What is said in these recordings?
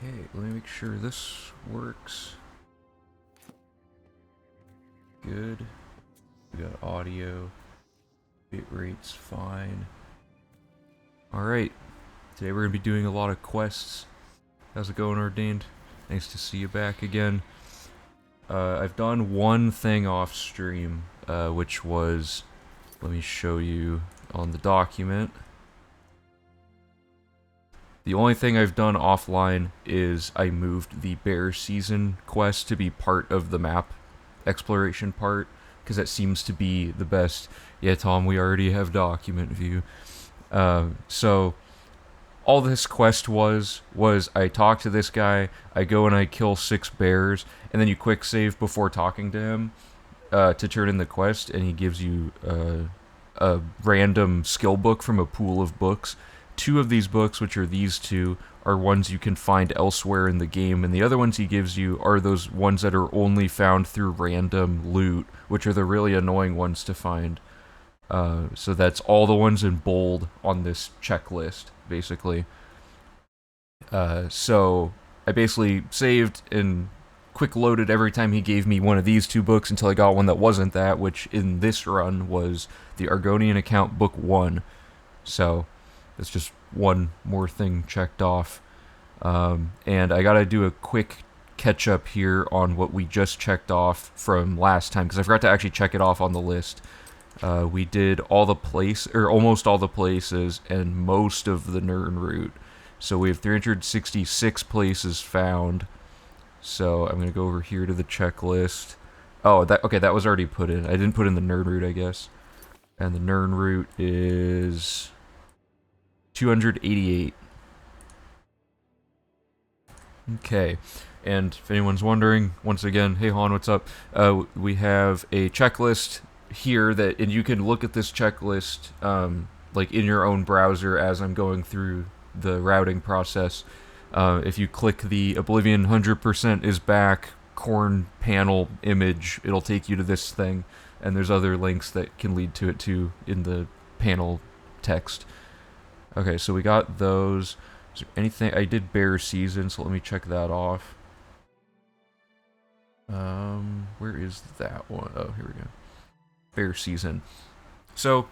Okay, let me make sure this works. Good. We got audio. Bitrate's fine. Alright. Today we're going to be doing a lot of quests. How's it going, Ordained? Nice to see you back again. I've done one thing off stream, which was... Let me show you on the document. The only thing I've done offline is I moved the bear season quest to be part of the map exploration part, because that seems to be the best. Yeah, Tom, we already have document view. So all this quest was I talk to this guy, I go and I kill 6 bears, and then you quick save before talking to him to turn in the quest, and he gives you a random skill book from a pool of books. 2 of these books, which are these 2, are ones you can find elsewhere in the game, and the other ones he gives you are those ones that are only found through random loot, which are the really annoying ones to find. So that's all the ones in bold on this checklist, basically. So I basically saved and quick loaded every time he gave me one of these 2 books until I got one that wasn't that, which in this run was the Argonian Account Book 1. So it's just one more thing checked off. And I gotta do a quick catch up here on what we just checked off from last time, because I forgot to actually check it off on the list. We did all the almost all the places and most of the Nern route. So we have 366 places found. So I'm gonna go over here to the checklist. Oh, that was already put in. I didn't put in the Nern route, I guess. And the Nern route is 288. Okay, and if anyone's wondering, once again, hey Han, what's up? We have a checklist here and you can look at this checklist like in your own browser as I'm going through the routing process. If you click the Oblivion 100% is back corn panel image, it'll take you to this thing, and there's other links that can lead to it too in the panel text. Okay, so we got those. Is there anything? I did bear season, so let me check that off. Where is that one? Oh, here we go. Bear season. So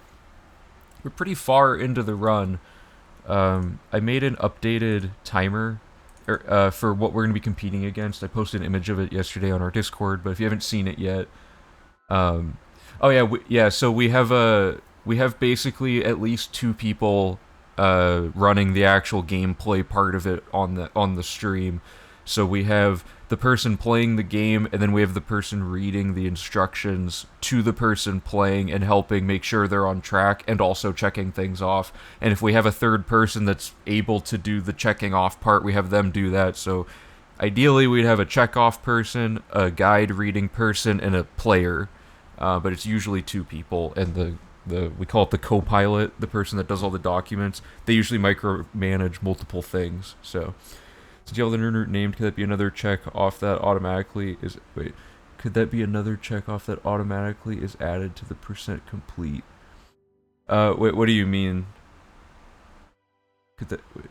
we're pretty far into the run. I made an updated timer for what we're going to be competing against. I posted an image of it yesterday on our Discord, but if you haven't seen it yet, oh yeah, so we have basically at least 2 people running the actual gameplay part of it on the stream. So we have the person playing the game, and then we have the person reading the instructions to the person playing and helping make sure they're on track, and also checking things off. And if we have a third person that's able to do the checking off part, we have them do that. So ideally we'd have a check off person, a guide reading person, and a player. But it's usually 2 people, and we call it the co-pilot, the person that does all the documents. They usually micromanage multiple things. So since you have the Nern route named, could that be another check off that automatically is... Wait. Could that be another check off that automatically is added to the percent complete? Wait, what do you mean? Could that... Wait.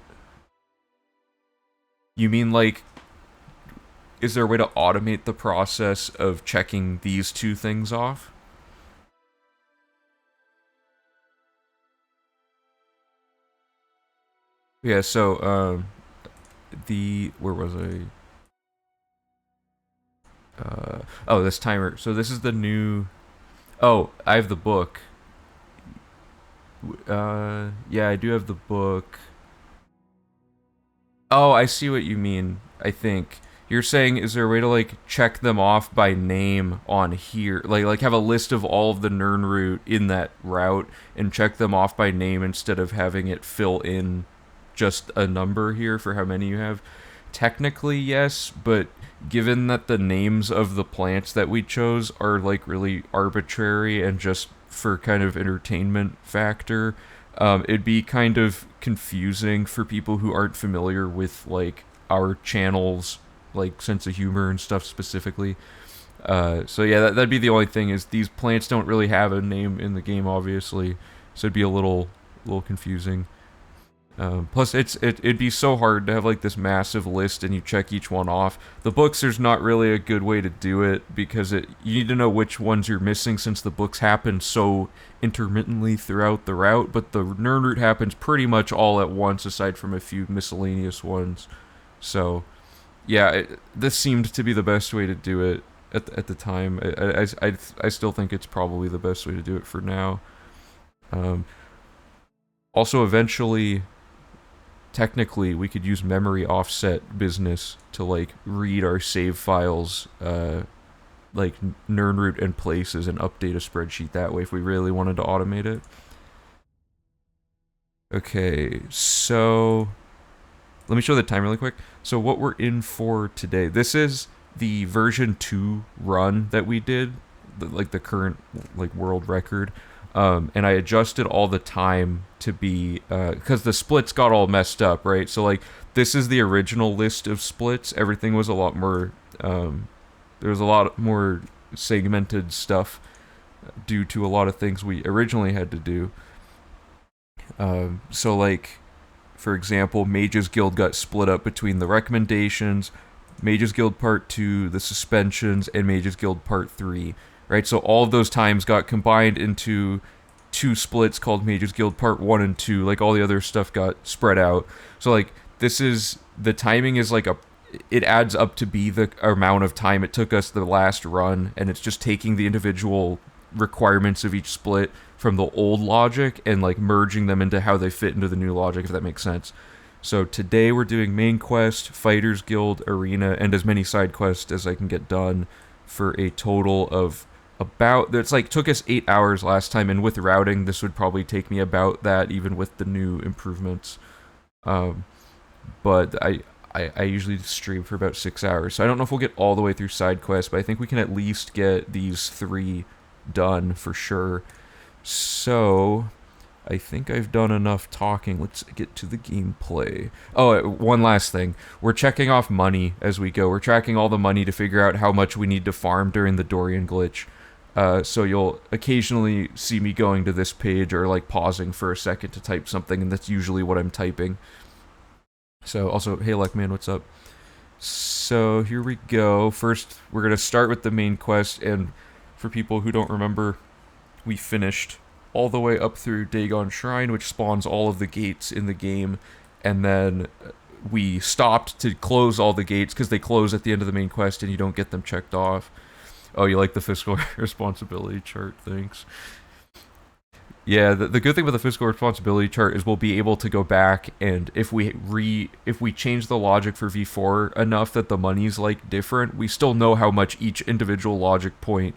You mean, like... Is there a way to automate the process of checking these 2 things off? Yeah, so, where was I? Oh, this timer. So this is the new... Oh, I have the book. Yeah, I do have the book. Oh, I see what you mean, I think. You're saying, is there a way to, like, check them off by name on here? Like have a list of all of the Nern route in that route, and check them off by name instead of having it fill in just a number here for how many you have? Technically, yes, but given that the names of the plants that we chose are, like, really arbitrary and just for kind of entertainment factor, it'd be kind of confusing for people who aren't familiar with, like, our channel's, like, sense of humor and stuff specifically. So yeah, that'd be the only thing, is these plants don't really have a name in the game, obviously, so it'd be a little confusing. Plus, it'd be so hard to have like this massive list and you check each one off. The books, there's not really a good way to do it because you need to know which ones you're missing since the books happen so intermittently throughout the route. But the Nern route happens pretty much all at once, aside from a few miscellaneous ones. So, yeah, this seemed to be the best way to do it at the time. I still think it's probably the best way to do it for now. Also, eventually, technically we could use memory offset business to like read our save files like Nern route and places and update a spreadsheet that way if we really wanted to automate it. Okay, so let me show the time really quick. So what we're in for today, this is the version 2 run that we did, like the current like world record. And I adjusted all the time to be, because the splits got all messed up, right? So, like, this is the original list of splits. Everything was a lot more, there was a lot more segmented stuff due to a lot of things we originally had to do. So, like, for example, Mages Guild got split up between the recommendations, Mages Guild Part 2, the suspensions, and Mages Guild Part 3. Right, so all of those times got combined into 2 splits called Mages Guild Part 1 and 2. Like, all the other stuff got spread out. So, like, this is... The timing is, like, it adds up to be the amount of time it took us the last run, and it's just taking the individual requirements of each split from the old logic and, like, merging them into how they fit into the new logic, if that makes sense. So, today we're doing main quest, Fighters Guild, Arena, and as many side quests as I can get done for a total of... it's like took us 8 hours last time, and with routing this would probably take me about that even with the new improvements. But I usually stream for about 6 hours, so I don't know if we'll get all the way through side quests, but I think we can at least get these 3 done for sure. So I think I've done enough talking. Let's get to the gameplay. Oh, one last thing. We're checking off money as we go. We're tracking all the money to figure out how much we need to farm during the Dorian glitch. So you'll occasionally see me going to this page or like pausing for a second to type something, and that's usually what I'm typing. So also, hey Luckman, what's up? So here we go. First, we're going to start with the main quest, and for people who don't remember, we finished all the way up through Dagon Shrine, which spawns all of the gates in the game, and then we stopped to close all the gates because they close at the end of the main quest and you don't get them checked off. Oh, you like the fiscal responsibility chart? Thanks. Yeah, the good thing with the fiscal responsibility chart is we'll be able to go back, and if we change the logic for V4 enough that the money's like different, we still know how much each individual logic point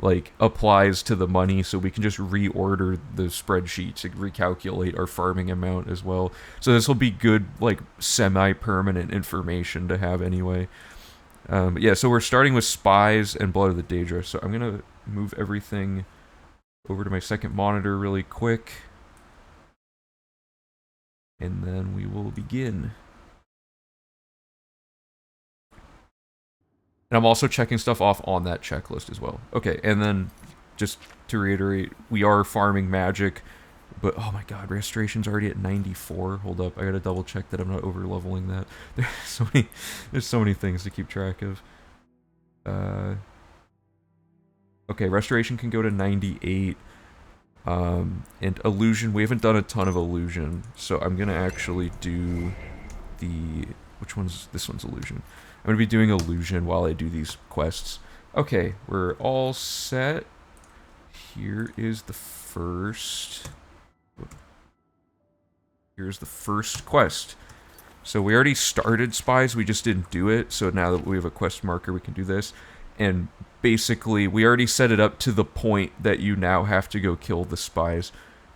like applies to the money, so we can just reorder the spreadsheet to recalculate our farming amount as well. So this will be good, like semi-permanent information to have anyway. Yeah, so we're starting with Spies and Blood of the Daedra. So I'm gonna move everything over to my second monitor really quick, and then we will begin. And I'm also checking stuff off on that checklist as well. Okay, and then just to reiterate, we are farming magic, but oh my god, restoration's already at 94. Hold up, I gotta double check that I'm not over leveling that. There's so many things to keep track of. Okay, restoration can go to 98. And illusion, we haven't done a ton of illusion, so I'm gonna actually do the... this one's illusion. I'm gonna be doing illusion while I do these quests. Okay, we're all set. Here is the first... Here's the first quest. So we already started Spies, we just didn't do it, so now that we have a quest marker, we can do this. And basically, we already set it up to the point that you now have to go kill the Spies.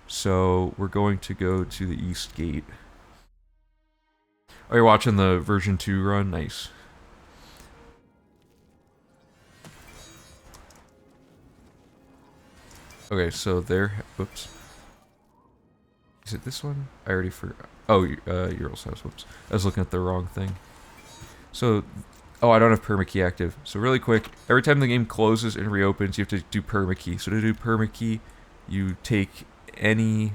So we're going to go to the East Gate. Oh, you're watching the version 2 run? Nice. Okay, so there... Whoops. Is it this one? I already forgot. Oh, Ural's house. Whoops. I was looking at the wrong thing. So... Oh, I don't have permakey active. So really quick, every time the game closes and reopens, you have to do permakey. So to do permakey, you take any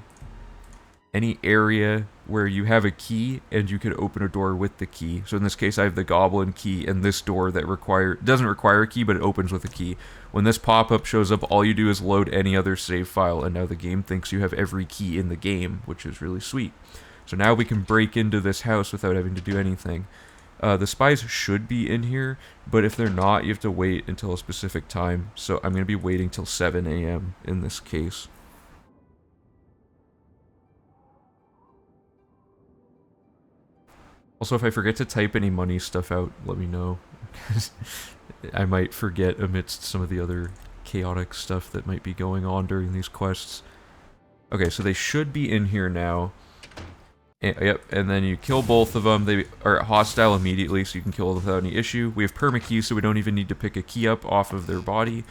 area where you have a key and you can open a door with the key. So in this case, I have the goblin key and this door that doesn't require a key, but it opens with a key. When this pop-up shows up, all you do is load any other save file, and now the game thinks you have every key in the game, which is really sweet. So now we can break into this house without having to do anything. The spies should be in here, but if they're not, you have to wait until a specific time. So I'm going to be waiting till 7 a.m. in this case. Also, if I forget to type any money stuff out, let me know. I might forget amidst some of the other chaotic stuff that might be going on during these quests. Okay, so they should be in here now. Yep, and then you kill both of them. They are hostile immediately, so you can kill them without any issue. We have permakeys, so we don't even need to pick a key up off of their body.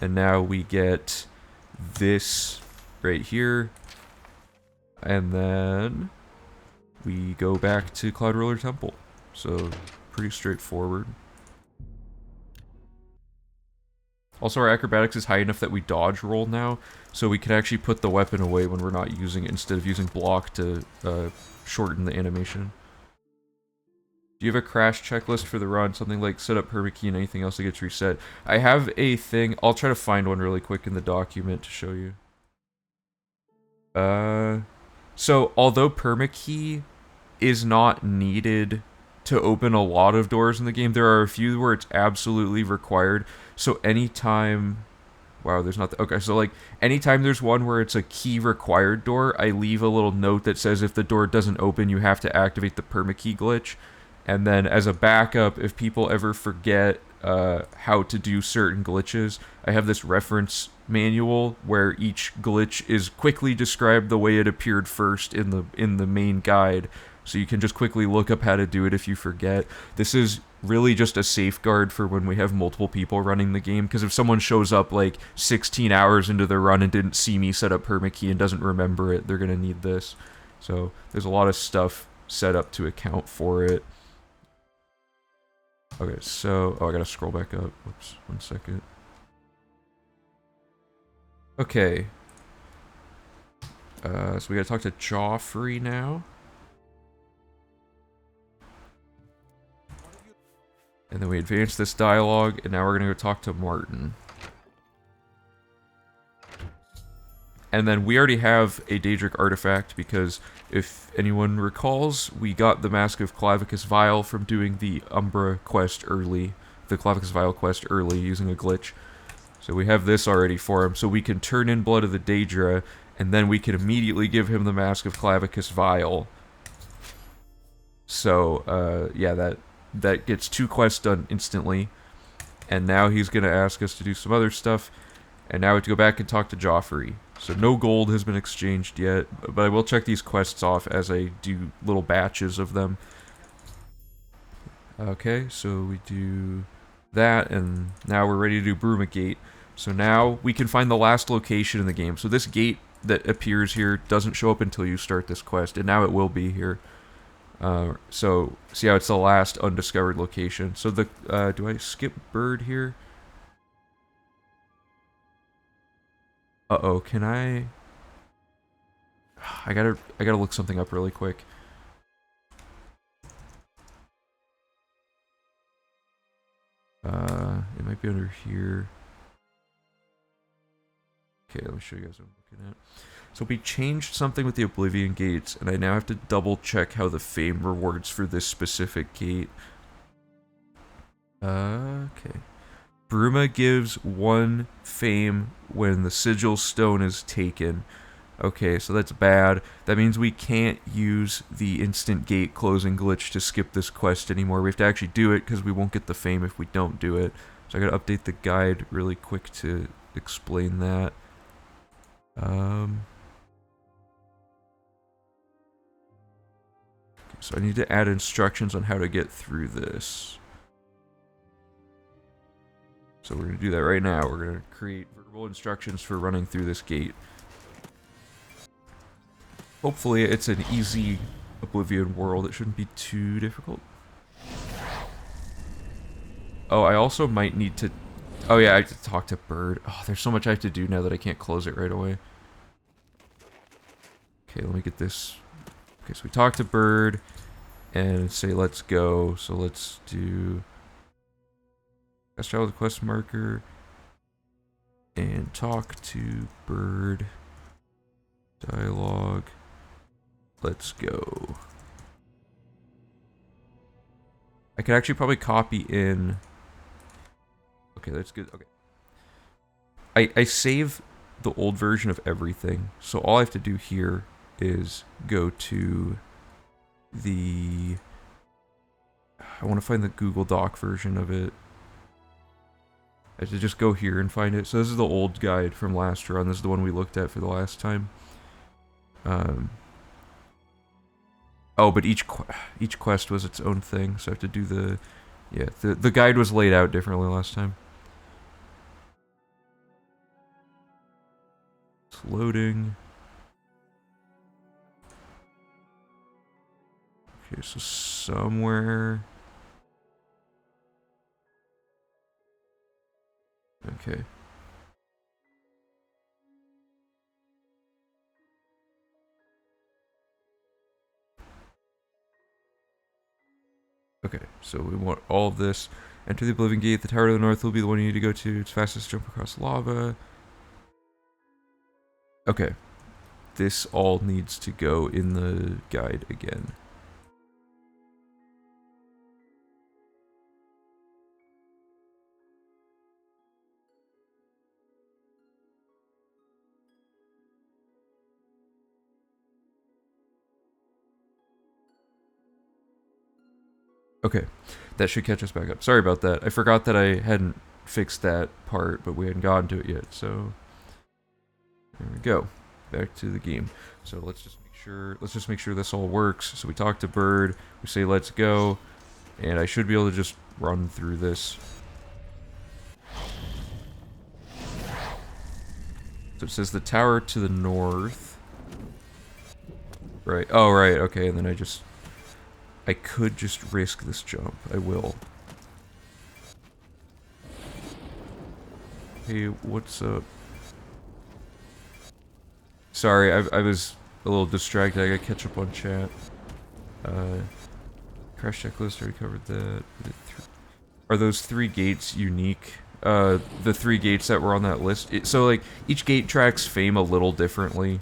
And now we get this right here. And then we go back to Cloud Roller Temple. So, pretty straightforward. Also, our acrobatics is high enough that we dodge roll now, so we can actually put the weapon away when we're not using it, instead of using block to shorten the animation. Do you have a crash checklist for the run? Something like set up permakey and anything else that gets reset. I have a thing. I'll try to find one really quick in the document to show you. So, although permakey is not needed to open a lot of doors in the game, there are a few where it's absolutely required. So anytime... Wow, there's not... Okay, so like, anytime there's one where it's a key required door, I leave a little note that says if the door doesn't open, you have to activate the permakey glitch. And then as a backup, if people ever forget how to do certain glitches, I have this reference manual where each glitch is quickly described the way it appeared first in the main guide. So you can just quickly look up how to do it if you forget. This is really just a safeguard for when we have multiple people running the game, because if someone shows up like 16 hours into their run and didn't see me set up permakey and doesn't remember it, they're going to need this. So there's a lot of stuff set up to account for it. Okay, so... Oh, I gotta scroll back up. Whoops, 1 second. Okay. So we gotta talk to Joffrey now. And then we advance this dialogue, and now we're gonna go talk to Martin. And then we already have a Daedric artifact, because if anyone recalls, we got the Mask of Clavicus Vile from doing the Umbra quest early, the Clavicus Vile quest early, using a glitch. So we have this already for him, so we can turn in Blood of the Daedra, and then we can immediately give him the Mask of Clavicus Vile. So, yeah, that gets 2 quests done instantly. And now he's going to ask us to do some other stuff. And now we have to go back and talk to Joffrey. So no gold has been exchanged yet, but I will check these quests off as I do little batches of them. Okay, so we do that, and now we're ready to do Brumagate. So now we can find the last location in the game. So this gate that appears here doesn't show up until you start this quest, and now it will be here. So see how it's the last undiscovered location. So the do I skip bird here? Uh-oh, can I gotta look something up really quick. It might be under here. Okay, let me show you guys what I'm looking at. So we changed something with the Oblivion gates, and I now have to double check how the fame rewards for this specific gate. Okay. Bruma gives 1 fame when the sigil stone is taken. Okay, so that's bad. That means we can't use the instant gate closing glitch to skip this quest anymore. We have to actually do it because we won't get the fame if we don't do it. So I gotta update the guide really quick to explain that. So I need to add instructions on how to get through this. So we're going to do that right now. We're going to create verbal instructions for running through this gate. Hopefully it's an easy Oblivion world. It shouldn't be too difficult. Oh, I also might need to... Oh yeah, I have to talk to Bird. Oh, there's so much I have to do now that I can't close it right away. Okay, let me get this Okay, so we talk to Bird and say let's go. So let's do Fast travel with quest marker and talk to Bird. Dialogue. Let's go. I could actually probably copy in. Okay, that's good. Okay. I save the old version of everything. So all I have to do here is go to the... I want to find the Google Doc version of it. I have to just go here and find it. So this is the old guide from last run. This is the one we looked at for the last time. Oh, but each quest was its own thing, so I have to do the... Yeah, the guide was laid out differently last time. It's loading. Okay, so somewhere... Okay. Okay, so we want all of this. Enter the Oblivion Gate. The tower to the north will be the one you need to go to. It's fastest jump across lava. Okay. This all needs to go in the guide again. Okay, that should catch us back up. Sorry about that. I forgot that I hadn't fixed that part, but we hadn't gotten to it yet, so... There we go. Back to the game. So let's just make sure this all works. So we talk to Bird, we say let's go, and I should be able to just run through this. So it says the tower to the north. Right. Oh, right. Okay, and then I could just risk this jump. I will. Hey, what's up? Sorry, I was a little distracted. I gotta catch up on chat. Crash checklist, already covered that. Are those 3 gates unique? The 3 gates that were on that list? So, like, each gate tracks fame a little differently.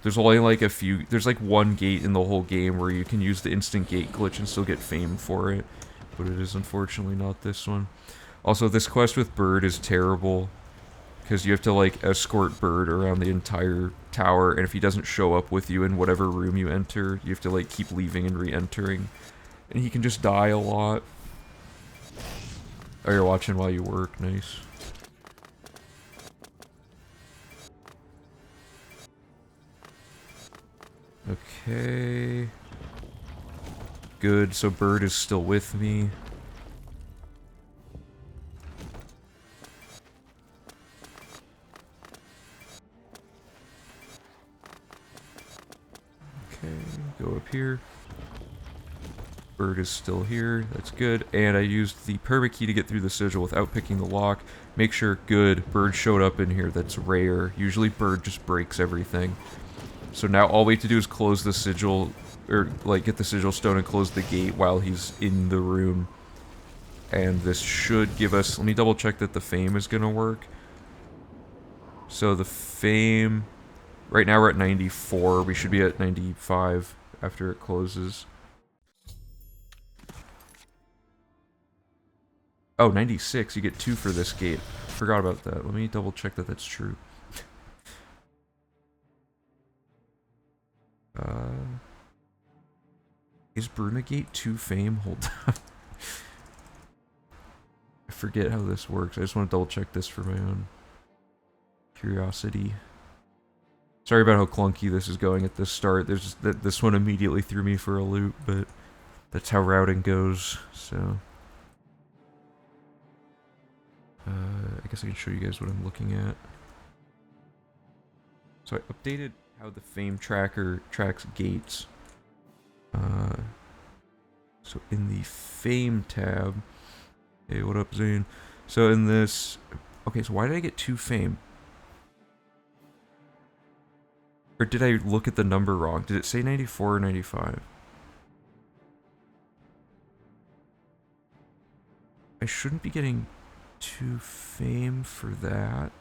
There's only, like, a few... There's, like, 1 gate in the whole game where you can use the instant gate glitch and still get fame for it. But it is unfortunately not this one. Also, this quest with Bird is terrible. Because you have to, like, escort Bird around the entire tower, and if he doesn't show up with you in whatever room you enter, you have to, like, keep leaving and re-entering. And he can just die a lot. Oh, you're watching while you work. Nice. Okay. Good, so Bird is still with me. Okay, go up here. Bird is still here, that's good. And I used the permit key to get through the sigil without picking the lock. Make sure, good, Bird showed up in here, that's rare. Usually Bird just breaks everything. So now all we have to do is close the sigil, or like get the sigil stone and close the gate while he's in the room. And this should give us, let me double check that the fame is gonna work. So the fame, right now we're at 94, we should be at 95 after it closes. Oh, 96, you get 2 for this gate. Forgot about that, let me double check that that's true. Is Brunegate 2 fame? Hold on. I forget how this works. I just want to double check this for my own curiosity. Sorry about how clunky this is going at the start. There's just, this one immediately threw me for a loop, but that's how routing goes, so... I guess I can show you guys what I'm looking at. So I updated how the fame tracker tracks gates. So in the fame tab, hey, what up, Zane? So in this, okay, so why did I get 2 fame? Or did I look at the number wrong? Did it say 94 or 95? I shouldn't be getting 2 fame for that.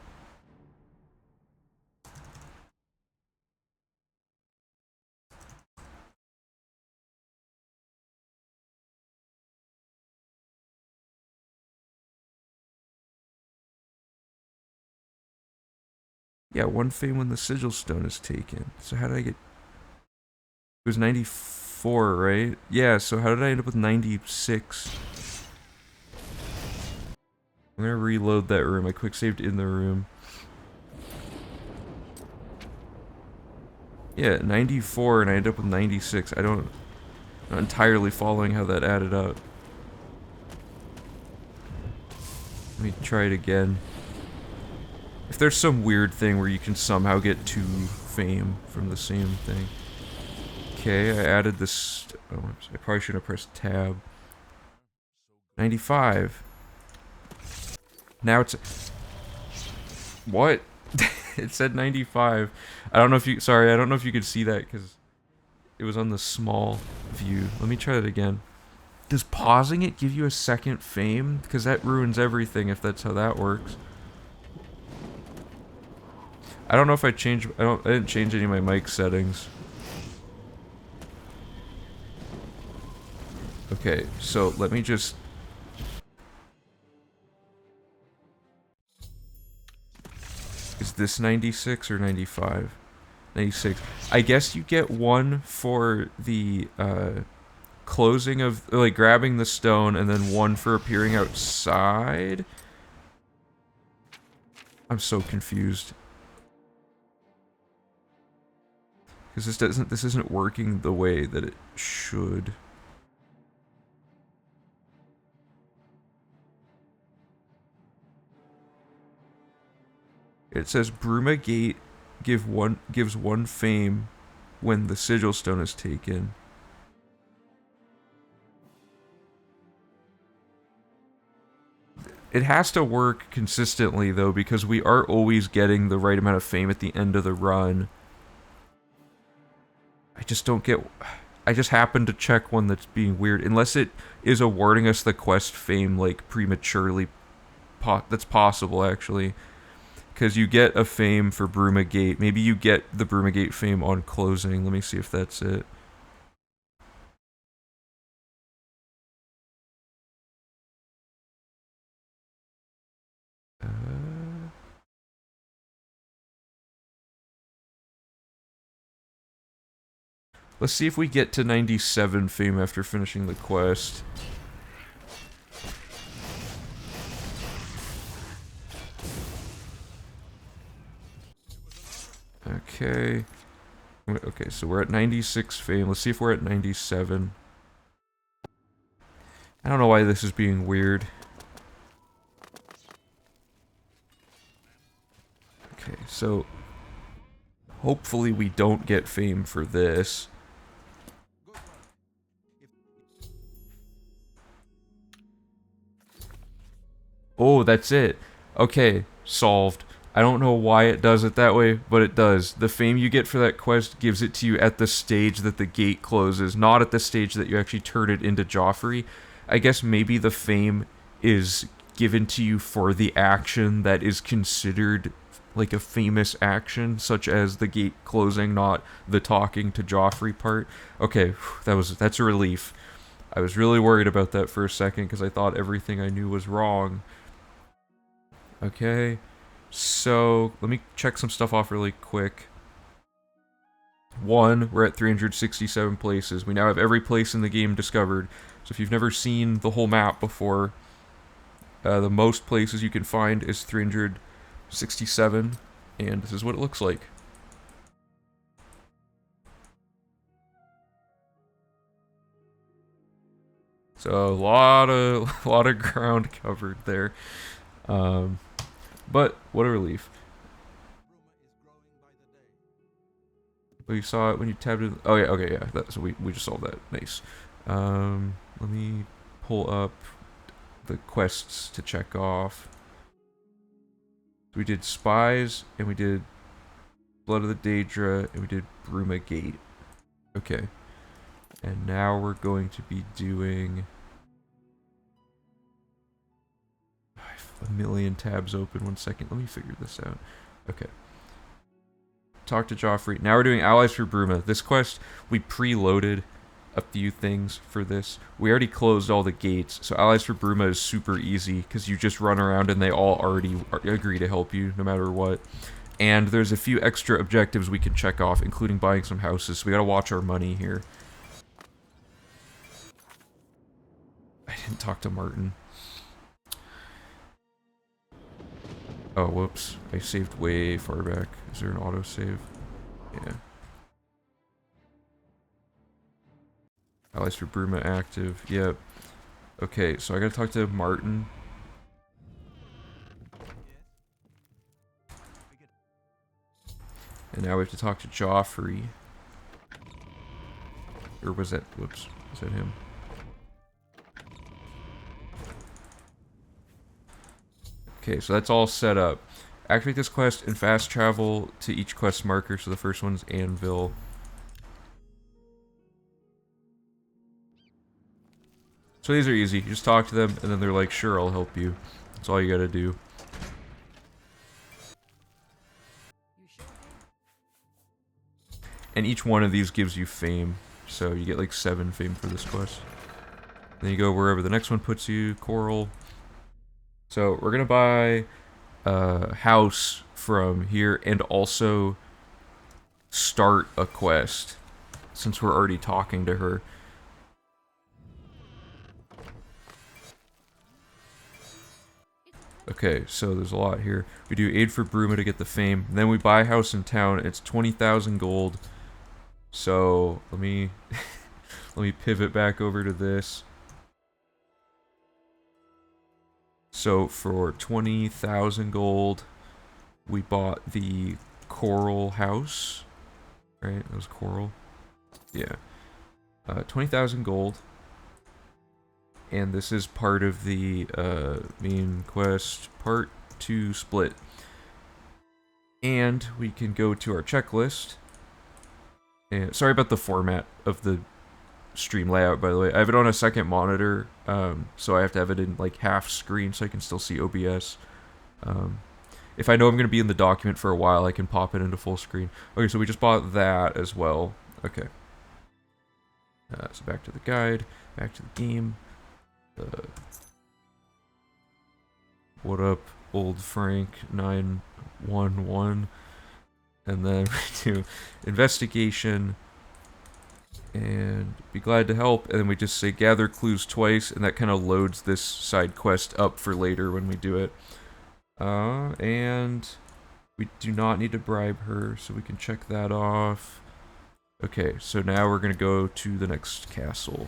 Yeah, 1 fame when the sigil stone is taken. So how did I get... It was 94, right? Yeah, so how did I end up with 96? I'm gonna reload that room. I quick saved in the room. Yeah, 94 and I ended up with 96. I'm not entirely following how that added up. Let me try it again. If there's some weird thing where you can somehow get 2 fame from the same thing. Okay, I added this... Oh, I probably should have pressed tab. 95. Now it's... What? It said 95. I don't know if you... Sorry, I don't know if you could see that because it was on the small view. Let me try that again. Does pausing it give you a second fame? Because that ruins everything if that's how that works. I don't know if I changed... I didn't change any of my mic settings. Okay, so let me just... Is this 96 or 95? 96. I guess you get 1 for the closing of... Like, grabbing the stone, and then 1 for appearing outside? I'm so confused. Because this isn't working the way that it should. It says Bruma Gate gives 1 fame when the sigil stone is taken. It has to work consistently though, because we are always getting the right amount of fame at the end of the run. I just don't get... I just happened to check one that's being weird. Unless it is awarding us the quest fame, like, prematurely. That's possible, actually. Because you get a fame for Bruma Gate. Maybe you get the Bruma Gate fame on closing. Let me see if that's it. Let's see if we get to 97 fame after finishing the quest. Okay. Okay, so we're at 96 fame. Let's see if we're at 97. I don't know why this is being weird. Okay, so... Hopefully we don't get fame for this. Oh, that's it. Okay, solved. I don't know why it does it that way, but it does. The fame you get for that quest gives it to you at the stage that the gate closes, not at the stage that you actually turn it into Joffrey. I guess maybe the fame is given to you for the action that is considered like a famous action, such as the gate closing, not the talking to Joffrey part. Okay, that's a relief. I was really worried about that for a second because I thought everything I knew was wrong. Okay, so let me check some stuff off really quick. 1, we're at 367 places. We now have every place in the game discovered. So if you've never seen the whole map before, the most places you can find is 367, and this is what it looks like. So a lot of ground covered there. But what a relief. Oh, you saw it when you tabbed it. Oh yeah, okay, yeah. So we just solved that. Nice. Let me pull up the quests to check off. We did spies and we did Blood of the Daedra, and we did Bruma Gate. Okay. And now we're going to be doing... I have a million tabs open. 1 second. Let me figure this out. Okay. Talk to Joffrey. Now we're doing Allies for Bruma. This quest, we preloaded a few things for this. We already closed all the gates, so Allies for Bruma is super easy because you just run around and they all already agree to help you no matter what. And there's a few extra objectives we can check off, including buying some houses, so we gotta watch our money here. I didn't talk to Martin. Oh, whoops. I saved way far back. Is there an autosave? Yeah. Allies for Bruma active. Yep. Okay, so I gotta talk to Martin. And now we have to talk to Joffrey. Or was that... Whoops. Was that him? Okay, so that's all set up. Activate this quest and fast travel to each quest marker. So the first one's Anvil. So these are easy. You just talk to them, and then they're like, sure, I'll help you. That's all you gotta do. And each one of these gives you fame. So you get like 7 fame for this quest. Then you go wherever the next one puts you. Coral. So we're gonna buy a house from here and also start a quest since we're already talking to her. Okay, so there's a lot here. We do aid for Bruma to get the fame. Then we buy a house in town. It's 20,000 gold. So let me let me pivot back over to this. So for 20,000 gold, we bought the Coral house. Right? That was Coral. Yeah. 20,000 gold. And this is part of the main quest part 2 split. And we can go to our checklist. And sorry about the format of the stream layout, by the way. I have it on a second monitor, so I have to have it in like half screen so I can still see OBS. If I know I'm going to be in the document for a while, I can pop it into full screen. Okay, so we just bought that as well. Okay. So back to the guide, back to the game. What up, old Frank 911? And then we do investigation and be glad to help. And then we just say gather clues twice, and that kind of loads this side quest up for later when we do it. And we do not need to bribe her, so we can check that off. Okay, so now we're gonna go to the next castle.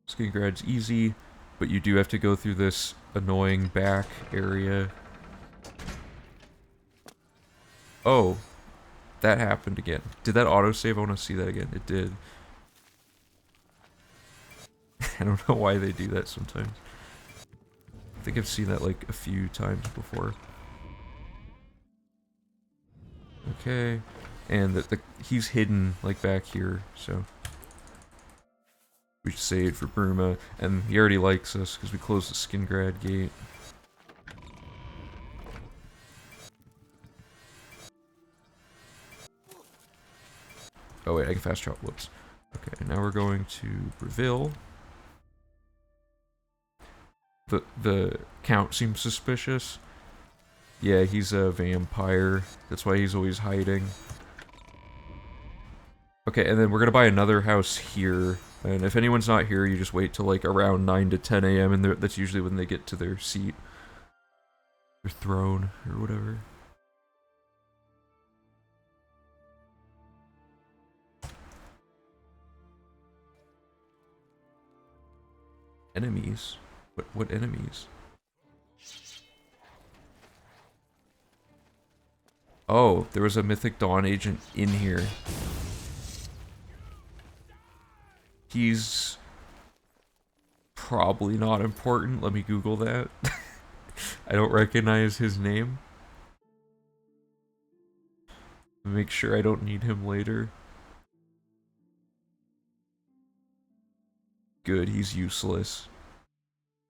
Skingrad's easy, but you do have to go through this annoying back area. Oh, that happened again. Did that autosave? I want to see that again. It did. I don't know why they do that sometimes. I think I've seen that like a few times before. Okay, and he's hidden like back here, so we just saved for Bruma, and he already likes us because we closed the Skingrad gate. Oh wait, I can fast travel. Whoops. Okay, now we're going to Breville. The Count seems suspicious. Yeah, he's a vampire. That's why he's always hiding. Okay, and then we're gonna buy another house here. And if anyone's not here, you just wait till like around 9 to 10 a.m. and that's usually when they get to their seat. Their throne, or whatever. Enemies? What enemies? Oh, there was a Mythic Dawn agent in here. He's probably not important. Let me Google that. I don't recognize his name. Make sure I don't need him later. Good, he's useless.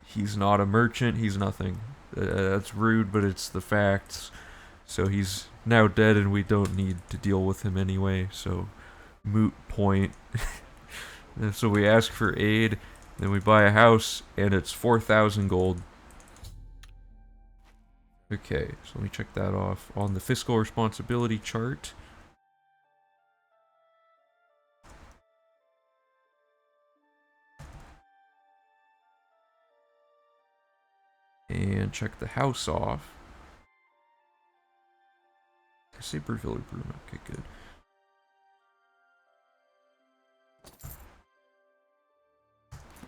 He's not a merchant, he's nothing. That's rude, but it's the facts. So he's now dead and we don't need to deal with him anyway, so moot point. And so we ask for aid, then we buy a house, and it's 4,000 gold. Okay, so let me check that off on the fiscal responsibility chart. And check the house off. I say Burville or Bruma. Okay, good.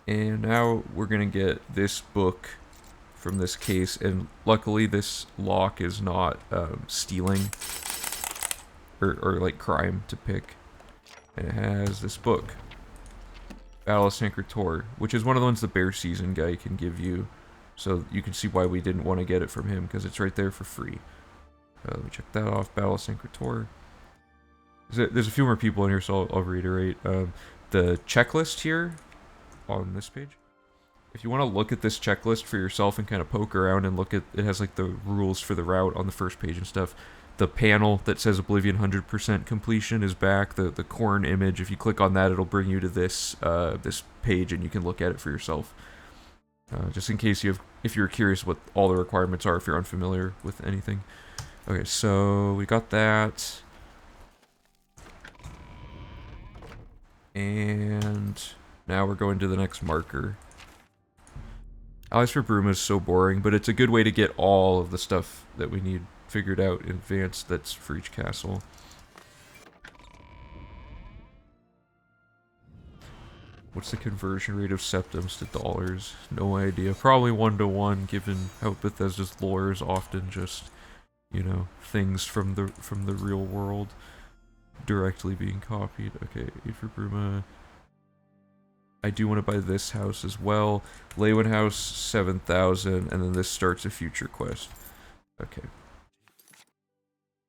And now we're gonna get this book from this case, and luckily this lock is not stealing or like crime to pick. And it has this book, Battle of Sancretor, which is one of the ones the Bear Season guy can give you. So you can see why we didn't want to get it from him, because it's right there for free. Let me check that off, Battle of Sancretor. There's a few more people in here, so I'll reiterate. The checklist here on this page. If you want to look at this checklist for yourself and kind of poke around and look at, it has like the rules for the route on the first page and stuff. The panel that says Oblivion 100% completion is back. The corn image, if you click on that, it'll bring you to this this page and you can look at it for yourself. Just in case if you're curious what all the requirements are, if you're unfamiliar with anything. Okay, so we got that. And now we're going to the next marker. Allies for Bruma is so boring, but it's a good way to get all of the stuff that we need figured out in advance that's for each castle. What's the conversion rate of septims to dollars? No idea. Probably 1-to-1, given how Bethesda's lore is often just, you know, things from the real world directly being copied. Okay, 8 for Bruma. I do want to buy this house as well. Lewin House, 7,000, and then this starts a future quest. Okay.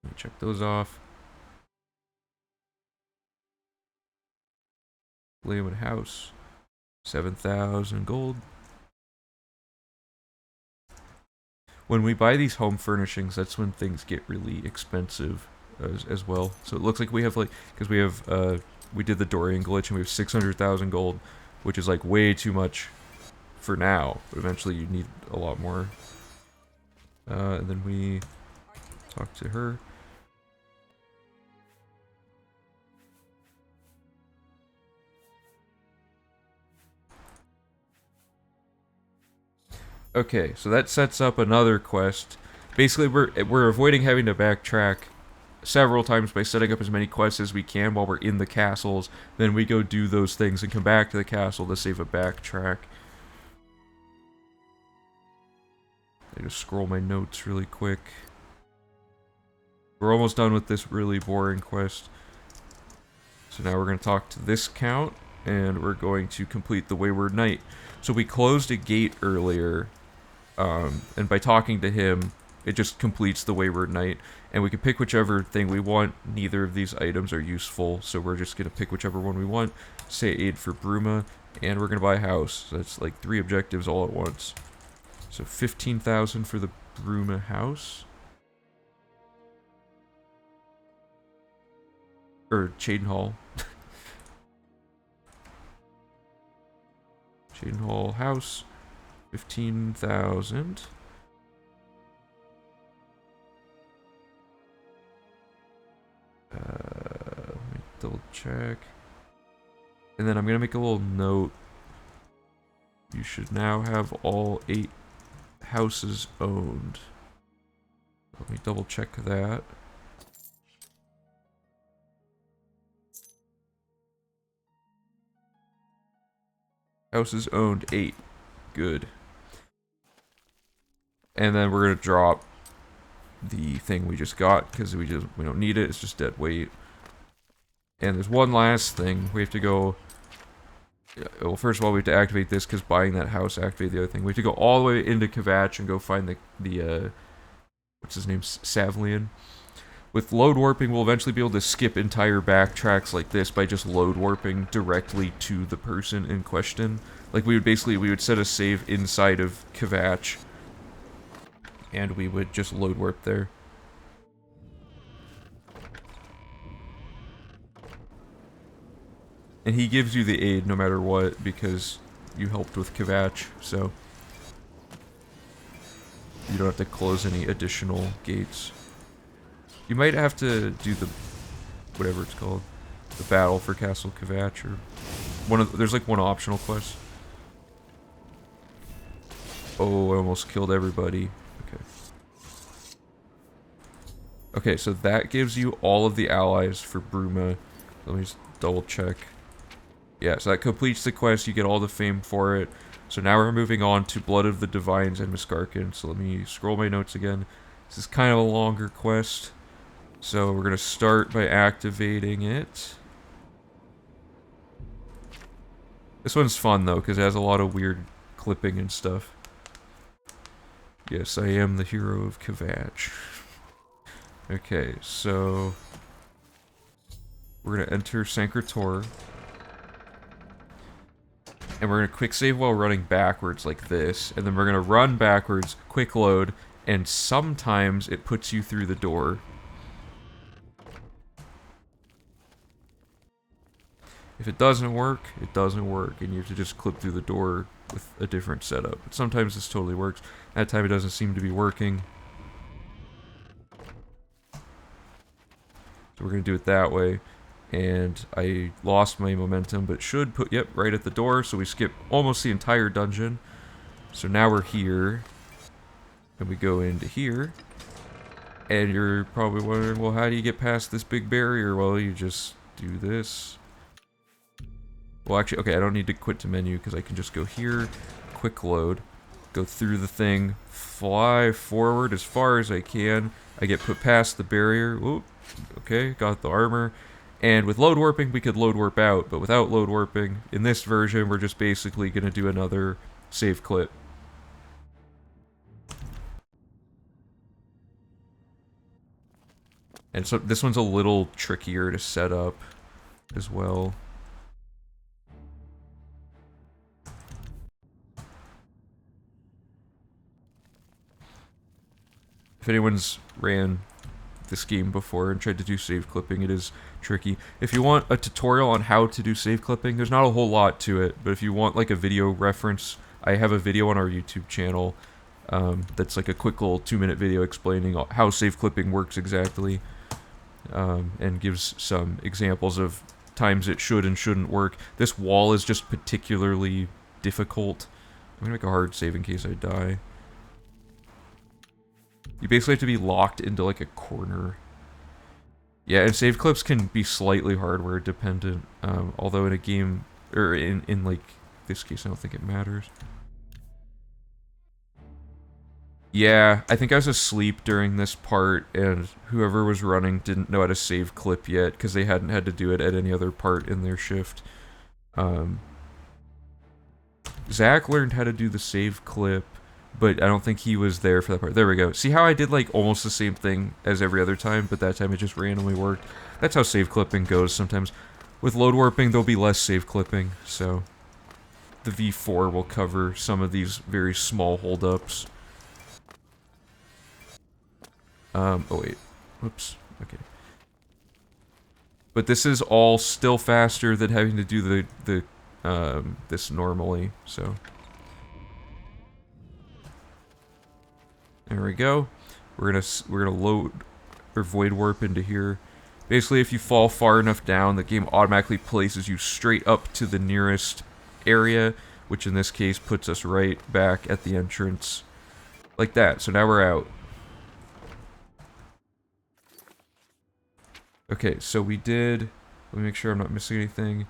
Let me check those off. Lewin House, 7,000 gold. When we buy these home furnishings, that's when things get really expensive as well. So it looks like we have, like, because we have, we did the Dorian glitch and we have 600,000 gold, which is like way too much for now. But eventually you need a lot more. And then we talk to her. Okay, so that sets up another quest. Basically, we're avoiding having to backtrack several times by setting up as many quests as we can while we're in the castles. Then we go do those things and come back to the castle to save a backtrack. I just scroll my notes really quick. We're almost done with this really boring quest. So now we're going to talk to this count, and we're going to complete the Wayward Knight. So we closed a gate earlier, and by talking to him, it just completes the Wayward Knight, and we can pick whichever thing we want. Neither of these items are useful, so we're just going to pick whichever one we want. Say aid for Bruma, and we're going to buy a house. So that's like 3 objectives all at once. So 15,000 for the Bruma house. Or Chaden Hall. Chaden Hall house. 15,000. Let me double check. And then I'm gonna make a little note. You should now have all 8 houses owned. Let me double check that. Houses owned 8. Good. And then we're gonna drop the thing we just got because we don't need it. It's just dead weight. And there's one last thing. We have to go Well, first of all, we have to activate this because buying that house activated the other thing. We have to go all the way into Kvatch and go find the what's his name, Savlian. With load warping, we'll eventually be able to skip entire backtracks like this by just load warping directly to the person in question. Like we would set a save inside of Kvatch, and we would just load warp there. And he gives you the aid no matter what, because you helped with Kvatch, so you don't have to close any additional gates. You might have to do the, whatever it's called, the battle for Castle Kvatch, or there's like one optional quest. Oh, I almost killed everybody. Okay. Okay, so that gives you all of the allies for Bruma. Let me just double check. Yeah, so that completes the quest, you get all the fame for it. So now we're moving on to Blood of the Divines and Miskarkin. So let me scroll my notes again. This is kind of a longer quest. So we're going to start by activating it. This one's fun though, because it has a lot of weird clipping and stuff. Yes, I am the hero of Kvatch. Okay, so we're going to enter Sankar. And we're going to quick save while running backwards like this. And then we're going to run backwards, quick load, and sometimes it puts you through the door. If it doesn't work, it doesn't work. And you have to just clip through the door with a different setup. But sometimes this totally works. That time it doesn't seem to be working. So we're going to do it that way. And I lost my momentum, but it should put, yep, right at the door. So we skip almost the entire dungeon. So now we're here. And we go into here. And you're probably wondering, well, how do you get past this big barrier? Well, you just do this. Well, actually, okay, I don't need to quit to menu because I can just go here, quick load, go through the thing, fly forward as far as I can. I get put past the barrier. Whoop. Okay, got the armor. And with load warping, we could load warp out, but without load warping, in this version, we're just basically going to do another save clip. And so this one's a little trickier to set up as well. If anyone's ran this game before and tried to do save clipping, it is tricky. If you want a tutorial on how to do save clipping, there's not a whole lot to it, but if you want like a video reference, I have a video on our YouTube channel that's like a quick little 2-minute video explaining how save clipping works exactly, and gives some examples of times it should and shouldn't work. This wall is just particularly difficult. I'm gonna make a hard save in case I die. You basically have to be locked into like a corner. Yeah, and save clips can be slightly hardware dependent, although in a game, or in like this case, I don't think it matters. Yeah, I think I was asleep during this part, and whoever was running didn't know how to save clip yet, because they hadn't had to do it at any other part in their shift. Zach learned how to do the save clip, but I don't think he was there for that part. There we go. See how I did like almost the same thing as every other time, but that time it just randomly worked? That's how save clipping goes sometimes. With load warping, there'll be less save clipping, so the V4 will cover some of these very small holdups. Oh wait, whoops, okay. But this is all still faster than having to do this normally, so. There we go. We're gonna load or void warp into here. Basically, if you fall far enough down, the game automatically places you straight up to the nearest area, which in this case puts us right back at the entrance. Like that. So now we're out. Okay, so we did... Let me make sure I'm not missing anything.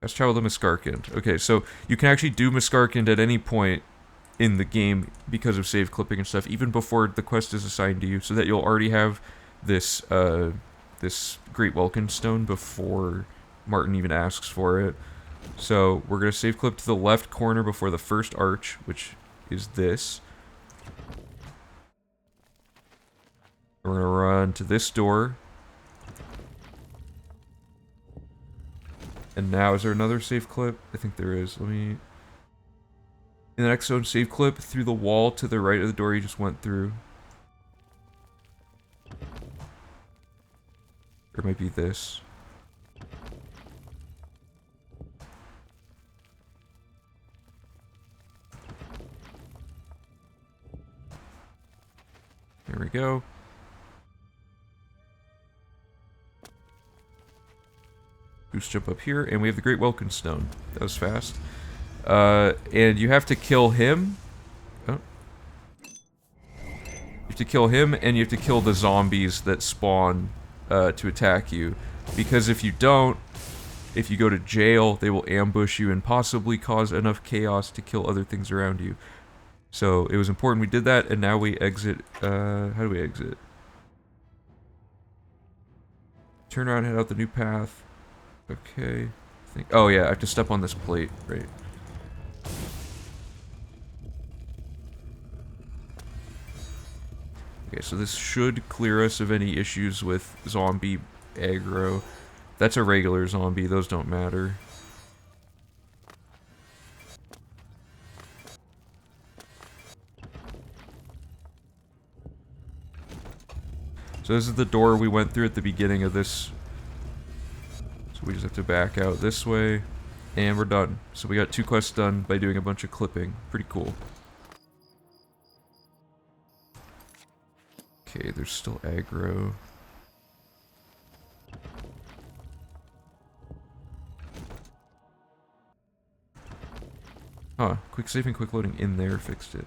Let's travel to Miskarkind. Okay, so you can actually do Miskarkind at any point in the game because of save clipping and stuff, even before the quest is assigned to you, so that you'll already have this this Great Welkin Stone before Martin even asks for it. So we're going to save clip to the left corner before the first arch, which is this. We're going to run to this door. And now, is there another save clip? I think there is. Let me... In the next zone, save clip through the wall to the right of the door you just went through. Or it might be this. There we go. Goose jump up here, and we have the Great Welkin Stone. That was fast. And you have to kill him. Oh. You have to kill him, and you have to kill the zombies that spawn to attack you. Because if you don't, if you go to jail, they will ambush you and possibly cause enough chaos to kill other things around you. So it was important we did that, and now we exit. How do we exit? Turn around, head out the new path. Okay. Oh yeah, I have to step on this plate, right? Okay, so this should clear us of any issues with zombie aggro. That's a regular zombie, those don't matter. So this is the door we went through at the beginning of this. So we just have to back out this way, and we're done. So we got 2 quests done by doing a bunch of clipping. Pretty cool. Okay, there's still aggro. Huh, quick saving, quick loading in there fixed it.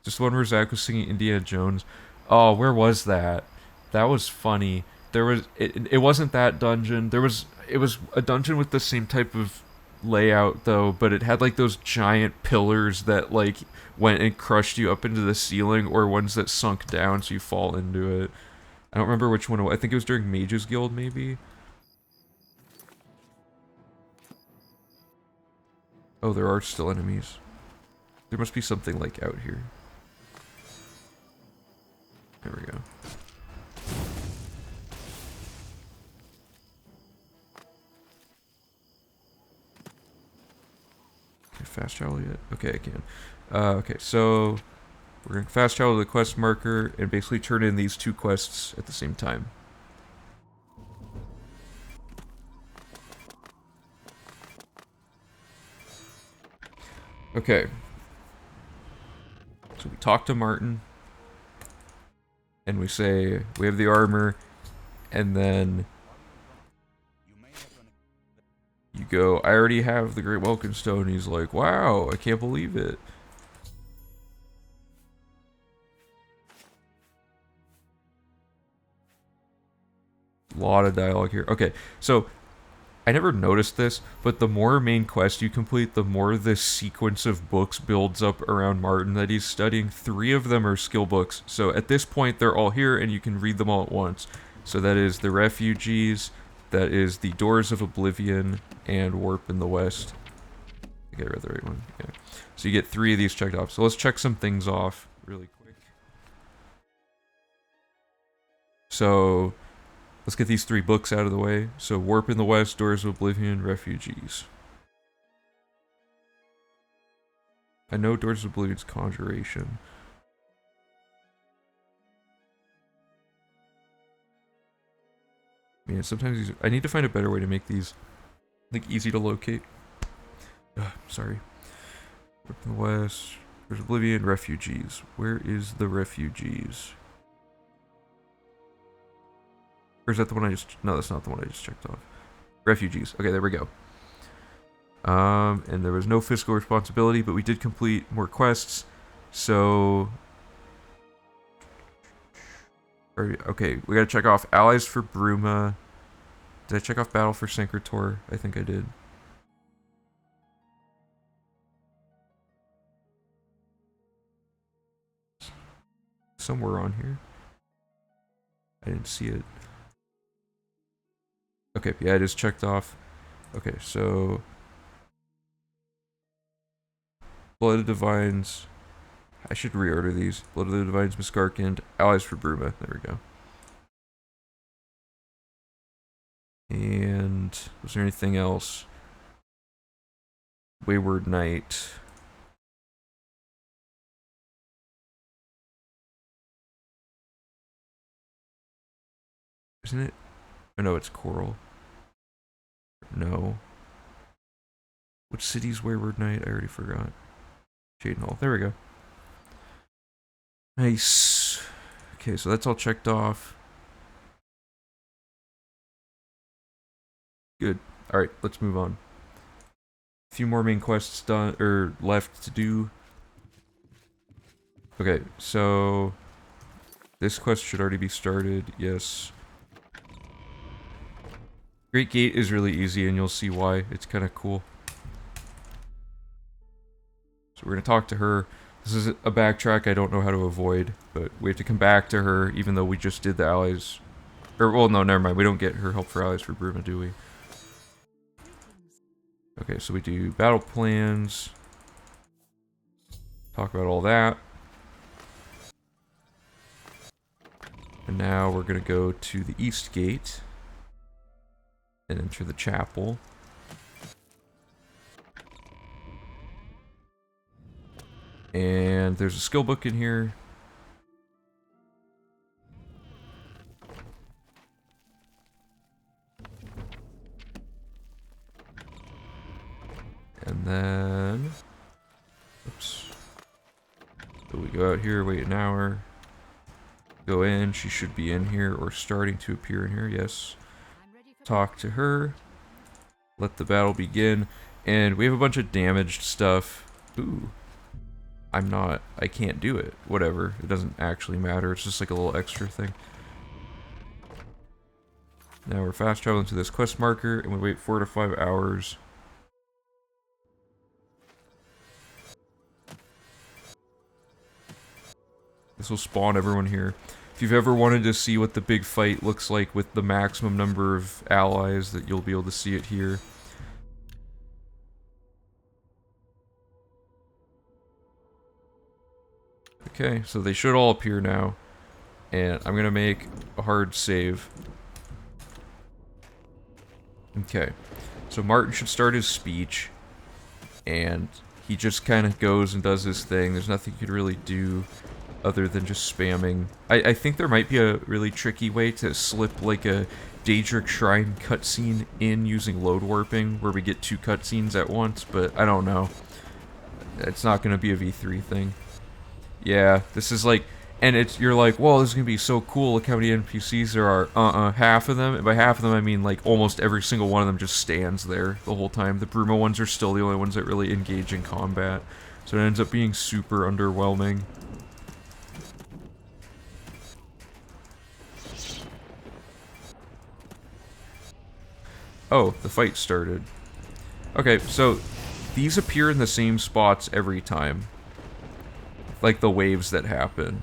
Just one where Zach was singing Indiana Jones. Oh, where was that? That was funny. There was it wasn't that dungeon. It was a dungeon with the same type of layout though, but it had like those giant pillars that like went and crushed you up into the ceiling, or ones that sunk down so you fall into it. I don't remember which one it was. I think it was during Mage's Guild maybe. Oh, there are still enemies. There must be something like out here. There we go. Can I fast travel yet? Okay, I can. Okay, so we're going to fast travel to the quest marker and basically turn in these 2 quests at the same time. Okay. So we talk to Martin, and we say, we have the armor, and then you go, I already have the Great Welkin Stone. He's like, wow, I can't believe it. A lot of dialogue here. Okay, so I never noticed this, but the more main quest you complete, the more this sequence of books builds up around Martin that he's studying. 3 of them are skill books, so at this point they're all here and you can read them all at once. So that is the Refugees, that is the Doors of Oblivion, and Warp in the West. I think I read the right one, yeah. So you get 3 of these checked off. So let's check some things off really quick. So let's get these 3 books out of the way. So Warp in the West, Doors of Oblivion, Refugees. I know Doors of Oblivion's Conjuration. Man, sometimes I need to find a better way to make these like easy to locate. Sorry. Warp in the West, Doors of Oblivion, Refugees. Where is the Refugees? Or is that the one I just... No, that's not the one I just checked off. Refugees. Okay, there we go. And there was no fiscal responsibility, but we did complete more quests. So... Okay, we gotta check off Allies for Bruma. Did I check off Battle for Sancretor? I think I did. Somewhere on here. I didn't see it. Okay, yeah, it is checked off. Okay, so Blood of the Divines. I should reorder these. Blood of the Divines, Miskarkind, Allies for Bruma. There we go. And was there anything else? Wayward Knight. Isn't it? Oh no, it's Coral. No. Which city's Wayward Knight? I already forgot. Jadenhall. There we go. Nice. Okay, so that's all checked off. Good. Alright, let's move on. A few more main quests done or left to do. Okay, so this quest should already be started. Yes. Great Gate is really easy, and you'll see why. It's kind of cool. So we're gonna talk to her. This is a backtrack I don't know how to avoid, but we have to come back to her, even though we just did the allies. Or, well, no, never mind. We don't get her help for allies for Bruma, do we? Okay, so we do battle plans. Talk about all that. And now we're gonna go to the East Gate. And enter the chapel. And there's a skill book in here. And then... Oops. So we go out here, wait an hour. Go in, she should be in here, or starting to appear in here, yes. Talk to her. Let the battle begin. And we have a bunch of damaged stuff. Ooh. I can't do it. Whatever. It doesn't actually matter. It's just like a little extra thing. Now we're fast traveling to this quest marker, and we wait 4 to 5 hours. This will spawn everyone here. If you've ever wanted to see what the big fight looks like with the maximum number of allies, that you'll be able to see it here. Okay, so they should all appear now. And I'm gonna make a hard save. Okay, so Martin should start his speech. And he just kind of goes and does his thing. There's nothing he could really do other than just spamming. I think there might be a really tricky way to slip like a Daedric Shrine cutscene in using load warping, where we get 2 cutscenes at once, but I don't know. It's not going to be a V3 thing. Yeah, this is like, and you're like, whoa, this is going to be so cool, look how many NPCs there are. Half of them, and by half of them I mean like almost every single one of them just stands there the whole time. The Bruma ones are still the only ones that really engage in combat, so it ends up being super underwhelming. Oh, the fight started. Okay, so these appear in the same spots every time. Like the waves that happen.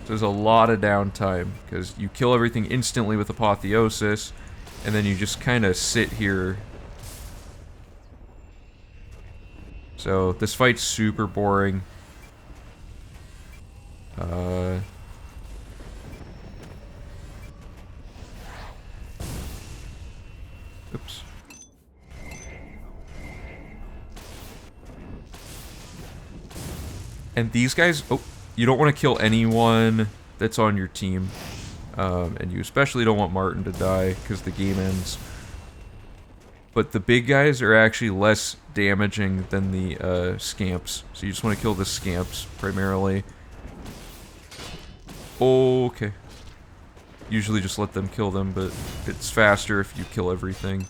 So there's a lot of downtime, because you kill everything instantly with Apotheosis, and then you just kind of sit here. So this fight's super boring. Oops. And these guys, oh, you don't want to kill anyone that's on your team. And you especially don't want Martin to die, because the game ends. But the big guys are actually less damaging than the scamps. So you just want to kill the scamps, primarily. Okay. Usually just let them kill them, but it's faster if you kill everything.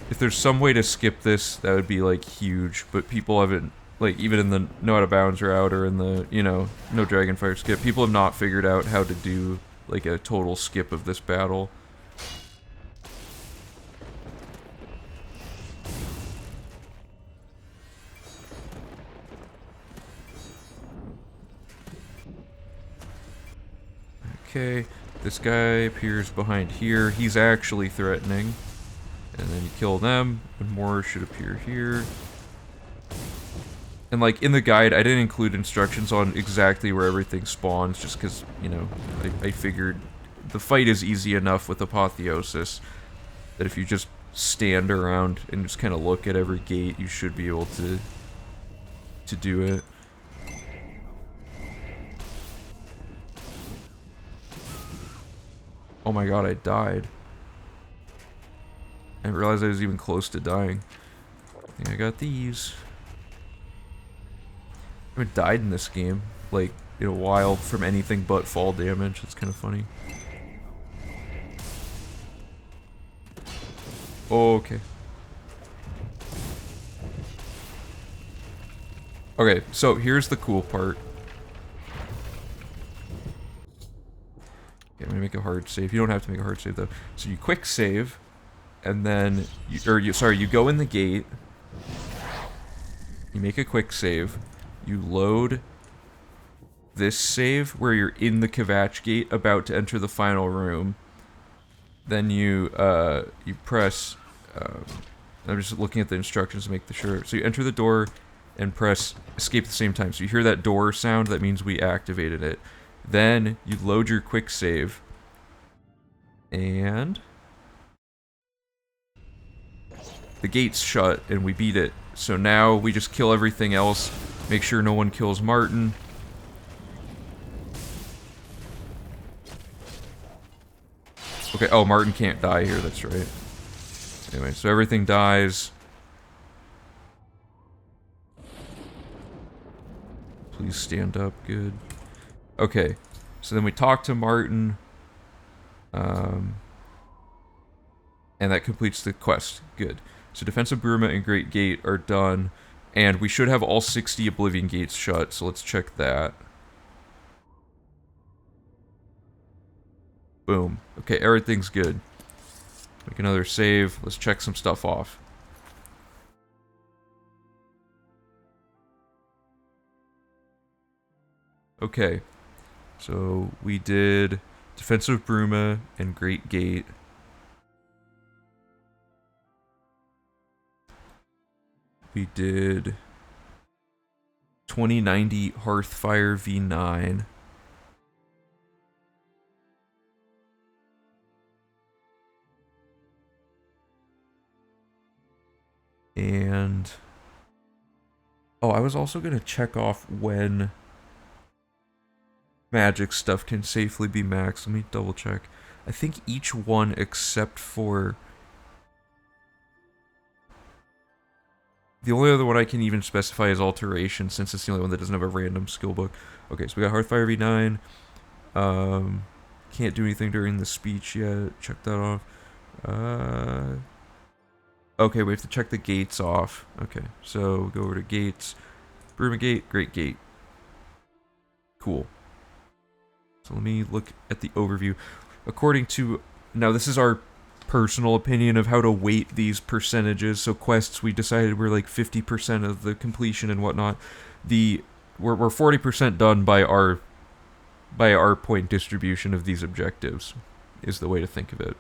If there's some way to skip this, that would be, like, huge. But people haven't, like, even in the No Out of Bounds route or in the, you know, No Dragonfire skip, people have not figured out how to do, like, a total skip of this battle. Okay, this guy appears behind here. He's actually threatening. And then you kill them, and more should appear here. And like in the guide, I didn't include instructions on exactly where everything spawns, just because, you know, I figured the fight is easy enough with Apotheosis that if you just stand around and just kind of look at every gate, you should be able to do it. Oh my god, I died. I didn't realize I was even close to dying. I think I got these. I haven't died in this game, like, in a while from anything but fall damage. It's kind of funny. Okay. Okay, so here's the cool part. Okay, I'm gonna make a hard save. You don't have to make a hard save though. So you quick save, and then you go in the gate. You make a quick save. You load this save where you're in the Kvatch gate, about to enter the final room. Then you press. I'm just looking at the instructions to make sure. So you enter the door and press escape at the same time. So you hear that door sound, that means we activated it. Then you load your quick save. And the gate's shut and we beat it. So now we just kill everything else. Make sure no one kills Martin. Okay, oh, Martin can't die here, that's right. Anyway, so everything dies. Please stand up, good. Okay, so then we talk to Martin. And that completes the quest, good. So Defense of Bruma and Great Gate are done. And we should have all 60 Oblivion gates shut, so let's check that. Boom. Okay, everything's good. Make another save. Let's check some stuff off. Okay. So we did Defense of Bruma and Great Gate. We did 2090 Hearthfire V9. And oh, I was also gonna check off when magic stuff can safely be maxed. Let me double check. I think each one except for the only other one I can even specify is Alteration, since it's the only one that doesn't have a random skill book. Okay, so we got Hearthfire V9. Can't do anything during the speech yet. Check that off. Okay, we have to check the gates off. Okay, so go over to gates. Bruma Gate, Great Gate. Cool. So let me look at the overview. According to... Now, this is our personal opinion of how to weight these percentages. So quests, we decided we're like 50% of the completion and whatnot. We're 40% done by our point distribution of these objectives, is the way to think of it.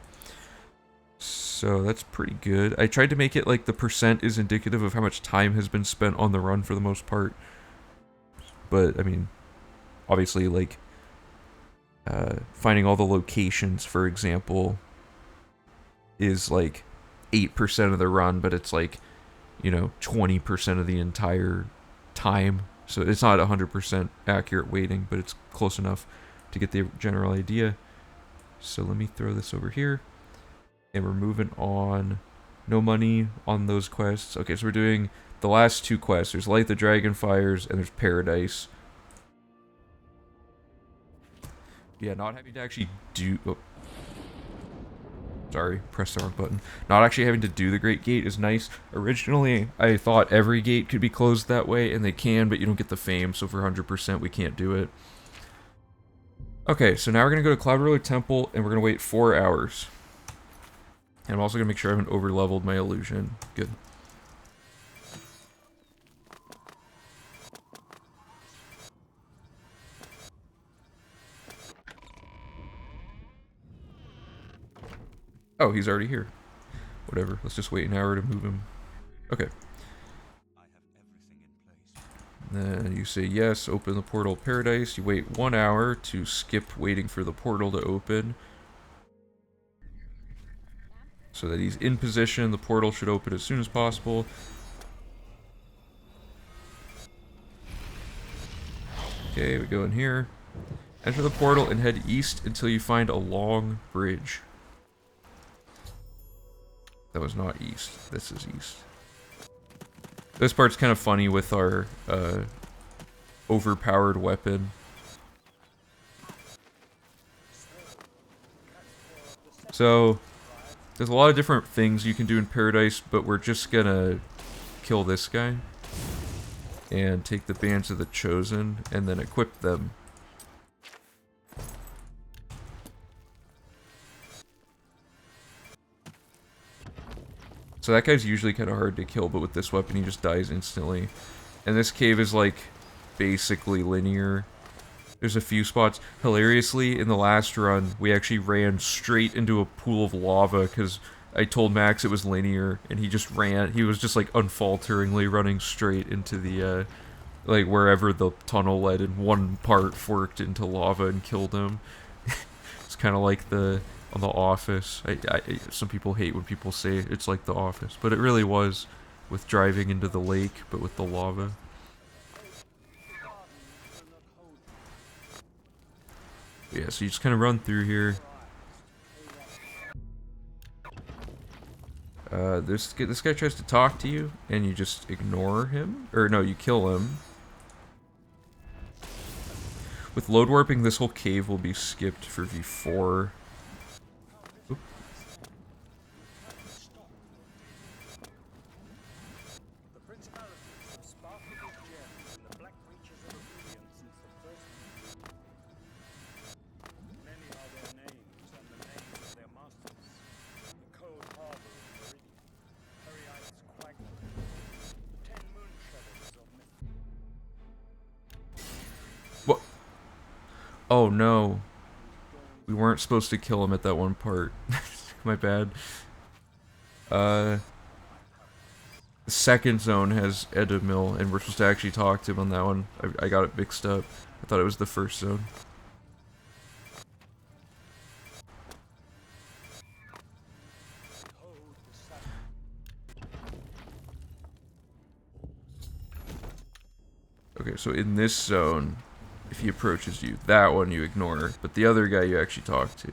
So that's pretty good. I tried to make it like the percent is indicative of how much time has been spent on the run for the most part. But, I mean, obviously, like, finding all the locations, for example, is like 8% of the run, but it's like, you know, 20% of the entire time. So it's not 100% accurate weighting, but it's close enough to get the general idea. So let me throw this over here. And we're moving on. No money on those quests. Okay, so we're doing the last two quests. There's Light the Dragonfires and there's Paradise. Yeah, not having to actually do... Oh. Sorry, pressed the wrong button. Not actually having to do the Great Gate is nice. Originally, I thought every gate could be closed that way, and they can, but you don't get the fame, so for 100% we can't do it. Okay, so now we're going to go to Cloud Ruler Temple, and we're going to wait 4 hours. And I'm also going to make sure I haven't over-leveled my illusion. Good. Oh, he's already here. Whatever, let's just wait an hour to move him. Okay. Then you say yes, open the portal of paradise. You wait 1 hour to skip waiting for the portal to open. So that he's in position, the portal should open as soon as possible. Okay, we go in here. Enter the portal and head east until you find a long bridge. That was not east. This is east. This part's kind of funny with our overpowered weapon. So, there's a lot of different things you can do in Paradise, but we're just gonna kill this guy. And take the Bands of the Chosen, and then equip them. So that guy's usually kind of hard to kill, but with this weapon he just dies instantly. And this cave is like basically linear. There's a few spots. Hilariously, in the last run, we actually ran straight into a pool of lava because I told Max it was linear, and he just ran. He was just like unfalteringly running straight into the like wherever the tunnel led, and one part forked into lava and killed him. It's kind of like on The Office. Some people hate when people say it's like The Office, but it really was, with driving into the lake, but with the lava. Yeah, so you just kind of run through here. This guy tries to talk to you, and you just ignore him? Or no, you kill him. With load warping, this whole cave will be skipped for V4. Oop. What? Oh no. We weren't supposed to kill him at that one part. My bad. The second zone has Edamil, and we're supposed to actually talk to him on that one. I got it mixed up. I thought it was the first zone. Okay, so in this zone, if he approaches you, that one you ignore, but the other guy you actually talk to.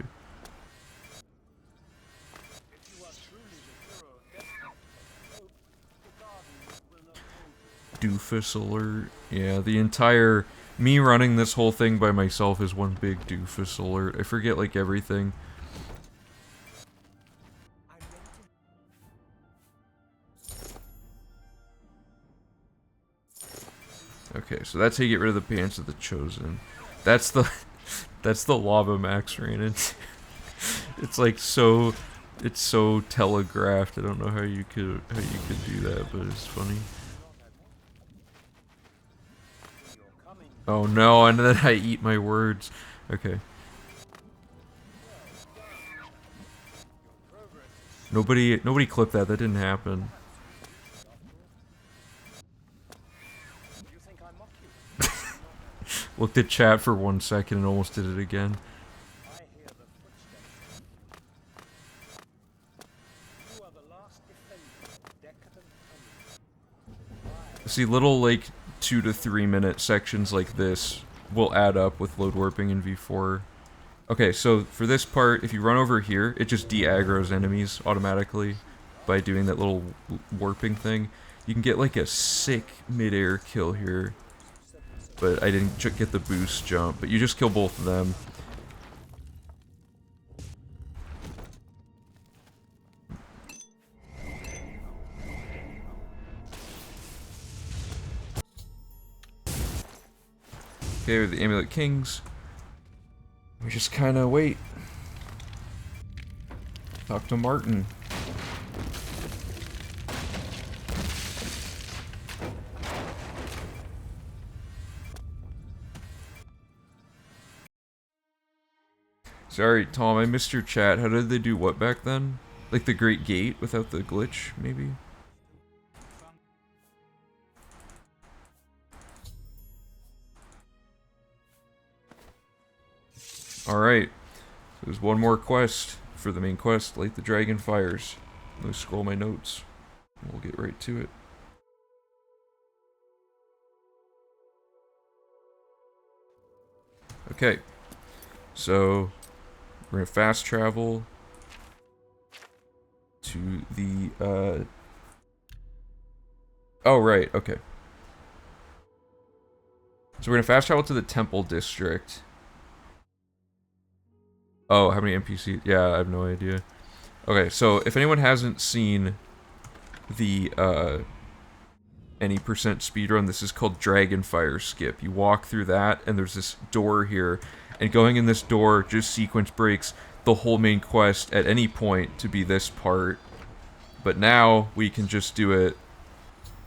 Doofus alert. Yeah, the entire... Me running this whole thing by myself is one big doofus alert. I forget, like, everything. Okay, so that's how you get rid of the Bands of the Chosen. That's the... that's the lava Max ran into. It's like so... It's so telegraphed. I don't know how you could do that, but it's funny. Oh no, and then I eat my words. Okay. Nobody clipped that. That didn't happen. Looked at chat for 1 second and almost did it again. See, little like 2 to 3 minute sections like this will add up with load warping in V4. Okay, so for this part, if you run over here, it just de-aggroes enemies automatically by doing that little warping thing. You can get like a sick mid-air kill here, but I didn't get the boost jump, but you just kill both of them. Okay, with the Amulet Kings, we just kind of wait. Talk to Martin. Sorry, Tom, I missed your chat. How did they do what back then? Like the Great Gate without the glitch, maybe? Alright. So there's one more quest for the main quest. Light the Dragon Fires. Let me scroll my notes. We'll get right to it. Okay. So, we're gonna fast travel to the, Oh, right, okay. So we're gonna fast travel to the Temple District. Oh, how many NPCs? Yeah, I have no idea. Okay, so if anyone hasn't seen the, any percent speedrun, this is called Dragonfire Skip. You walk through that, and there's this door here, and going in this door just sequence breaks the whole main quest at any point to be this part. But now, we can just do it,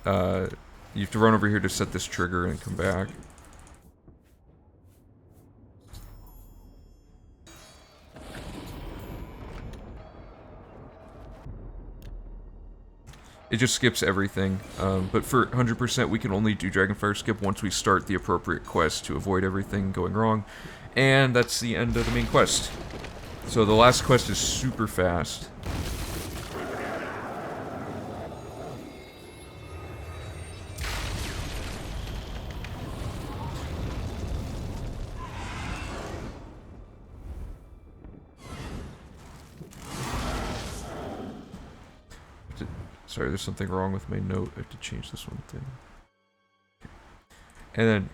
you have to run over here to set this trigger and come back. It just skips everything, but for 100% we can only do Dragonfire Skip once we start the appropriate quest to avoid everything going wrong. And that's the end of the main quest. So the last quest is super fast. Sorry, there's something wrong with my note. I have to change this one thing. And then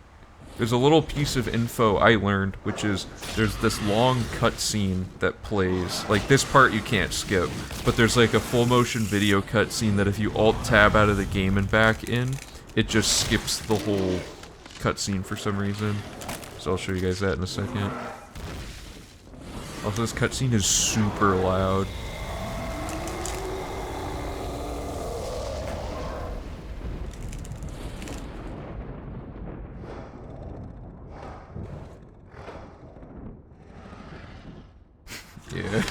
there's a little piece of info I learned, which is there's this long cutscene that plays. Like, this part you can't skip, but there's like a full motion video cutscene that if you alt-tab out of the game and back in, it just skips the whole cutscene for some reason. So I'll show you guys that in a second. Also, this cutscene is super loud. Yeah.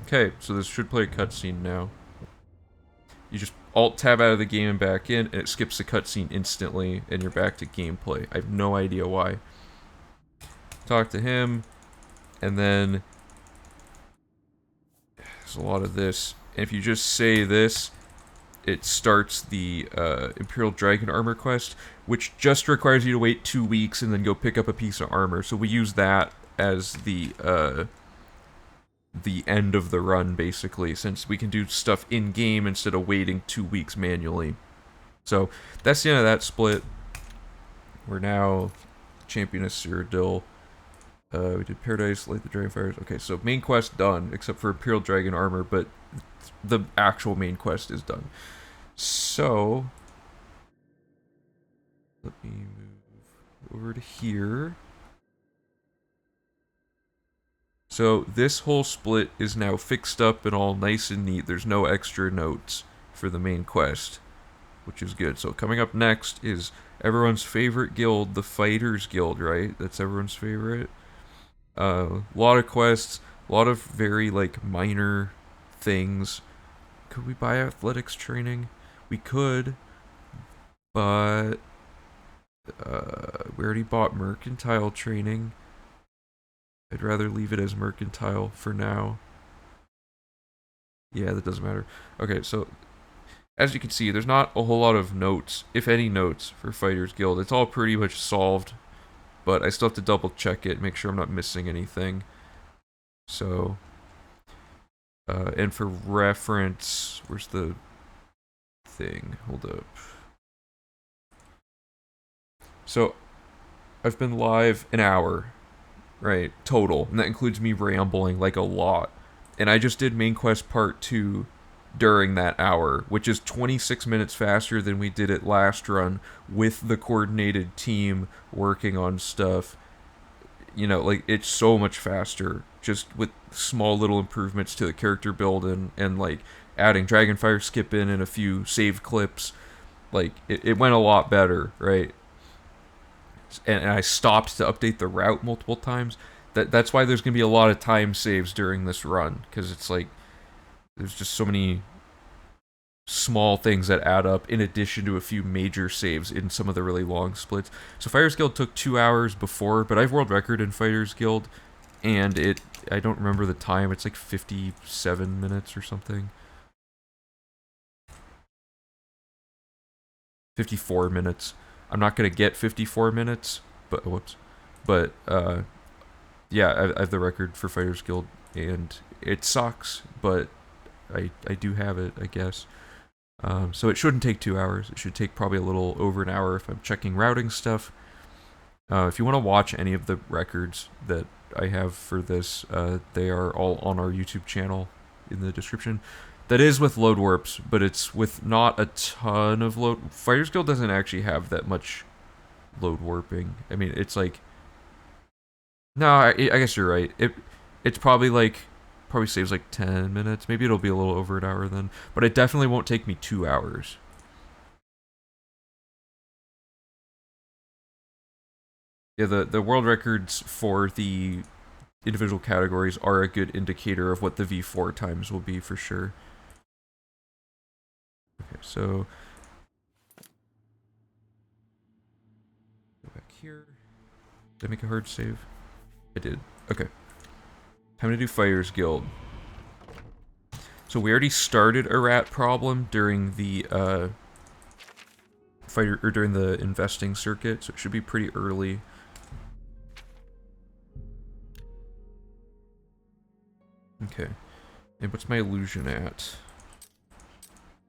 Okay, so this should play a cutscene now. You just alt-tab out of the game and back in, and it skips the cutscene instantly, and you're back to gameplay. I have no idea why. Talk to him, and then there's a lot of this. And if you just say this, it starts the Imperial Dragon Armor quest, which just requires you to wait 2 weeks and then go pick up a piece of armor. So we use that as the end of the run, basically, since we can do stuff in-game instead of waiting 2 weeks manually. So that's the end of that split. We're now Championess Cyrodiil. We did Paradise, Light the Dragonfires. Okay, so main quest done, except for Imperial Dragon Armor, but the actual main quest is done. So, let me move over to here. So this whole split is now fixed up and all nice and neat. There's no extra notes for the main quest, which is good. So coming up next is everyone's favorite guild, the Fighters Guild, right? That's everyone's favorite. A lot of quests, a lot of very, like, minor things. Could we buy athletics training? We could, but we already bought mercantile training. I'd rather leave it as mercantile for now. Yeah, that doesn't matter. Okay, so as you can see, there's not a whole lot of notes, if any notes, for Fighters Guild. It's all pretty much solved, but I still have to double check it, make sure I'm not missing anything. So, and for reference, where's the thing? Hold up. So, I've been live an hour, right, total, and that includes me rambling like a lot. And I just did main quest part 2 during that hour, which is 26 minutes faster than we did it last run with the coordinated team working on stuff. You know, like, it's so much faster, just with small little improvements to the character build and like, adding Dragonfire Skip in and a few save clips. like, it went a lot better, right? And I stopped to update the route multiple times. That's why there's gonna be a lot of time saves during this run, because it's like there's just so many small things that add up in addition to a few major saves in some of the really long splits. So Fighters Guild took 2 hours before, but I have world record in Fighters Guild, and I don't remember the time. It's like 57 minutes or something. 54 minutes. I'm not gonna get 54 minutes, but whoops. But yeah, I have the record for Fighters Guild, and it sucks, but I do have it, I guess. So it shouldn't take 2 hours. It should take probably a little over an hour if I'm checking routing stuff. If you want to watch any of the records that I have for this, they are all on our YouTube channel in the description. That is with load warps, but it's with not a ton of load. Fighters Guild doesn't actually have that much load warping. I mean, it's like... No, I guess you're right. It's probably like... Probably saves like 10 minutes. Maybe it'll be a little over an hour then. But it definitely won't take me 2 hours. Yeah, the world records for the individual categories are a good indicator of what the V4 times will be for sure. Okay, so... Go back here. Did I make a hard save? I did. Okay. Time to do Fighters Guild. So we already started a rat problem during the during the investing circuit, so it should be pretty early. Okay. And what's my illusion at?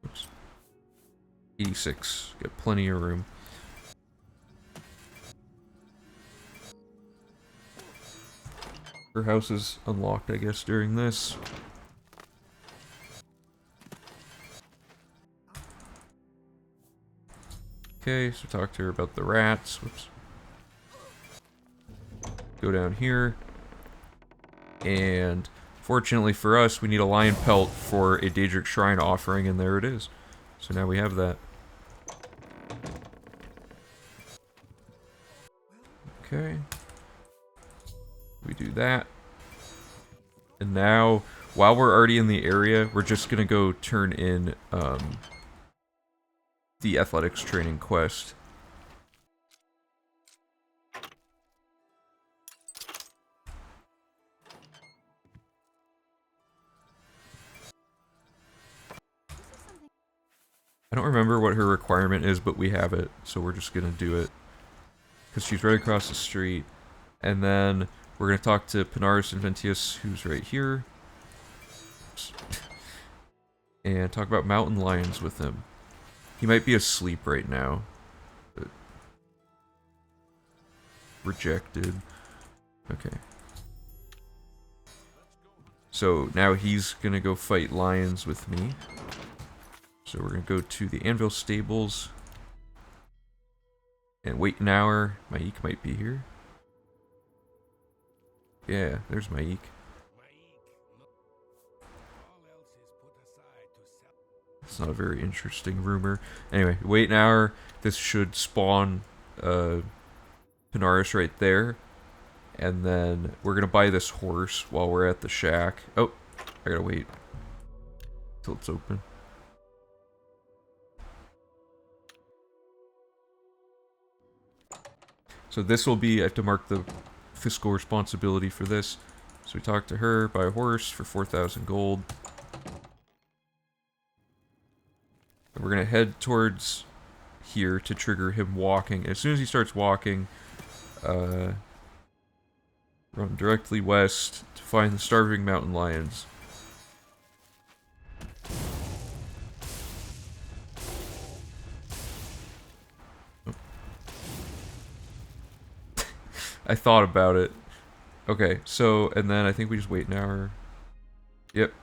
Oops. 86. Got plenty of room. Her house is unlocked, I guess, during this. Okay, so talk to her about the rats. Whoops. Go down here. And fortunately for us, we need a lion pelt for a Daedric Shrine offering, and there it is. So now we have that. Okay. We do that. And now, while we're already in the area, we're just gonna go turn in the athletics training quest. I don't remember what her requirement is, but we have it, so we're just gonna do it. Because she's right across the street. And then we're gonna talk to Panaris and Ventius, who's right here. And talk about mountain lions with him. He might be asleep right now. But rejected. Okay. So now he's gonna go fight lions with me. So we're gonna go to the Anvil Stables. And wait an hour. Maik might be here. Yeah, there's Maik. It's not a very interesting rumor. Anyway, wait an hour. This should spawn Panaris right there. And then we're gonna buy this horse while we're at the shack. Oh, I gotta wait till it's open. So this will be, I have to mark the fiscal responsibility for this. So we talk to her, buy a horse for 4,000 gold. And we're gonna head towards here to trigger him walking. As soon as he starts walking, run directly west to find the starving mountain lions. I thought about it. Okay, so, and then I think we just wait an hour. Yep.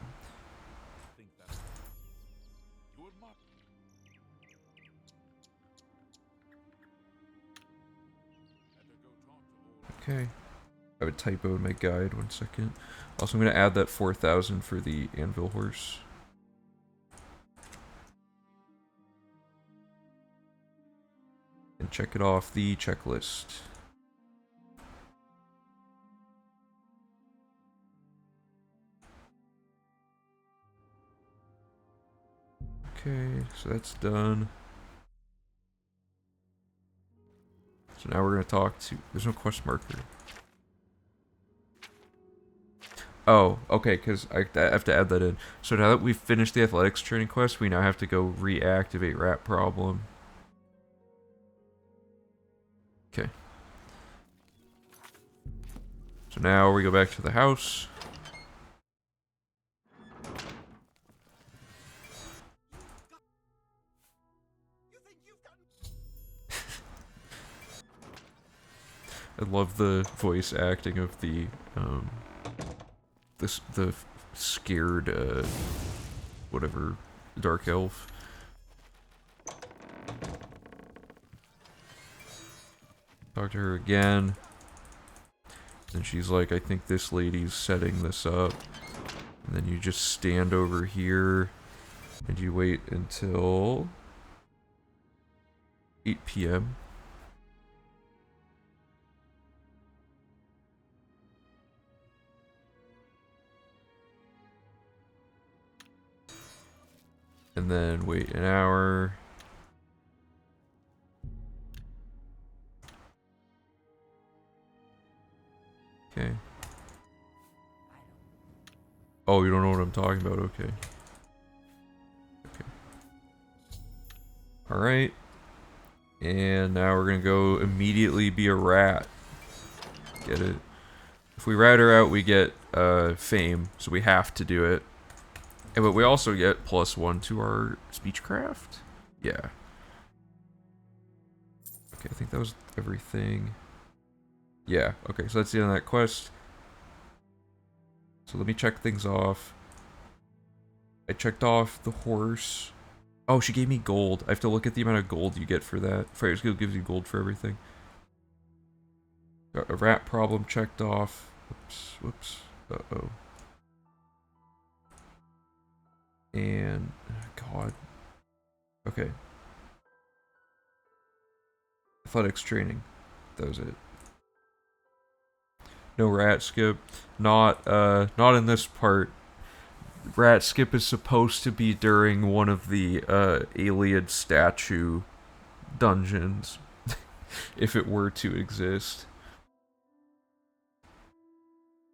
Okay. I have a typo in my guide, 1 second. Also, I'm going to add that 4,000 for the anvil horse. and check it off the checklist. Okay, so that's done. So now we're going to talk to... There's no quest marker. Oh, okay, because I have to add that in. So now that we've finished the athletics training quest, we now have to go reactivate rat problem. Okay. So now we go back to the house. I love the voice acting of the the scared whatever dark elf. Talk to her again. And she's like, I think this lady's setting this up. And then you just stand over here and you wait until 8 p.m. And then wait an hour. Okay. Oh, you don't know what I'm talking about? Okay. Okay. Alright. And now we're gonna go immediately be a rat. Get it? If we rat her out, we get fame, so we have to do it. But we also get +1 to our speechcraft? Yeah. Okay, I think that was everything. Yeah, okay, so that's the end of that quest. So let me check things off. I checked off the horse. Oh, she gave me gold. I have to look at the amount of gold you get for that. Fire skill gives you gold for everything. Got a rat problem checked off. Whoops, whoops. Uh-oh. And, God. Okay. Athletics training. That was it. No rat skip. Not in this part. Rat skip is supposed to be during one of the, Alien statue dungeons. If it were to exist.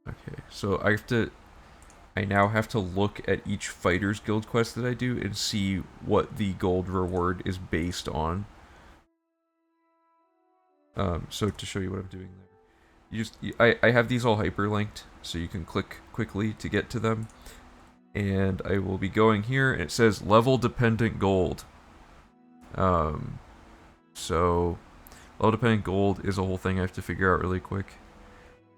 Okay, so I now have to look at each Fighters Guild quest that I do and see what the gold reward is based on. So to show you what I'm doing there. I have these all hyperlinked, so you can click quickly to get to them. And I will be going here, and it says level dependent gold. So level dependent gold is a whole thing I have to figure out really quick.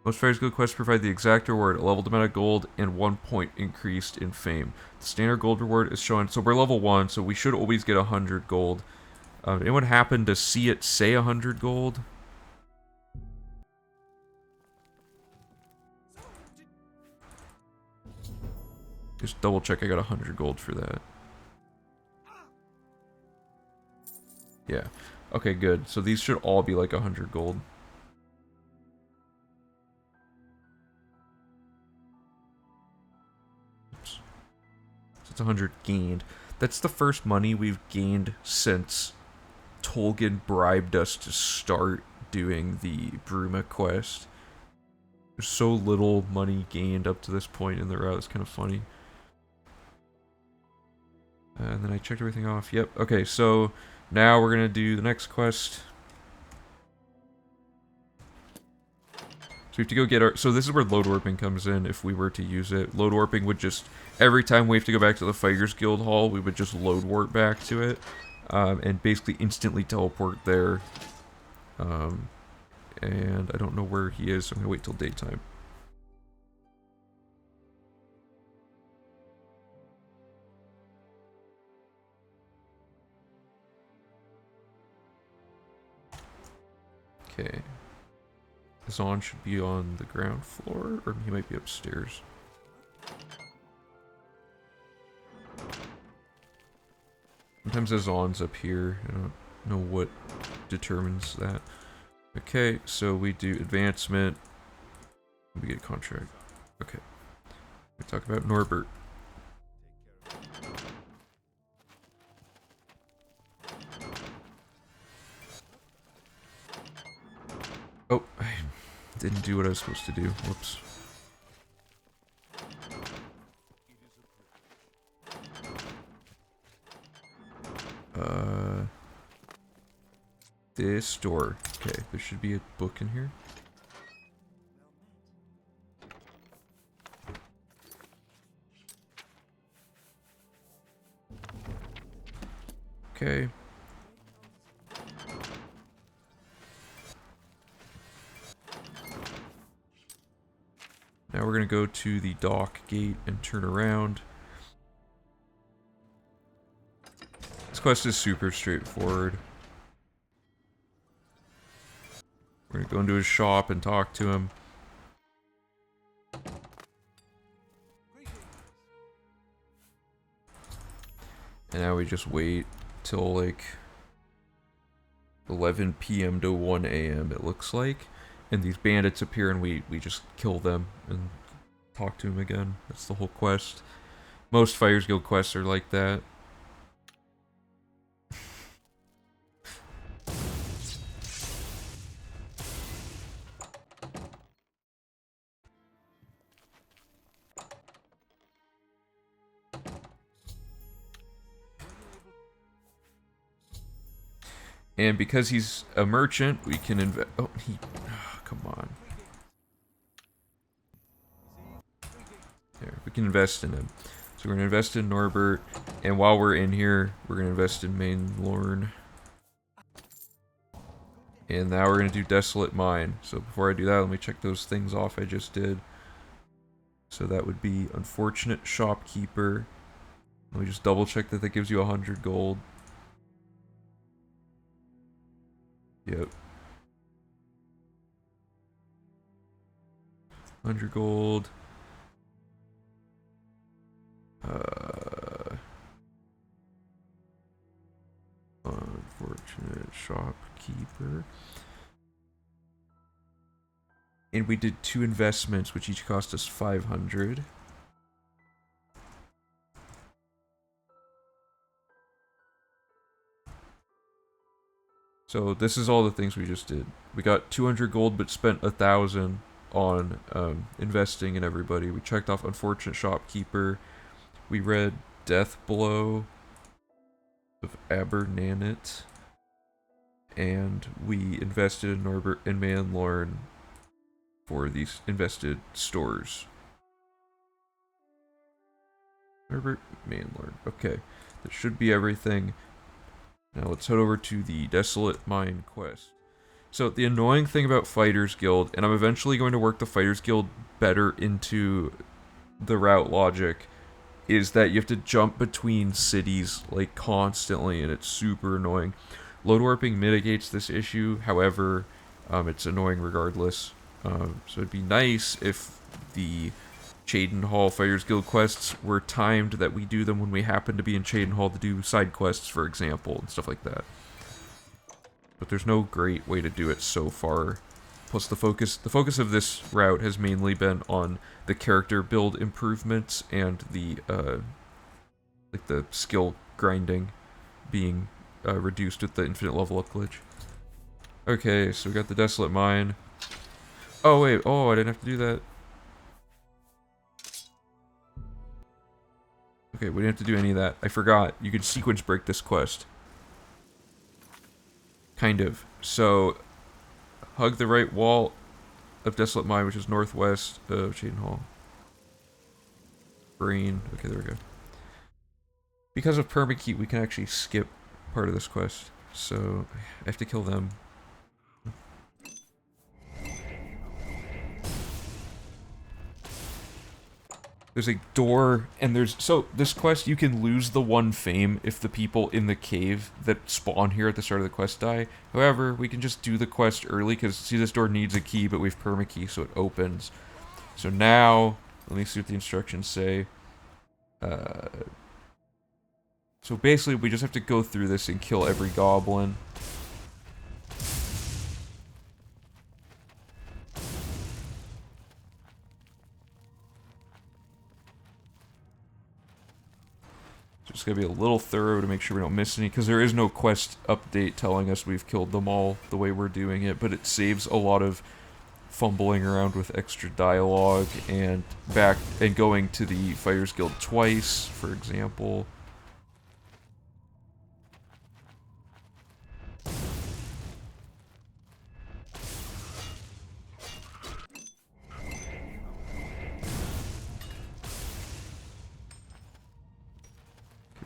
Most Fighters Guild quests provide the exact reward, a level dependent gold, and 1 point increased in fame. The standard gold reward is shown, so we're level 1, so we should always get 100 gold. Anyone happen to see it say 100 gold? Just double check I got 100 gold for that. Yeah. Okay, good. So these should all be like 100 gold. Oops. So it's 100 gained. That's the first money we've gained since Tolkien bribed us to start doing the Bruma quest. There's so little money gained up to this point in the route, it's kind of funny. And then I checked everything off. Yep, okay, so now we're gonna do the next quest. So we have to go get our... So this is where load warping comes in if we were to use it. Load warping would just... Every time we have to go back to the Fighters Guild Hall, we would just load warp back to it. And basically instantly teleport there. And I don't know where he is, so I'm gonna wait till daytime. Okay. Zon should be on the ground floor, or he might be upstairs. Sometimes Azon's up here. I don't know what determines that. Okay, so we do advancement. We get a contract. Okay. We talk about Norbert. Oh, I didn't do what I was supposed to do. Whoops. This door. Okay, there should be a book in here. Okay. Now we're gonna go to the dock gate and turn around. This quest is super straightforward. We're gonna go into his shop and talk to him. And now we just wait till like 11 p.m. to 1 a.m. it looks like. And these bandits appear and we just kill them and talk to him again. That's the whole quest. Most Fighters Guild quests are like that. And because he's a merchant, we can invest. Oh, come on. There, we can invest in him. So we're gonna invest in Norbert, and while we're in here, we're gonna invest in Main Lorne. And now we're gonna do Desolate Mine. So before I do that, let me check those things off I just did. So that would be Unfortunate Shopkeeper. Let me just double check that gives you 100 gold. Yep. 100 gold. Unfortunate Shopkeeper. And we did 2 investments, which each cost us 500. So this is all the things we just did. We got 200 gold, but spent 1,000 on investing in everybody. We checked off Unfortunate Shopkeeper. We read Death Blow of Abernanet. And we invested in Norbert and Main Lorne for these invested stores. Norbert, Main Lorne. Okay, that should be everything. Now let's head over to the Desolate Mine quest. So the annoying thing about Fighters Guild, and I'm eventually going to work the Fighters Guild better into the route logic, is that you have to jump between cities like constantly, and it's super annoying. Load warping mitigates this issue, however, it's annoying regardless. So it'd be nice if the Cheydinhal Fighters Guild quests were timed that we do them when we happen to be in Cheydinhal to do side quests, for example, and stuff like that. But there's no great way to do it so far. Plus the focus of this route has mainly been on the character build improvements and the like the skill grinding being reduced with the infinite level up glitch. Okay, so we got the Desolate Mine. Oh wait, oh I didn't have to do that. Okay, we didn't have to do any of that. I forgot. You could sequence break this quest. Kind of. So, hug the right wall of Desolate Mine, which is northwest of Cheydinhal. Brain. Okay, there we go. Because of permakey, we can actually skip part of this quest. So, I have to kill them. There's a door, and there's... So, this quest, you can lose the 1 fame if the people in the cave that spawn here at the start of the quest die. However, we can just do the quest early, because, see, this door needs a key, but we have permakey, so it opens. So now, let me see what the instructions say. So basically, we just have to go through this and kill every goblin. Just gotta be a little thorough to make sure we don't miss any, because there is no quest update telling us we've killed them all the way we're doing it, but it saves a lot of fumbling around with extra dialogue and going to the Fighters Guild twice, for example.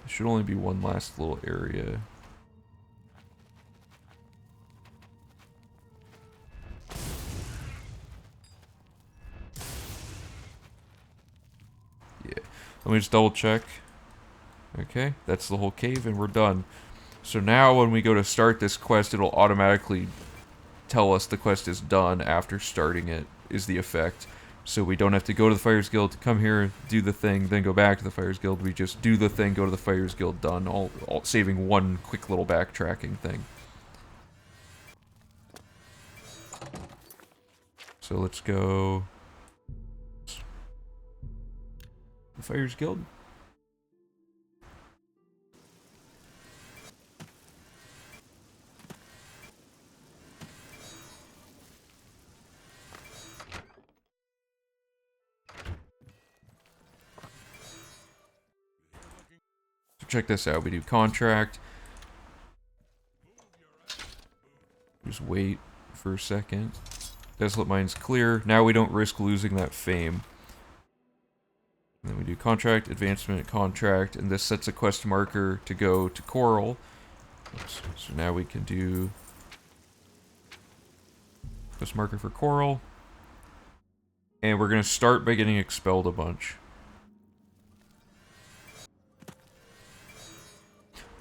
Should only be one last little area. Yeah. Let me just double check. Okay, that's the whole cave and we're done. So now when we go to start this quest, it'll automatically tell us the quest is done after starting it, is the effect. So we don't have to go to the Fighters Guild, come here, do the thing, then go back to the Fighters Guild. We just do the thing, go to the Fighters Guild, done. All saving one quick little backtracking thing. So let's go... the Fighters Guild. Check this out, we do contract. Just wait for a second. Desolate Mine's clear. Now we don't risk losing that fame. And then we do contract, advancement, contract, and this sets a quest marker to go to Coral. Oops. So now we can do quest marker for Coral. And we're going to start by getting expelled a bunch.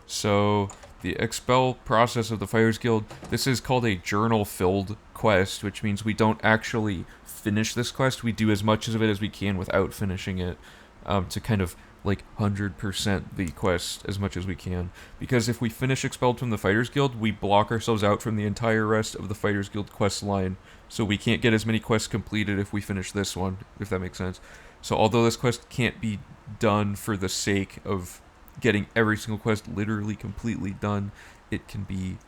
So, the expel process of the Fighters Guild, this is called a journal-filled quest, which means we don't actually finish this quest. We do as much of it as we can without finishing it, to kind of, like, 100% the quest as much as we can. Because if we finish Expelled from the Fighters Guild, we block ourselves out from the entire rest of the Fighters Guild quest line, so we can't get as many quests completed if we finish this one, if that makes sense. So although this quest can't be done for the sake of getting every single quest literally completely done, it can be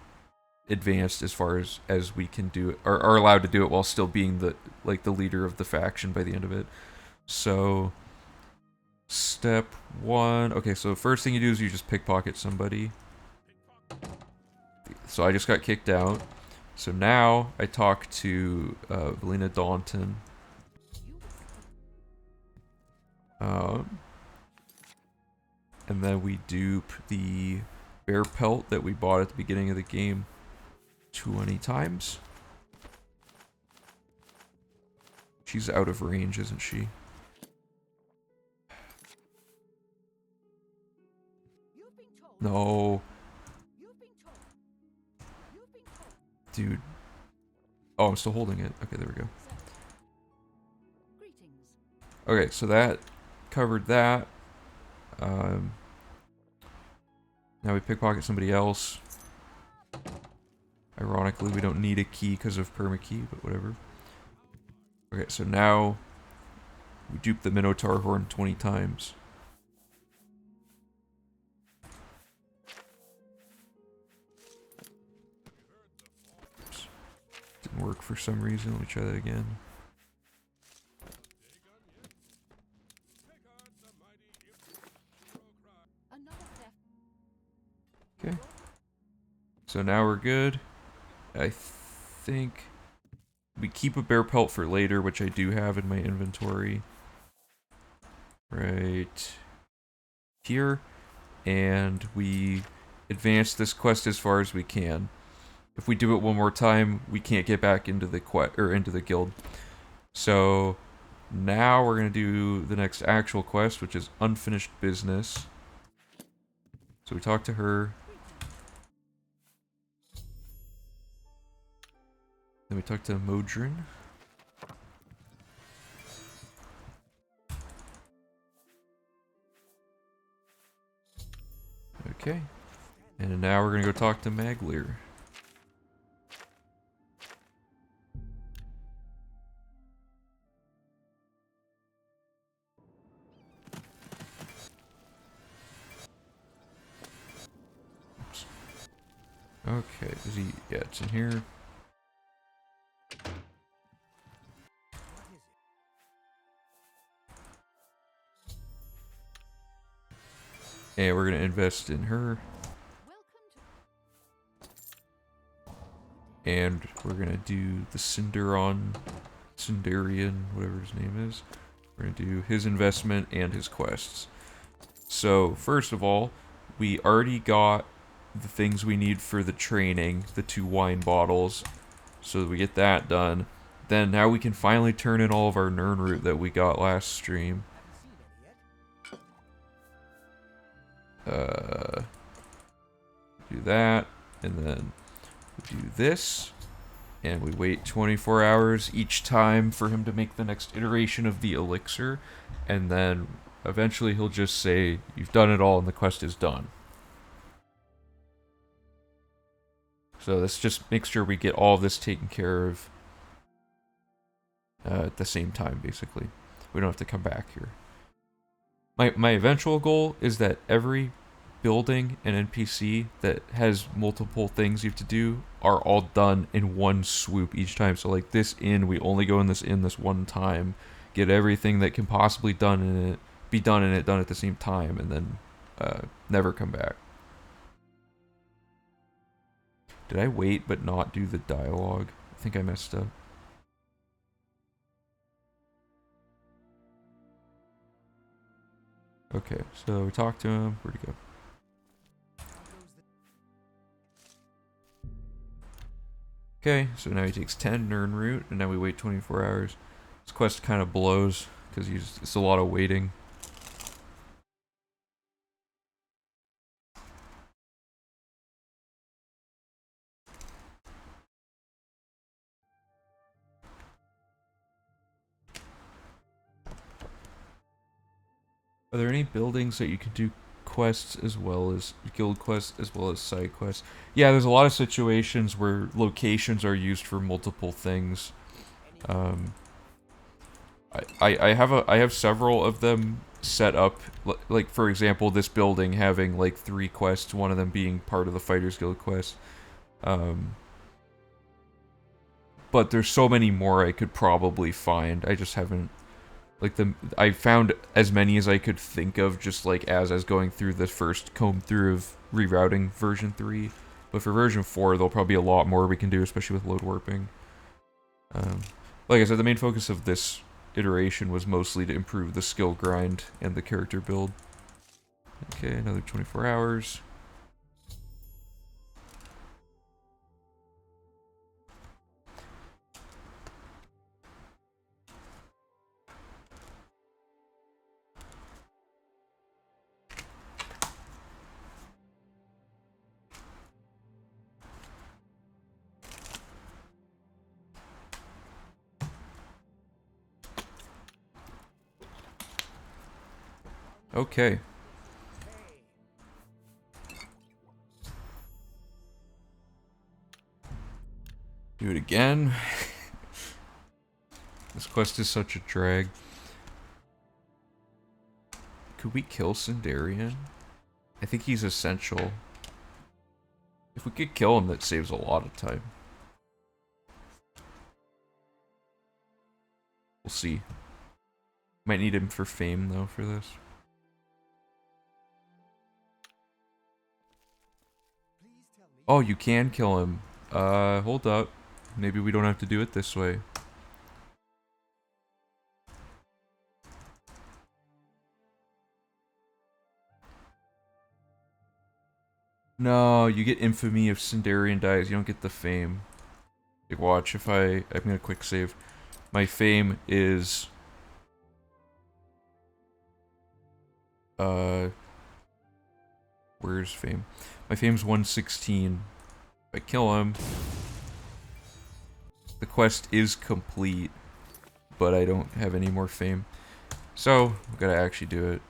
advanced as far as we can do it, or are allowed to do it while still being the leader of the faction by the end of it. So step one, okay, so the first thing you do is you just pickpocket somebody. So I just got kicked out. So now I talk to Valina Daunton. And then we dupe the bear pelt that we bought at the beginning of the game 20 times. She's out of range, isn't she? No. Dude. Oh, I'm still holding it. Okay, there we go. Okay, so that covered that. Now we pickpocket somebody else. Ironically, we don't need a key because of permakey, but whatever. Okay, so now we dupe the Minotaur horn 20 times. Oops. Didn't work for some reason. Let me try that again. Okay. So now we're good. I think we keep a bear pelt for later, which I do have in my inventory. Right here. And we advance this quest as far as we can. If we do it one more time, we can't get back into the into the guild. So now we're gonna do the next actual quest, which is unfinished business. So we talk to her. Then we talk to Modrin. Okay. And now we're gonna go talk to Maglir. Okay, is he? Yeah, it's in here. And we're gonna invest in her. And we're gonna do the Cindarian, whatever his name is. We're gonna do his investment and his quests. So, first of all, we already got the things we need for the training, the 2 wine bottles. So we get that done. Then now we can finally turn in all of our Nern root that we got last stream. Do that, and then we do this, and we wait 24 hours each time for him to make the next iteration of the elixir, and then eventually he'll just say, you've done it all and the quest is done. So this just makes sure we get all of this taken care of at the same time, basically. We don't have to come back here. My eventual goal is that every building and NPC that has multiple things you have to do are all done in one swoop each time. So like this inn, we only go in this inn this one time, get everything that can possibly be done in it done at the same time, and then never come back. Did I wait but not do the dialogue? I think I messed up. Okay, so we talked to him. Where'd he go? Okay, so now he takes 10 Nern root, and now we wait 24 hours. This quest kind of blows, because it's a lot of waiting. Are there any buildings that you can do quests as well as guild quests as well as side quests? Yeah, there's a lot of situations where locations are used for multiple things. I have several of them set up, like for example this building having like 3 quests, one of them being part of the Fighters Guild quest. But there's so many more I could probably find. I just haven't, like, I found as many as I could think of just like as I was going through the first comb through of rerouting version 3. But for version 4 there'll probably be a lot more we can do, especially with load warping. Like I said, the main focus of this iteration was mostly to improve the skill grind and the character build. Okay, another 24 hours. Okay. Do it again. This quest is such a drag. Could we kill Cindarian? I think he's essential. If we could kill him, that saves a lot of time. We'll see. Might need him for fame, though, for this. Oh, you can kill him. Hold up. Maybe we don't have to do it this way. No, you get infamy if Cindarian dies. You don't get the fame. Like, watch, if I'm gonna quick save. My fame is... Where's fame? My fame's 116. If I kill him... The quest is complete, but I don't have any more fame. So, we gotta actually do it.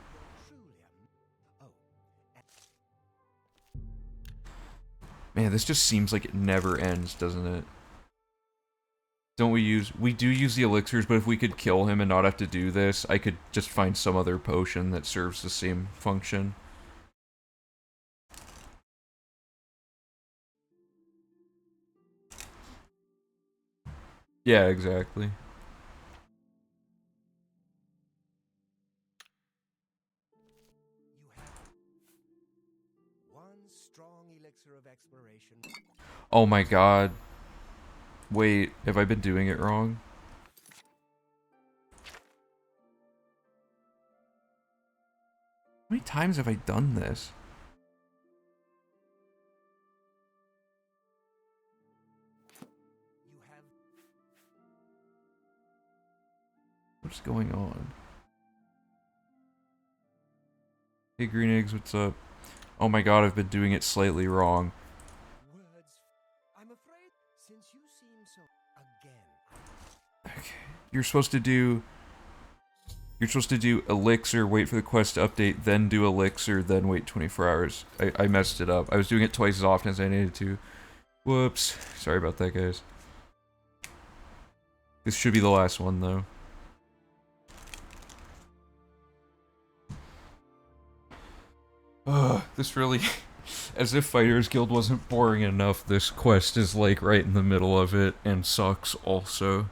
Man, this just seems like it never ends, doesn't it? Don't we do use the elixirs, but if we could kill him and not have to do this, I could just find some other potion that serves the same function. Yeah, exactly. You have one strong elixir of exploration. Oh my god. Wait, have I been doing it wrong? How many times have I done this? You have What's going on? Hey Green Eggs, what's up? Oh my god, I've been doing it slightly wrong. words. I'm afraid, since you seem so again. Okay. You're supposed to do... You're supposed to do Elixir, wait for the quest to update, then do Elixir, then wait 24 hours. I messed it up. I was doing it twice as often as I needed to. Whoops. Sorry about that, guys. This should be the last one, though. Ugh, this really... As if Fighters Guild wasn't boring enough, this quest is like right in the middle of it, and sucks also.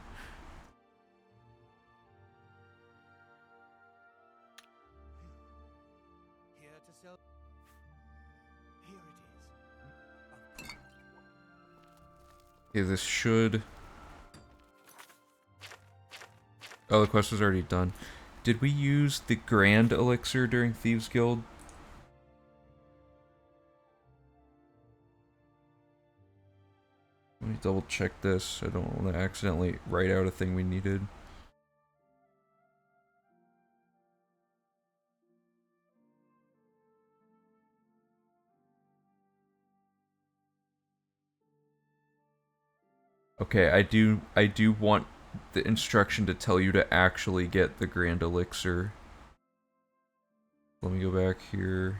Here to sell. Here it is. Okay, this should... Oh, the quest was already done. Did we use the Grand Elixir during Thieves Guild? Let me double check this. I don't want to accidentally write out a thing we needed. Okay, I do want the instruction to tell you to actually get the Grand Elixir. Let me go back here.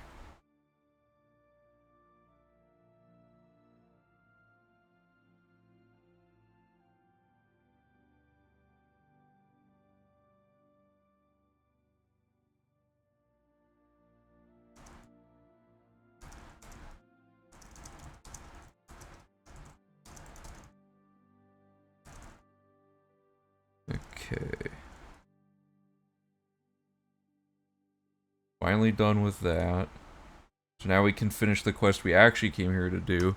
Okay. Finally done with that. So now we can finish the quest we actually came here to do.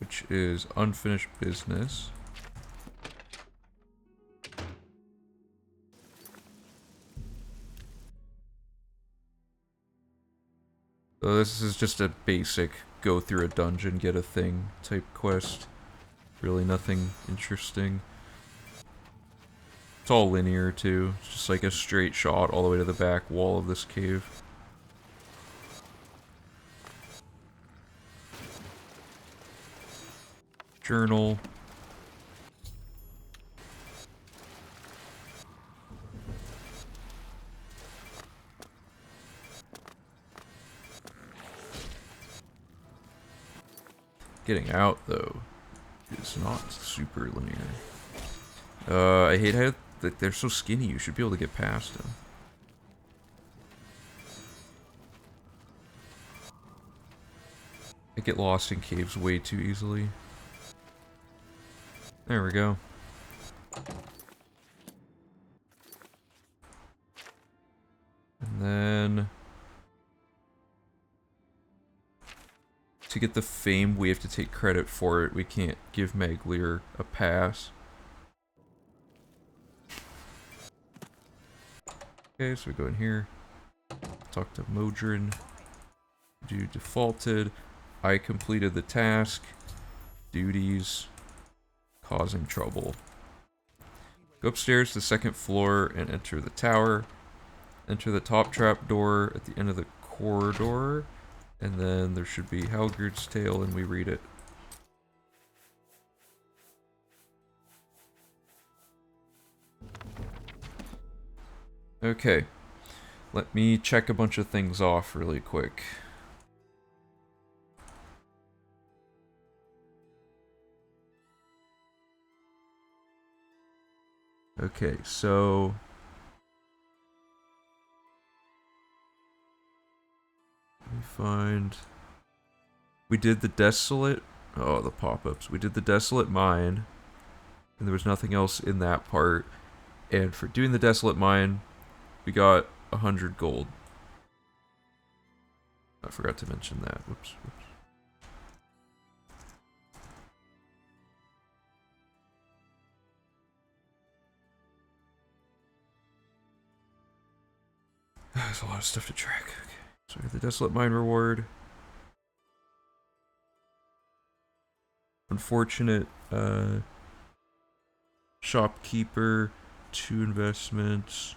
Which is unfinished business. So this is just a basic go through a dungeon, get a thing type quest. Really nothing interesting. It's all linear too. It's just like a straight shot all the way to the back wall of this cave. Journal. Getting out though is not super linear. I hate how they're so skinny. You should be able to get past them. I get lost in caves way too easily. There we go. And then... to get the fame, we have to take credit for it. We can't give Maglier a pass. Okay, so we go in here. Talk to Modron. Do defaulted. I completed the task. Duties. Causing trouble. Go upstairs to the second floor and enter the tower. Enter the top trap door at the end of the corridor. And then there should be Halgard's Tale and we read it. Okay. Let me check a bunch of things off really quick. Okay, so... find... We did the desolate... Oh, the pop-ups. We did the desolate mine, and there was nothing else in that part. And for doing the desolate mine, we got 100 gold. I forgot to mention that. Whoops. There's a lot of stuff to track. Okay. So we have the desolate mine reward. Unfortunate shopkeeper, 2 investments.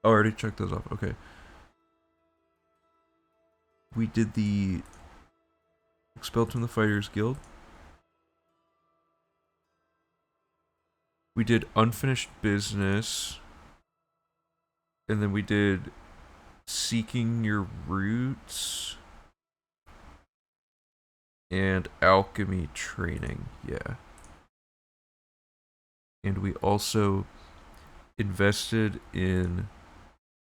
Oh, I already checked those off. Okay. We did the expelled from the Fighters Guild. We did unfinished business. And then we did seeking your roots. And alchemy training. Yeah. And we also invested in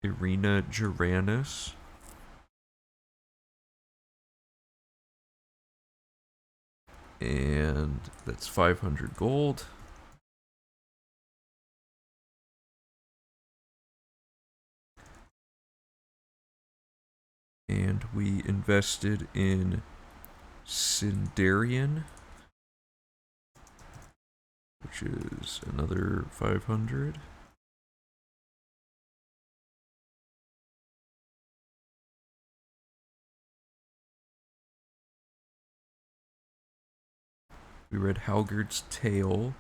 Irina Geranus. And that's 500 gold. And we invested in Sindarian, which is another 500. We read Halgard's Tale.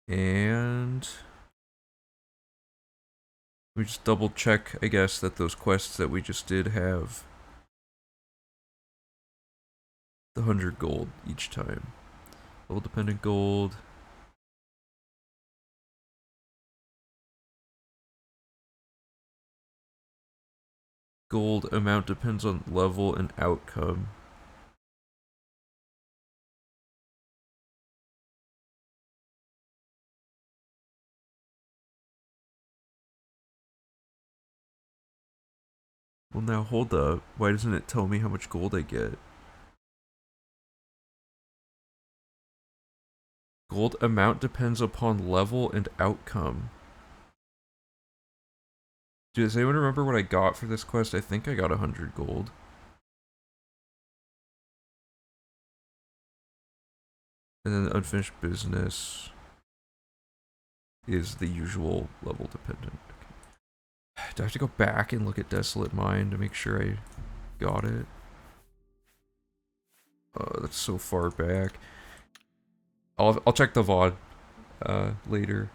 And we just double check, I guess, that those quests that we just did have the 100 gold each time. Level dependent gold. Gold amount depends on level and outcome. Well, now hold up. Why doesn't it tell me how much gold I get? Gold amount depends upon level and outcome. Does anyone remember what I got for this quest? I think I got 100 gold. And then the unfinished business is the usual level dependent. Okay. Do I have to go back and look at Desolate Mine to make sure I got it? That's so far back. I'll check the VOD later.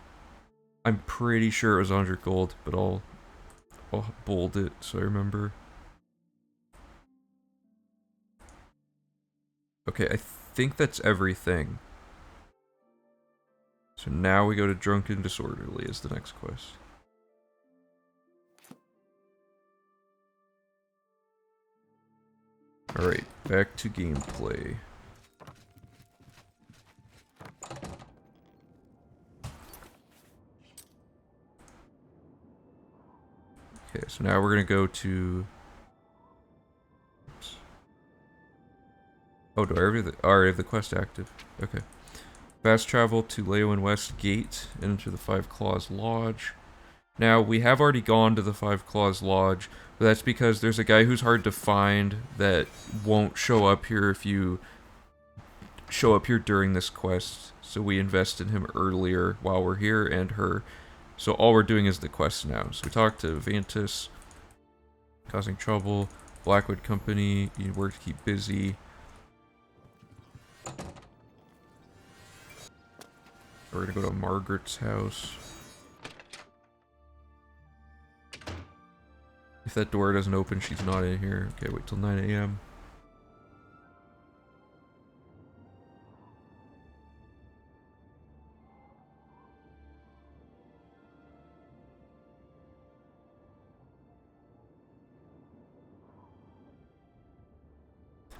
I'm pretty sure it was 100 gold, but I'll bold it so I remember. Okay, I think that's everything. So now we go to Drunken Disorderly as the next quest. Alright, back to gameplay. Okay, so now we're gonna go to... Oops. Oh, do I already have the quest active? Okay. Fast travel to Leowen West Gate and enter the Five Claws Lodge. Now, we have already gone to the Five Claws Lodge, but that's because there's a guy who's hard to find that won't show up here if you show up here during this quest. So we invest in him earlier while we're here, and her. So all we're doing is the quest now. So we talked to Vantus, causing trouble. Blackwood Company, you work to keep busy. We're gonna go to Margaret's house. If that door doesn't open, she's not in here. Okay, wait till 9 a.m.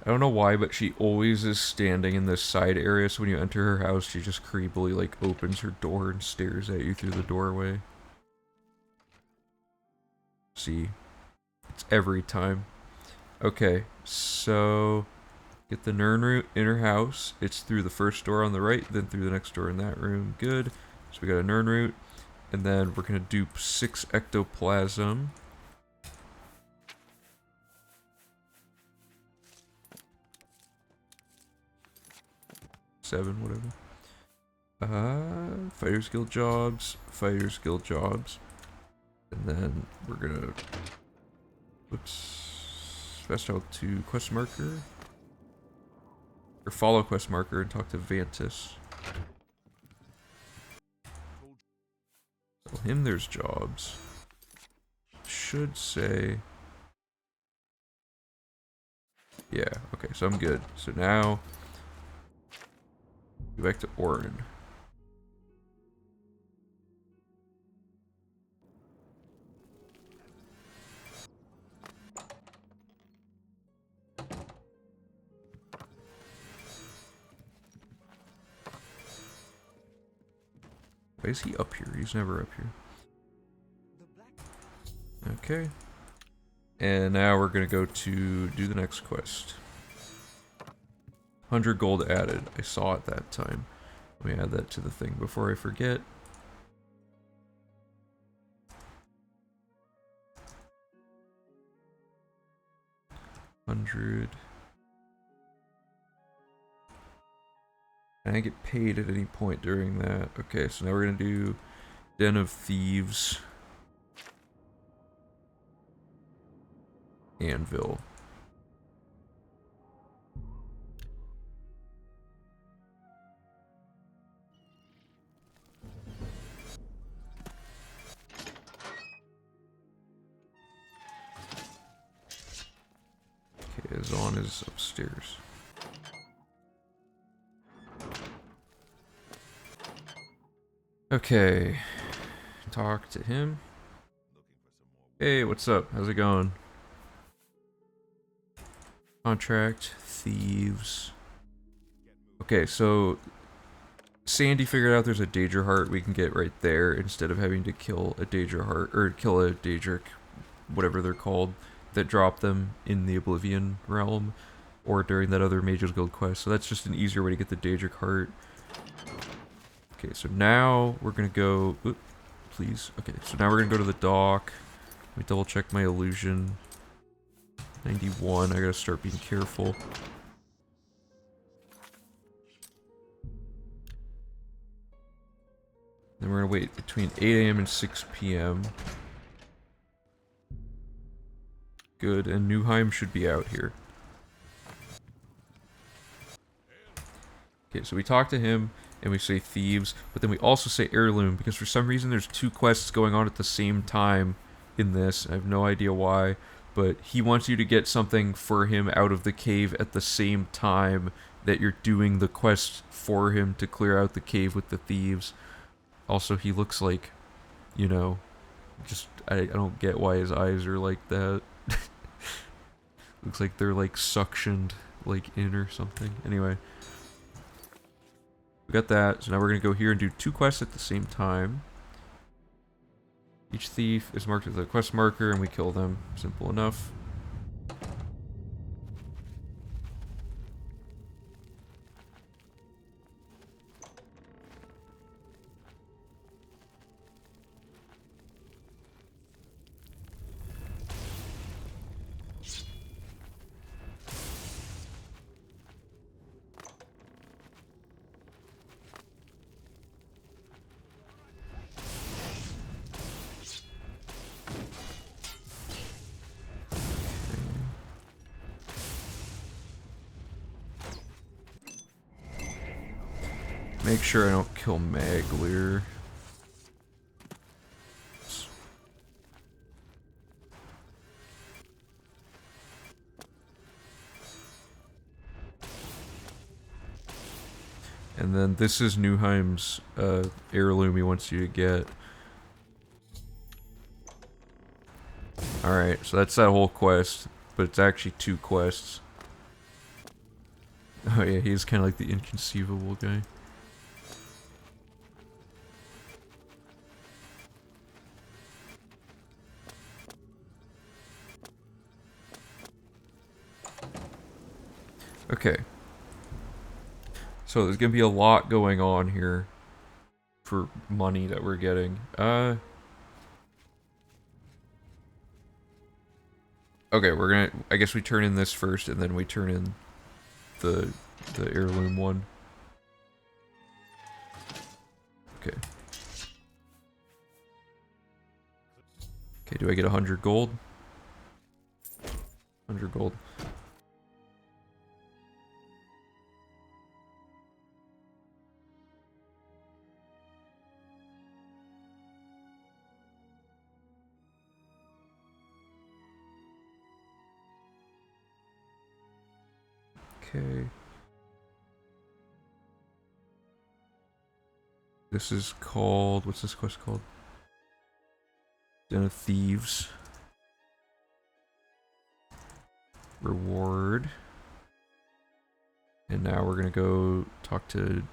I don't know why, but she always is standing in this side area, so when you enter her house, she just creepily, like, opens her door and stares at you through the doorway. See? It's every time. Okay, so... Get the Nern route in her house. It's through the first door on the right, then through the next door in that room. Good. So we got a Nern route. And then we're going to dupe 6 ectoplasm. Seven, whatever. Fighters Guild jobs. Fighters Guild jobs. And then we're gonna... Oops. Fast travel to quest marker. Or follow quest marker and talk to Vantis. Tell him there's jobs. Should say... Yeah, okay, so I'm good. So now... Go back to Orin. Why is he up here? He's never up here. Okay. And now we're gonna go to do the next quest. 100 gold added. I saw it that time. Let me add that to the thing before I forget. $100. And I get paid at any point during that. Okay, so now we're gonna do Den of Thieves. Anvil. Okay, Azon is upstairs. Okay. Talk to him. Hey, what's up? How's it going? Contract, thieves. Okay, so Sandy figured out there's a Daedra heart we can get right there instead of having to kill a Daedra heart, or kill a Daedric, whatever they're called, that drop them in the Oblivion realm, or during that other Mages Guild quest. So that's just an easier way to get the Daedric heart. Okay, so now we're gonna go... Oop, please. Okay, so now we're gonna go to the dock. Let me double check my illusion. 91, I gotta start being careful. Then we're gonna wait between 8 AM and 6 PM. Good, and Newheim should be out here. Okay, so we talk to him, and we say thieves, but then we also say heirloom, because for some reason there's 2 quests going on at the same time in this. I have no idea why, but he wants you to get something for him out of the cave at the same time that you're doing the quest for him to clear out the cave with the thieves. Also, he looks like, you know, just, I don't get why his eyes are like that. Looks like they're like suctioned like in or something. Anyway. We got that, so now we're going to go here and do 2 quests at the same time. Each thief is marked with a quest marker and we kill them. Simple enough. Make sure I don't kill Magleer. And then this is Newheim's heirloom he wants you to get. Alright, so that's that whole quest, but it's actually 2 quests. Oh yeah, he's kind of like the inconceivable guy. Okay. So there's gonna be a lot going on here for money that we're getting. Okay, we're gonna. I guess we turn in this first, and then we turn in the heirloom one. Okay. Okay, do I get 100 gold? 100 gold. Okay. This is called. What's this quest called? Den of Thieves. Reward. And now we're gonna go talk to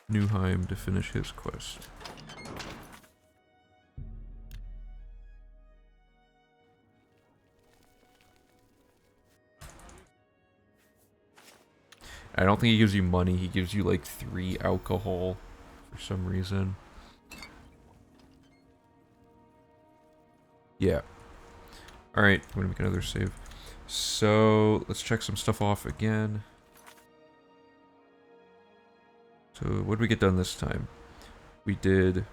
Newheim to finish his quest. I don't think he gives you money, he gives you like 3 alcohol for some reason. Yeah. Alright, I'm gonna make another save. So, let's check some stuff off again. So, what did we get done this time? We did...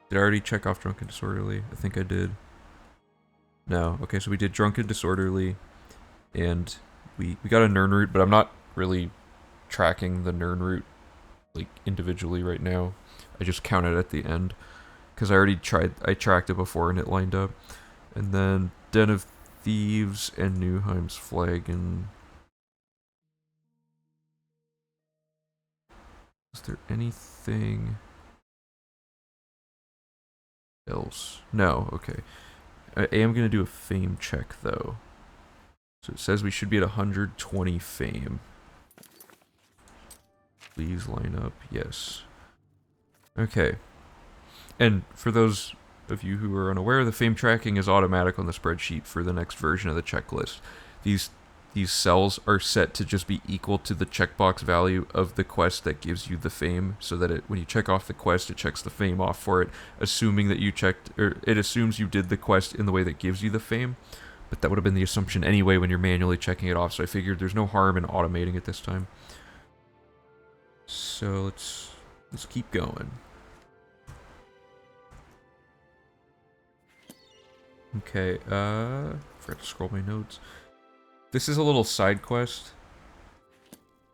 Did I already check off Drunk and Disorderly? I think I did. No. Okay, so we did Drunk and Disorderly, and we got a Nern route, but I'm not really tracking the Nern route like individually right now. I just counted at the end because I tracked it before and it lined up. And then Den of Thieves and Newheim's Flag. And is there anything else? No. Okay. I am gonna do a fame check though. So it says we should be at 120 fame. Please line up. Yes. Okay. And for those of you who are unaware, the fame tracking is automatic on the spreadsheet for the next version of the checklist. These cells are set to just be equal to the checkbox value of the quest that gives you the fame, so that when you check off the quest, it checks the fame off for it, assuming that you checked, or it assumes you did the quest in the way that gives you the fame. But that would have been the assumption anyway when you're manually checking it off, so I figured there's no harm in automating it this time. So let's keep going. Okay, forgot to scroll my notes. This is a little side quest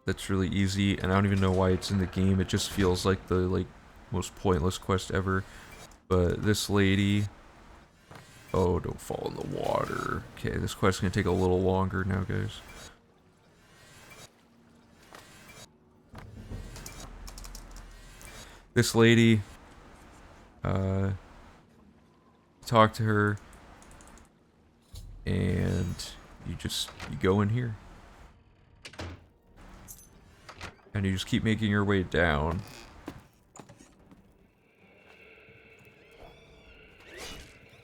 that's really easy, and I don't even know why it's in the game. It just feels like the most pointless quest ever. But this lady... Oh, don't fall in the water. Okay, this quest's gonna take a little longer now, guys. This lady... talk to her... And... You go in here. And you just keep making your way down.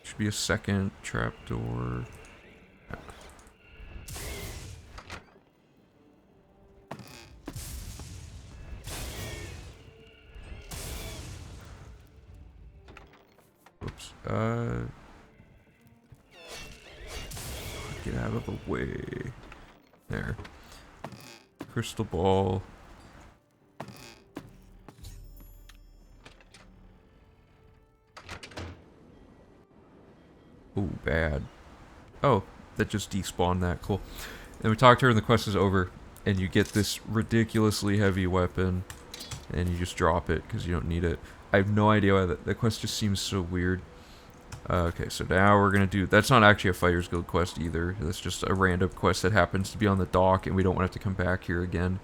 Should be a second trapdoor. Oops. Get out of the way. There. Crystal ball. Oh, bad. Oh, that just despawned that. Cool. And we talk to her and the quest is over. And you get this ridiculously heavy weapon. And you just drop it because you don't need it. I have no idea why that quest just seems so weird. Okay, so now we're gonna do... That's not actually a Fighter's Guild quest either. That's just a random quest that happens to be on the dock, and we don't want to have to come back here again.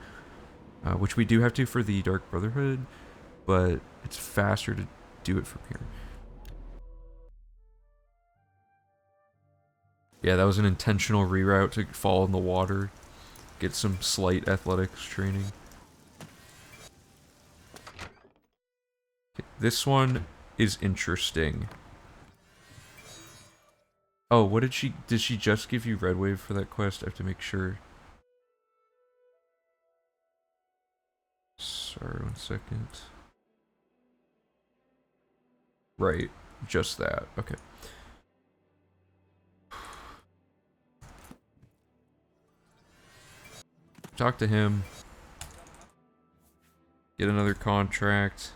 Which we do have to for the Dark Brotherhood, but it's faster to do it from here. Yeah, that was an intentional reroute to fall in the water. get some slight athletics training. Okay, this one is interesting. Oh, what did she just give you Red Wave for that quest? I have to make sure. Sorry, 1 second. Right, just that. Okay. Talk to him. Get another contract.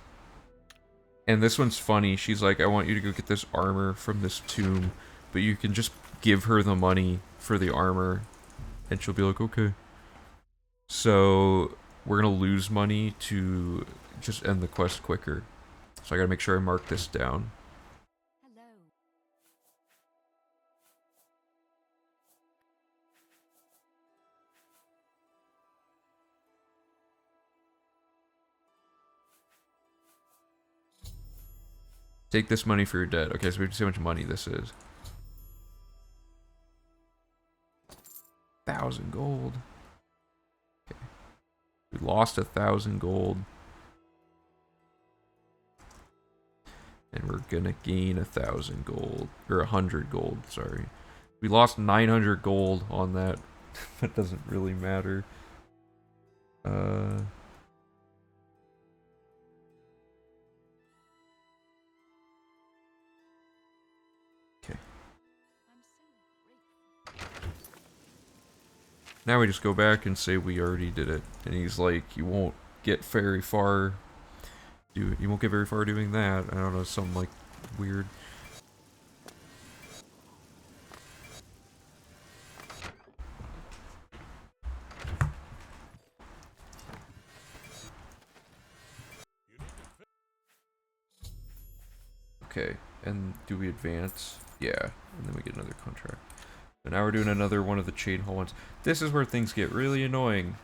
And this one's funny. She's like, I want you to go get this armor from this tomb. But you can just give her the money for the armor. And she'll be like, okay. So, we're gonna lose money to just end the quest quicker. So I gotta make sure I mark this down. Hello. Take this money for your debt. Okay, so we have to see how much money this is. 1,000 gold. Okay. We lost 1,000 gold. And we're gonna gain 1,000 gold. Or 100 gold, sorry. We lost 900 gold on that. That doesn't really matter. Okay. Now we just go back and say we already did it. And he's like, you won't get very far. You won't get very far doing that. I don't know, something like weird. Okay, and do we advance? Yeah, and then we get another contract. So now we're doing another one of the chain hall ones. This is where things get really annoying.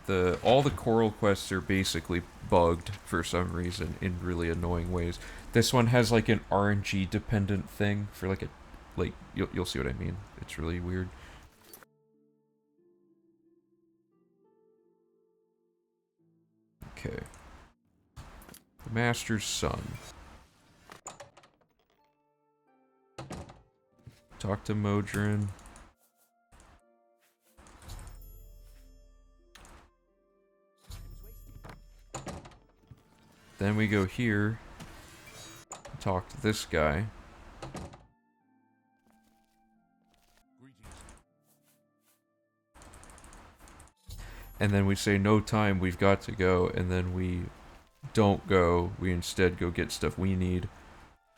All the coral quests are basically bugged for some reason in really annoying ways. This one has like an RNG dependent thing for like you'll see what I mean. It's really weird. Okay. The Master's Son. Talk to Modron. Then we go here. Talk to this guy. And then we say no time, we've got to go, and then we don't go, we instead go get stuff we need.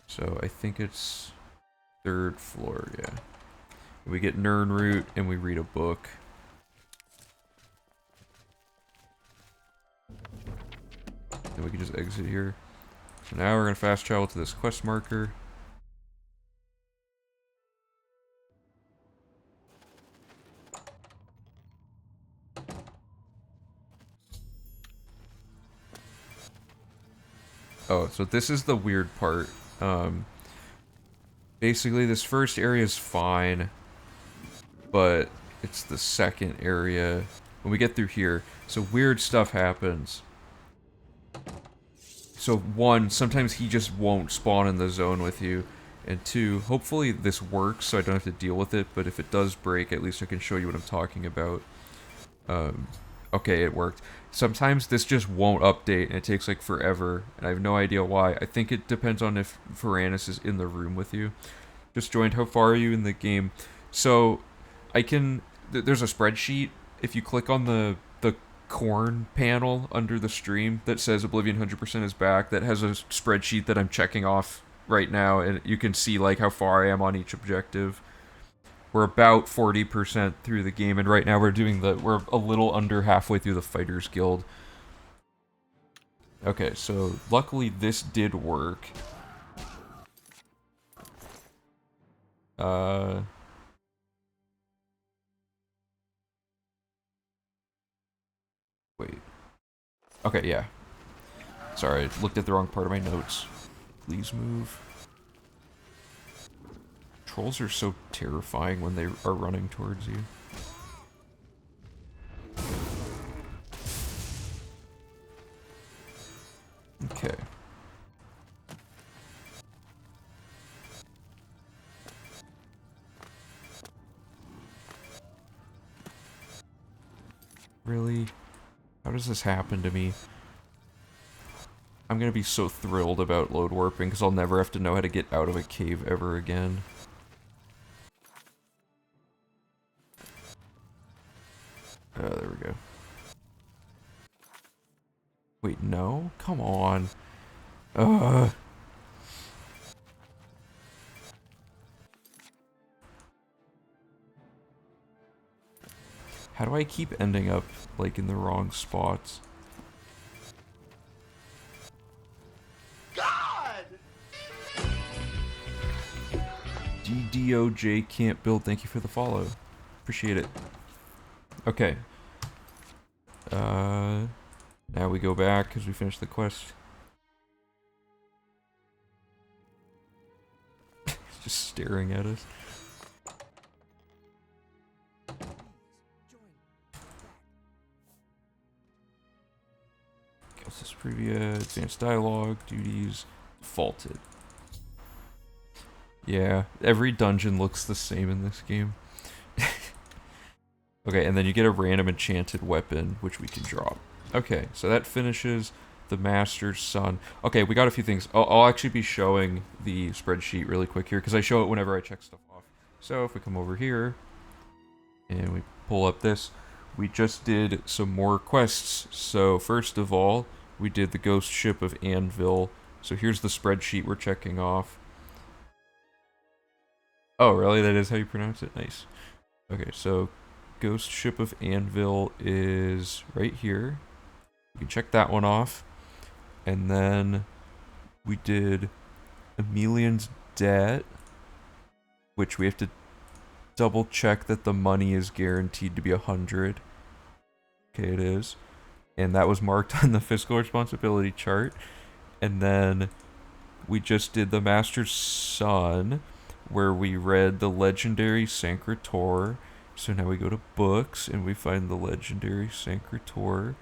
So I think it's 3rd floor, yeah. We get Nern Root and we read a book. Then we can just exit here. So now we're gonna fast travel to this quest marker. Oh, so this is the weird part. Basically, this first area is fine, but it's the second area. When we get through here, so weird stuff happens. So 1, sometimes he just won't spawn in the zone with you. And 2, hopefully this works so I don't have to deal with it, but if it does break, at least I can show you what I'm talking about. Okay, it worked. Sometimes this just won't update and it takes like forever, and I have no idea why. I think it depends on if Varanus is in the room with you. Just joined. How far are you in the game? So, I can... There's a spreadsheet. If you click on the corn panel under the stream that says Oblivion 100% is back, that has a spreadsheet that I'm checking off right now, and you can see like how far I am on each objective. We're about 40% through the game, and right now we're a little under halfway through the Fighters Guild. Okay, so luckily this did work. Wait. Okay, yeah. Sorry, I looked at the wrong part of my notes. Please move. Trolls are so terrifying when they are running towards you. Really? How does this happen to me? I'm gonna be so thrilled about load warping because I'll never have to know how to get out of a cave ever again. There we go. Wait, no? Come on. Ugh. How do I keep ending up, like, in the wrong spots? God! DDOJ can't build, thank you for the follow. Appreciate it. Okay. Now we go back because we finished the quest. He's just staring at us. This preview, advanced dialogue, duties, defaulted. Yeah, every dungeon looks the same in this game. Okay, and then you get a random enchanted weapon, which we can drop. Okay, so that finishes the Master's Son. Okay, we got a few things. I'll actually be showing the spreadsheet really quick here, because I show it whenever I check stuff off. So if we come over here, and we pull up this, we just did some more quests. So first of all, we did the Ghost Ship of Anvil. So here's the spreadsheet we're checking off. Oh, really? That is how you pronounce it? Nice. Okay, so Ghost Ship of Anvil is right here. You can check that one off. And then we did Emelian's Debt, which we have to double check that the money is guaranteed to be 100. Okay, it is. And that was marked on the fiscal responsibility chart. And then we just did the Master's Son, where we read the legendary Sancretor. So now we go to books and we find the legendary Sancretor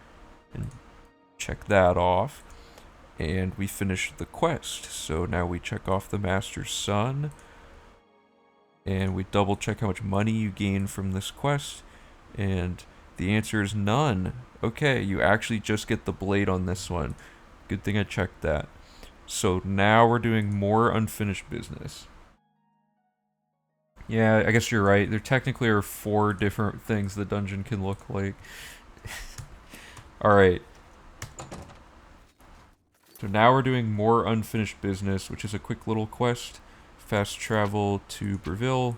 and check that off. And we finished the quest. So now we check off the Master's Son. And we double check how much money you gain from this quest. And the answer is none. Okay, you actually just get the blade on this one. Good thing I checked that. So now we're doing more unfinished business. Yeah, I guess you're right. There technically are 4 different things the dungeon can look like. Alright. So now we're doing more unfinished business, which is a quick little quest. Fast travel to Breville.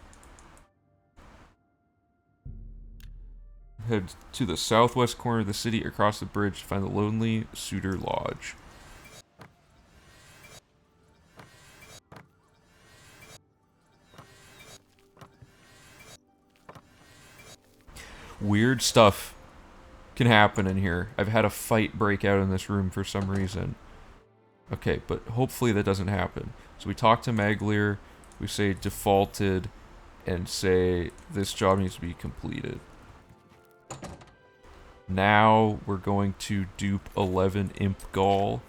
Head to the southwest corner of the city across the bridge to find the Lonely Suitor Lodge. Weird stuff can happen in here. I've had a fight break out in this room for some reason. Okay, but hopefully that doesn't happen. So we talk to Maglier, we say defaulted, and say this job needs to be completed. Now we're going to dupe 11 Imp Gall.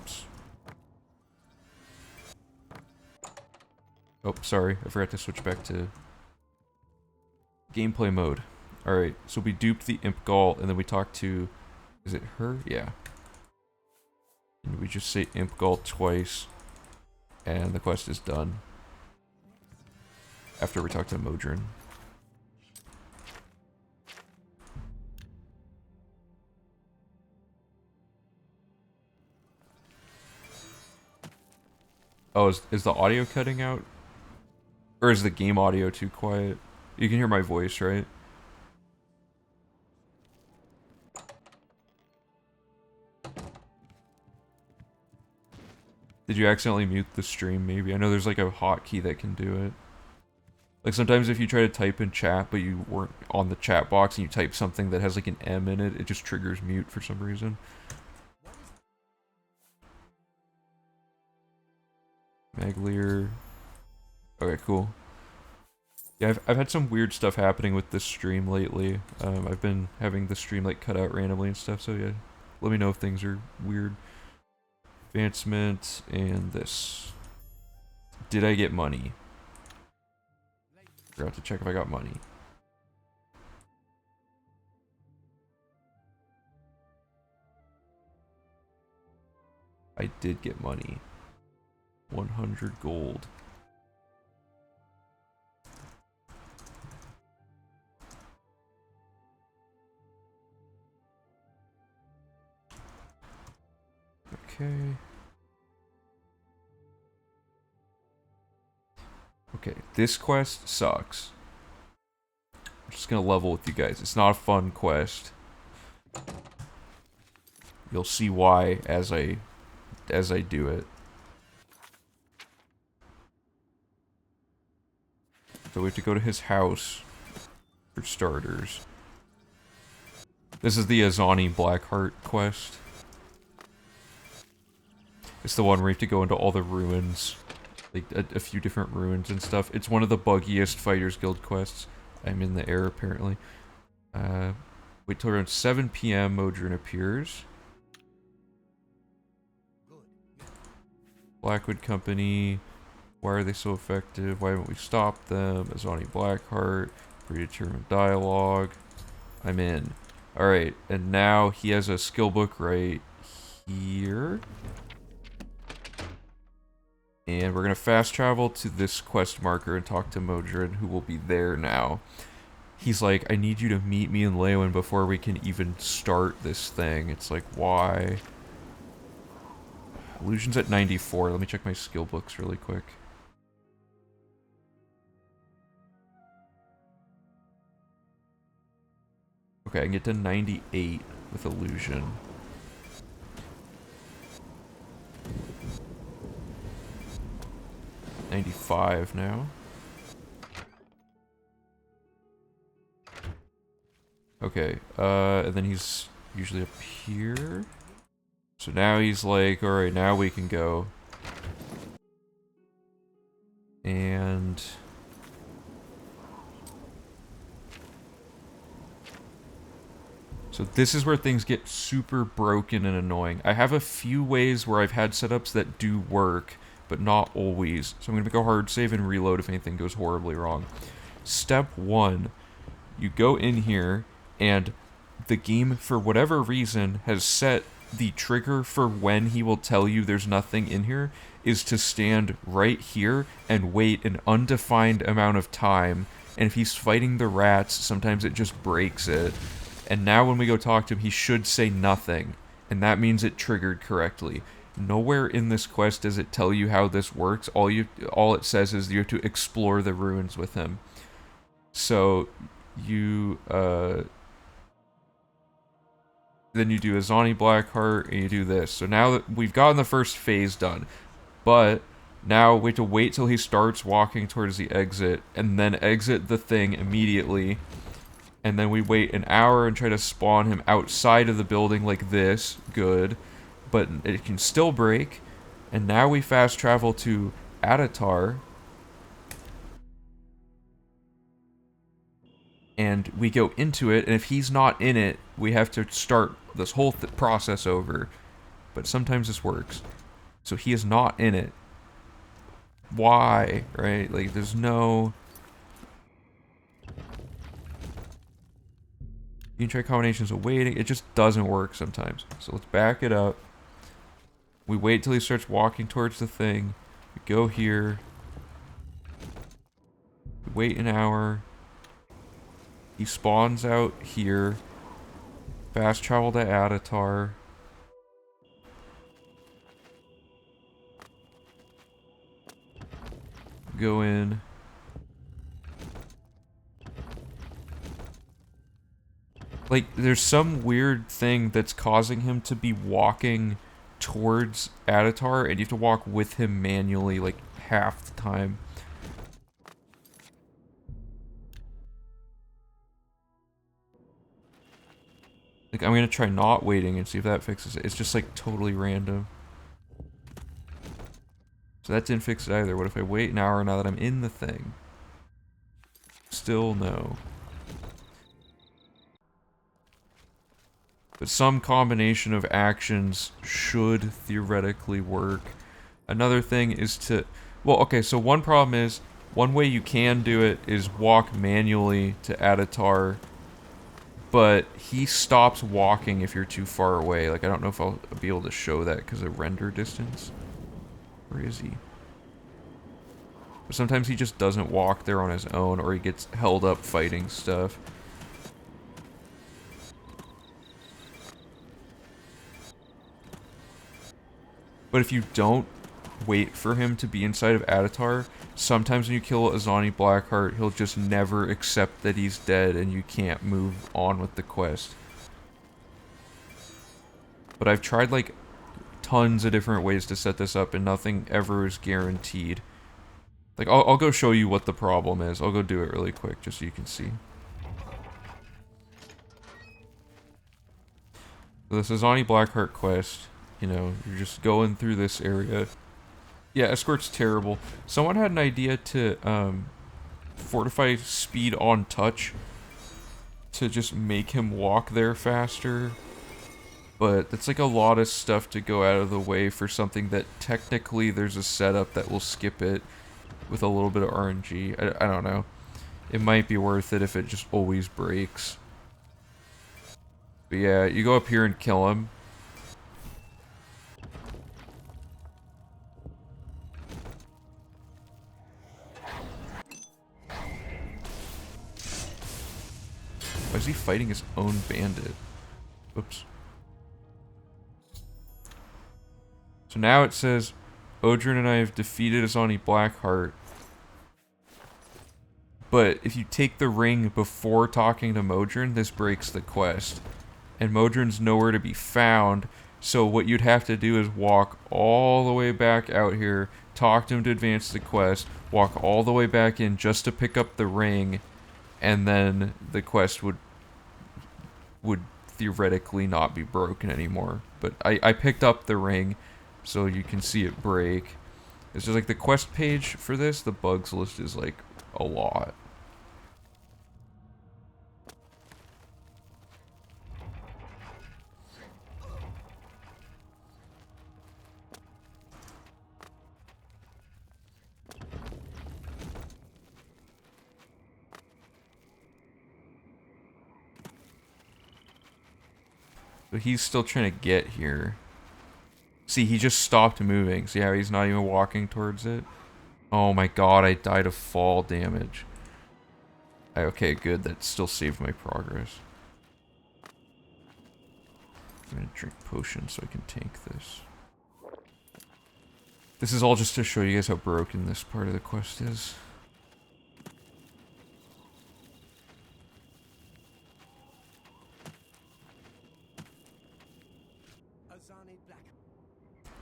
Oops. Oh, sorry, I forgot to switch back to gameplay mode. Alright, so we duped the Imp Gall, and then we talked to... Is it her? Yeah. And we just say Imp Gall twice, and the quest is done. After we talk to Modron. Oh, is the audio cutting out? Or is the game audio too quiet? You can hear my voice, right? Did you accidentally mute the stream, maybe? I know there's like a hotkey that can do it. Like sometimes if you try to type in chat, but you weren't on the chat box and you type something that has like an M in it, it just triggers mute for some reason. Maglier. Okay, cool. Yeah, I've had some weird stuff happening with this stream lately. I've been having the stream like cut out randomly and stuff, so yeah. Let me know if things are weird. Advancement and this. Did I get money? Forgot to check if I got money. I did get money. 100 gold. Okay. Okay, this quest sucks. I'm just gonna level with you guys. It's not a fun quest. You'll see why as I do it. So we have to go to his house for starters. This is the Azani Blackheart quest. It's the one where you have to go into all the ruins. Like, a few different ruins and stuff. It's one of the buggiest Fighters Guild quests. I'm in the air, apparently. Wait till around 7 p.m. Modron appears. Blackwood Company. Why are they so effective? Why haven't we stopped them? Azani Blackheart. Predetermined dialogue. I'm in. Alright, and now he has a skill book right here. And we're going to fast travel to this quest marker and talk to Modron, who will be there now. He's like, I need you to meet me in Leeuwin before we can even start this thing. It's like, why? Illusion's at 94. Let me check my skill books really quick. Okay, I can get to 98 with Illusion. $95 now. Okay, and then he's usually up here. So now he's like, alright, now we can go. And... so this is where things get super broken and annoying. I have a few ways where I've had setups that do work, but not always. So I'm going to make a hard save and reload if anything goes horribly wrong. Step 1, you go in here, and the game, for whatever reason, has set the trigger for when he will tell you there's nothing in here is to stand right here and wait an undefined amount of time. And if he's fighting the rats, sometimes it just breaks it. And now when we go talk to him, he should say nothing. And that means it triggered correctly. Nowhere in this quest does it tell you how this works. All it says is you have to explore the ruins with him. So you then you do Azani Blackheart and you do this. So now that we've gotten the first phase done, but now we have to wait till he starts walking towards the exit and then exit the thing immediately. And then we wait an hour and try to spawn him outside of the building like this. Good. But it can still break. And now we fast travel to Adatar. And we go into it, and if he's not in it, we have to start this whole process over. But sometimes this works. So he is not in it. Why? Right? Like, there's no... you can try combinations of waiting. It just doesn't work sometimes. So let's back it up. We wait till he starts walking towards the thing. We go here. We wait an hour. He spawns out here. Fast travel to Adatar. Go in. Like, there's some weird thing that's causing him to be walking towards Adatar, and you have to walk with him manually, like, half the time. Like, I'm gonna try not waiting and see if that fixes it. It's just, like, totally random. So that didn't fix it either. What if I wait an hour now that I'm in the thing? Still no. but some combination of actions should theoretically work. Another thing is to, well, okay, so one problem is, one way you can do it is walk manually to Atatar, but he stops walking if you're too far away. Like, I don't know if I'll be able to show that because of render distance. Where is he? But sometimes he just doesn't walk there on his own, or he gets held up fighting stuff. But if you don't wait for him to be inside of Atatar, sometimes when you kill Azani Blackheart, he'll just never accept that he's dead and you can't move on with the quest. But I've tried like tons of different ways to set this up and nothing ever is guaranteed. Like, I'll go show you what the problem is. I'll go do it really quick just so you can see. So this Azani Blackheart quest, you know, you're just going through this area. Yeah, escort's terrible. Someone had an idea to fortify speed on touch to just make him walk there faster. But that's like a lot of stuff to go out of the way for something that technically there's a setup that will skip it with a little bit of RNG. I don't know. It might be worth it if it just always breaks. But yeah, you go up here and kill him. Why is he fighting his own bandit? Oops. So now it says, Odrin and I have defeated Azani Blackheart. But if you take the ring before talking to Modron, this breaks the quest. And Modron's nowhere to be found, so what you'd have to do is walk all the way back out here, talk to him to advance the quest, walk all the way back in just to pick up the ring, and then the quest would theoretically not be broken anymore. But I picked up the ring, so you can see it break. It's just like the quest page for this, the bugs list is like a lot. But he's still trying to get here. See, he just stopped moving. See how he's not even walking towards it? Oh my god, I died of fall damage. Okay, good. That still saved my progress. I'm gonna drink potion so I can tank this. This is all just to show you guys how broken this part of the quest is.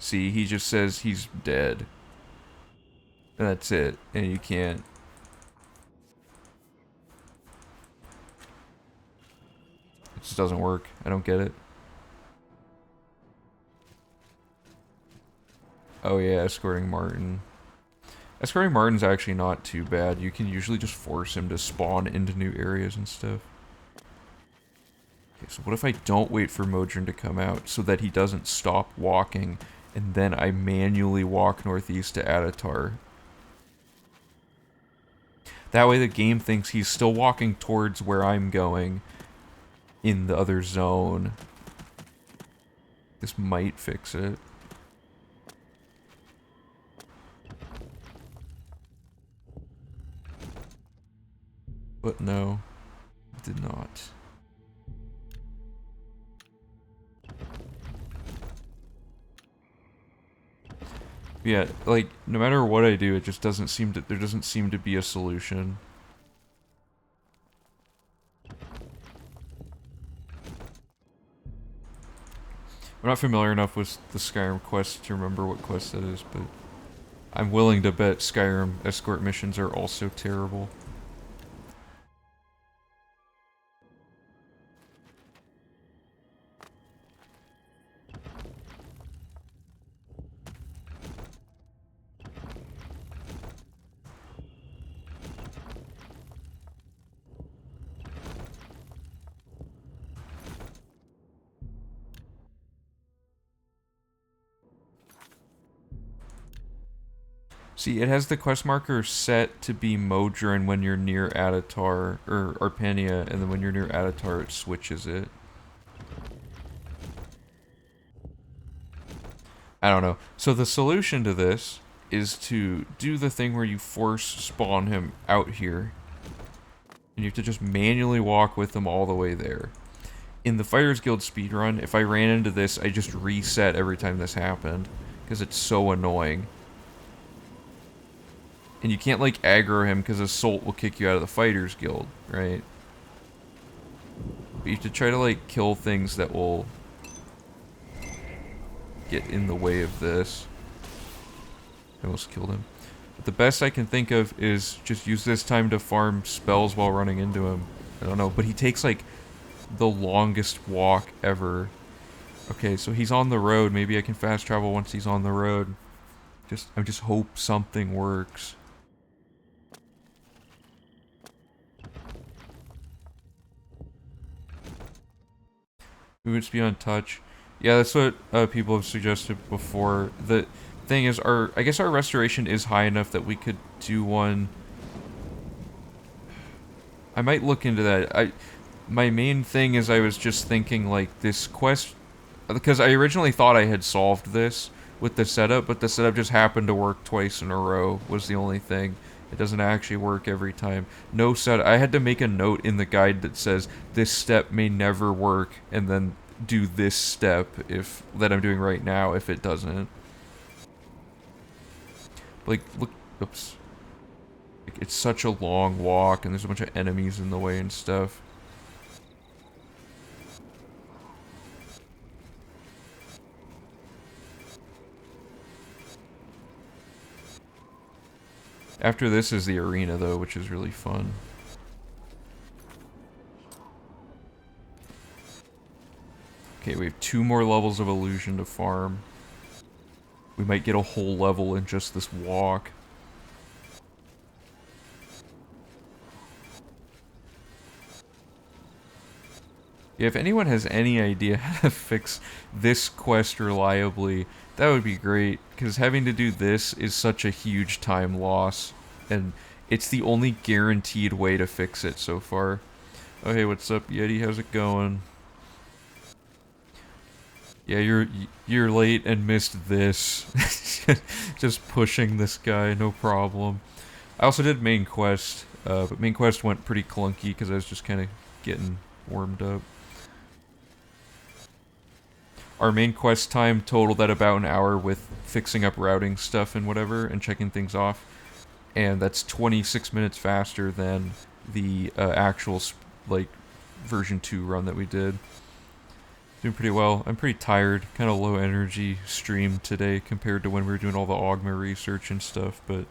See, he just says he's dead. And that's it. And you can't. It just doesn't work. I don't get it. Oh yeah, escorting Martin. Escorting Martin's actually not too bad. You can usually just force him to spawn into new areas and stuff. Okay, so what if I don't wait for Modron to come out so that he doesn't stop walking, and then I manually walk northeast to Atatar? That way the game thinks he's still walking towards where I'm going in the other zone. This might fix it. But no, it did not. Yeah, like, no matter what I do, it just doesn't seem to, there doesn't seem to be a solution. I'm not familiar enough with the Skyrim quest to remember what quest that is, but I'm willing to bet Skyrim escort missions are also terrible. See, it has the quest marker set to be Modron when you're near Atatar, or Arpenia, and then when you're near Atatar, it switches it. I don't know. So the solution to this is to do the thing where you force spawn him out here. And you have to just manually walk with him all the way there. In the Fighters Guild speedrun, if I ran into this, I just reset every time this happened. Because it's so annoying. And you can't, like, aggro him because Assault will kick you out of the Fighters Guild, right? But you have to try to, like, kill things that will get in the way of this. I almost killed him. But the best I can think of is just use this time to farm spells while running into him. I don't know, but he takes, like, the longest walk ever. Okay, so he's on the road. Maybe I can fast travel once he's on the road. I just hope something works. Movements beyond touch. Yeah, that's what people have suggested before. The thing is, I guess our restoration is high enough that we could do one. I might look into that. My main thing is I was just thinking, like, this quest, because I originally thought I had solved this with the setup, but the setup just happened to work twice in a row, was the only thing. It doesn't actually work every time. No set. I had to make a note in the guide that says, this step may never work, and then do this step that I'm doing right now if it doesn't. Like, look, oops. Like, it's such a long walk, and there's a bunch of enemies in the way and stuff. After this is the arena, though, which is really fun. Okay, we have 2 more levels of illusion to farm. We might get a whole level in just this walk. Yeah, if anyone has any idea how to fix this quest reliably, that would be great, because having to do this is such a huge time loss, and it's the only guaranteed way to fix it so far. Oh hey, what's up, Yeti? How's it going? Yeah, you're late and missed this. Just pushing this guy, no problem. I also did main quest, but main quest went pretty clunky because I was just kind of getting warmed up. Our main quest time totaled at about an hour with fixing up routing stuff and whatever, and checking things off. And that's 26 minutes faster than the actual, like, version 2 run that we did. Doing pretty well. I'm pretty tired, kind of low energy stream today compared to when we were doing all the Ogma research and stuff, but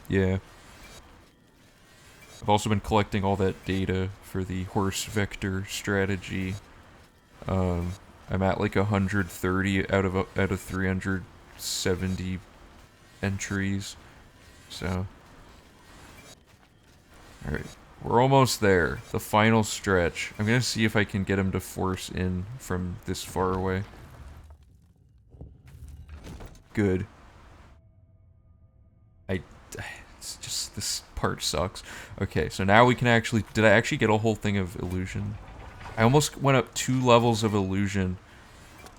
yeah. I've also been collecting all that data for the horse vector strategy. I'm at like 130 out of 370 entries. So, alright, we're almost there. The final stretch. I'm gonna see if I can get him to force in from this far away. Good. It's just, this part sucks. Okay, so now we can actually, did I actually get a whole thing of illusion? I almost went up 2 levels of illusion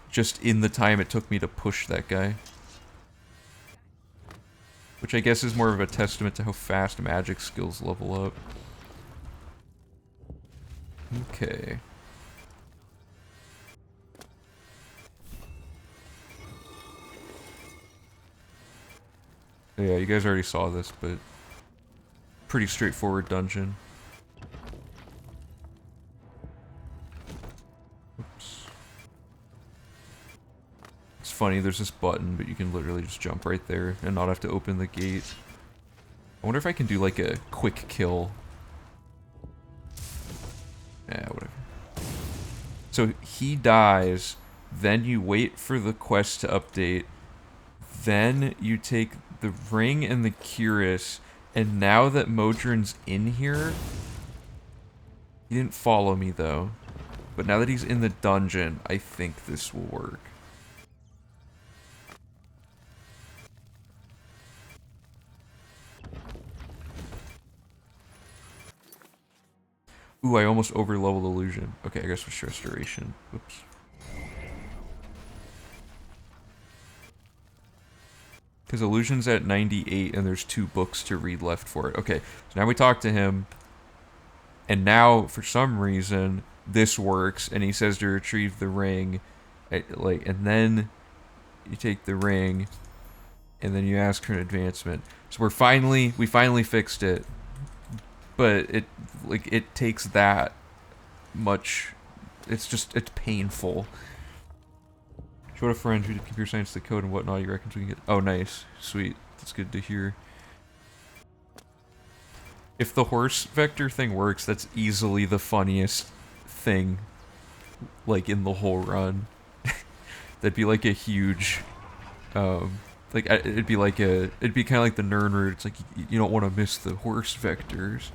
just in the time it took me to push that guy. Which I guess is more of a testament to how fast magic skills level up. Okay. Yeah, you guys already saw this, but pretty straightforward dungeon. Oops. It's funny, there's this button, but you can literally just jump right there and not have to open the gate. I wonder if I can do like a quick kill. Yeah, whatever. So he dies, then you wait for the quest to update, then you take the ring and the cuirass, and now that Modron's in here, he didn't follow me though, but now that he's in the dungeon, I think this will work. Ooh, I almost over-leveled illusion. Okay, I guess it's restoration. Oops. Because illusion's at 98 and there's 2 books to read left for it. Okay, so now we talk to him. And now, for some reason, this works, and he says to retrieve the ring. And then you take the ring, and then you ask for an advancement. So we finally fixed it. But it takes that much. It's painful. Showed a friend who did computer science the code and whatnot. You reckon we can get? Oh, nice, sweet. That's good to hear. If the horse vector thing works, that's easily the funniest thing, like, in the whole run. That'd be like a huge, it'd be kind of like the Nern route. It's like you don't want to miss the horse vectors.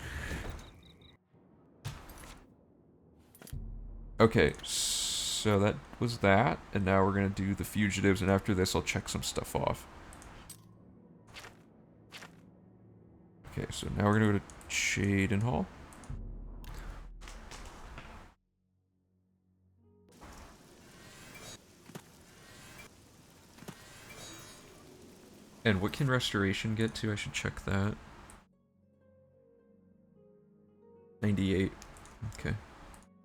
Okay, so that was that, and now we're gonna do the fugitives, and after this I'll check some stuff off. Okay, so now we're gonna go to Shaden Hall. And what can restoration get to? I should check that. 98. Okay.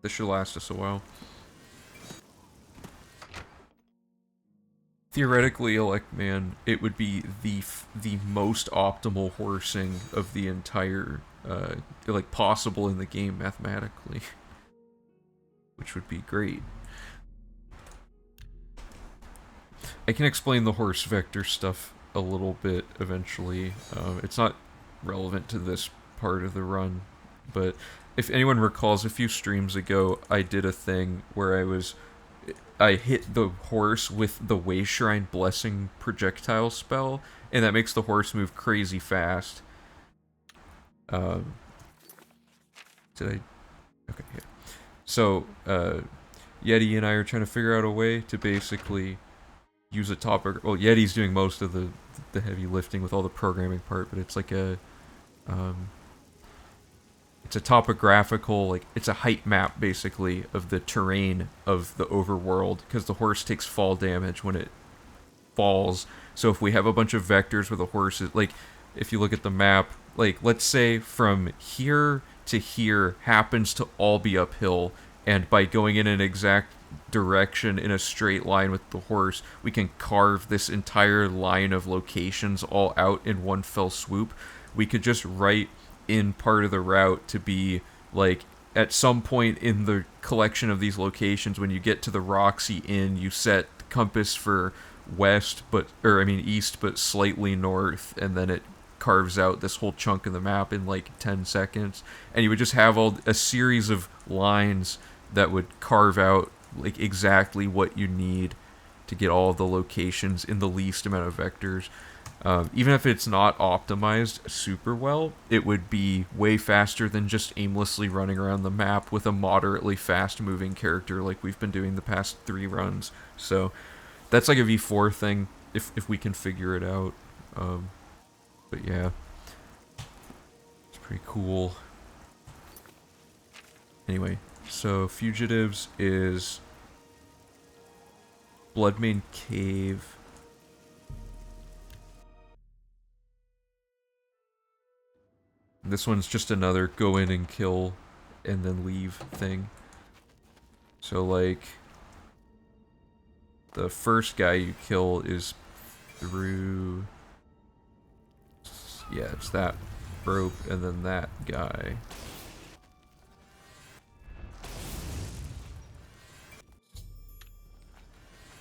This should last us a while. Theoretically, Elect Man, it would be the most optimal horsing of the entire, possible in the game mathematically. Which would be great. I can explain the horse vector stuff a little bit eventually. It's not relevant to this part of the run, but if anyone recalls, a few streams ago, I did a thing where I hit the horse with the Way Shrine Blessing projectile spell, and that makes the horse move crazy fast. Did I? Okay, yeah. So, Yeti and I are trying to figure out a way to basically use a topic. Well, Yeti's doing most of the heavy lifting with all the programming part, but it's like it's a topographical, it's a height map, basically, of the terrain of the overworld, because the horse takes fall damage when it falls. So if we have a bunch of vectors where the horse is, if you look at the map, let's say from here to here happens to all be uphill, and by going in an exact direction in a straight line with the horse, we can carve this entire line of locations all out in one fell swoop. We could just write in part of the route to be at some point in the collection of these locations, when you get to the Roxy Inn, you set the compass for east but slightly north, and then it carves out this whole chunk of the map in 10 seconds, and you would just have a series of lines that would carve out exactly what you need to get all of the locations in the least amount of vectors. Even if it's not optimized super well, it would be way faster than just aimlessly running around the map with a moderately fast-moving character like we've been doing the past 3 runs. So that's like a V4 thing, if we can figure it out. But yeah, it's pretty cool. Anyway, so Fugitives is Bloodmane Cave. This one's just another go in and kill and then leave thing. So the first guy you kill is through, yeah, it's that rope and then that guy.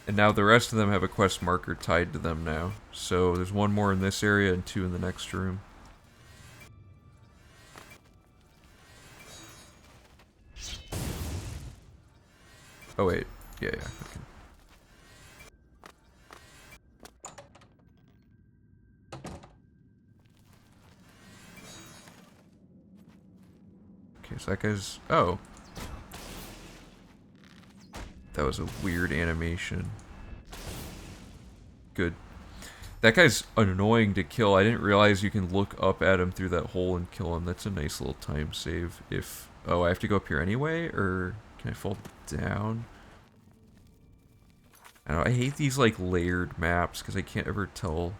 And now the rest of them have a quest marker tied to them now. So there's 1 more in this area and 2 in the next room. Oh wait, yeah, okay. Okay, so that guy's, oh. That was a weird animation. Good. That guy's annoying to kill. I didn't realize you can look up at him through that hole and kill him. That's a nice little time save if Oh, I have to go up here anyway? Or can I fall down? I don't know, I hate these, like, layered maps, because I can't ever tell.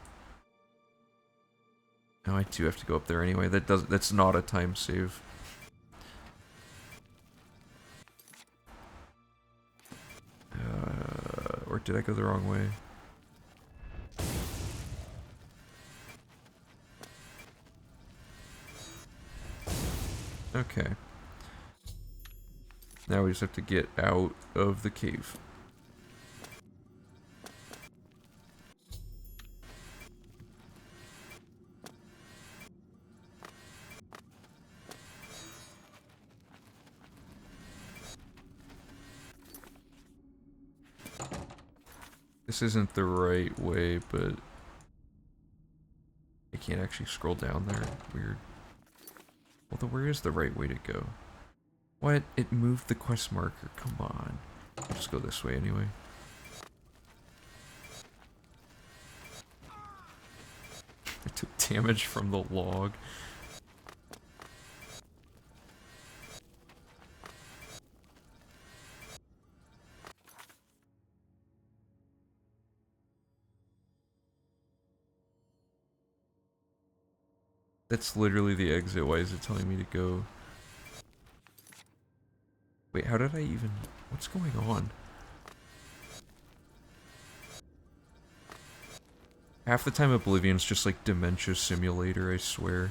No, I do have to go up there anyway. That's not a time save. Or did I go the wrong way? Okay. Now we just have to get out of the cave. This isn't the right way, but I can't actually scroll down there. Weird. Well, then where is the right way to go? What? It moved the quest marker. Come on. I'll just go this way anyway. I took damage from the log. That's literally the exit. Why is it telling me to go? Wait, how did I even... What's going on? Half the time Oblivion's just like Dementia Simulator, I swear.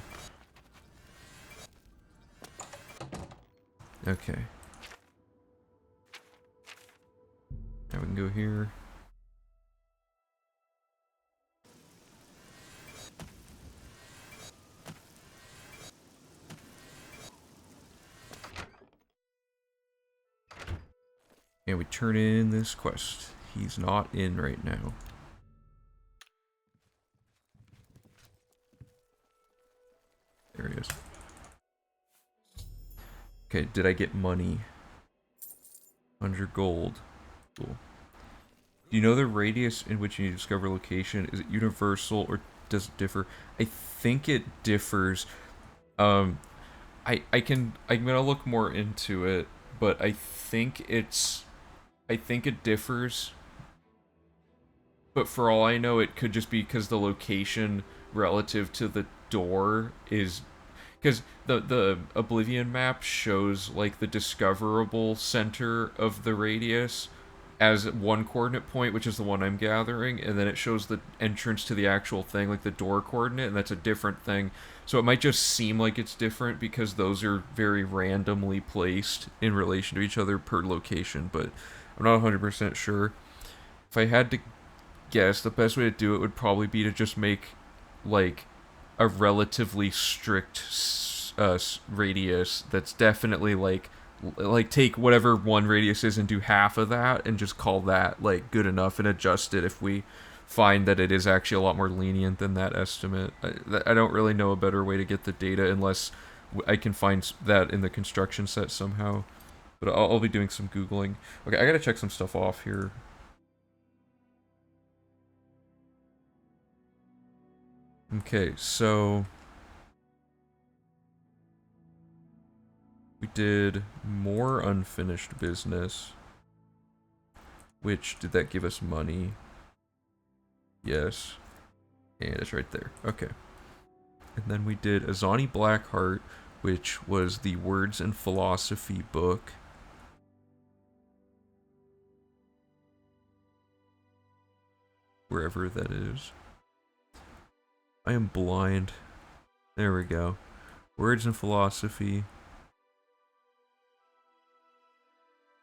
Okay. Now we can go here. And we turn in this quest. He's not in right now. There he is. Okay, did I get money? 100 gold. Cool. Do you know the radius in which you discover location? Is it universal or does it differ? I think it differs. I'm gonna look more into it, but I think it differs. But for all I know, it could just be because the location relative to the door is... Because the Oblivion map shows, like, the discoverable center of the radius as one coordinate point, which is the one I'm gathering, and then it shows the entrance to the actual thing, like the door coordinate, and that's a different thing. So it might just seem like it's different because those are very randomly placed in relation to each other per location, but I'm not 100% sure. If I had to guess, the best way to do it would probably be to just make, like, a relatively strict radius that's definitely, like take whatever one radius is and do half of that and just call that, like, good enough and adjust it if we find that it is actually a lot more lenient than that estimate. I don't really know a better way to get the data unless I can find that in the construction set somehow. But I'll be doing some Googling. Okay, I gotta check some stuff off here. Okay, so we did more unfinished business. Which, did that give us money? Yes. And it's right there. Okay. And then we did Azani Blackheart, which was the Words and Philosophy book. Wherever that is. I am blind. There we go. Words and Philosophy.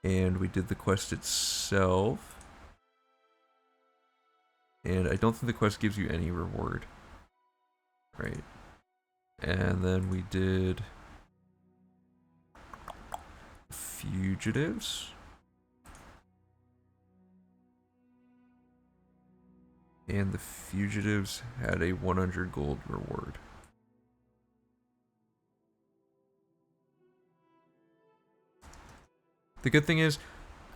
And we did the quest itself. And I don't think the quest gives you any reward. Right. And then we did Fugitives. And the Fugitives had a 100 gold reward. The good thing is,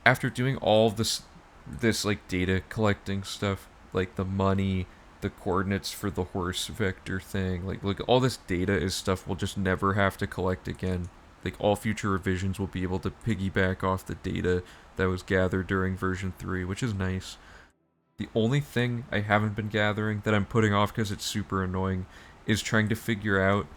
after doing all of this like data collecting stuff, like the money, the coordinates for the horse vector thing, like all this data is stuff we'll just never have to collect again. like all future revisions will be able to piggyback off the data that was gathered during version 3, which is nice. The only thing I haven't been gathering that I'm putting off because it's super annoying is trying to figure out,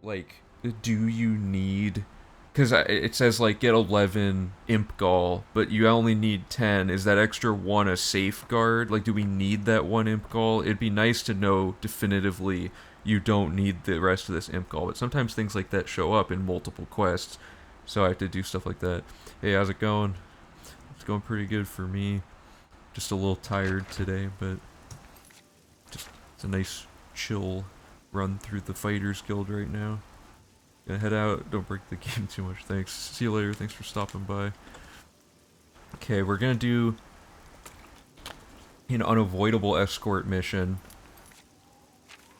like, do you need... Because it says, like, get 11 Imp Gall, but you only need 10. Is that extra 1 a safeguard? Like, do we need that 1 Imp Gall? It'd be nice to know definitively you don't need the rest of this Imp Gall, but sometimes things like that show up in multiple quests, so I have to do stuff like that. Hey, how's it going? It's going pretty good for me. Just a little tired today, but just it's a nice chill run through the Fighters Guild right now. Gonna head out. Don't break the game too much. Thanks. See you later. Thanks for stopping by. Okay, we're gonna do an unavoidable escort mission,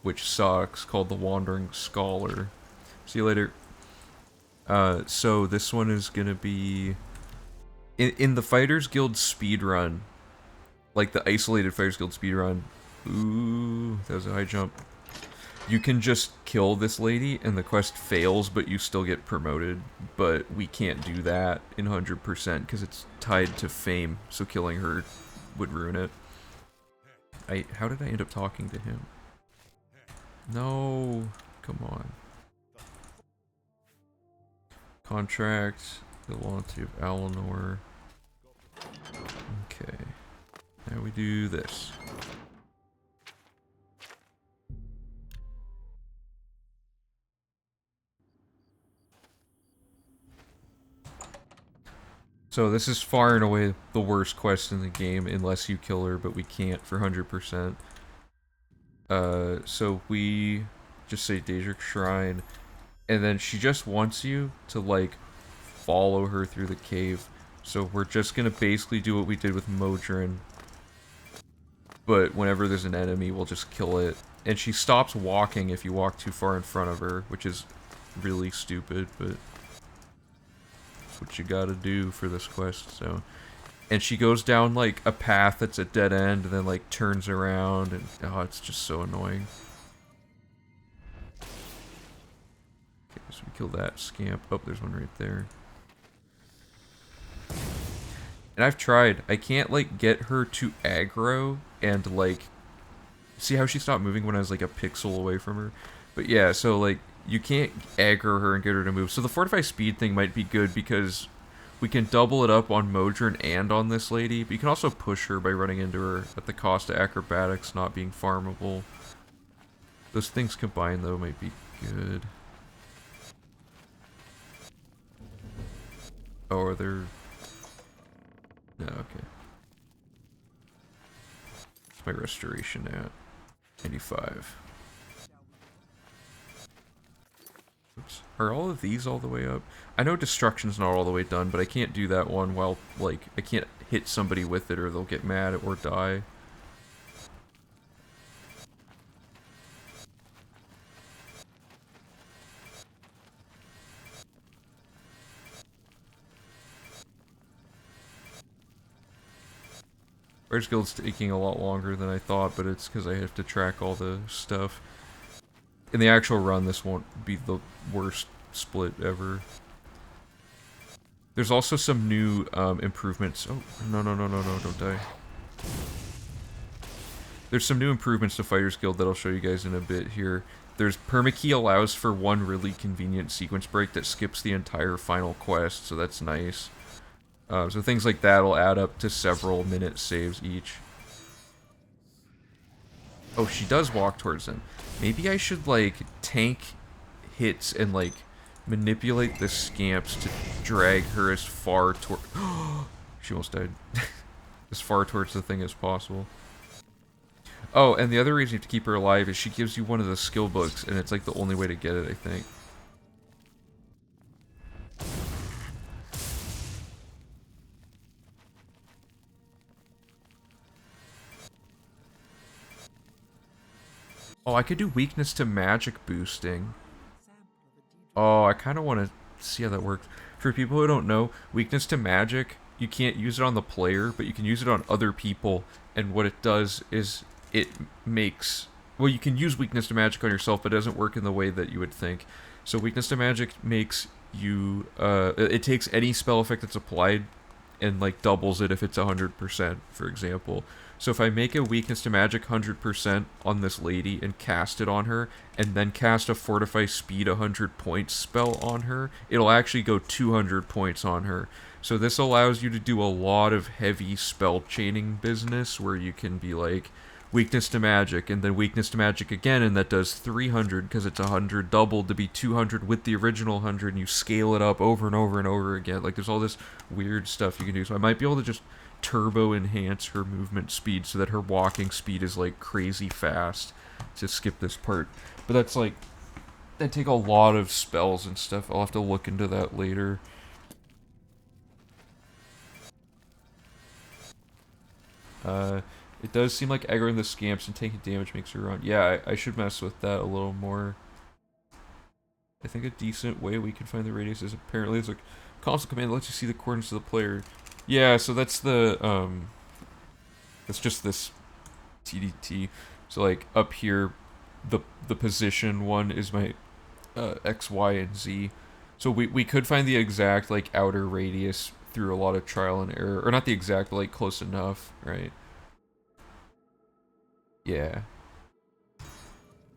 which sucks, called the Wandering Scholar. See you later. So this one is gonna be in the Fighters Guild speedrun, like the isolated Fighters Guild speedrun. Ooh, that was a high jump. You can just kill this lady and the quest fails, but you still get promoted. But we can't do that in 100% because it's tied to fame, so killing her would ruin it. How did I end up talking to him? No, come on. Contract, the loyalty of Alinor. Okay, now we do this. So this is far and away the worst quest in the game, unless you kill her, but we can't for 100%. So we just say Daedric Shrine, and then she just wants you to, like, follow her through the cave. So we're just gonna basically do what we did with Modron, but whenever there's an enemy, we'll just kill it. And she stops walking if you walk too far in front of her, which is really stupid, but what you gotta do for this quest. So, and she goes down like a path that's a dead end and then like turns around, and oh, it's just so annoying. Okay, so we kill that scamp. Oh, there's one right there. And I've tried, I can't like get her to aggro and like see how she stopped moving when I was like a pixel away from her. But yeah, so like you can't aggro her and get her to move. So the Fortify Speed thing might be good because we can double it up on Modron and on this lady. But you can also push her by running into her at the cost of Acrobatics not being farmable. Those things combined, though, might be good. Oh, are there... No, okay. What's my restoration at? 95. Oops. Are all of these all the way up? I know destruction's not all the way done, but I can't do that one while, like, I can't hit somebody with it or they'll get mad or die. Fighters Guild's taking a lot longer than I thought, but it's because I have to track all the stuff. In the actual run, this won't be the worst split ever. There's also some new improvements. Oh, no, don't die. There's some new improvements to Fighters Guild that I'll show you guys in a bit here. There's Permakey allows for one really convenient sequence break that skips the entire final quest, so that's nice. So things like that will add up to several minute saves each. Oh, she does walk towards him. Maybe I should, like, tank hits and, like, manipulate the scamps to drag her as far toward... She almost died. As far towards the thing as possible. Oh, and the other reason you have to keep her alive is she gives you one of the skill books, and it's, like, the only way to get it, I think. Oh, I could do weakness to magic boosting. Oh, I kind of want to see how that works. For people who don't know, weakness to magic, you can't use it on the player, but you can use it on other people, and what it does is it makes... Well, you can use weakness to magic on yourself, but it doesn't work in the way that you would think. So weakness to magic makes you, it takes any spell effect that's applied and like doubles it if it's 100%, for example. So if I make a weakness to magic 100% on this lady and cast it on her, and then cast a fortify speed 100 points spell on her, it'll actually go 200 points on her. So this allows you to do a lot of heavy spell chaining business where you can be like, weakness to magic, and then weakness to magic again, and that does 300 because it's 100 doubled to be 200 with the original 100, and you scale it up over and over and over again. Like, there's all this weird stuff you can do. So I might be able to just turbo enhance her movement speed so that her walking speed is like crazy fast to skip this part. But that's like, that take a lot of spells and stuff. I'll have to look into that later. It does seem like aggroing the scamps and taking damage makes her run. Yeah, I should mess with that a little more. I think a decent way we can find the radius is apparently it's like console command that lets you see the coordinates of the player. Yeah, so that's the that's just this TDT. So like up here, the position one is my X, Y, and Z. So we could find the exact like outer radius through a lot of trial and error, or not the exact, but like close enough, right? Yeah.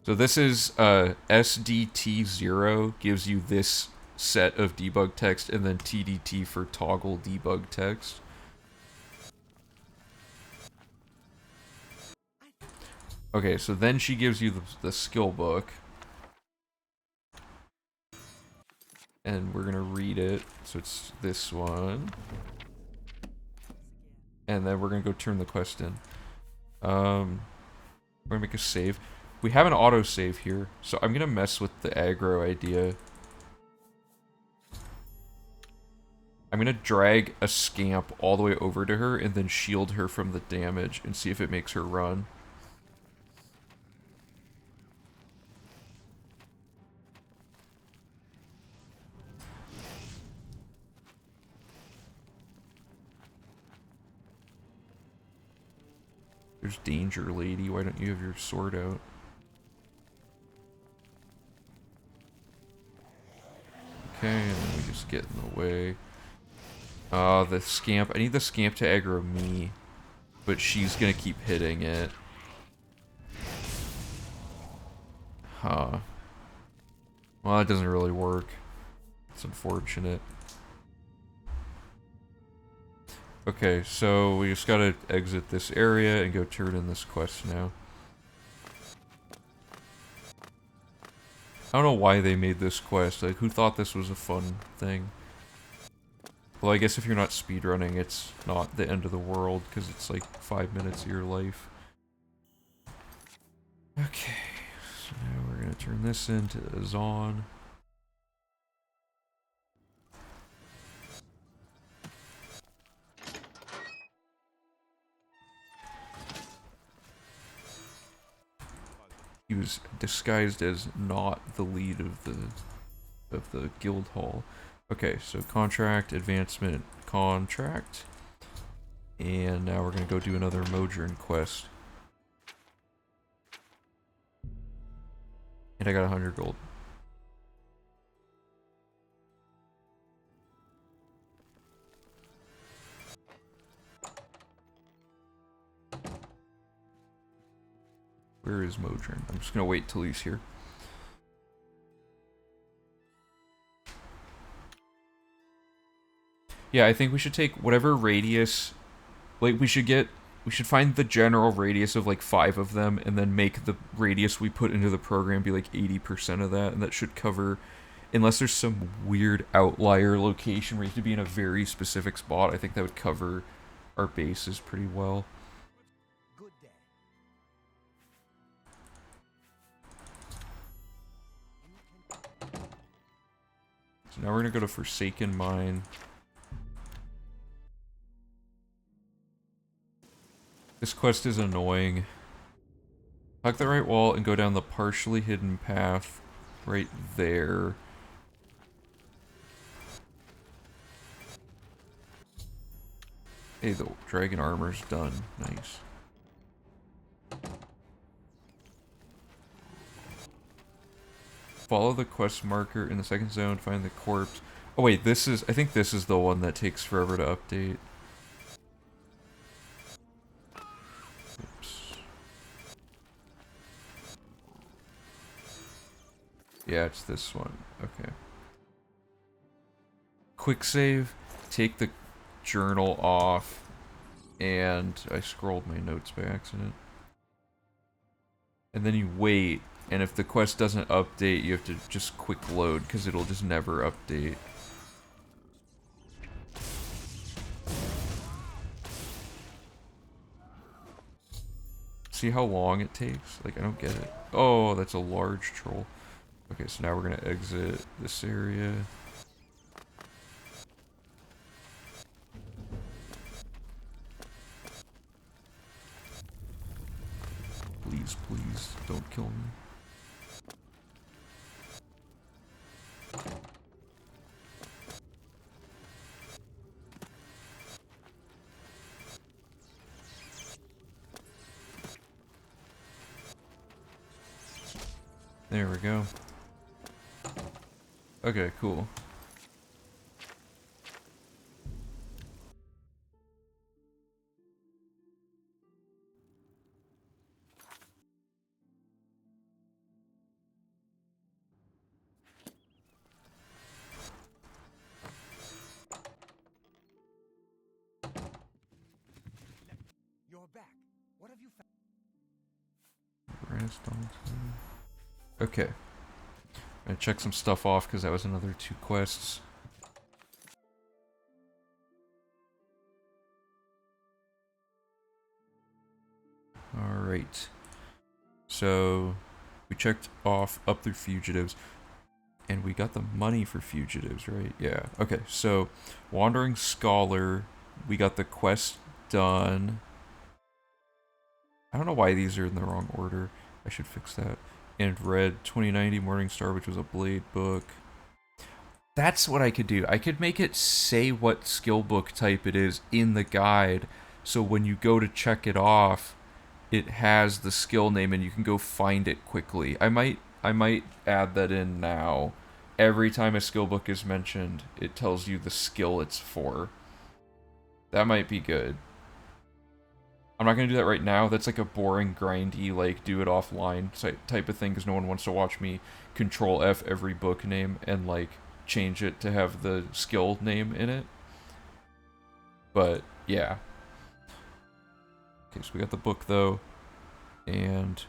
So this is SDT0 gives you this set of debug text, and then TDT for toggle debug text. Okay, so then she gives you the skill book. And we're gonna read it. So it's this one. And then we're gonna go turn the quest in. We're gonna make a save. We have an autosave here, so I'm gonna mess with the aggro idea. I'm gonna drag a scamp all the way over to her and then shield her from the damage and see if it makes her run. There's danger, lady. Why don't you have your sword out? Okay, and then we just get in the way. The scamp. I need the scamp to aggro me, but she's gonna keep hitting it. Huh. Well, that doesn't really work. It's unfortunate. Okay, so we just gotta exit this area and go turn in this quest now. I don't know why they made this quest. Like, who thought this was a fun thing? Well, I guess if you're not speedrunning, it's not the end of the world, because it's like 5 minutes of your life. Okay, so now we're gonna turn this into Azon. He was disguised as not the lead of the guild hall. Okay, so contract, advancement, contract. And now we're gonna go do another Modron quest. And I got 100 gold. Where is Modron? I'm just gonna wait till he's here. Yeah, I think we should take whatever radius, like we should find the general radius of like 5 of them, and then make the radius we put into the program be like 80% of that, and that should cover, unless there's some weird outlier location where you have to be in a very specific spot, I think that would cover our bases pretty well. So now we're gonna go to Forsaken Mine. This quest is annoying. Hug the right wall and go down the partially hidden path right there. Hey, the dragon armor's done. Nice. follow the quest marker in the second zone, find the corpse. Oh wait, this is, I think this is the one that takes forever to update. Oops. Yeah, it's this one. Okay. Quick save, take the journal off, and I scrolled my notes by accident. And then you wait, and if the quest doesn't update, you have to just quick load, because it'll just never update. See how long it takes? Like, I don't get it. Oh, that's a large troll. Okay, so now we're gonna exit this area. Please, please, don't kill me. There we go. Okay, cool. You're back. What have you found? Rest on. Okay. I'm gonna check some stuff off because that was another 2 quests. Alright. So, we checked off up through fugitives. And we got the money for fugitives, right? Yeah. Okay, so Wandering Scholar, we got the quest done. I don't know why these are in the wrong order. I should fix that. And read 2090 Morning Star, which was a blade book. That's what I could do. I could make it say what skill book type it is in the guide, so when you go to check it off, it has the skill name and you can go find it quickly. I might add that in now. Every time a skill book is mentioned, it tells you the skill it's for. That might be good. I'm not going to do that right now. That's like a boring, grindy, like, do it offline type of thing, because no one wants to watch me Control F every book name and, like, change it to have the skill name in it. But, yeah. Okay, so we got the book, though. And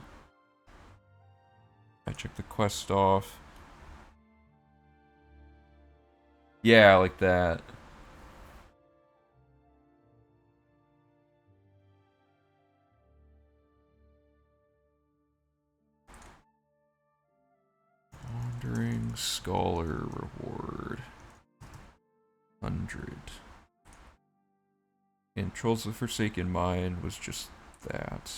I checked the quest off. Yeah, like that. Wandering Scholar reward. 100. And Trolls of the Forsaken Mine was just that.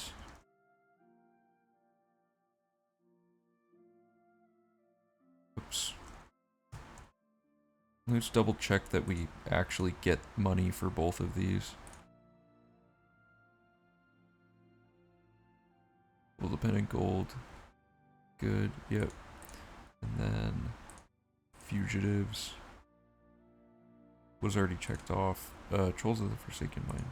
Oops. Let's double check that we actually get money for both of these. Well, dependent gold. Good, yep. And then fugitives was already checked off. Trolls of the Forsaken Mine.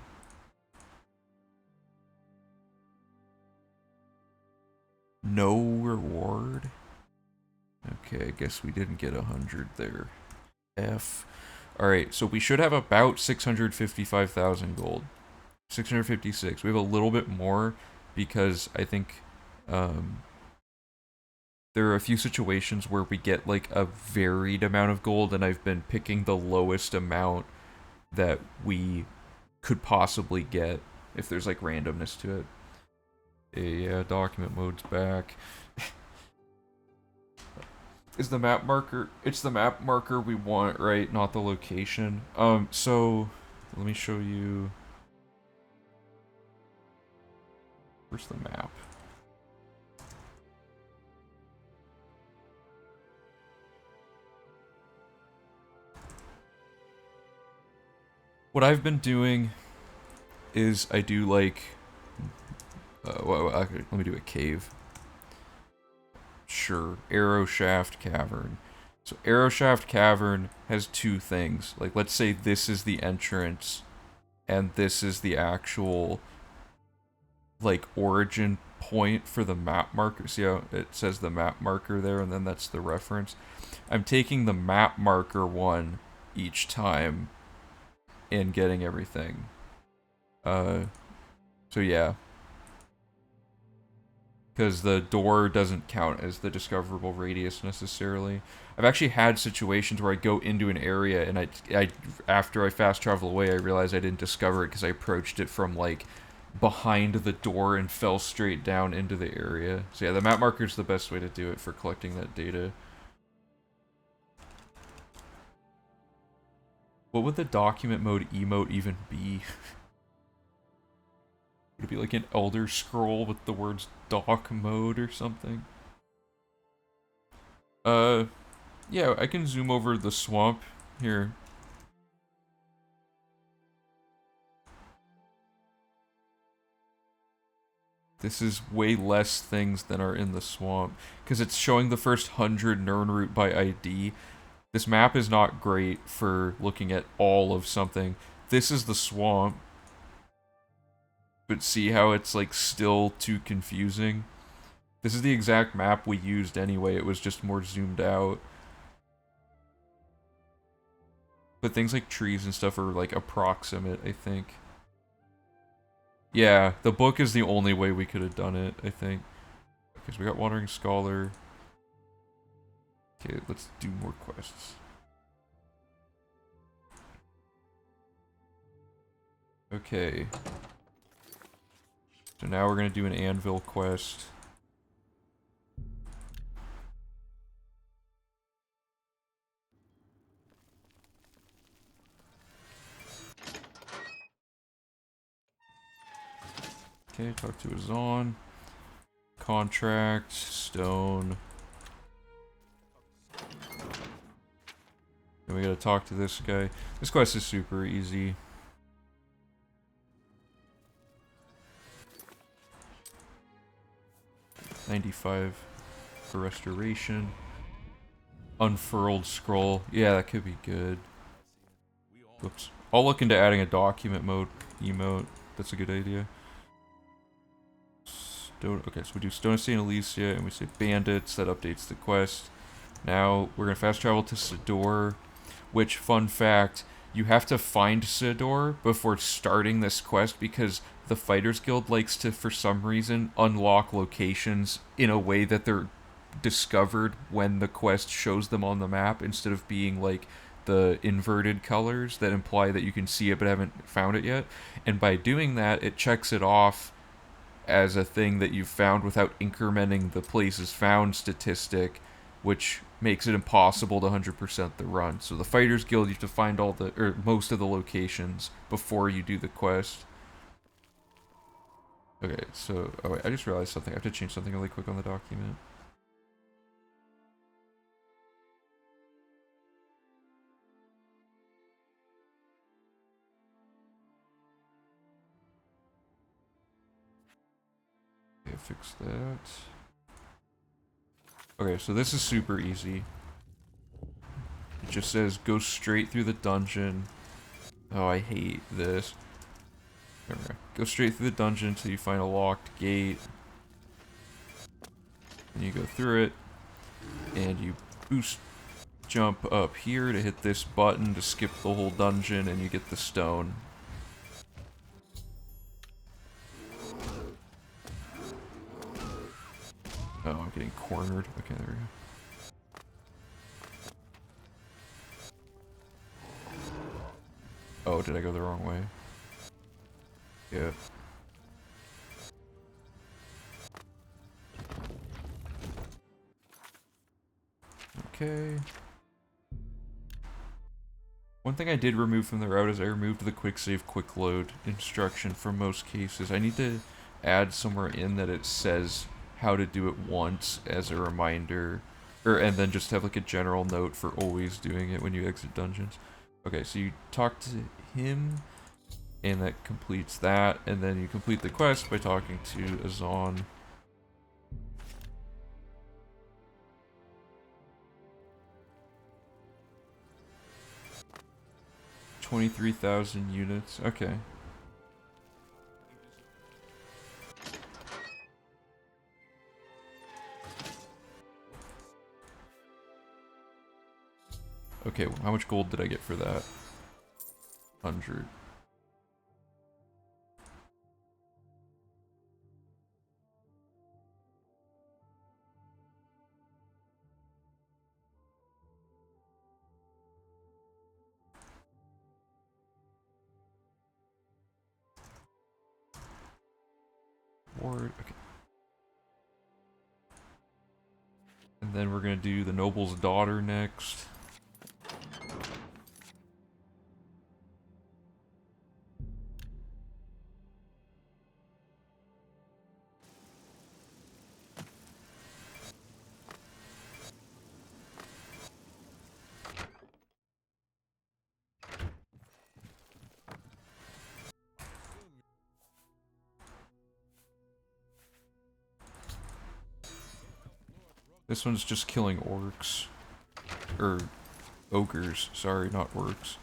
No reward? Okay, I guess we didn't get 100 there. F. Alright, so we should have about 655,000 gold. 656. We have a little bit more because I think there are a few situations where we get like a varied amount of gold, and I've been picking the lowest amount that we could possibly get if there's like randomness to it. Yeah, document mode's back. Is the map marker? It's the map marker we want, right? Not the location. So let me show you. Where's the map? What I've been doing is I do like, well, let me do a cave. Sure, Arrow Shaft Cavern. So Arrow Shaft Cavern has two things. Like, let's say this is the entrance, and this is the actual, like, origin point for the map marker. See how it says the map marker there, and then that's the reference? I'm taking the map marker one each time and getting everything. So yeah. Because the door doesn't count as the discoverable radius necessarily. I've actually had situations where I go into an area and I after I fast travel away, I realize I didn't discover it because I approached it from like behind the door and fell straight down into the area. So yeah, the map marker is the best way to do it for collecting that data. What would the document mode emote even be? Would it be like an Elder Scroll with the words doc mode or something? Yeah, I can zoom over the swamp here. This is way less things than are in the swamp, because it's showing the first 100 Nirnroot by ID. This map is not great for looking at all of something. This is the swamp. But see how it's like still too confusing? This is the exact map we used anyway, it was just more zoomed out. But things like trees and stuff are like approximate, I think. Yeah, the book is the only way we could have done it, I think. Because we got Wandering Scholar. Okay, let's do more quests. Okay. So now we're gonna do an Anvil quest. Okay, talk to Azon. Contract, stone. Then we gotta talk to this guy. This quest is super easy. $95 for restoration. Unfurled scroll. Yeah, that could be good. Whoops. I'll look into adding a document mode emote. That's a good idea. Okay, so we do Stone of St. Alicia, and we say bandits. That updates the quest. Now, we're going to fast travel to Sidor, which, fun fact, you have to find Sidor before starting this quest because the Fighters Guild likes to, for some reason, unlock locations in a way that they're discovered when the quest shows them on the map instead of being like the inverted colors that imply that you can see it but haven't found it yet. And by doing that, it checks it off as a thing that you've found without incrementing the places found statistic, which makes it impossible to 100% the run. So the Fighters Guild, you have to find all the, or most of the locations before you do the quest. Okay, so, oh wait, I just realized something. I have to change something really quick on the document. Okay, fix that. Okay, so this is super easy. It just says go straight through the dungeon. Oh, I hate this. Okay. Go straight through the dungeon until you find a locked gate. And you go through it. And you boost jump up here to hit this button to skip the whole dungeon and you get the stone. Oh, I'm getting cornered. Okay, there we go. Oh, did I go the wrong way? Yeah. Okay. One thing I did remove from the route is I removed the quick save quick load instruction for most cases. I need to add somewhere in that it says how to do it once as a reminder. And then just have like a general note for always doing it when you exit dungeons. Okay, so you talk to him, and that completes that, and then you complete the quest by talking to Azon. 23,000 units. Okay. Okay, well, how much gold did I get for that? 100. Ward, okay. And then we're gonna do the noble's daughter next. This one's just killing orcs. Or ogres, sorry, not orcs.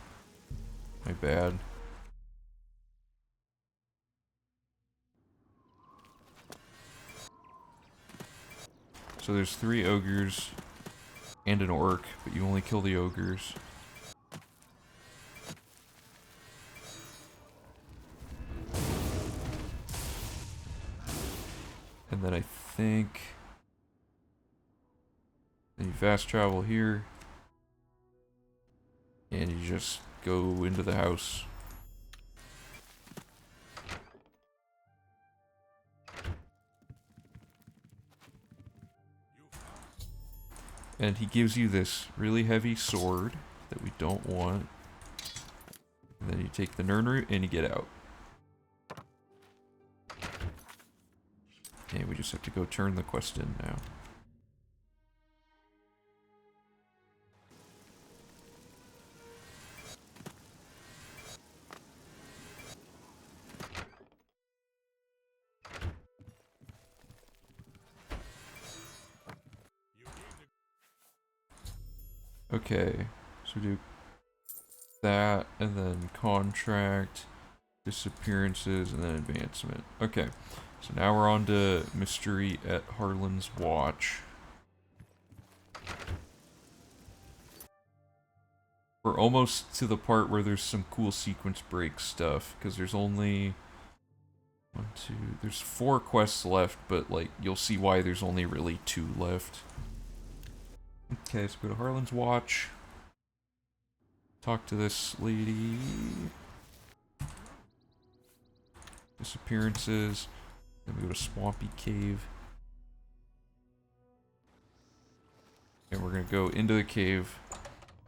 My bad. So there's 3 ogres and an orc, but you only kill the ogres. And then I think then you fast travel here and you just go into the house. And he gives you this really heavy sword that we don't want. And then you take the Nern route and you get out. And we just have to go turn the quest in now. Okay, so do that, and then contract, disappearances, and then advancement. Okay, so now we're on to Mystery at Harlan's Watch. We're almost to the part where there's some cool sequence break stuff, because there's only... there's 4 quests left, but like, you'll see why there's only really 2 left. Okay, so go to Harlan's Watch. Talk to this lady. Disappearances. Then we go to Swampy Cave. And we're gonna go into the cave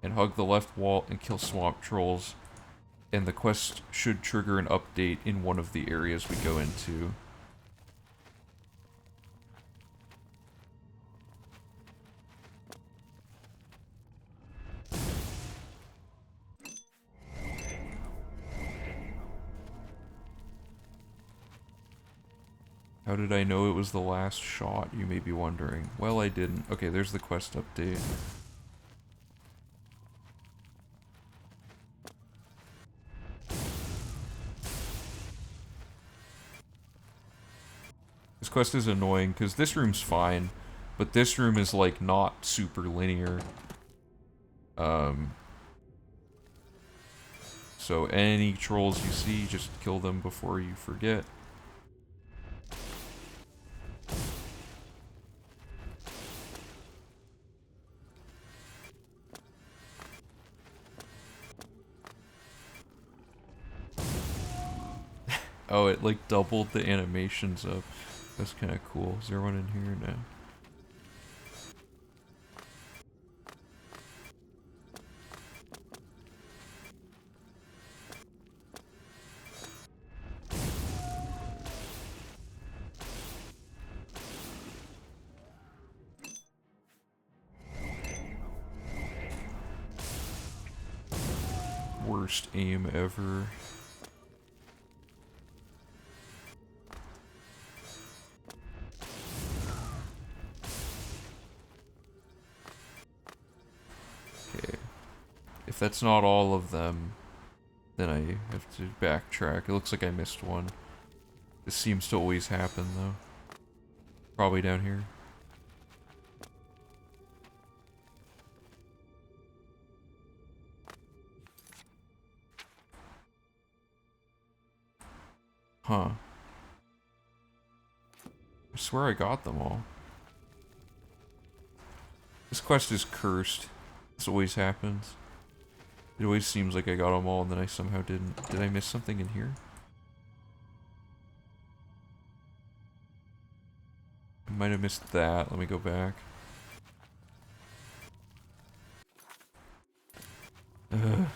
and hug the left wall and kill swamp trolls. And the quest should trigger an update in one of the areas we go into. How did I know it was the last shot, you may be wondering? Well, I didn't. Okay, there's the quest update. This quest is annoying, because this room's fine, but this room is, like, not super linear. So any trolls you see, just kill them before you forget. Oh, it like doubled the animations up. That's kind of cool. Is there one in here? No. Worst aim ever. Okay. If that's not all of them, then I have to backtrack. It looks like I missed one. This seems to always happen, though. Probably down here. Huh. I swear I got them all. This quest is cursed. This always happens. It always seems like I got them all and then I somehow didn't. Did I miss something in here? I might have missed that. Let me go back. Ugh.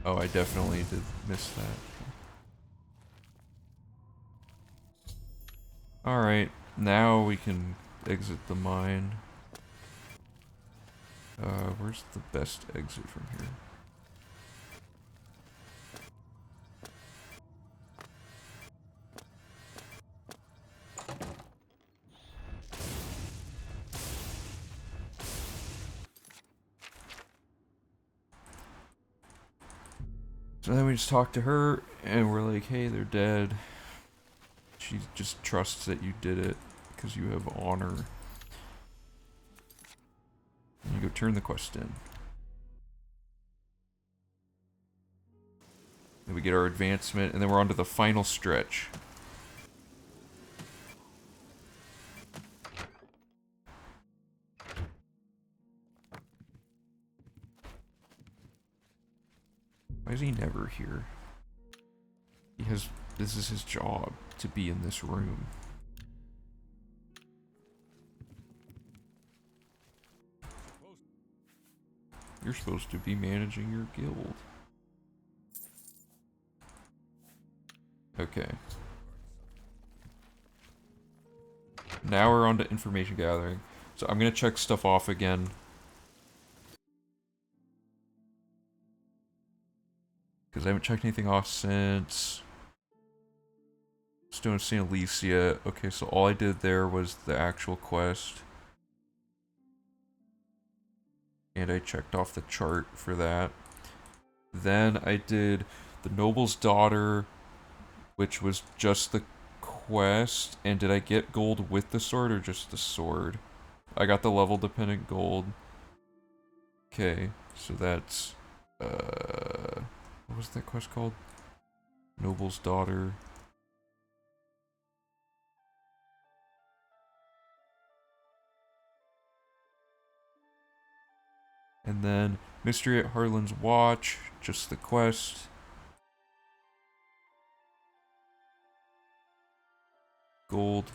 Oh, I definitely did miss that. Alright, now we can exit the mine. Where's the best exit from here? So then we just talk to her, and we're like, hey, they're dead. She just trusts that you did it, because you have honor. And you go turn the quest in. Then we get our advancement, and then we're on to the final stretch. Why is he never here? This is his job, to be in this room. You're supposed to be managing your guild. Okay. Now we're on to information gathering. So I'm gonna check stuff off again. Because I haven't checked anything off since Stone of St. Alicia. Okay, so all I did there was the actual quest. And I checked off the chart for that. Then I did the Noble's Daughter, which was just the quest. And did I get gold with the sword or just the sword? I got the level dependent gold. Okay, so that's what was that quest called? Noble's Daughter. And then Mystery at Harlan's Watch, just the quest. Gold.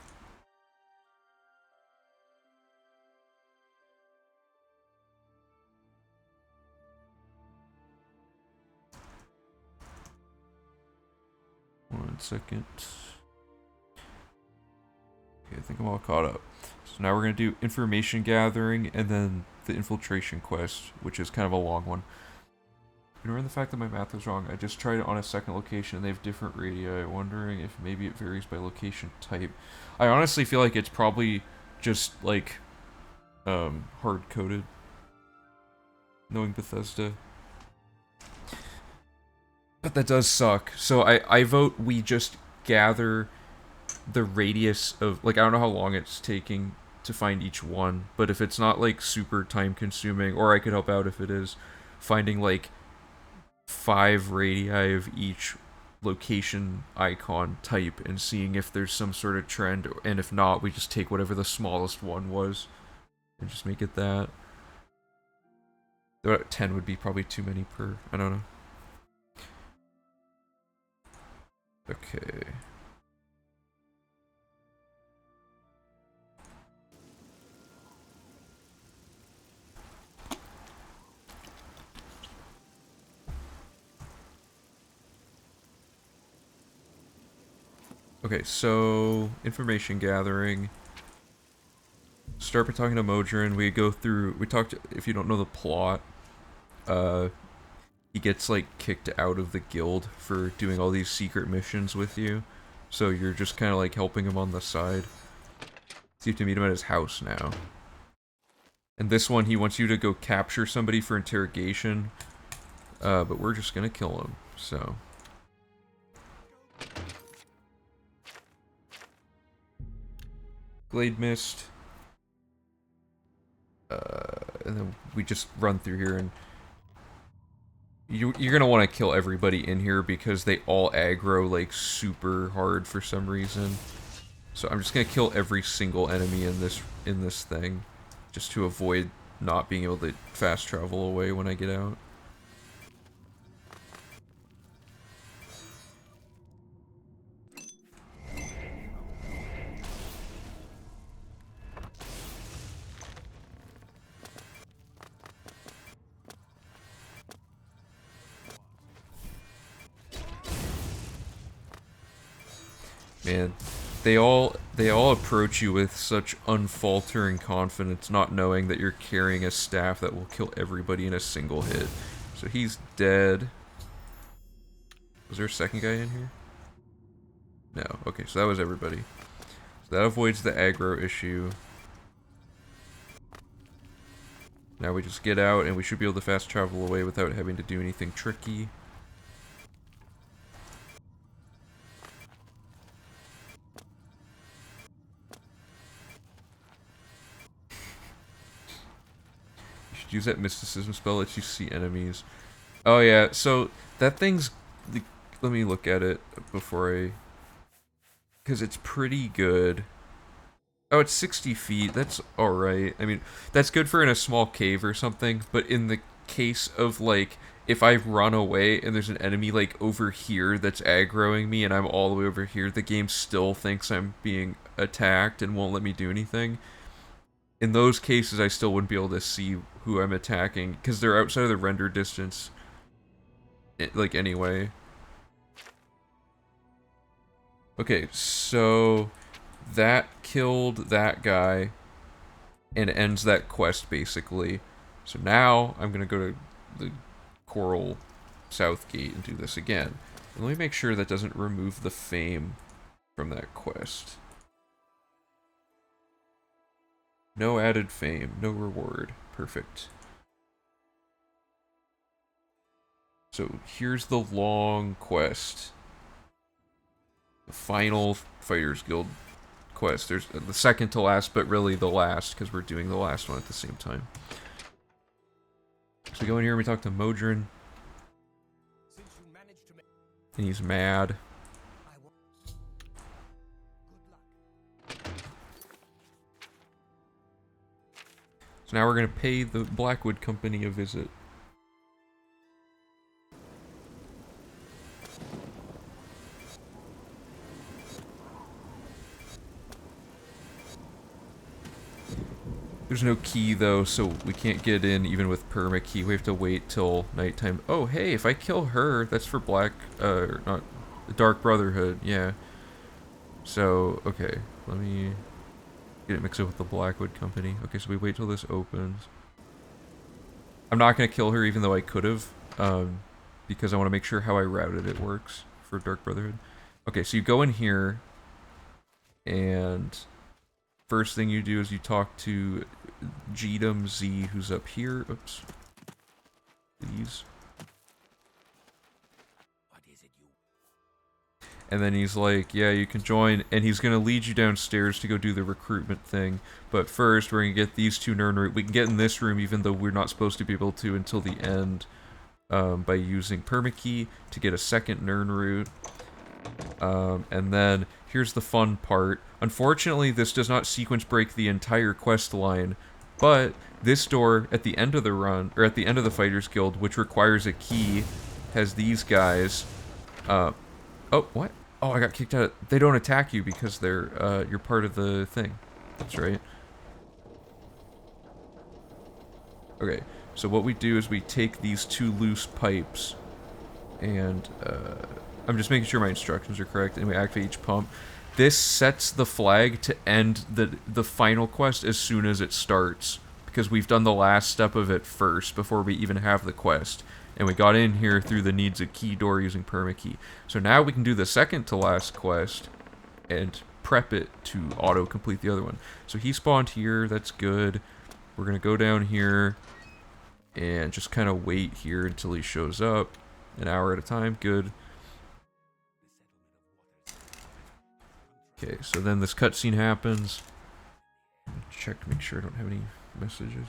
One second. Okay, I think I'm all caught up. So now we're going to do information gathering and then the infiltration quest, which is kind of a long one. Ignoring the fact that my math was wrong, I just tried it on a second location and they have different radii, wondering if maybe it varies by location type. I honestly feel like it's probably just like hard-coded, knowing Bethesda. But that does suck. So I vote we just gather the radius of, like, I don't know how long it's taking to find each one, but if it's not like super time consuming, or I could help out if it is, finding like 5 radii of each location icon type and seeing if there's some sort of trend, and if not, we just take whatever the smallest one was and just make it that. Though 10 would be probably too many per, I don't know. Okay. Okay, so information gathering. Start by talking to Modron. We go through. We talked. If you don't know the plot, he gets like kicked out of the guild for doing all these secret missions with you, So you're just kind of like helping him on the side. So you have to meet him at his house now. And this one, he wants you to go capture somebody for interrogation. But we're just gonna kill him, so. Glade Mist. And then we just run through here, and you're gonna want to kill everybody in here because they all aggro like super hard for some reason. So I'm just gonna kill every single enemy in this thing, just to avoid not being able to fast travel away when I get out. Man, they all approach you with such unfaltering confidence, not knowing that you're carrying a staff that will kill everybody in a single hit. So he's dead. Was there a second guy in here? No. Okay, so that was everybody. So that avoids the aggro issue. Now we just get out and we should be able to fast travel away without having to do anything tricky. Use that mysticism spell, lets you see enemies. Oh yeah, so that thing's... Let me look at it before I... Because it's pretty good. Oh, it's 60 feet, that's alright. I mean, that's good for in a small cave or something, but in the case of, like, if I run away and there's an enemy, like, over here that's aggroing me and I'm all the way over here, the game still thinks I'm being attacked and won't let me do anything. In those cases, I still wouldn't be able to see who I'm attacking, because they're outside of the render distance, like, anyway. Okay, so that killed that guy, and ends that quest, basically. So now, I'm gonna go to the Coral South Gate and do this again. And let me make sure that doesn't remove the fame from that quest. No added fame, no reward. Perfect. So here's the long quest. The final Fighters Guild quest. There's the second to last, but really the last, because we're doing the last one at the same time. So we go in here and we talk to Modron. And he's mad. So now we're going to pay the Blackwood Company a visit. There's no key though, so we can't get in even with perma key. We have to wait till nighttime. Oh, hey, if I kill her, that's for not Dark Brotherhood, yeah. So, okay, let me get it mixed up with the Blackwood Company. Okay, so we wait till this opens. I'm not gonna kill her even though I could have, because I want to make sure how I routed it works for Dark Brotherhood. Okay, so you go in here, and first thing you do is you talk to Jedam Z, who's up here. Oops. Please. What is it, you? And then he's like, yeah, you can join, and he's gonna lead you downstairs to go do the recruitment thing. But first, we're gonna get these two Nirnroot. We can get in this room even though we're not supposed to be able to until the end, by using permakey to get a second Nirnroot. And then here's the fun part. Unfortunately, this does not sequence break the entire quest line, but this door at the end of the run, or at the end of the Fighters Guild, which requires a key, has these guys. Oh, what? Oh, I got kicked out. They don't attack you because they're, you're part of the thing. That's right. Okay, so what we do is we take these two loose pipes, and, I'm just making sure my instructions are correct, and we activate each pump. This sets the flag to end the final quest as soon as it starts, because we've done the last step of it first before we even have the quest. And we got in here through the needs of key door using permakey. So now we can do the second to last quest, and prep it to auto-complete the other one. So he spawned here, that's good. We're going to go down here and just kind of wait here until he shows up. An hour at a time, good. Okay, so then this cutscene happens. Check to make sure I don't have any messages.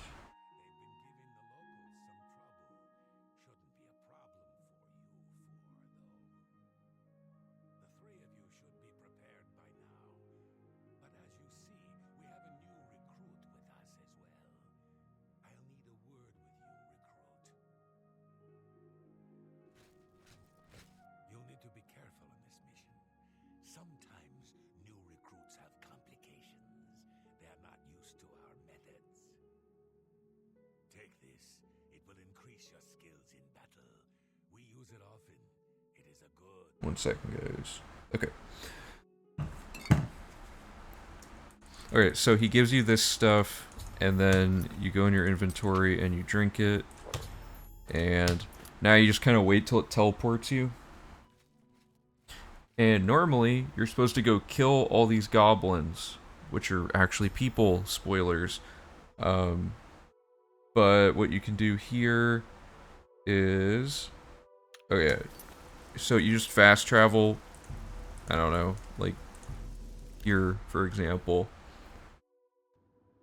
One second, guys. Okay. Okay, so he gives you this stuff, and then you go in your inventory and you drink it, and now you just kind of wait till it teleports you. And normally, you're supposed to go kill all these goblins, which are actually people, spoilers. But what you can do here is... Oh yeah. So you just fast travel, I don't know, like here, for example,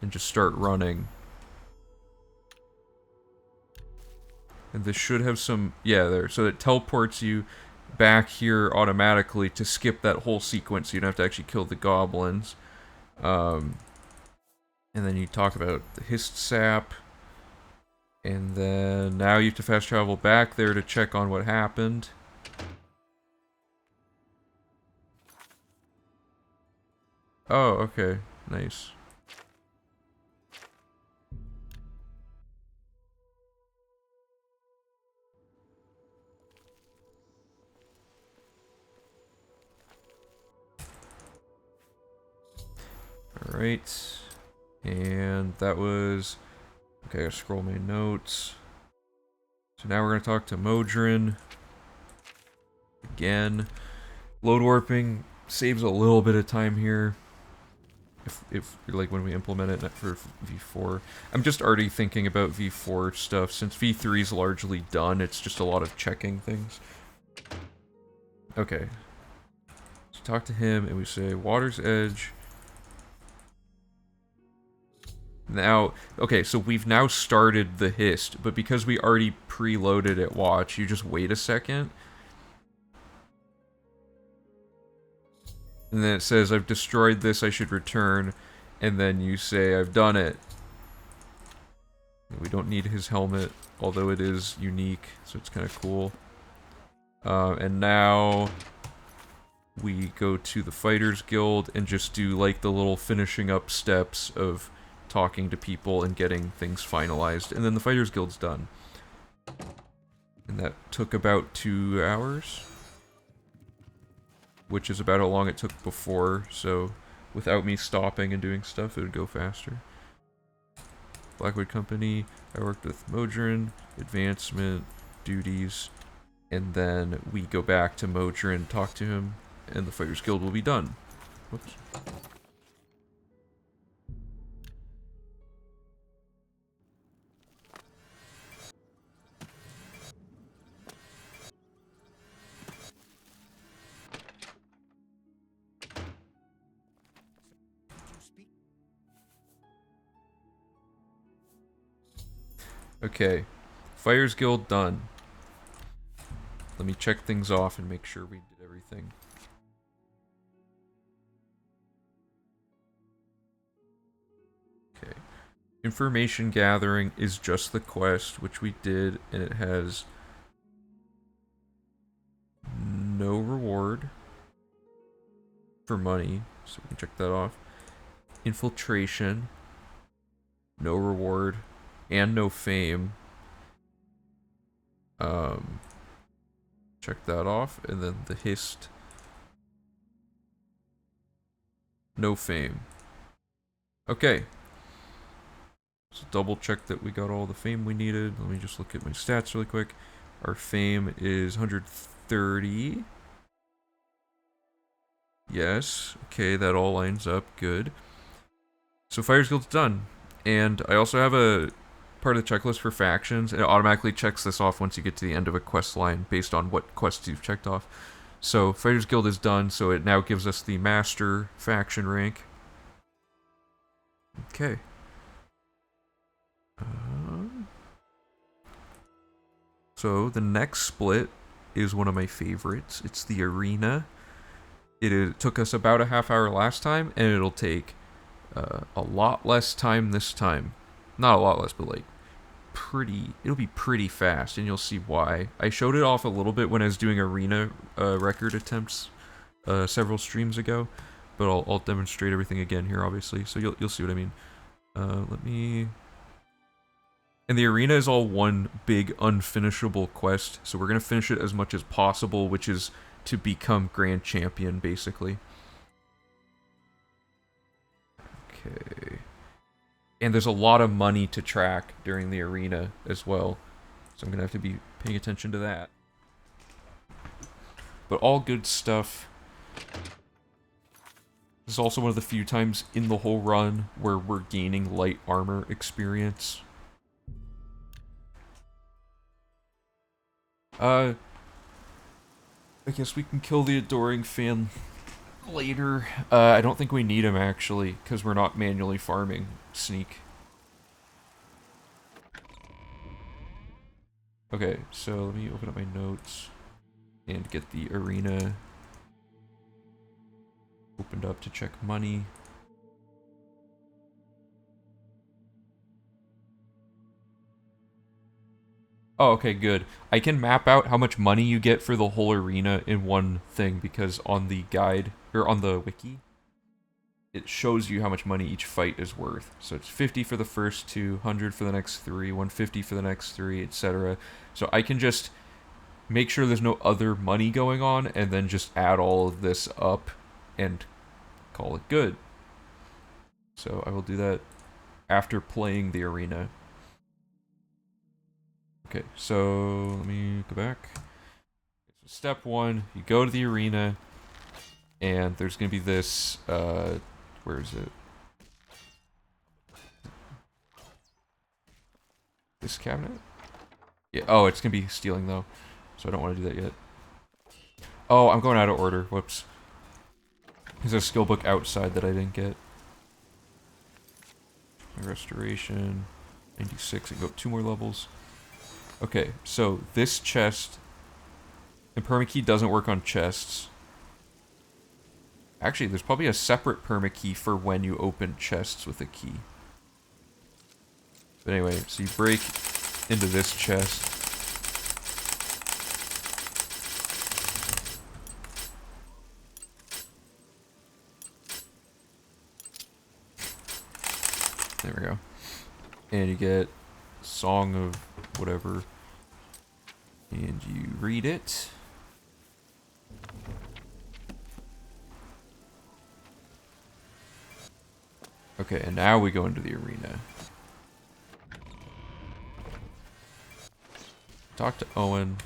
and just start running. And this should have some, yeah, there. So it teleports you back here automatically to skip that whole sequence, so you don't have to actually kill the goblins. And then you talk about the hist sap. And then now you have to fast travel back there to check on what happened. Oh, okay. Nice. Alright. And that was... Okay, I gotta scroll my notes. So now we're gonna talk to Modron. Again. Load warping saves a little bit of time here. If like when we implement it for V4. I'm just already thinking about V4 stuff. Since V3 is largely done, it's just a lot of checking things. Okay. So talk to him and we say, Water's Edge. Now, okay, so we've now started the hist, but because we already preloaded it, watch, you just wait a second. And then it says, I've destroyed this, I should return. And then you say, I've done it. We don't need his helmet, although it is unique, so it's kind of cool. And now we go to the Fighters Guild and just do like the little finishing up steps of talking to people and getting things finalized. And then the Fighters Guild's done. And that took about 2 hours. Which is about how long it took before, so without me stopping and doing stuff, it would go faster. Blackwood Company, I worked with Modron, advancement, duties, and then we go back to Modron, talk to him, and the Fighters Guild will be done. Whoops. Okay, Fighters Guild done. Let me check things off and make sure we did everything. Okay. Information gathering is just the quest, which we did, and it has no reward for money, so we can check that off. Infiltration, no reward, and no fame. Check that off, and then the hist, no fame. Okay. So double check that we got all the fame we needed. Let me just look at my stats really quick. Our fame is 130. Yes. Okay, that all lines up. Good. So Fighters Guild's done. And I also have a part of the checklist for factions, and it automatically checks this off once you get to the end of a quest line based on what quests you've checked off. So Fighters Guild is done, so it now gives us the Master faction rank. Okay. So the next split is one of my favorites. It's the arena. It took us about a half hour last time, and it'll take a lot less time this time. Not a lot less, but like it'll be pretty fast, and you'll see why. I showed it off a little bit when I was doing arena record attempts several streams ago, but I'll demonstrate everything again here, obviously, so you'll see what I mean. Let me... And the arena is all one big unfinishable quest, so we're going to finish it as much as possible, which is to become Grand Champion, basically. Okay. And there's a lot of money to track during the arena as well, so I'm going to have to be paying attention to that. But all good stuff. This is also one of the few times in the whole run where we're gaining light armor experience. I guess we can kill the Adoring Fan later. I don't think we need him, actually, because we're not manually farming Sneak. Okay, so let me open up my notes and get the arena opened up to check money. Oh, okay, good. I can map out how much money you get for the whole arena in one thing, because on the guide, or on the wiki, it shows you how much money each fight is worth. So it's 50 for the first two, 100 for the next three, 150 for the next three, etc. So I can just make sure there's no other money going on, and then just add all of this up and call it good. So I will do that after playing the arena. Okay, so let me go back. So step one, you go to the arena, and there's gonna be this, where is it? This cabinet? Yeah, oh, it's gonna be stealing though, so I don't want to do that yet. Oh, I'm going out of order, whoops. There's a skill book outside that I didn't get. My restoration, 96, I can go up 2 more levels. Okay, so this chest, and permakey doesn't work on chests. Actually, there's probably a separate permakey for when you open chests with a key. But anyway, so you break into this chest. There we go. And you get Song of whatever. And you read it. Okay, and now we go into the arena. Talk to Owen.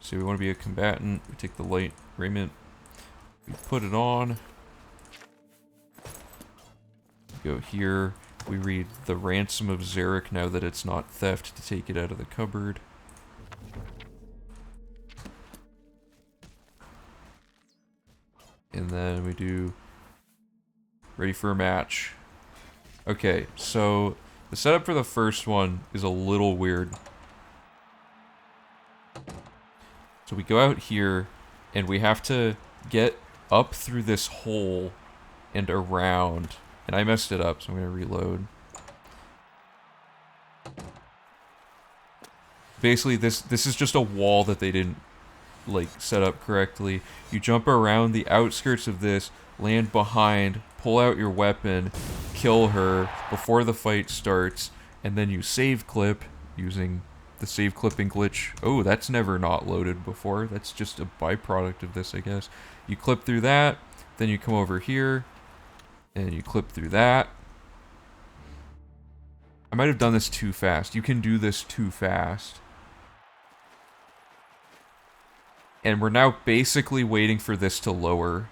So we want to be a combatant. We take the light raiment. We put it on. We go here. We read the Ransom of Zarek now that it's not theft to take it out of the cupboard. And then we do ready for a match. Okay, so the setup for the first one is a little weird. So we go out here, and we have to get up through this hole and around. And I messed it up, so I'm going to reload. Basically, this is just a wall that they didn't, like, set up correctly. You jump around the outskirts of this, land behind, pull out your weapon, kill her before the fight starts, and then you save clip using the save clipping glitch. Oh, that's never not loaded before. That's just a byproduct of this, I guess. You clip through that, then you come over here, and you clip through that. I might have done this too fast. You can do this too fast. And we're now basically waiting for this to lower.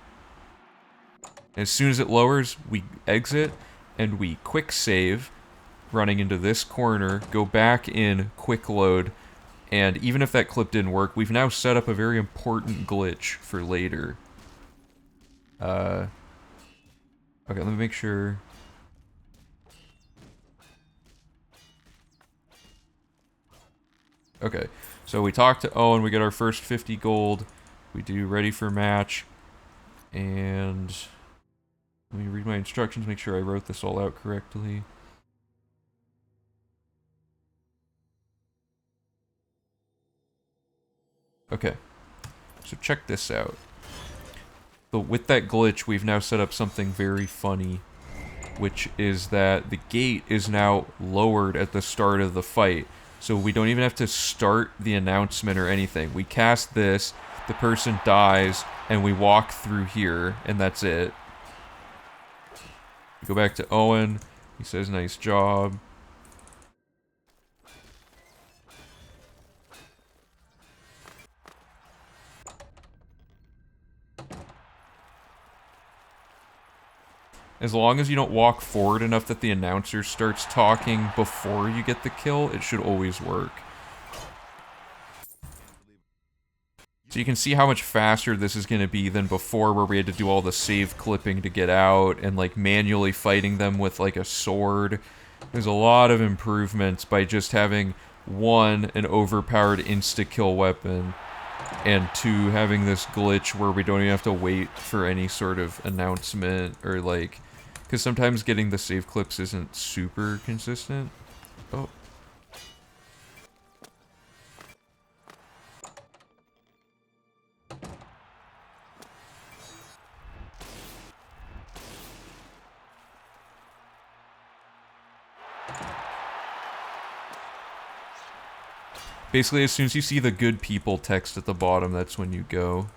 As soon as it lowers, we exit, and we quick save, running into this corner, go back in, quick load, and even if that clip didn't work, we've now set up a very important glitch for later. Okay, let me make sure. Okay, so we talk to Owen, we get our first 50 gold, we do ready for match, and let me read my instructions, make sure I wrote this all out correctly. Okay, so check this out. But with that glitch, we've now set up something very funny, which is that the gate is now lowered at the start of the fight. So we don't even have to start the announcement or anything. We cast this, the person dies, and we walk through here, and that's it. We go back to Owen. He says, nice job. As long as you don't walk forward enough that the announcer starts talking before you get the kill, it should always work. So you can see how much faster this is going to be than before, where we had to do all the save clipping to get out and like manually fighting them with like a sword. There's a lot of improvements by just having one, an overpowered insta-kill weapon, and two, having this glitch where we don't even have to wait for any sort of announcement or like, because sometimes getting the save clips isn't super consistent. Oh. Basically, as soon as you see the good people text at the bottom, that's when you go.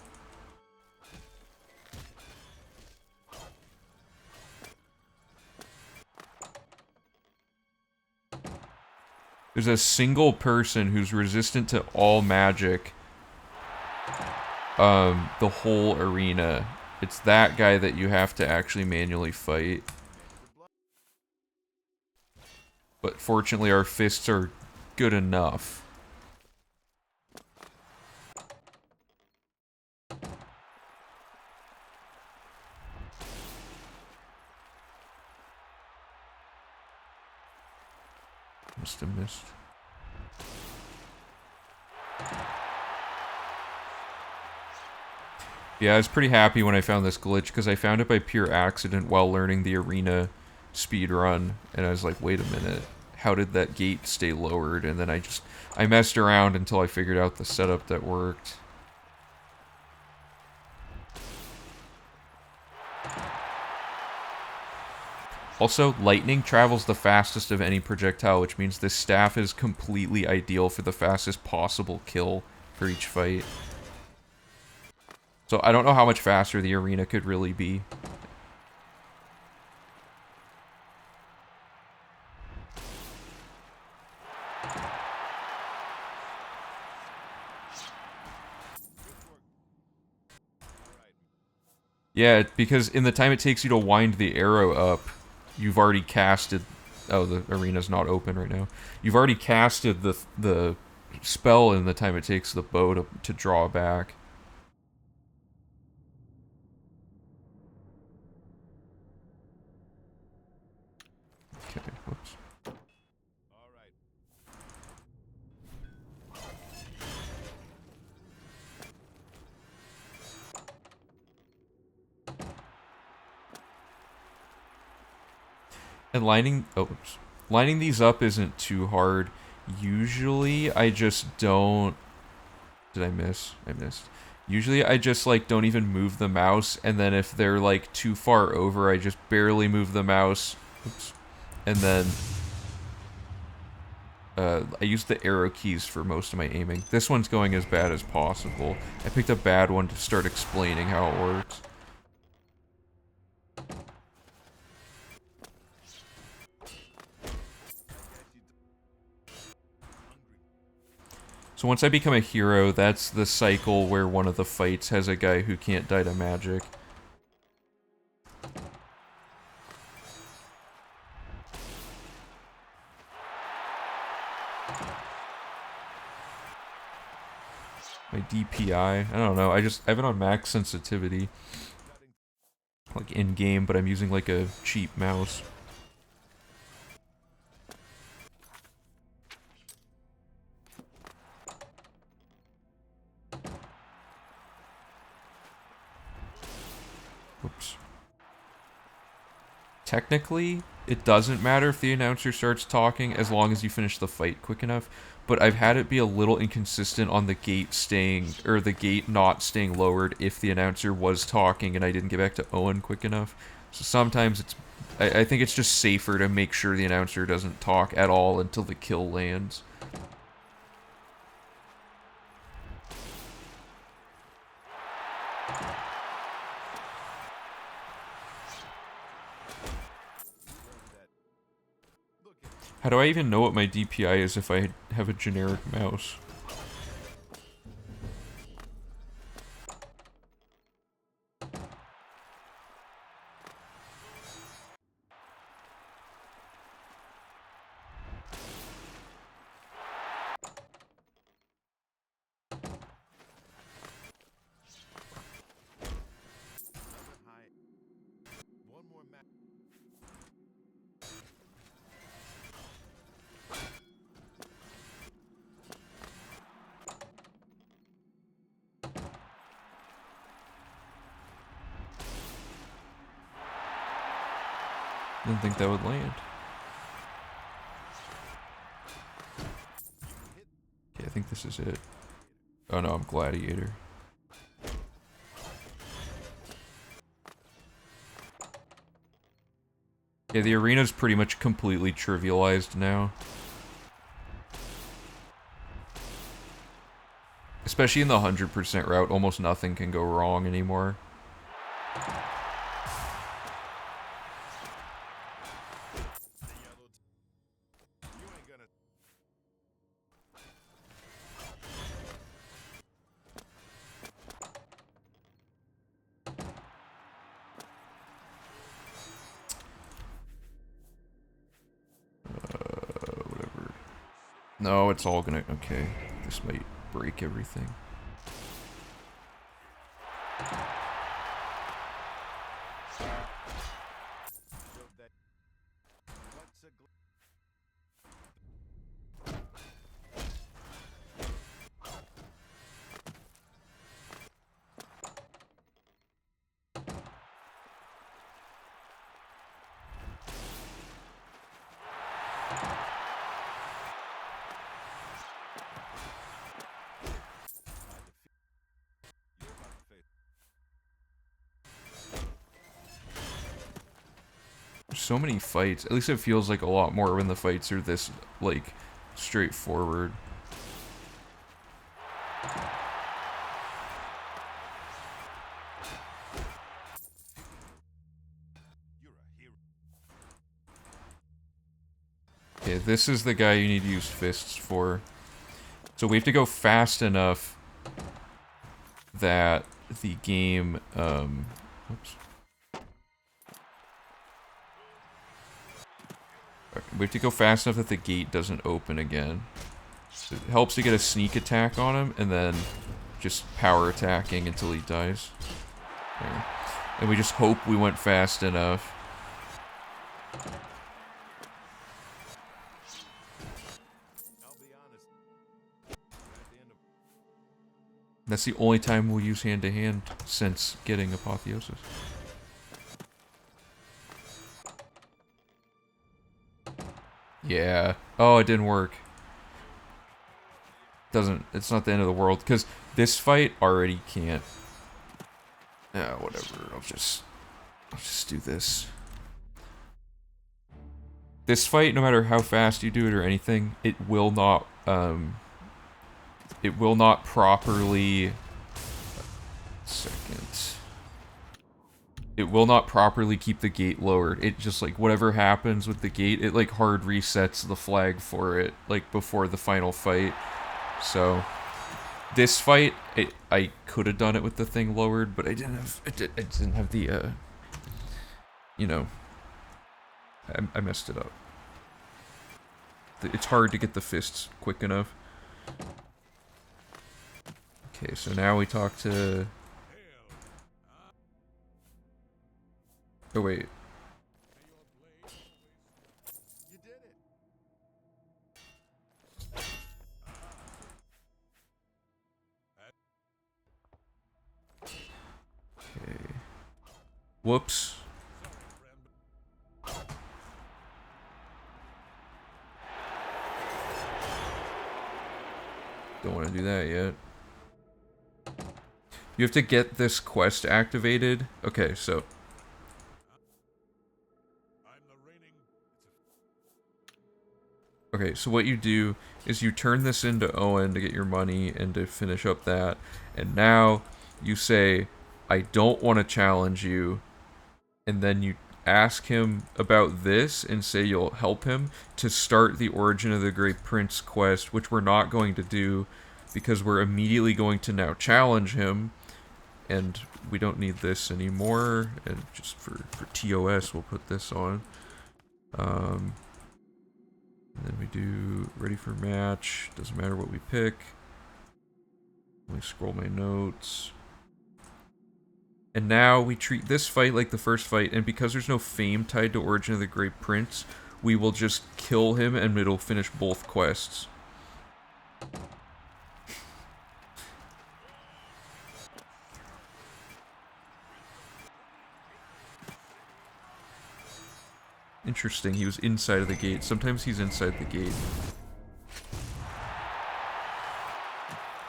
There's a single person who's resistant to all magic. The whole arena. It's that guy that you have to actually manually fight. But fortunately, our fists are good enough. Must have missed. Yeah, I was pretty happy when I found this glitch, because I found it by pure accident while learning the arena speedrun, and I was like, wait a minute, how did that gate stay lowered? And then I messed around until I figured out the setup that worked. Also, lightning travels the fastest of any projectile, which means this staff is completely ideal for the fastest possible kill for each fight. So I don't know how much faster the arena could really be. Yeah, because in the time it takes you to wind the arrow up, you've already casted... Oh, the arena's not open right now. You've already casted the spell in the time it takes the bow to draw back. Okay, whoops. And lining these up isn't too hard. Usually, I just don't... Did I miss? I missed. Usually, I just, like, don't even move the mouse, and then if they're, like, too far over, I just barely move the mouse. Oops. And then... I use the arrow keys for most of my aiming. This one's going as bad as possible. I picked a bad one to start explaining how it works. So So once I become a hero, that's the cycle where one of the fights has a guy who can't die to magic. My DPI, I don't know, I have it on max sensitivity. Like in-game, but I'm using like a cheap mouse. Whoops. Technically, it doesn't matter if the announcer starts talking as long as you finish the fight quick enough, but I've had it be a little inconsistent on the gate staying, or the gate not staying lowered if the announcer was talking and I didn't get back to Owen quick enough. So sometimes I think it's just safer to make sure the announcer doesn't talk at all until the kill lands. How do I even know what my DPI is if I have a generic mouse? Didn't think that would land. Okay, I think this is it. Oh no, I'm Gladiator. Yeah, the arena's pretty much completely trivialized now. Especially in the 100% route, almost nothing can go wrong anymore. Whatever. No, it's all gonna... Okay, this might break everything. So many fights. At least it feels like a lot more when the fights are this, like, straightforward. Okay, this is the guy you need to use fists for. So we have to go fast enough that the game, oops. We have to go fast enough that the gate doesn't open again. It helps to get a sneak attack on him, and then just power attacking until he dies. There. And we just hope we went fast enough. That's the only time we'll use hand-to-hand since getting Apotheosis. Yeah. Oh, it didn't work. It's not the end of the world, because this fight already can't. Yeah, whatever. I'll just do this. This fight, no matter how fast you do it or anything, it will not properly... It will not properly keep the gate lowered. It just, like, whatever happens with the gate, it, like, hard resets the flag for it, like, before the final fight. So this fight, I could have done it with the thing lowered, but I didn't have I didn't have the you know, I messed it up. It's hard to get the fists quick enough. Okay, so now we talk to... Oh, wait. Okay. Whoops. Don't want to do that yet. You have to get this quest activated. Okay, so... Okay, so what you do is you turn this into Owen to get your money and to finish up that. And now you say, I don't want to challenge you. And then you ask him about this and say you'll help him to start the Origin of the Great Prince quest, which we're not going to do because we're immediately going to now challenge him. And we don't need this anymore. And just for TOS, we'll put this on. And then we do ready for match. Doesn't matter what we pick. Let me scroll my notes. And now we treat this fight like the first fight, and because there's no fame tied to Origin of the Great Prince, we will just kill him and it'll finish both quests. Interesting, he was inside of the gate. Sometimes he's inside the gate.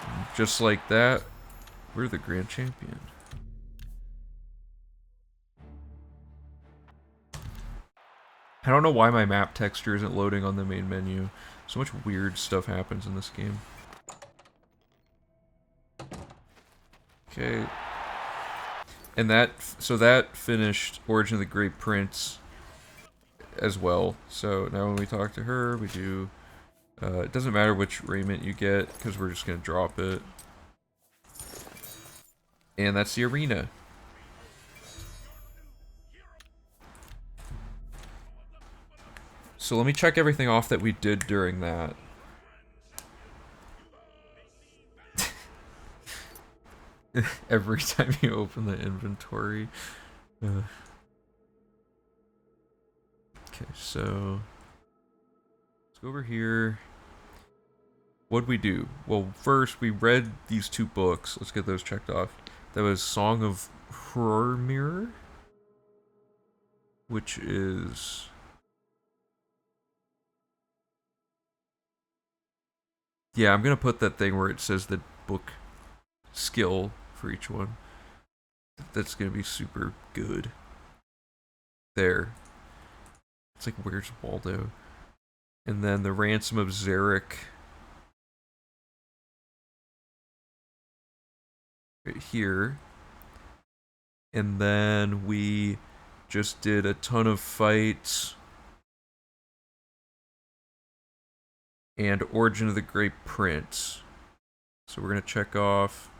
And just like that, we're the Grand Champion. I don't know why my map texture isn't loading on the main menu. So much weird stuff happens in this game. Okay. And so that finished Origin of the Great Prince as well. So now when we talk to her, we do... it doesn't matter which raiment you get, because we're just going to drop it. And that's the arena. So let me check everything off that we did during that. Every time you open the inventory. Okay, so... let's go over here. What'd we do? Well, first we read these 2 books. Let's get those checked off. That was Song of Hrormir, which is... yeah, I'm gonna put that thing where it says the book skill for each one. That's gonna be super good. There. It's like, where's Waldo? And then the Ransom of Zarek. Right here. And then we just did a ton of fights. And Origin of the Great Prince. So we're going to check off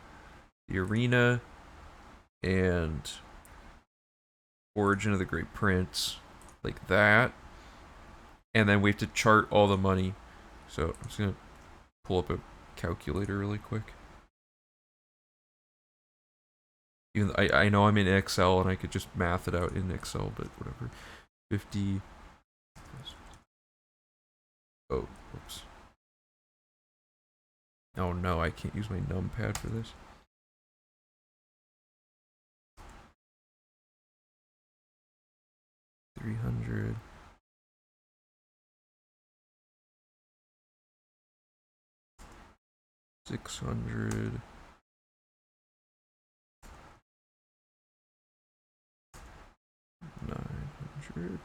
the arena and Origin of the Great Prince, like that. And then we have to chart all the money. So I'm just going to pull up a calculator really quick. Even I know I'm in Excel and I could just math it out in Excel, but whatever. 50. Oh, whoops. Oh no, I can't use my numpad for this. $300. $600. $900.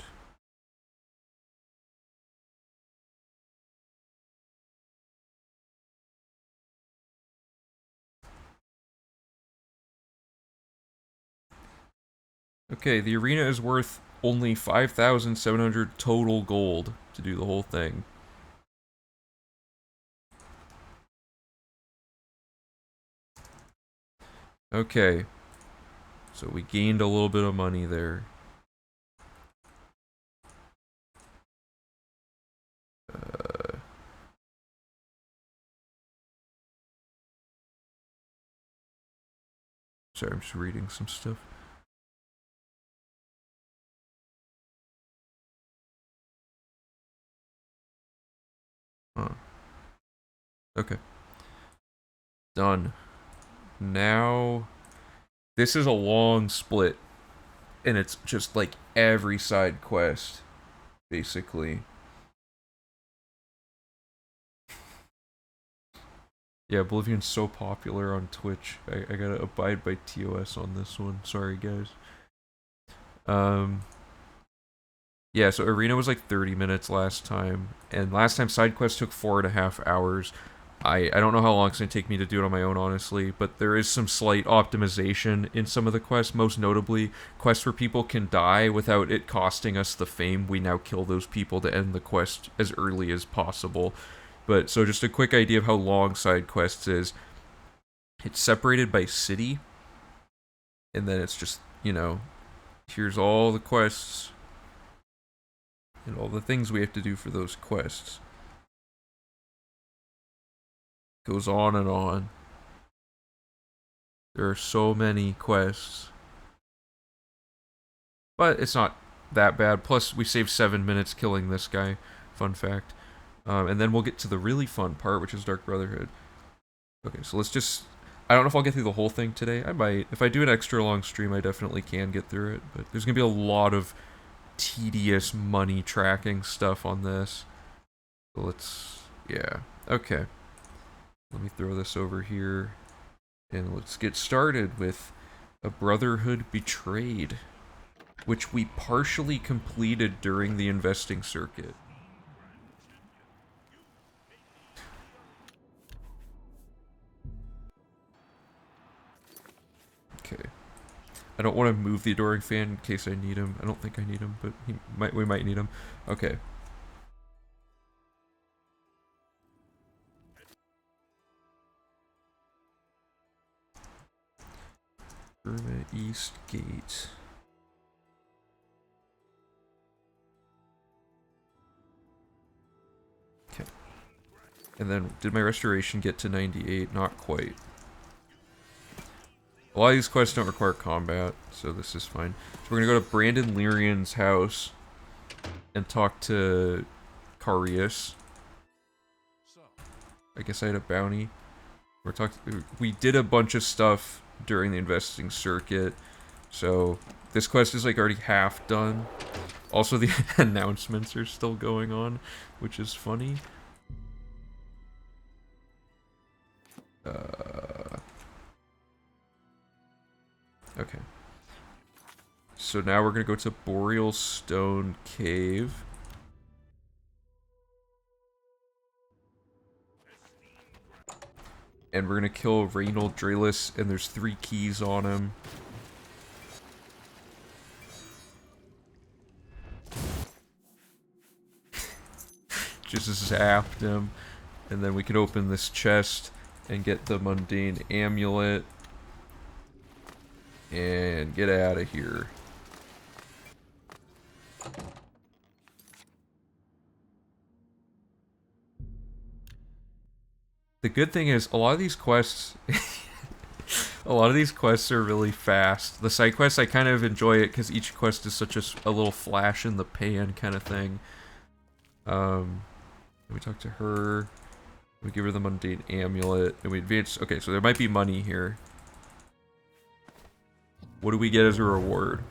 Okay, the arena is worth only 5,700 total gold to do the whole thing. Okay. So we gained a little bit of money there. Sorry, I'm just reading some stuff. Huh. Okay. Done. Now, this is a long split, and it's just like every side quest, basically. Yeah, Oblivion's so popular on Twitch. I gotta abide by TOS on this one. Sorry, guys. Um, yeah, so Arena was like 30 minutes last time, and last time side quest took 4.5 hours. I don't know how long it's going to take me to do it on my own, honestly, but there is some slight optimization in some of the quests, most notably quests where people can die without it costing us the fame. We now kill those people to end the quest as early as possible. But so just a quick idea of how long side quests is. It's separated by city, and then it's just, here's all the quests and all the things we have to do for those quests. Goes on and on. There are so many quests. But it's not that bad. Plus, we saved 7 minutes killing this guy. Fun fact. And then we'll get to the really fun part, which is Dark Brotherhood. Okay, so let's just... I don't know if I'll get through the whole thing today. I might. If I do an extra long stream, I definitely can get through it. But there's going to be a lot of tedious money tracking stuff on this. So let's... Yeah. Okay. Let me throw this over here. And let's get started with a Brotherhood Betrayed, which we partially completed during the investing circuit. Okay. I don't want to move the Adoring Fan in case I need him. I don't think I need him, but we might need him. Okay. Burma East Gate. Okay. And then, did my restoration get to 98? Not quite. A lot of these quests don't require combat, so this is fine. So we're gonna go to Brandon Lyrian's house and talk to Carius. I guess I had a bounty. We did a bunch of stuff during the investing circuit, so this quest is like already half done. Also, the announcements are still going on, which is funny. Okay. So now we're gonna go to Boreal Stone Cave. And we're gonna kill Reynold Dralis, and there's 3 keys on him. Just zapped him. And then we can open this chest and get the mundane amulet. And get out of here. The good thing is, a lot of these quests... a lot of these quests are really fast. The side quests, I kind of enjoy it because each quest is such a little flash in the pan kind of thing. We talk to her. We give her the mundane amulet. And we advance... Okay, so there might be money here. What do we get as a reward?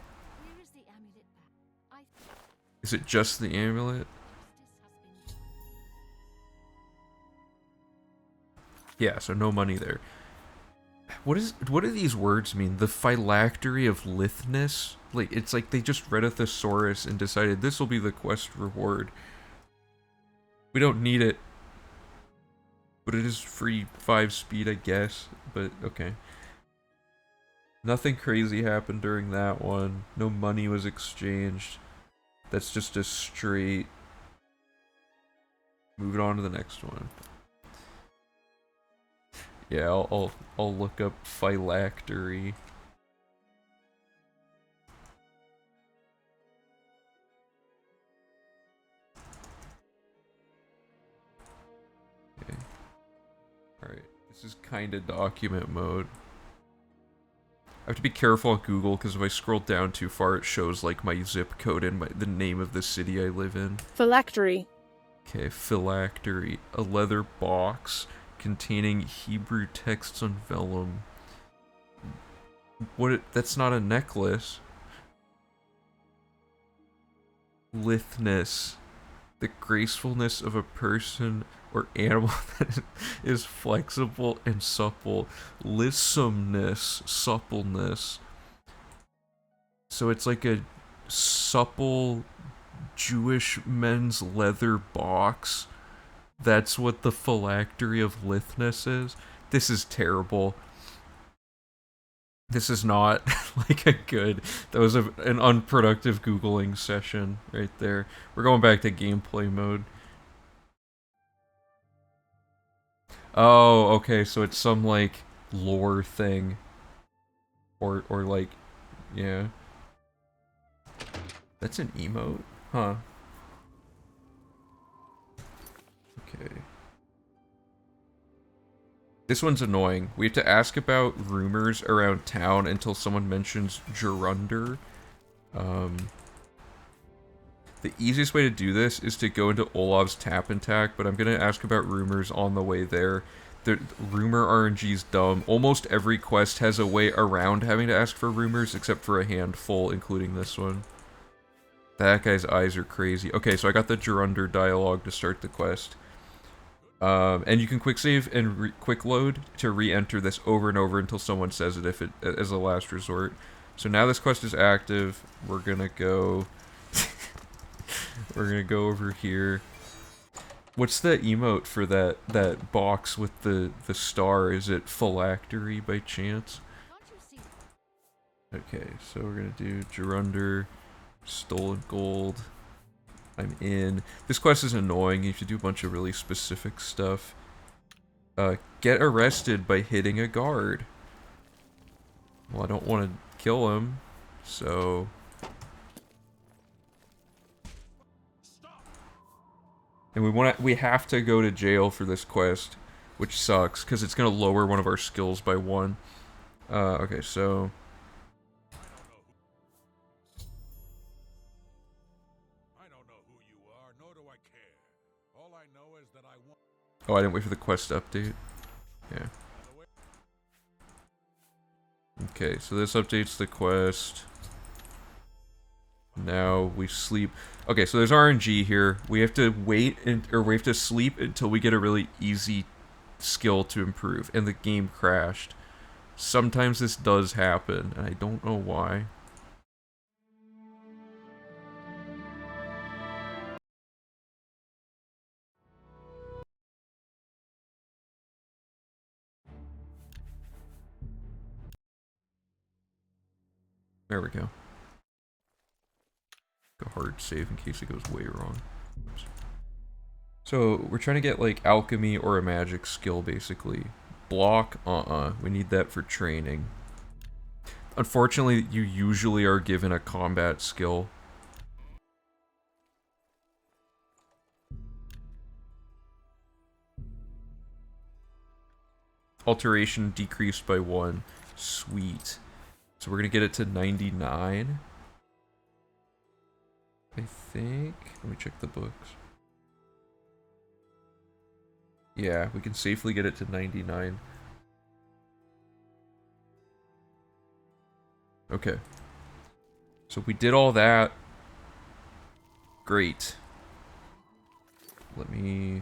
Is it just the amulet? Yeah, so no money there. What do these words mean? The phylactery of lithness? Like, it's like they just read a thesaurus and decided this will be the quest reward. We don't need it. But it is free 5 speed, I guess. But, okay. Nothing crazy happened during that one. No money was exchanged. That's just a straight... Moving on to the next one. Yeah, I'll look up phylactery. Okay. Alright, this is kinda document mode. I have to be careful on Google because if I scroll down too far, it shows like my zip code and the name of the city I live in. Phylactery. Okay, phylactery, a leather box containing Hebrew texts on vellum. That's not a necklace. Litheness, the gracefulness of a person or animal that is flexible and supple. Lissomeness, suppleness. So it's like a supple Jewish men's leather box. That's what the phylactery of lithness is. This is terrible. This is not like a good. That was an unproductive Googling session right there. We're going back to gameplay mode. Oh, okay, so it's some like lore thing. Or like, yeah. That's an emote? Huh. Okay. This one's annoying. We have to ask about rumors around town until someone mentions Gerunder. The easiest way to do this is to go into Olav's tap and tack, but I'm gonna ask about rumors on the way there. The rumor RNG's dumb. Almost every quest has a way around having to ask for rumors, except for a handful, including this one. That guy's eyes are crazy. Okay, so I got the Gerunder dialogue to start the quest. And you can quick save and quick load to re-enter this over and over until someone says it as a last resort. So now this quest is active. We're gonna go. We're gonna go over here. What's the emote for that box with the star? Is it phylactery by chance? Okay, so we're gonna do Gerunder, stolen gold. I'm in. This quest is annoying. You have to do a bunch of really specific stuff. Get arrested by hitting a guard. Well, I don't want to kill him, so... And we have to go to jail for this quest, which sucks, because it's going to lower one of our skills by 1. Okay, so... Oh, I didn't wait for the quest update. Yeah. Okay, so this updates the quest. Now we sleep. Okay, so there's RNG here. We have to wait or we have to sleep until we get a really easy skill to improve, and the game crashed. Sometimes this does happen, and I don't know why. There we go. A hard save in case it goes way wrong. Oops. So we're trying to get like alchemy or a magic skill, basically. Block, we need that for training. Unfortunately, you usually are given a combat skill. Alteration decreased by 1. Sweet. So we're gonna get it to 99. I think. Let me check the books. Yeah, we can safely get it to 99. Okay. So we did all that. Great. Let me...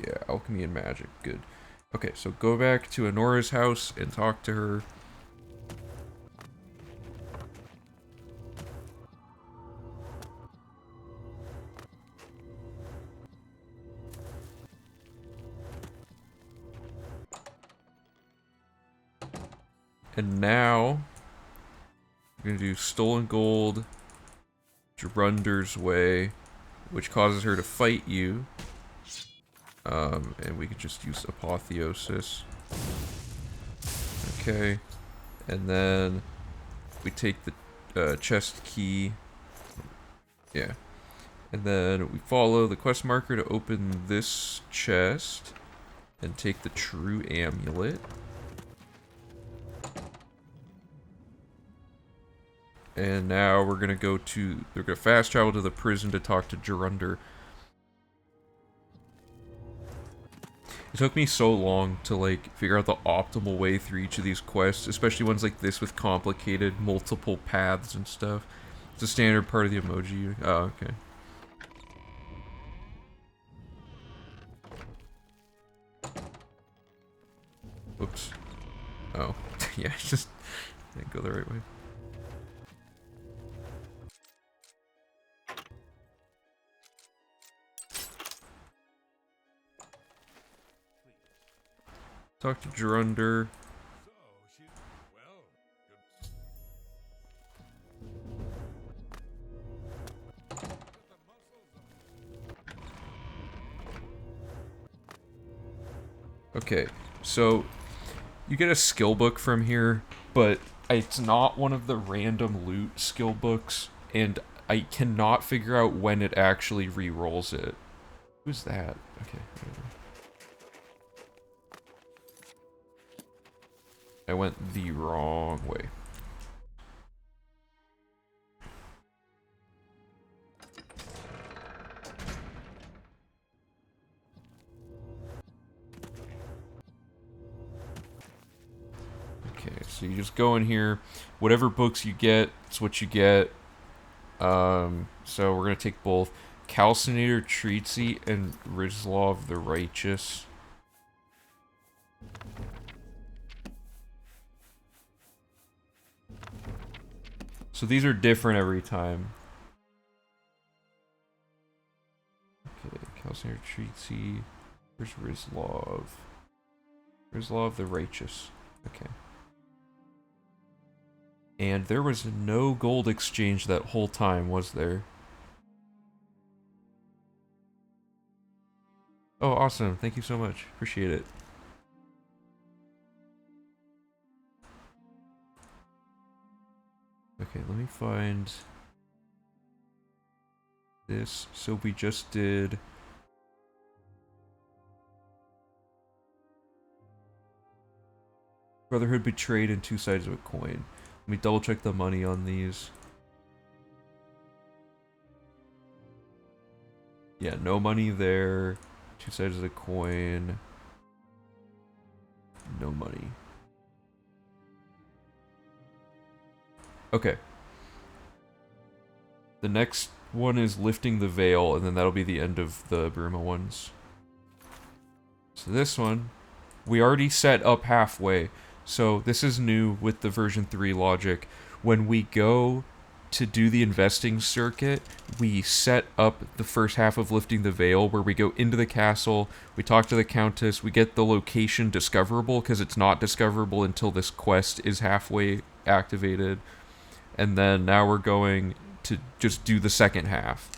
Yeah, alchemy and magic. Good. Okay, so go back to Honora's house and talk to her. And now, we're gonna do stolen gold, Gerunder's way, which causes her to fight you. And we could just use Apotheosis. Okay. And then we take the chest key. Yeah. And then we follow the quest marker to open this chest and take the true amulet. And now we're gonna they're gonna fast travel to the prison to talk to Gerunder. It took me so long to like figure out the optimal way through each of these quests, especially ones like this with complicated multiple paths and stuff. It's a standard part of the emoji. Oh, okay. Oops. Oh, yeah, I just didn't go the right way. Talk to Gerunder. Okay, so you get a skill book from here, but it's not one of the random loot skill books, and I cannot figure out when it actually re-rolls it. Who's that? Okay, whatever. I went the wrong way. Okay, so you just go in here. Whatever books you get, it's what you get. So we're gonna take both Calcinator Treatsy and Rizlov the Righteous. So these are different every time. Okay, Calcinator Treatsy. Where's Rizlov? Rizlov the Righteous. Okay. And there was no gold exchange that whole time, was there? Oh, awesome. Thank you so much. Appreciate it. Okay, let me find this. So we just did Brotherhood Betrayed and Two Sides of a Coin. Let me double check the money on these. Yeah, no money there. Two Sides of the Coin. No money. Okay. The next one is Lifting the Veil, and then that'll be the end of the Bruma ones. So this one, we already set up halfway. So this is new with the version 3 logic. When we go to do the investing circuit, we set up the first half of Lifting the Veil, where we go into the castle, we talk to the Countess, we get the location discoverable, because it's not discoverable until this quest is halfway activated. And then now we're going to just do the second half.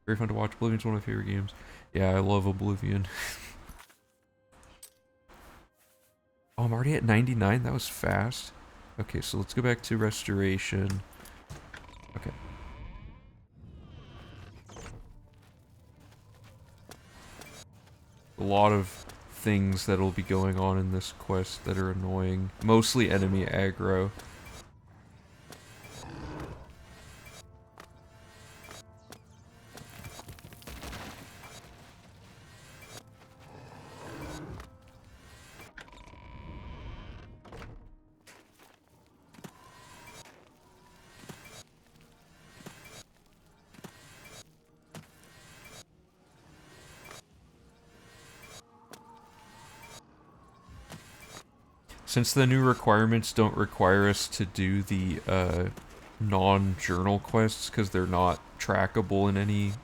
Very fun to watch. Oblivion's one of my favorite games. Yeah, I love Oblivion. Oh, I'm already at 99? That was fast. Okay, so let's go back to restoration. Okay. A lot of things that'll be going on in this quest that are annoying. Mostly enemy aggro. Since the new requirements don't require us to do the non-journal quests because they're not trackable in any,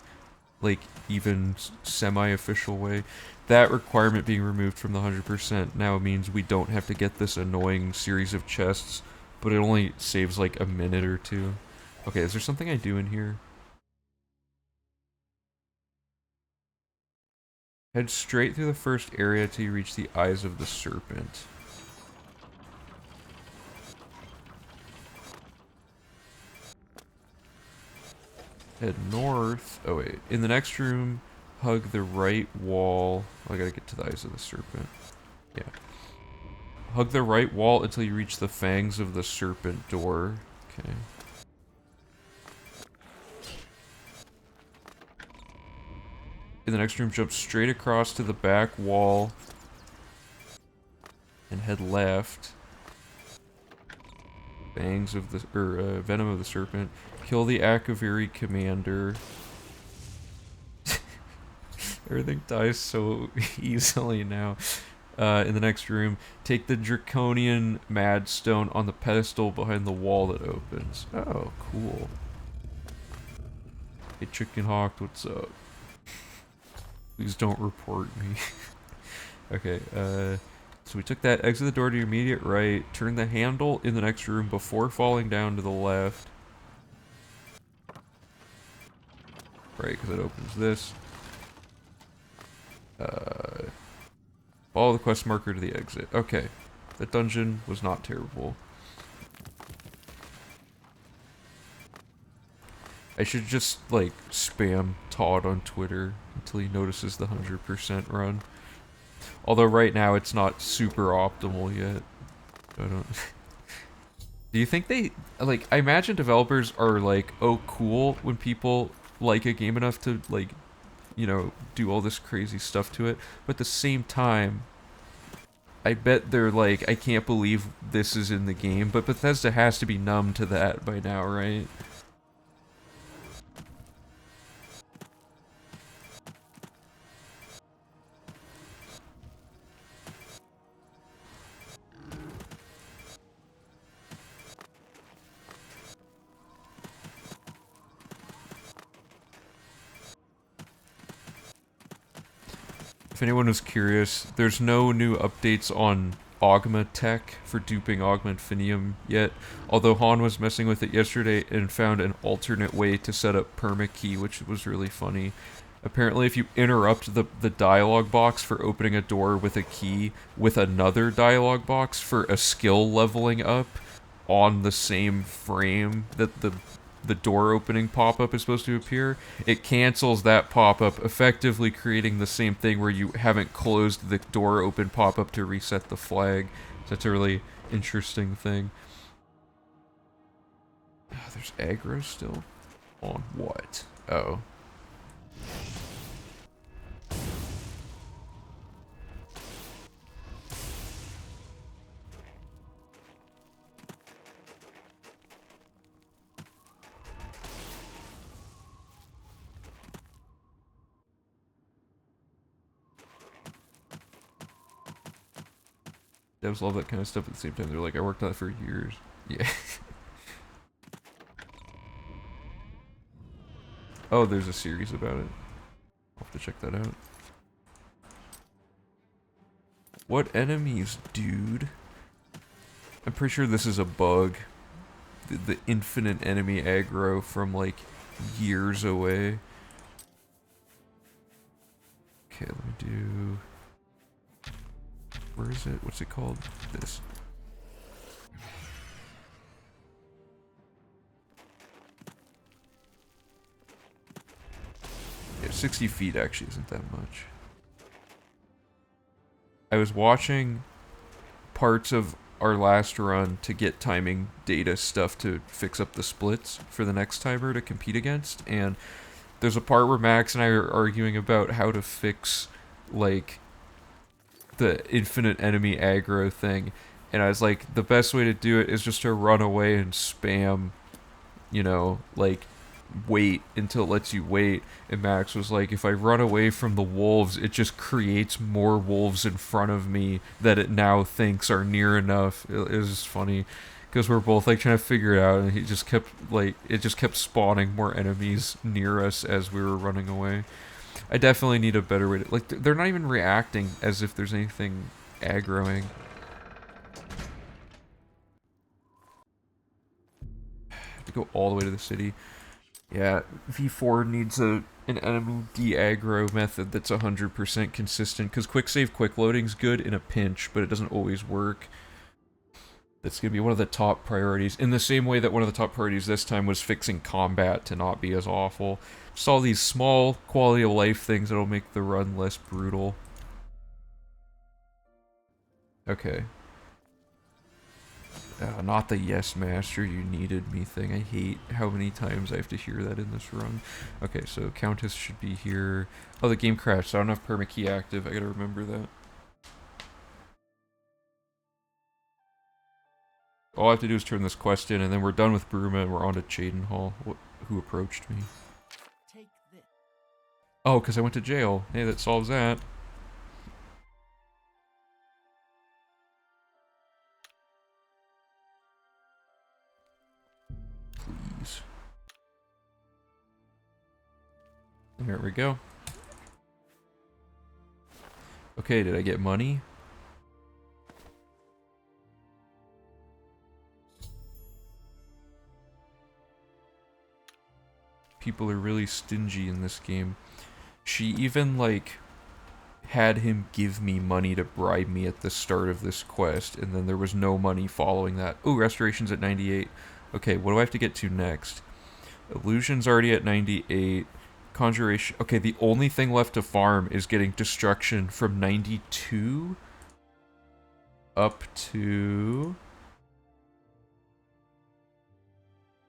like, even semi-official way, that requirement being removed from the 100% now means we don't have to get this annoying series of chests, but it only saves like a minute or two. Okay, is there something I do in here? Head straight through the first area till you reach the eyes of the serpent. Head north. Oh wait. In the next room, hug the right wall. Oh, I gotta get to the eyes of the serpent. Yeah. Hug the right wall until you reach the fangs of the serpent door. Okay. In the next room, jump straight across to the back wall and head left. Fangs of the venom of the serpent. Kill the Akaviri commander. Everything dies so easily now. In the next room, take the draconian mad stone on the pedestal behind the wall that opens. Oh, cool. Hey, Chicken Hawk, what's up? Please don't report me. Okay, so we took that, exit the door to your immediate right, turn the handle in the next room before falling down to the left. Right, because it opens this. Follow the quest marker to the exit. Okay, that dungeon was not terrible. I should just, like, spam Todd on Twitter until he notices the 100% run. Although right now it's not super optimal yet. I don't... Do you think they... Like, I imagine developers are like, oh, cool, when people like a game enough to, like, you know, do all this crazy stuff to it. But at the same time, I bet they're like, I can't believe this is in the game. But Bethesda has to be numb to that by now, right? If anyone was curious, there's no new updates on Augma tech for duping Augmentinium yet, although Han was messing with it yesterday and found an alternate way to set up permakey, which was really funny. Apparently, if you interrupt the dialogue box for opening a door with a key with another dialogue box for a skill leveling up on the same frame that the door opening pop-up is supposed to appear, it cancels that pop-up, effectively creating the same thing where you haven't closed the door open pop-up to reset the flag. So that's a really interesting thing. Oh, there's aggro still? On what? Oh. Devs love that kind of stuff at the same time. They're like, I worked on it for years. Yeah. Oh, there's a series about it. I'll have to check that out. What enemies, dude? I'm pretty sure this is a bug. The infinite enemy aggro from, like, years away. Okay, let me do... Where is it? What's it called? This. Yeah, 60 feet actually isn't that much. I was watching parts of our last run to get timing data stuff to fix up the splits for the next timer to compete against, and there's a part where Max and I are arguing about how to fix, like, the infinite enemy aggro thing, and I was like, the best way to do it is just to run away and spam, you know, like, wait until it lets you wait. And Max was like, if I run away from the wolves, it just creates more wolves in front of me that it now thinks are near enough. It was just funny because we're both like trying to figure it out, and he just kept like, it just kept spawning more enemies near us as we were running away. I definitely need a better way to, like, they're not even reacting as if there's anything aggroing. I have to go all the way to the city. Yeah, V4 needs an enemy de-aggro method that's 100% consistent, because quick save quick loading's good in a pinch, but it doesn't always work. That's going to be one of the top priorities, in the same way that one of the top priorities this time was fixing combat to not be as awful. Just all these small quality of life things that'll make the run less brutal. Okay. Not the yes master, you needed me thing. I hate how many times I have to hear that in this run. Okay, so Countess should be here. Oh, the game crashed, so I don't have permakey active. I gotta remember that. All I have to do is turn this quest in, and then we're done with Bruma, and we're on to Cheydinhal, who approached me. Take this. Oh, because I went to jail. Hey, that solves that. Please. There we go. Okay, did I get money? People are really stingy in this game. She even, like, had him give me money to bribe me at the start of this quest, and then there was no money following that. Ooh, restoration's at 98. Okay, what do I have to get to next? Illusion's already at 98. Conjuration. Okay, the only thing left to farm is getting destruction from 92 up to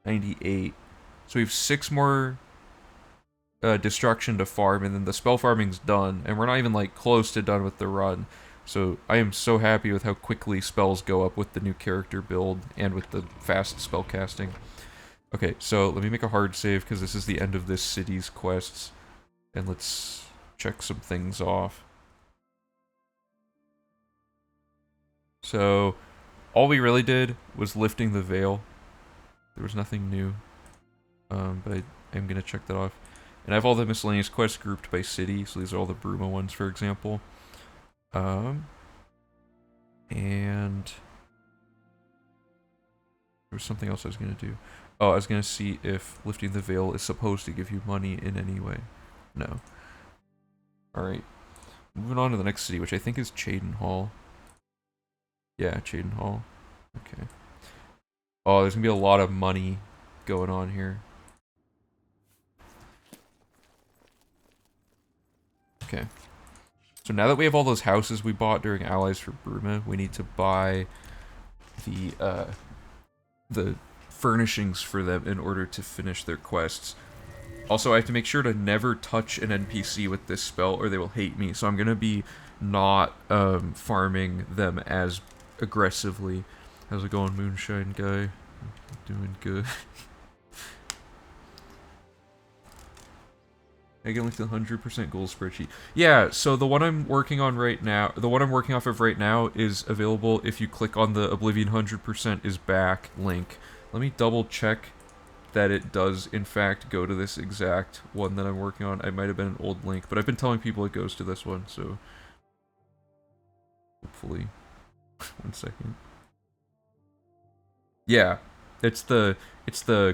98. So we have 6 more destruction to farm, and then the spell farming's done, and we're not even like close to done with the run. So I am so happy with how quickly spells go up with the new character build and with the fast spell casting. Okay, so let me make a hard save because this is the end of this city's quests, and let's check some things off. So all we really did was lifting the veil. There was nothing new, but I'm gonna check that off. And I have all the miscellaneous quests grouped by city, so these are all the Bruma ones, for example. And there was something else I was gonna do. Oh, I was gonna see if lifting the veil is supposed to give you money in any way. No. Alright. Moving on to the next city, which I think is Cheydinhal. Yeah, Cheydinhal. Okay. Oh, there's gonna be a lot of money going on here. Okay. So now that we have all those houses we bought during Allies for Bruma, we need to buy the furnishings for them in order to finish their quests. Also, I have to make sure to never touch an NPC with this spell or they will hate me, so I'm gonna be not farming them as aggressively. How's it going, Moonshine guy? Doing good. I get like the 100% goal spreadsheet. Yeah, so the one I'm working on right now, the one I'm working off of right now is available if you click on the Oblivion 100% is back link. Let me double check that it does in fact go to this exact one that I'm working on. It might have been an old link, but I've been telling people it goes to this one, so hopefully. 1 second. Yeah, it's the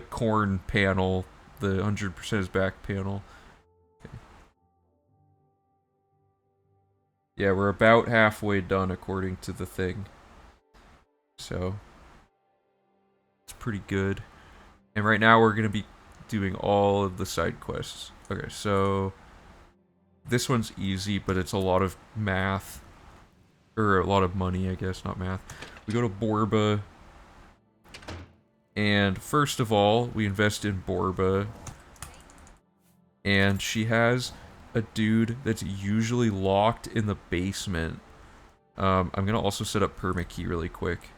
corn panel, the 100% is back panel. Yeah, we're about halfway done according to the thing. So, it's pretty good. And right now we're going to be doing all of the side quests. Okay, so this one's easy, but it's a lot of math. Or a lot of money, I guess, not math. We go to Borba. And first of all, we invest in Borba. And she has a dude that's usually locked in the basement. I'm gonna also set up permakey really quick.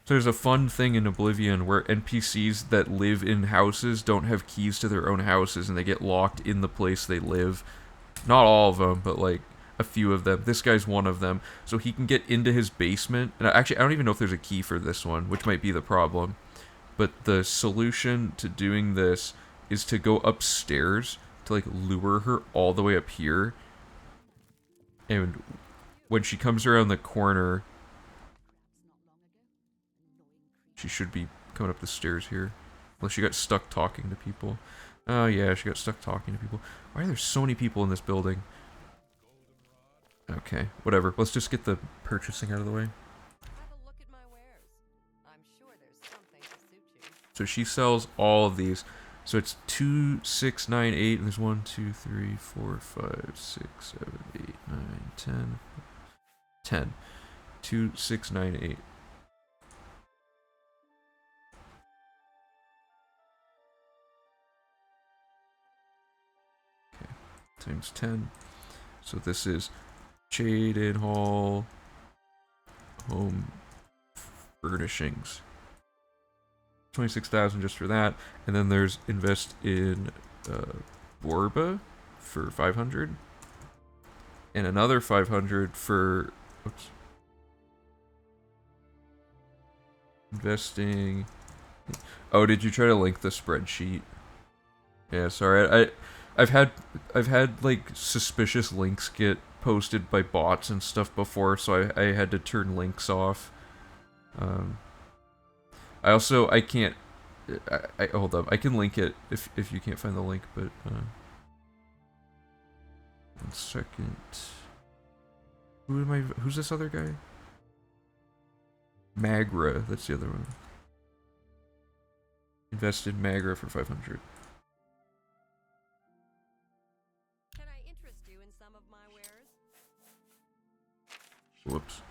So there's a fun thing in Oblivion where NPCs that live in houses don't have keys to their own houses and they get locked in the place they live. Not all of them, but like a few of them. This guy's one of them. So he can get into his basement. And actually, I don't even know if there's a key for this one, which might be the problem. But the solution to doing this is to go upstairs to like lure her all the way up here. And when she comes around the corner, she should be coming up the stairs here. Well, she got stuck talking to people. Oh yeah, she got stuck talking to people. Why are there so many people in this building? Okay, whatever. Let's just get the purchasing out of the way. Have a look at my wares. I'm sure there's something to suit you. So she sells all of these. So it's 2, 6, 9, 8, and there's 1, 2, 3, 4, 5, 6, 7, 8, 9, 10. 10. 2, 6, 9, 8. Okay, times 10. So this is Jaden Hall Home Furnishings. 26,000 just for that, and then there's invest in Borba for 500, and another 500 for oops, investing. Oh, did you try to link the spreadsheet? Yeah, sorry. I've had like suspicious links get posted by bots and stuff before, so I had to turn links off. I can't. I hold up. I can link it if you can't find the link, but 1 second. Who's this other guy? Magra. That's the other one. Invested Magra for 500. Can I interest you in some of my wares? Whoops.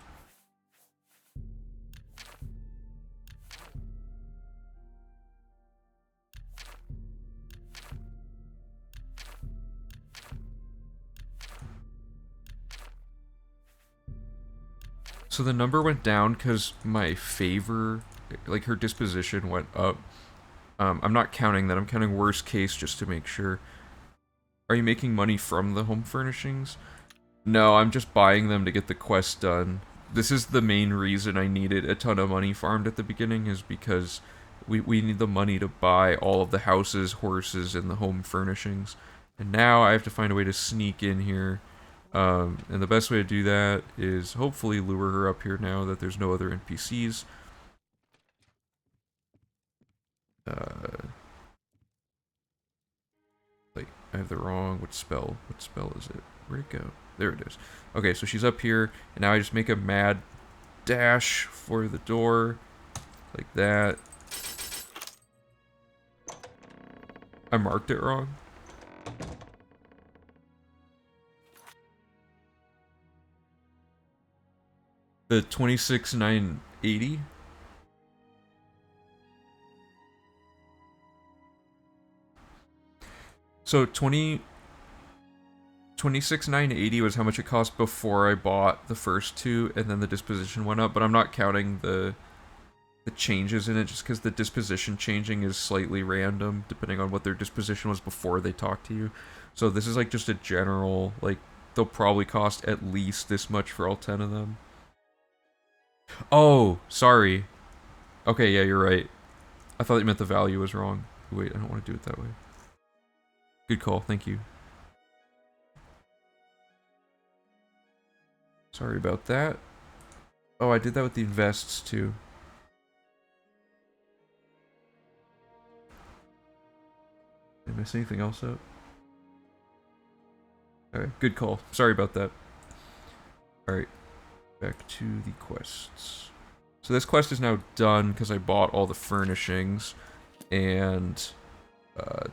So the number went down because my favor, like her disposition went up. I'm not counting that. I'm counting worst case just to make sure. Are you making money from the home furnishings? No, I'm just buying them to get the quest done. This is the main reason I needed a ton of money farmed at the beginning, is because we need the money to buy all of the houses, horses, and the home furnishings. And now I have to find a way to sneak in here. And the best way to do that is hopefully lure her up here now that there's no other NPCs. Wait, I have the wrong, what spell is it? Where'd it go? There it is. Okay, so she's up here, and now I just make a mad dash for the door, like that. I marked it wrong. The 26,980. So 26,980 was how much it cost before I bought the first two, and then the disposition went up, but I'm not counting the changes in it, just because the disposition changing is slightly random, depending on what their disposition was before they talk to you. So this is like just a general, like, they'll probably cost at least this much for all 10 of them. Oh, sorry. Okay, yeah, you're right. I thought you meant the value was wrong. Wait, I don't want to do it that way. Good call, thank you. Sorry about that. Oh, I did that with the invests too. Did I mess anything else up? Okay, good call. Sorry about that. Alright, back to the quests. So this quest is now done because I bought all the furnishings. And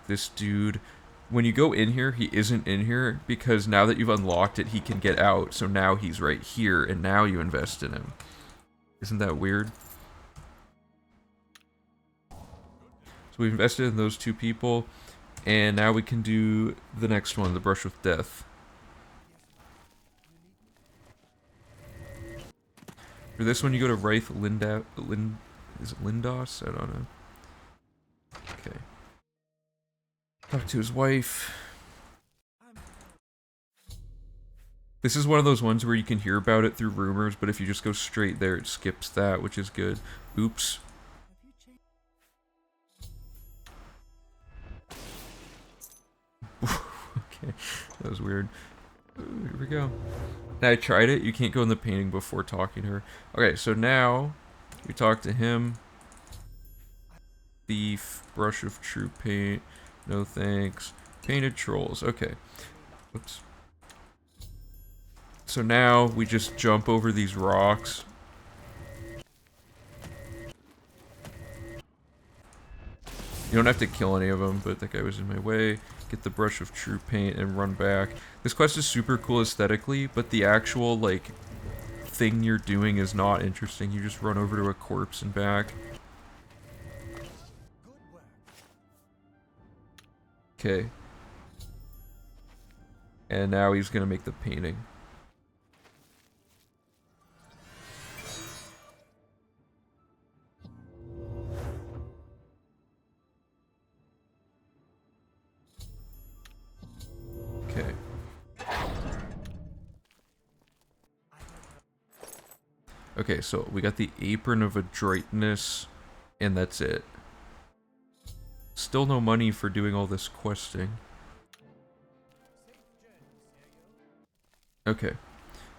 this dude, when you go in here, he isn't in here because now that you've unlocked it, he can get out. So now he's right here, and now you invest in him. Isn't that weird? So we invested in those two people, and now we can do the next one, the Brush with Death. For this one, you go to Wraith is it Lindos? I don't know. Okay. Talk to his wife. This is one of those ones where you can hear about it through rumors, but if you just go straight there, it skips that, which is good. Oops. Okay, that was weird. Ooh, here we go. Now I tried it. You can't go in the painting before talking to her. Okay, so now we talk to him. thief, brush of true paint, no thanks, painted trolls, okay. Oops. So now we just jump over these rocks. You don't have to kill any of them, but that guy was in my way. Get the brush of true paint and run back. This quest is super cool aesthetically, but the actual, like, thing you're doing is not interesting. You just run over to a corpse and back. Okay. And now he's gonna make the painting. Okay. Okay, so we got the apron of adroitness, and that's it. Still no money for doing all this questing. Okay,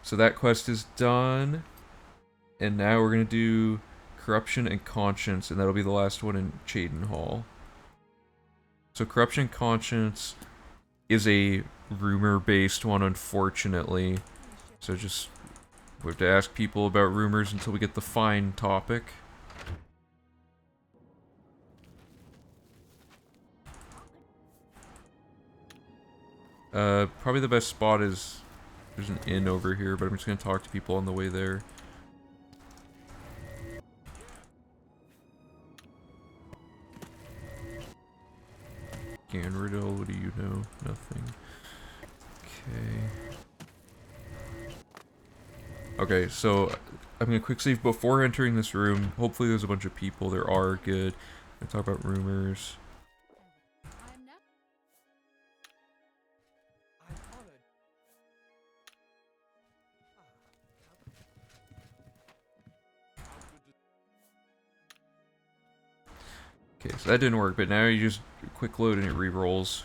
so that quest is done, and now we're gonna do corruption and conscience, and that'll be the last one in Chaden Hall. So corruption and conscience is a rumor-based one, unfortunately. So just we have to ask people about rumors until we get the fine topic. Probably the best spot is there's an inn over here, but I'm just gonna talk to people on the way there. Ganriddle, what do you know? Nothing. Okay. Okay, so I'm gonna quick save before entering this room. Hopefully there's a bunch of people. There are, good. I'm gonna talk about rumors. Okay, so that didn't work, but now you just quick load and it re-rolls.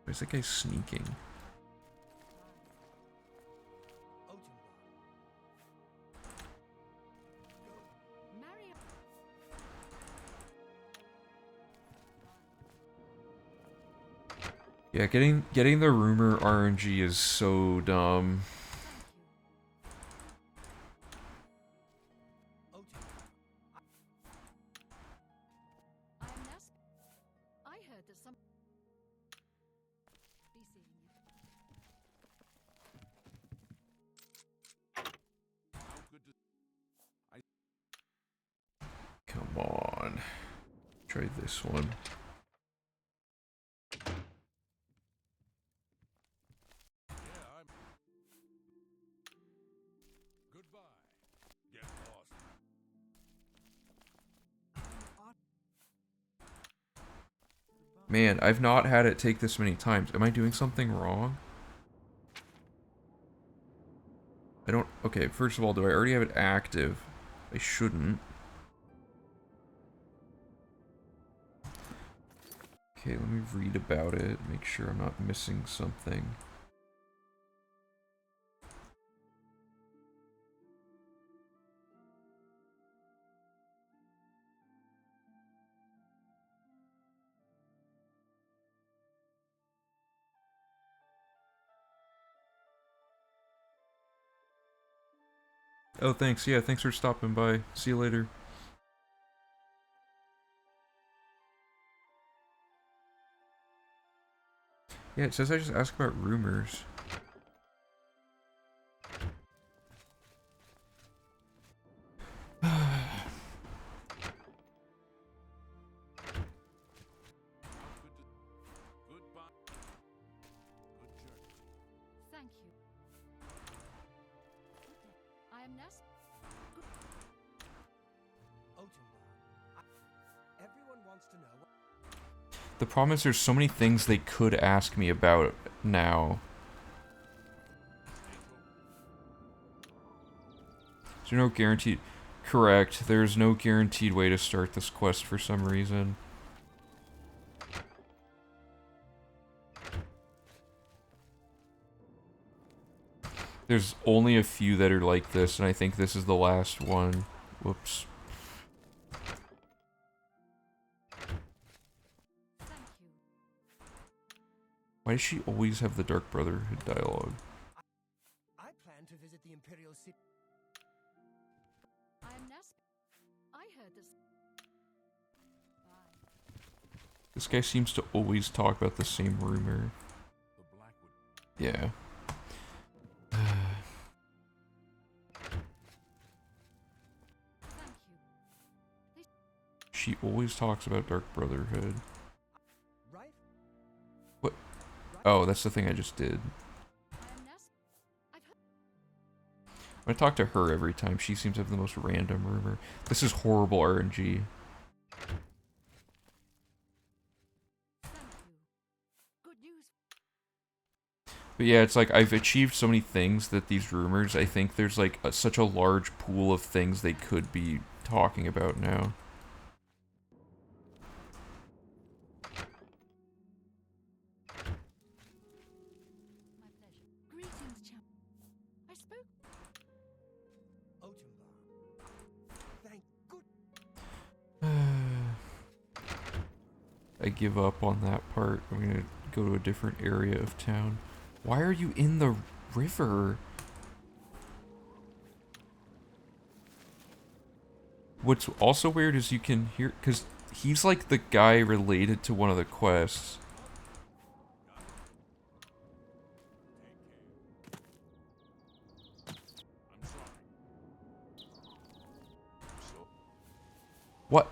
Where's that guy sneaking? Yeah, getting the rumor RNG is so dumb. Come on. Try this one. Man, I've not had it take this many times. Am I doing something wrong? I don't... Okay, first of all, do I already have it active? I shouldn't. Okay, let me read about it, make sure I'm not missing something. Oh, thanks. Yeah, thanks for stopping by. See you later. Yeah, it says I just ask about rumors. The problem is there's so many things they could ask me about now. Is there no guaranteed... Correct, there's no guaranteed way to start this quest for some reason. There's only a few that are like this, and I think this is the last one. Whoops. Thank you. Why does she always have the Dark Brotherhood dialogue? I plan to visit the Imperial City. I am Nesp. I heard this. Bye. This guy seems to always talk about the same rumor. Yeah. Thank you. She always talks about Dark Brotherhood. Right? What? Oh, that's the thing I just did. I am Nesp. I've heard. I talk to her every time. She seems to have the most random rumor. This is horrible RNG. Thank you. Good news. But yeah, it's like I've achieved so many things that these rumors, I think there's like such a large pool of things they could be talking about now. My pleasure. Greetings, champ. I spoke. Otenbar. Thank good. I give up on that part. I'm gonna go to a different area of town. Why are you in the river? What's also weird is you can hear, because he's like the guy related to one of the quests. What?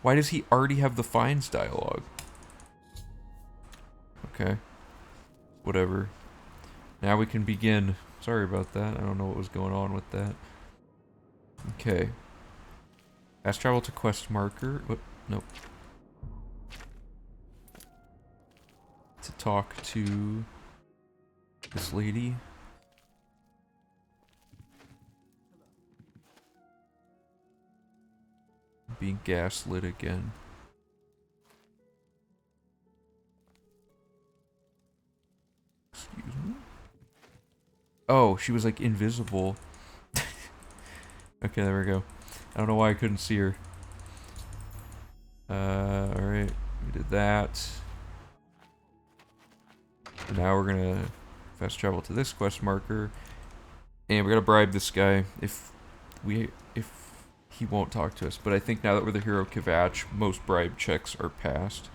Why does he already have the Fines dialogue? Okay. Whatever. Now we can begin. Sorry about that. I don't know what was going on with that. Okay. Fast travel to quest marker. What? Nope. To talk to this lady. Being gaslit again. Excuse me? Oh, she was like invisible. Okay, there we go. I don't know why I couldn't see her. Alright. We did that. So now we're gonna fast travel to this quest marker. And we're gonna bribe this guy if he won't talk to us. But I think now that we're the hero Kvatch, most bribe checks are passed.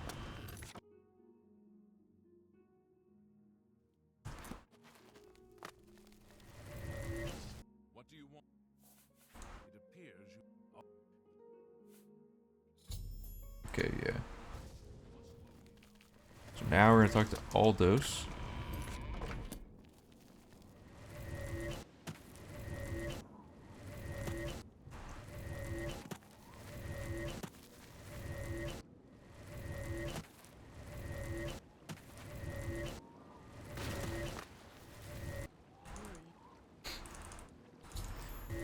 What do you want? It appears you... Okay, yeah. So now we're gonna talk to Aldos.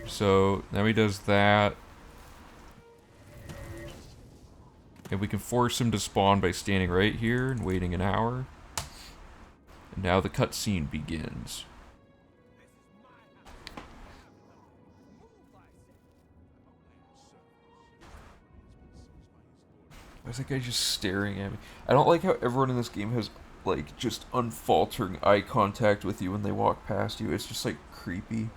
So now he does that. And we can force him to spawn by standing right here and waiting an hour. And now the cutscene begins. Why is that guy just staring at me? I don't like how everyone in this game has, like, just unfaltering eye contact with you when they walk past you. It's just, like, creepy.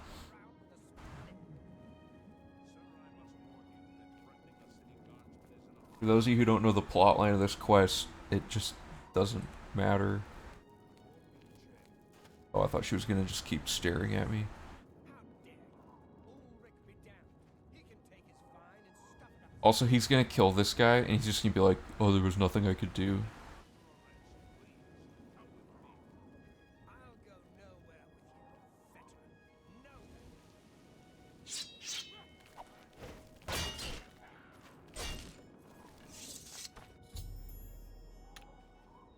For those of you who don't know the plotline of this quest, it just doesn't matter. Oh, I thought she was gonna just keep staring at me. Also, he's gonna kill this guy, and he's just gonna be like, oh, there was nothing I could do.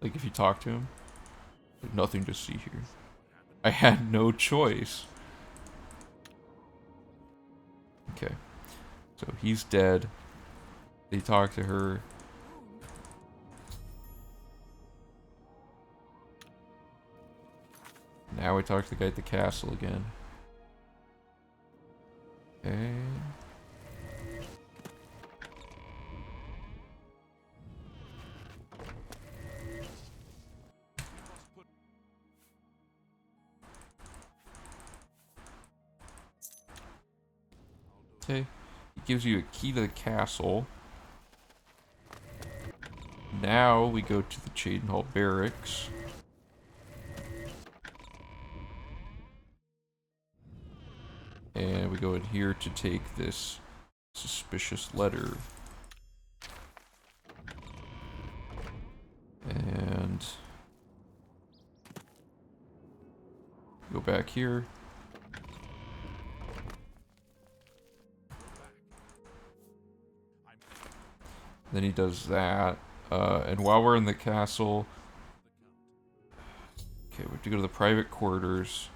Like, if you talk to him, like, nothing to see here. I had no choice. Okay. So he's dead. They talk to her. Now we talk to the guy at the castle again. Okay. Okay. He gives you a key to the castle. Now we go to the Chadenhall barracks. And we go in here to take this suspicious letter. And go back here. Then he does that. And while we're in the castle... Okay, we have to go to the private quarters.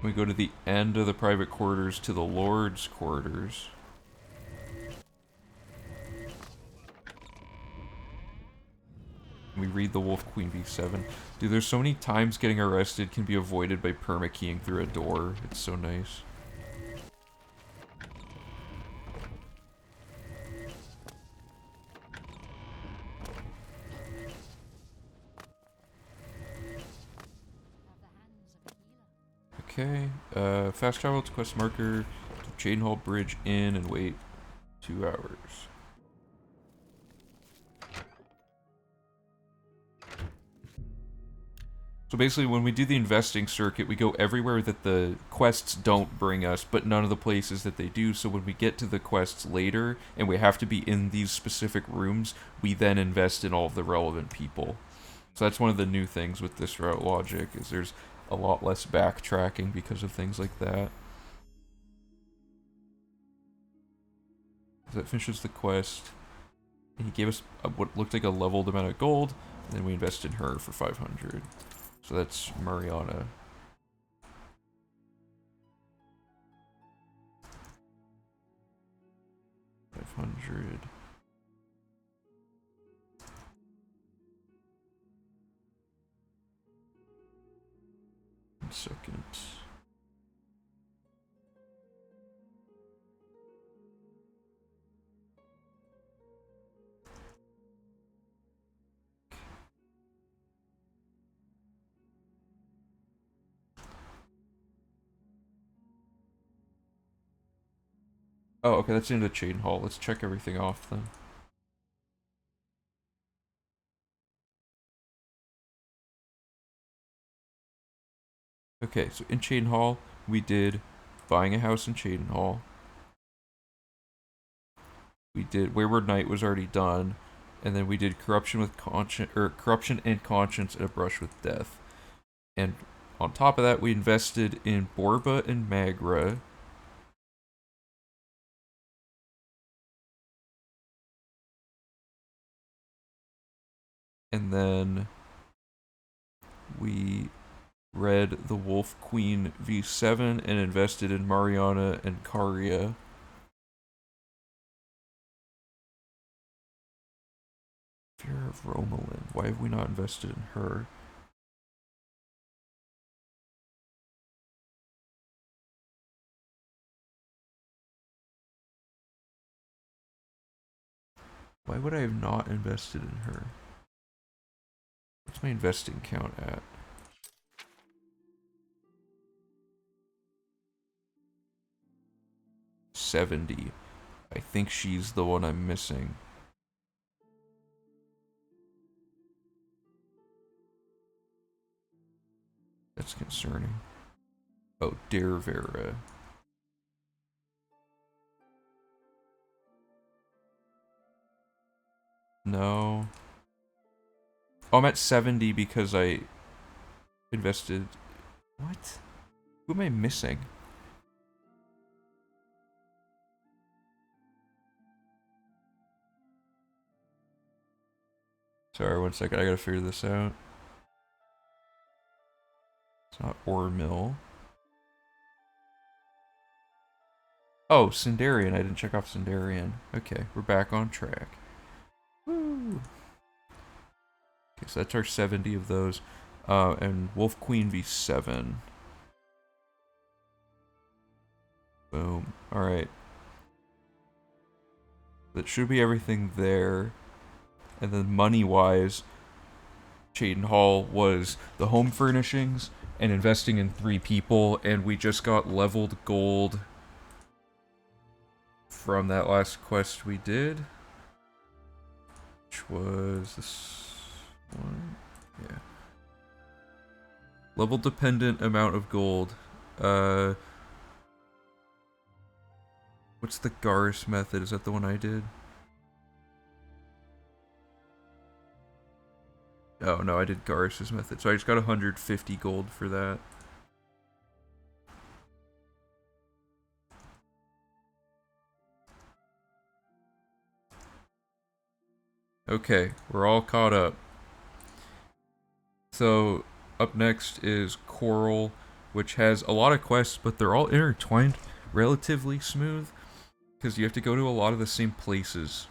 We go to the end of the private quarters to the Lord's quarters. We read the Wolf Queen V7. Dude, there's so many times getting arrested can be avoided by permakeying through a door. It's so nice. Okay, fast travel to quest marker to Chadenhall Bridge Inn and wait 2 hours. So basically when we do the investing circuit, we go everywhere that the quests don't bring us, but none of the places that they do, so when we get to the quests later, and we have to be in these specific rooms, we then invest in all of the relevant people. So that's one of the new things with this route logic, is there's a lot less backtracking because of things like that. So that finishes the quest. And he gave us what looked like a leveled amount of gold, and then we invest in her for 500. So that's Mariana. $500. One second. Oh, okay, that's into Chadenhall. Let's check everything off then. Okay, so in Chadenhall, we did buying a house in Chadenhall. We did Wayward Knight was already done, and then we did corruption with conscience, or corruption and conscience, and a brush with death. And on top of that, we invested in Borba and Magra. And then we read the Wolf Queen V7 and invested in Mariana and Karia. Fear of Romalin. Why have we not invested in her? Why would I have not invested in her? What's my investing count at? $70. I think she's the one I'm missing. That's concerning. Oh, Dare Vera. No. Oh, I'm at 70 because I invested... What? Who am I missing? Sorry, one second. I gotta figure this out. It's not Ore Mill. Oh, Sindarian. I didn't check off Sindarian. Okay, we're back on track. Woo! Okay, so that's our 70 of those. And Wolf Queen V7. Boom. Alright. That should be everything there. And then money-wise, Chayton Hall was the home furnishings and investing in 3 people, and we just got leveled gold from that last quest we did. Which was this one? Yeah. Level dependent amount of gold. What's the Garrus method? Is that the one I did? Oh, no, I did Garrus's method. So I just got 150 gold for that. Okay, we're all caught up. So, up next is Coral, which has a lot of quests, but they're all intertwined relatively smooth, because you have to go to a lot of the same places.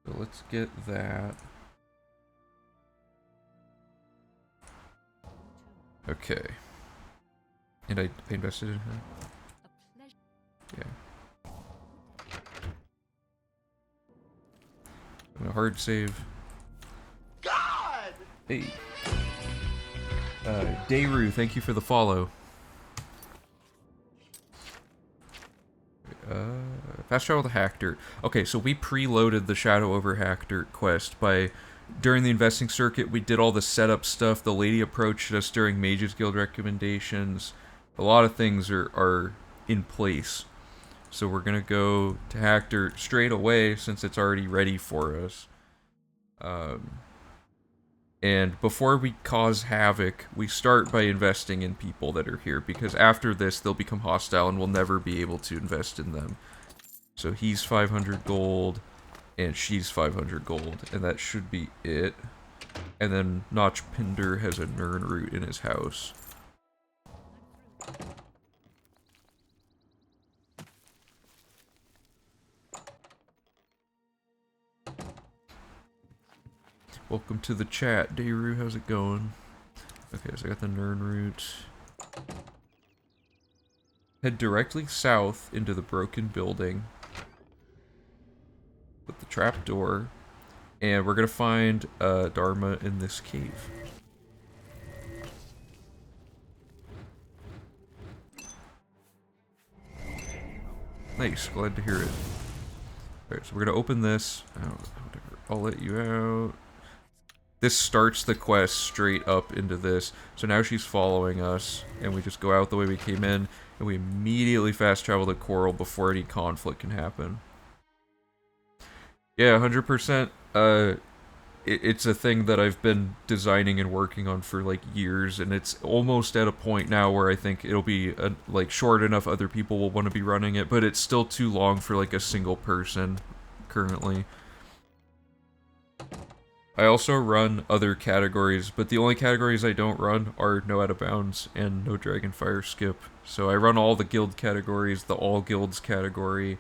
So let's get that. Okay. And I invested in her? Yeah. A hard save. God! Hey. Dayru, thank you for the follow. Fast travel to Hack Dirt. Okay, so we preloaded the Shadow over Hack Dirt quest by... During the investing circuit, we did all the setup stuff. The lady approached us during Mages Guild recommendations. A lot of things are in place. So we're gonna go to Hack Dirt straight away since it's already ready for us. And before we cause havoc, we start by investing in people that are here, because after this they'll become hostile and we'll never be able to invest in them. So he's 500 gold, and she's 500 gold, and that should be it. And then Notch Pinder has a Nern root in his house. Welcome to the chat, Dayru, how's it going? Okay, so I got the Nern root. Head directly south into the broken building with the trapdoor, and we're gonna find Dharma in this cave. Nice, glad to hear it. Alright, so we're gonna open this. Oh, whatever. I'll let you out. This starts the quest straight up into this. So now she's following us, and we just go out the way we came in, and we immediately fast travel to Coral before any conflict can happen. Yeah, 100%. It's a thing that I've been designing and working on for like years, and it's almost at a point now where I think it'll be like short enough other people will want to be running it, but it's still too long for like a single person currently. I also run other categories, but the only categories I don't run are No Out of Bounds and No Dragonfire Skip. So I run all the guild categories, the All Guilds category.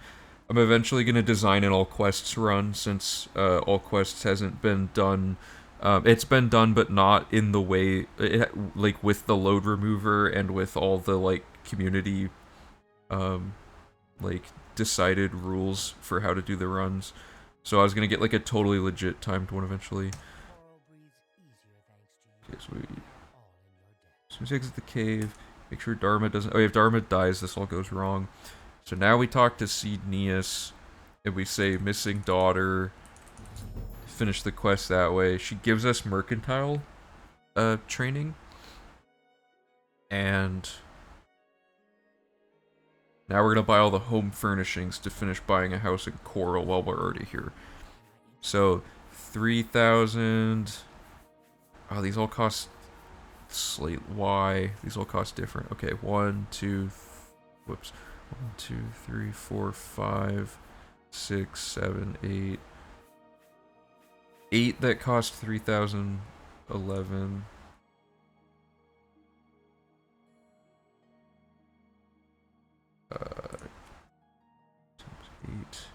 I'm eventually going to design an All Quests run, since All Quests hasn't been done. It's been done, but not in the way, like with the load remover and with all the like community, like decided rules for how to do the runs. So I was gonna get like a totally legit timed one eventually. Okay, so as soon as we exit the cave, make sure Dharma doesn't... Oh, if Dharma dies, this all goes wrong. So now we talk to Seedneus, and we say, missing daughter. Finish the quest that way. She gives us mercantile training. And now we're gonna buy all the home furnishings to finish buying a house in Coral while we're already here. So 3,000. Oh, these all cost slate Y. These all cost different. Okay, 1, 2, whoops. 1, 2, 3, 4, 5, 6, 7, 8. 8 that cost 3,011. Times 8.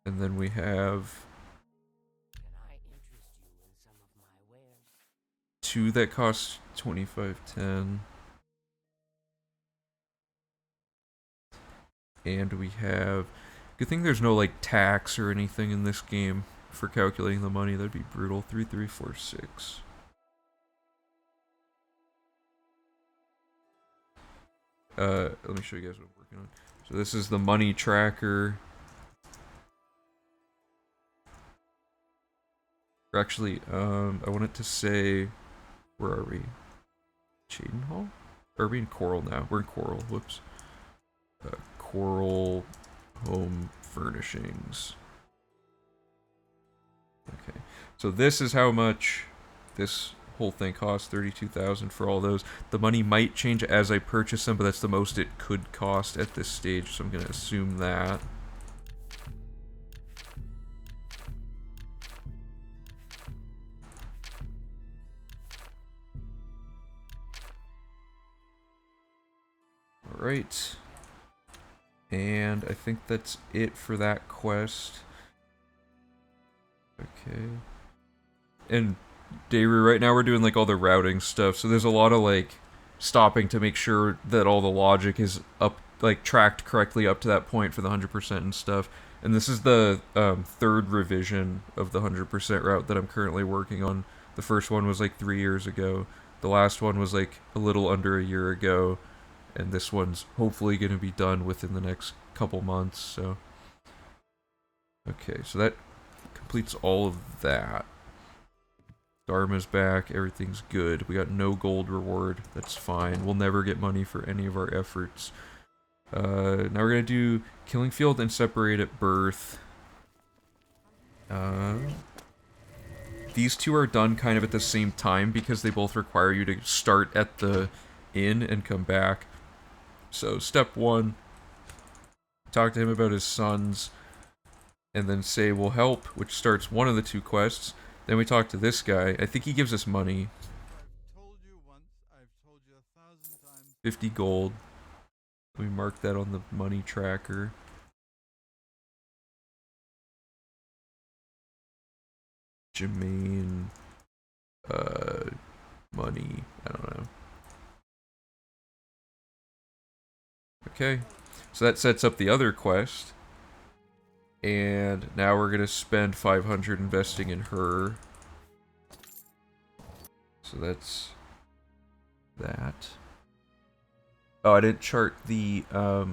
And then we have Can I interest you in some of my wares? 2 that cost 25.10. And we have... Good thing there's no, like, tax or anything in this game for calculating the money. That'd be brutal. 3346. Let me show you guys what I'm working on. So this is the money tracker. Or actually, I want it to say... Where are we? Chaden Hall? Or are we in Coral now? We're in Coral. Whoops. Coral Home Furnishings. Okay. So this is how much this whole thing costs. 32,000 for all those. The money might change as I purchase them, but that's the most it could cost at this stage, so I'm going to assume that. Alright. And I think that's it for that quest. Okay. And Daru, right now we're doing like all the routing stuff, so there's a lot of like stopping to make sure that all the logic is up, like tracked correctly up to that point for the 100% and stuff. And this is the third revision of the 100% route that I'm currently working on. The first one was like 3 years ago. The last one was like a little under a year ago. And this one's hopefully going to be done within the next couple months, so... Okay, so that completes all of that. Dharma's back, everything's good. We got no gold reward, that's fine. We'll never get money for any of our efforts. Now we're going to do Killing Field and Separate at Birth. These two are done kind of at the same time because they both require you to start at the inn and come back. So, step 1, talk to him about his sons, and then say, we'll help, which starts one of the 2 quests. Then we talk to this guy. I think he gives us money. I've told you once, I've told you 1,000 times. 50 gold. We mark that on the money tracker. Jermaine, money, I don't know. Okay, so that sets up the other quest. And now we're gonna spend 500 investing in her. So that's that. Oh, I didn't chart the, hold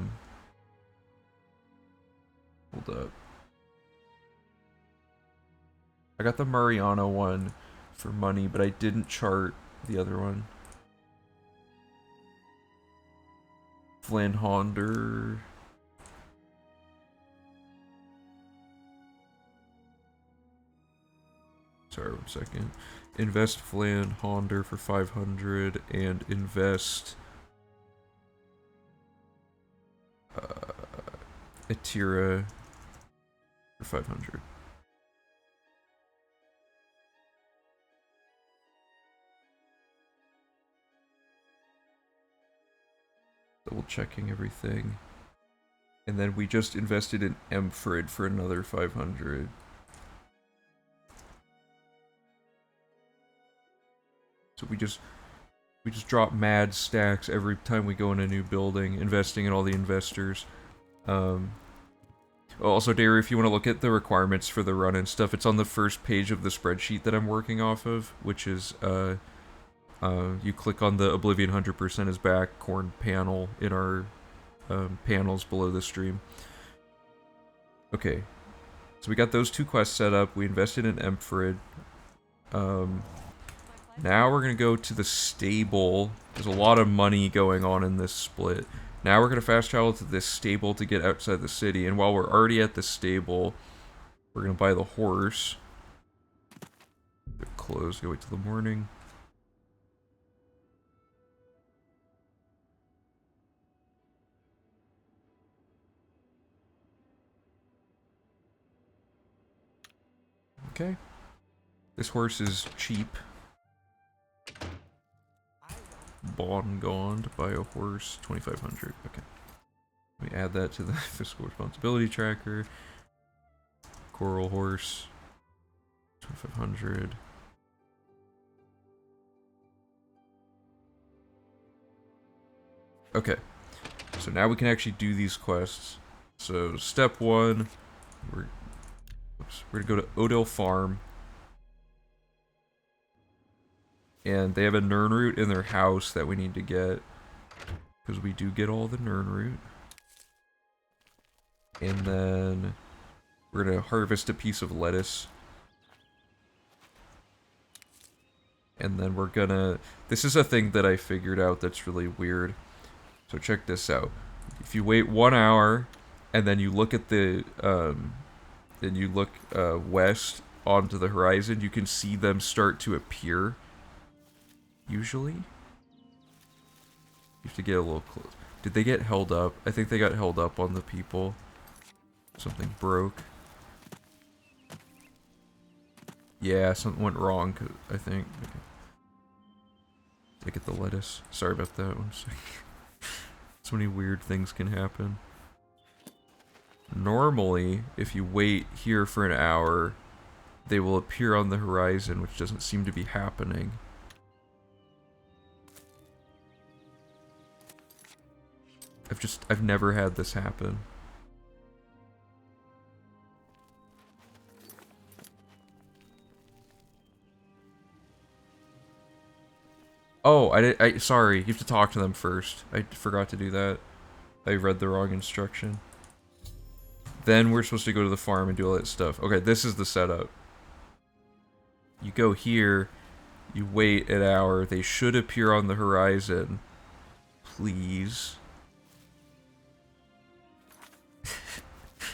up. I got the Mariana one for money, but I didn't chart the other one. Flynn Honder. Sorry, 1 second. Invest Flynn Honder for 500 and invest Atira for 500. Double checking everything. And then we just invested in Emfrid for another 500. So we just drop mad stacks every time we go in a new building, investing in all the investors. Also, Daru, if you want to look at the requirements for the run and stuff, it's on the first page of the spreadsheet that I'm working off of, which is, you click on the Oblivion 100% is back corn panel in our panels below the stream. Okay, so we got those 2 quests set up, we invested in Emfrid. Now we're going to go to the stable. There's a lot of money going on in this split. Now we're going to fast travel to this stable to get outside the city. And while we're already at the stable, we're going to buy the horse. They're closed. Go wait till the morning. Okay. This horse is cheap. Bought and gone to buy a horse, 2,500. Okay. We add that to the fiscal responsibility tracker. coral horse. 2500. Okay, so now we can actually do these quests. So step 1, we're gonna go to Odell Farm. And they have a Nern root in their house that we need to get. Because we do get all the Nern root. And then we're gonna harvest a piece of lettuce. And then we're gonna... This is a thing that I figured out that's really weird. So check this out. If you wait 1 hour, and then you look at the... and you look west onto the horizon, you can see them start to appear. Usually. You have to get a little close. Did they get held up? I think they got held up on the people. Something broke. Yeah, something went wrong, I think. Okay. Did I get the lettuce? Sorry about that. 1 second. So many weird things can happen. Normally, if you wait here for an hour, they will appear on the horizon, which doesn't seem to be happening. I've never had this happen. Oh, sorry, you have to talk to them first. I forgot to do that. I read the wrong instruction. Then we're supposed to go to the farm and do all that stuff. Okay, this is the setup. You go here, you wait an hour, they should appear on the horizon. Please.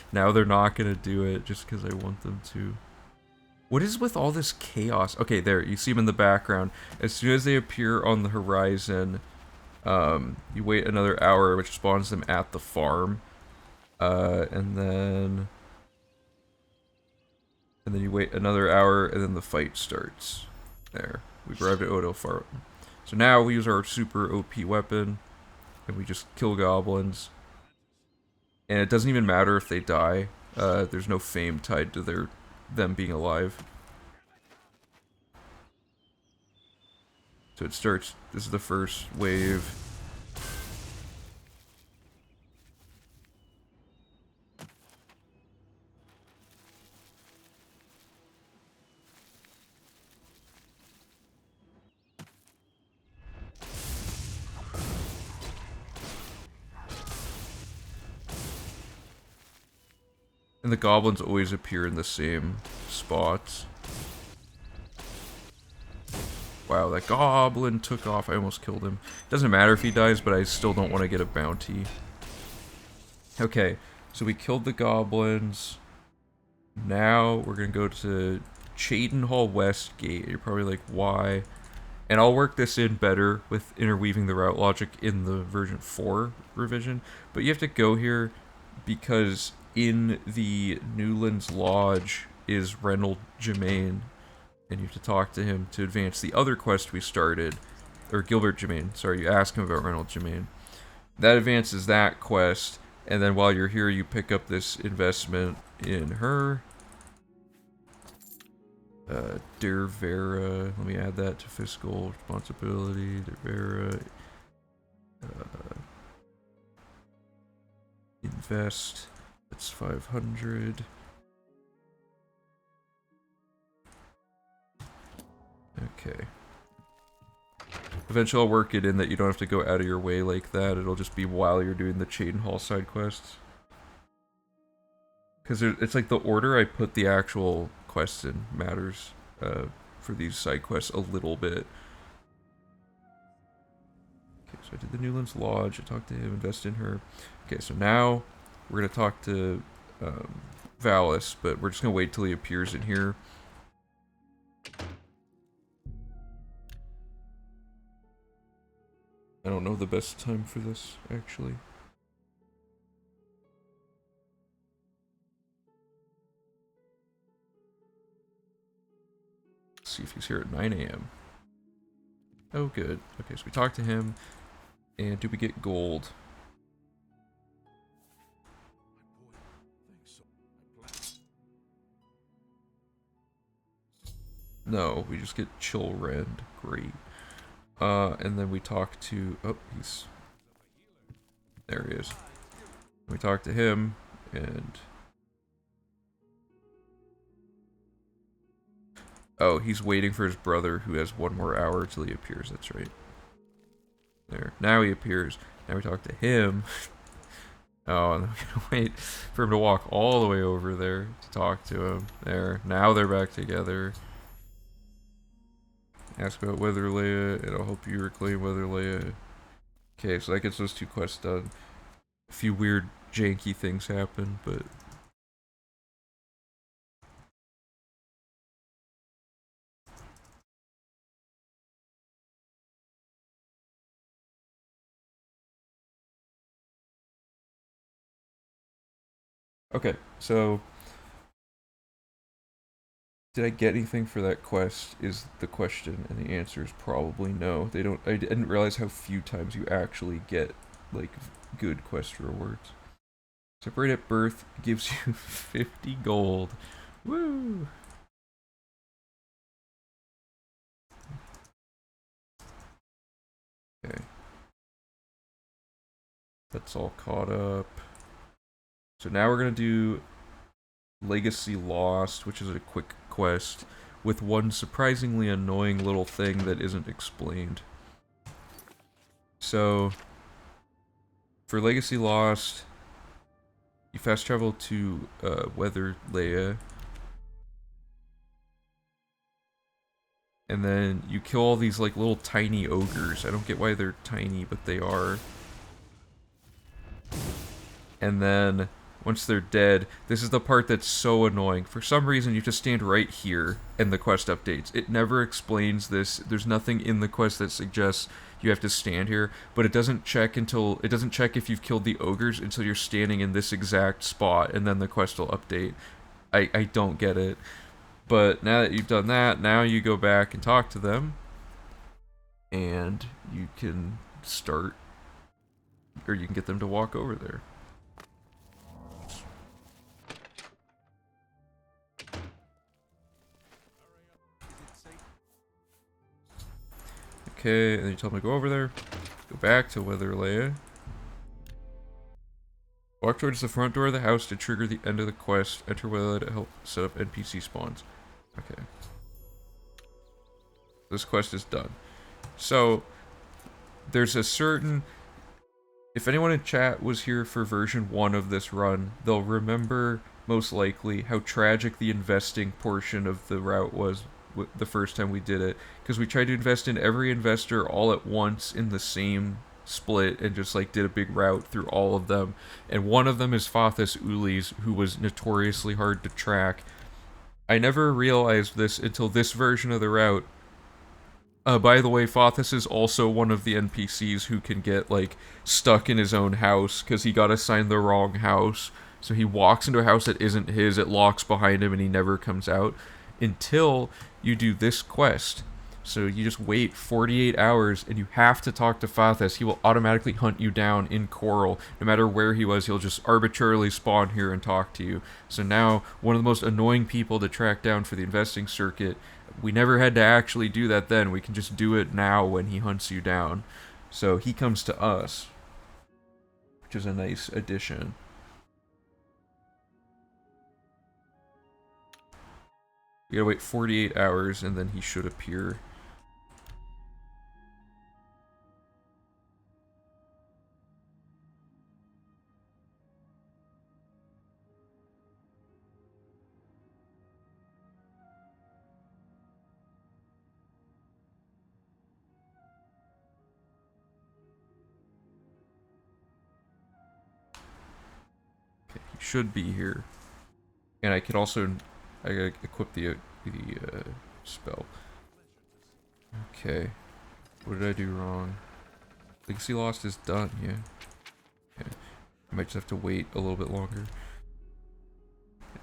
Now they're not gonna do it just because I want them to. What is with all this chaos? Okay, there, you see them in the background. As soon as they appear on the horizon, you wait another hour, which spawns them at the farm. And then you wait another hour, and then the fight starts. There, we've arrived at Odell Farm. So now we use our super OP weapon, and we just kill goblins. And it doesn't even matter if they die. There's no fame tied to them being alive. So it starts. This is the first wave. And the goblins always appear in the same spots. Wow, that goblin took off. I almost killed him. Doesn't matter if he dies, but I still don't want to get a bounty. Okay, so we killed the goblins. Now we're going to go to Cheydinhall West Gate. You're probably like, why? And I'll work this in better with interweaving the route logic in the version 4 revision. But you have to go here because in the Newlands Lodge is Reynold Germain, and you have to talk to him to advance the other quest we started. Or Gilbert Germain, sorry, you ask him about Reynold Germain. That advances that quest, and then while you're here, you pick up this investment in her. Dervera, let me add that to fiscal responsibility. Dervera. Invest. That's 500. Okay. Eventually I'll work it in that you don't have to go out of your way like that. It'll just be while you're doing the Cheydinhall side quests. Because it's like the order I put the actual quests in matters for these side quests a little bit. Okay, so I did the Newlands Lodge. I talked to him, invest in her. Okay, so now we're going to talk to Valis, but we're just going to wait till he appears in here. I don't know the best time for this, actually. Let's see if he's here at 9 AM. Oh, good. Okay, so we talked to him. And do we get gold? No, we just get chill rend. Great. And then we talk to... Oh, he's... There he is. We talk to him, and... Oh, he's waiting for his brother, who has 1 more hour till he appears. That's right. There. Now he appears. Now we talk to him. Oh, and then we gotta wait for him to walk all the way over there to talk to him. There. Now they're back together. Ask about Weatherleia, and I'll help you reclaim Weatherleia. Okay, so that gets those 2 quests done. A few weird, janky things happen, but... Okay, so... Did I get anything for that quest is the question, and the answer is probably no. They don't. I didn't realize how few times you actually get, like, good quest rewards. Separate at birth gives you 50 gold. Woo! Okay. That's all caught up. So now we're gonna do Legacy Lost, which is a quick quest with one surprisingly annoying little thing that isn't explained. So, for Legacy Lost, you fast travel to Weatherleia, and then you kill all these like little tiny ogres. I don't get why they're tiny, but they are. And then once they're dead, this is the part that's so annoying. For some reason, you just stand right here and the quest updates. It never explains this. There's nothing in the quest that suggests you have to stand here, but it doesn't check if you've killed the ogres until you're standing in this exact spot, and then the quest will update. I don't get it. But now that you've done that, now you go back and talk to them, and you can start, or you can get them to walk over there. Okay, and then you tell them to go over there. Go back to Weatherleia. Walk towards the front door of the house to trigger the end of the quest. Enter Weatherleia to help set up NPC spawns. Okay. This quest is done. So, there's a certain... If anyone in chat was here for version 1 of this run, they'll remember, most likely, how tragic the investing portion of the route was the first time we did it, because we tried to invest in every investor all at once in the same split and just like did a big route through all of them, and one of them is Fathus Ulis, who was notoriously hard to track. I never realized this until this version of the route. By the way, Fathus is also one of the NPCs who can get like stuck in his own house because he got assigned the wrong house. So he walks into a house that isn't his, it locks behind him, and he never comes out until you do this quest. So you just wait 48 hours, and you have to talk to Fathus. He will automatically hunt you down in Coral. No matter where he was, he'll just arbitrarily spawn here and talk to you. So now, one of the most annoying people to track down for the investing circuit, we never had to actually do that then. We can just do it now when he hunts you down. So he comes to us, which is a nice addition. We gotta wait 48 hours, and then he should appear. Okay, he should be here. And I could also... I gotta equip the spell. Okay. What did I do wrong? Legacy Lost is done, yeah. Okay. I might just have to wait a little bit longer.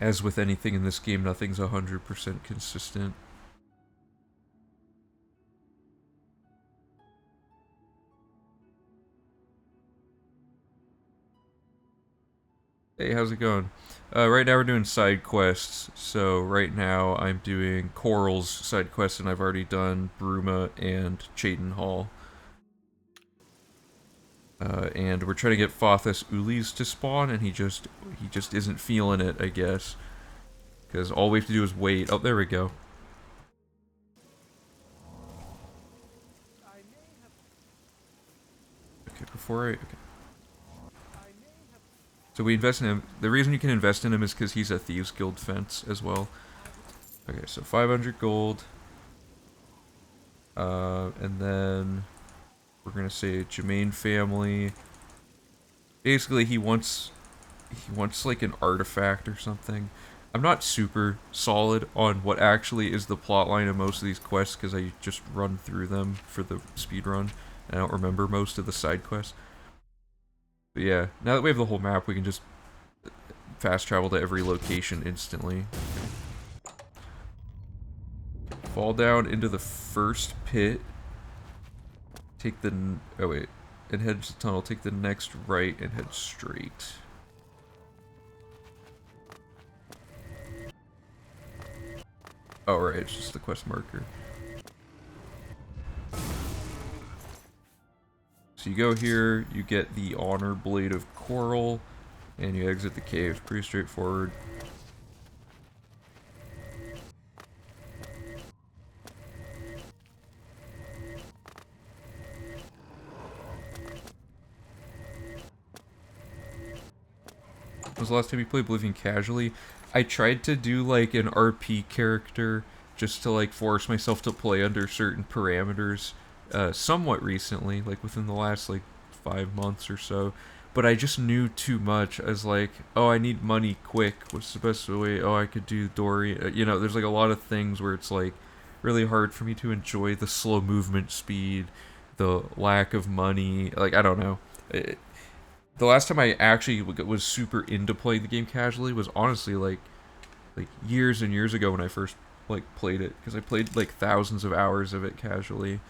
As with anything in this game, nothing's 100% consistent. Hey, how's it going? Right now we're doing side quests. So right now I'm doing Coral's side quest, and I've already done Bruma and Chaden Hall. And we're trying to get Fothus Ulis to spawn, and he just isn't feeling it, I guess. Because all we have to do is wait. Oh, there we go. Okay, before okay. So we invest in him. The reason you can invest in him is because he's a Thieves Guild fence as well. Okay, so 500 gold. And then we're gonna say Jermaine family. Basically, he wants like an artifact or something. I'm not super solid on what actually is the plotline of most of these quests because I just run through them for the speed run. I don't remember most of the side quests. But yeah, now that we have the whole map, we can just fast travel to every location instantly. Fall down into the first pit. Take the... oh wait. And head to the tunnel. Take the next right and head straight. Oh right, it's just the quest marker. So you go here, you get the Honor Blade of Coral, and you exit the cave. Pretty straightforward. When was the last time you played Oblivion casually? I tried to do like an RP character just to like force myself to play under certain parameters somewhat recently, like within the last like 5 months or so. But I just knew too much. I was like, oh, I need money quick. What's the best way? Oh, I could do Dory. You know, there's like a lot of things where it's like really hard for me to enjoy the slow movement speed, the lack of money. Like, I don't know. The last time I actually was super into playing the game casually was honestly like years and years ago when I first like played it, because I played like thousands of hours of it casually.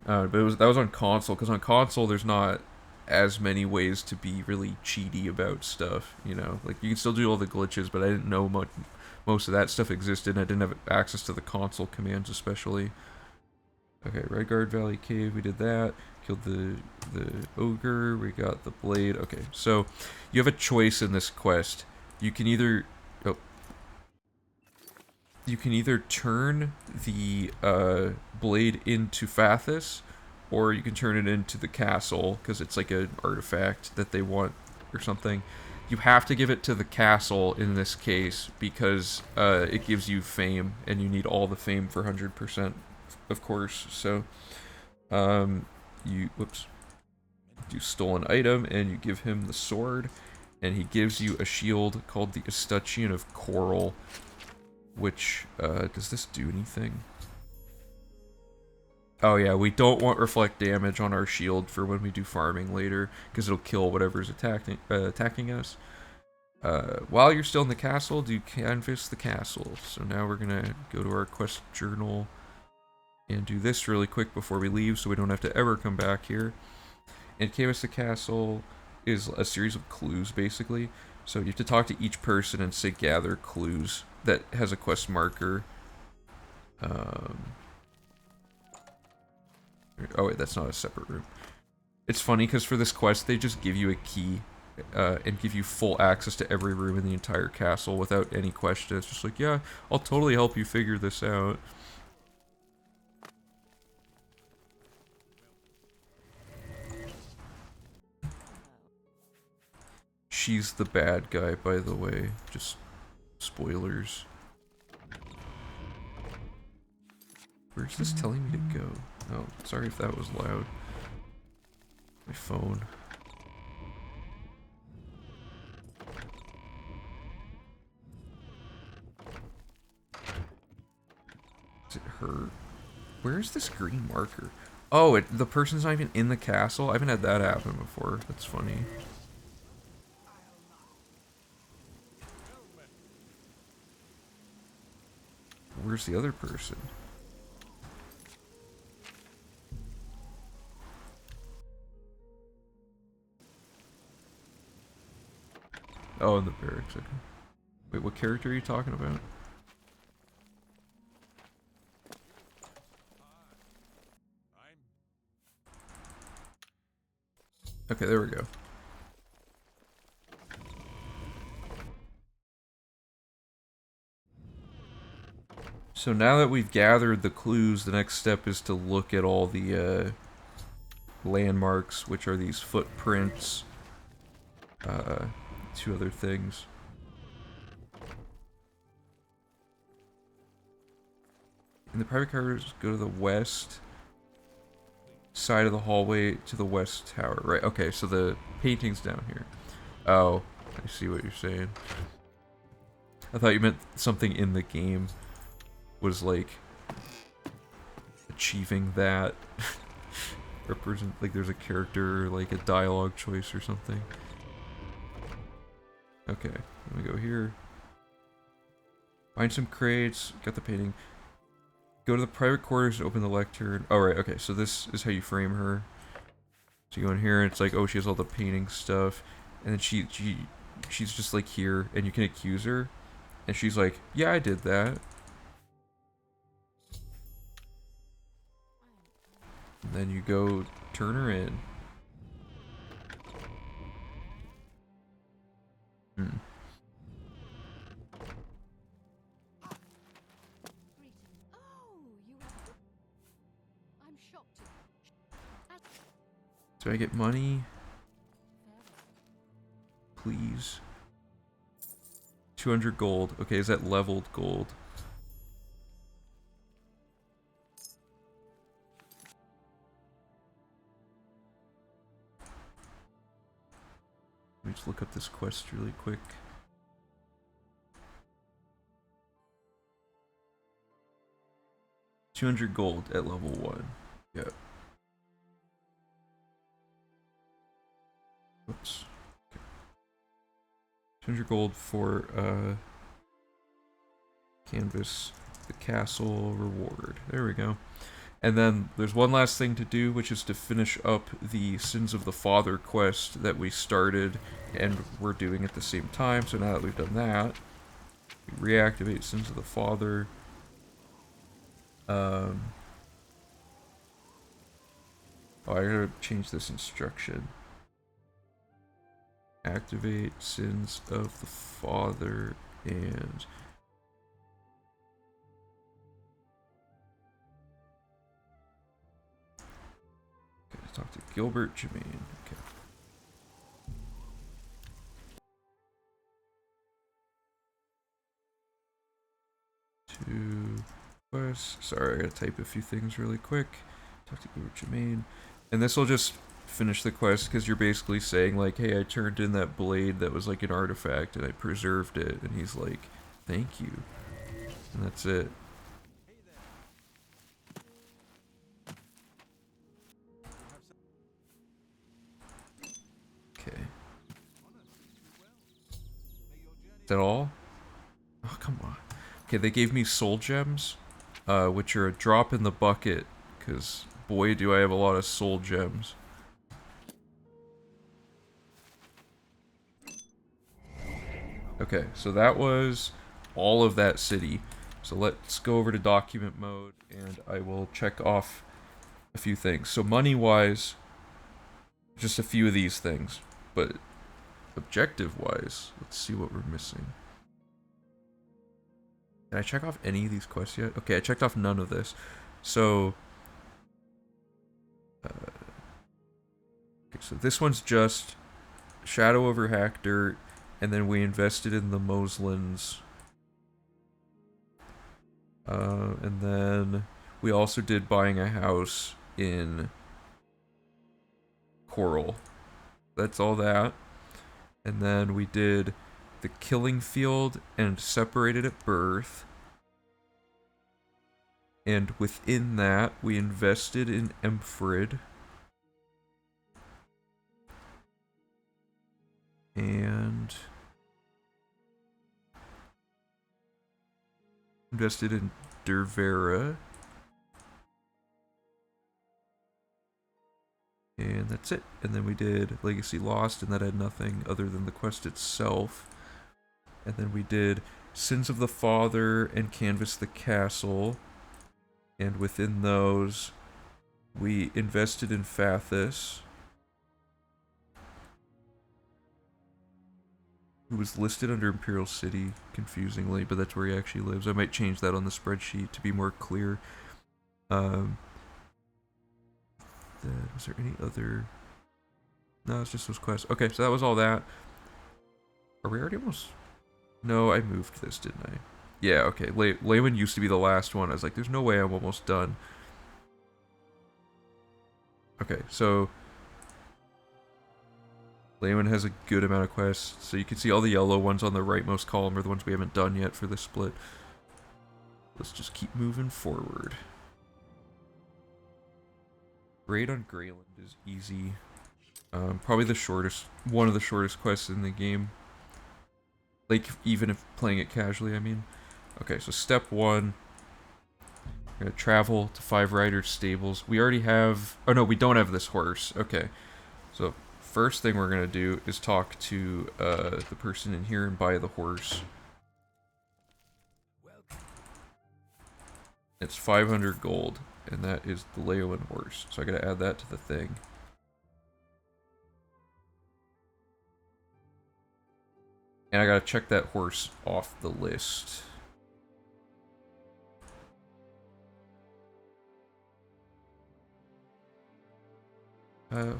But that was on console, because on console there's not as many ways to be really cheaty about stuff, you know? Like, you can still do all the glitches, but I didn't know most of that stuff existed, and I didn't have access to the console commands especially. Okay, Redguard Valley Cave, we did that. Killed the ogre, we got the blade. Okay, so you have a choice in this quest. You can either turn the blade into Fathus, or you can turn it into the castle, because it's like an artifact that they want or something. You have to give it to the castle in this case, because it gives you fame, and you need all the fame for 100%, of course. So, you stole an item, and you give him the sword, and he gives you a shield called the Escutcheon of Coral, which, does this do anything? Oh yeah, we don't want reflect damage on our shield for when we do farming later, because it'll kill whatever's attacking us. While you're still in the castle, do canvas the castle. So now we're gonna go to our quest journal and do this really quick before we leave, so we don't have to ever come back here. And canvas the castle is a series of clues, basically. So you have to talk to each person and say gather clues that has a quest marker. Oh wait, that's not a separate room. It's funny because for this quest they just give you a key and give you full access to every room in the entire castle without any question. It's just like, yeah, I'll totally help you figure this out. She's the bad guy, by the way. Just spoilers. Where's this telling me to go? Oh, sorry if that was loud. My phone. Is it her? Where's this green marker? Oh, the person's not even in the castle? I haven't had that happen before. That's funny. Where's the other person? Oh, in the barracks. Okay. Wait, what character are you talking about? Okay, there we go. So now that we've gathered the clues, the next step is to look at all the landmarks, which are these footprints. Two other things. And the private cars go to the west side of the hallway to the west tower. Right, okay, so the painting's down here. Oh, I see what you're saying. I thought you meant something in the game was like achieving that. Represent, like there's a character, like a dialogue choice or something. Okay, let me go here. Find some crates, got the painting. Go to the private quarters and open the lectern. Oh, right, okay, so this is how you frame her. So you go in here and it's like, oh, she has all the painting stuff. And then she's just like here and you can accuse her. And she's like, yeah, I did that. And then you go turn her in. Hmm. I'm shocked. Do I get money? Please. 200 gold. Okay, is that leveled gold? Let me just look up this quest really quick. $200 gold at level 1. Yep. Whoops. Okay. 200 gold for canvas the castle reward. There we go. And then there's one last thing to do, which is to finish up the Sins of the Father quest that we started and we're doing at the same time. So now that we've done that, we reactivate Sins of the Father. Oh, I gotta change this instruction. Activate Sins of the Father and... Okay, talk to Gilbert Jermaine. Okay. To quests. Sorry, I gotta type a few things really quick. Talk to Gilbert Jermaine. And this will just finish the quest because you're basically saying like, hey, I turned in that blade that was like an artifact and I preserved it. And he's like, thank you. And that's it. Okay. Is that all? Oh, come on. Okay, they gave me soul gems, which are a drop in the bucket, because boy do I have a lot of soul gems. Okay, so that was all of that city. So let's go over to document mode, and I will check off a few things. So money-wise, just a few of these things, but objective-wise, let's see what we're missing. Did I check off any of these quests yet? Okay, I checked off none of this. So... okay, so this one's just Shadow over Hack Dirt, and then we invested in the Moslins. And then we also did buying a house in Coral. That's all that. And then we did the Killing Field and Separated at Birth. And within that, we invested in Emfrid. And invested in Dervera. And that's it. And then we did Legacy Lost, and that had nothing other than the quest itself. And then we did Sins of the Father and Canvas the Castle. And within those, we invested in Fathis, who was listed under Imperial City, confusingly, but that's where he actually lives. I might change that on the spreadsheet to be more clear. Was there any other... No, it's just those quests. Okay, so that was all that. Are we already almost... No, I moved this, didn't I? Yeah, okay. Lehman used to be the last one. I was like, there's no way I'm almost done. Okay, so... Lehman has a good amount of quests. So you can see all the yellow ones on the rightmost column are the ones we haven't done yet for this split. Let's just keep moving forward. Raid on Greyland is easy. Probably the shortest, one of the shortest quests in the game. Like, even if playing it casually, I mean. Okay, so step 1. We're gonna travel to Five Riders Stables. We already have... Oh no, we don't have this horse. Okay. So, first thing we're gonna do is talk to the person in here and buy the horse. It's 500 gold, and that is the Leonin horse. So I gotta add that to the thing. And I gotta check that horse off the list.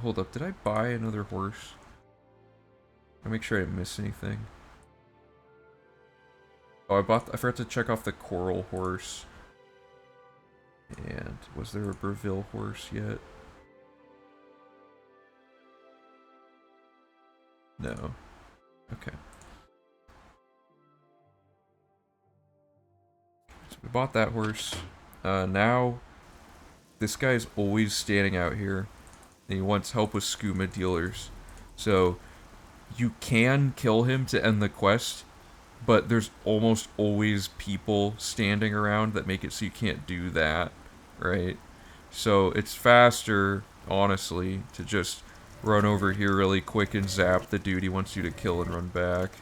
Hold up, did I buy another horse? I make sure I didn't miss anything. Oh, I forgot to check off the Coral horse. And was there a Breville horse yet? No. Okay. So we bought that horse. Now, this guy's always standing out here. And he wants help with skooma dealers. So, you can kill him to end the quest, but there's almost always people standing around that make it so you can't do that, right? So, it's faster, honestly, to just run over here really quick and zap the dude he wants you to kill and run back.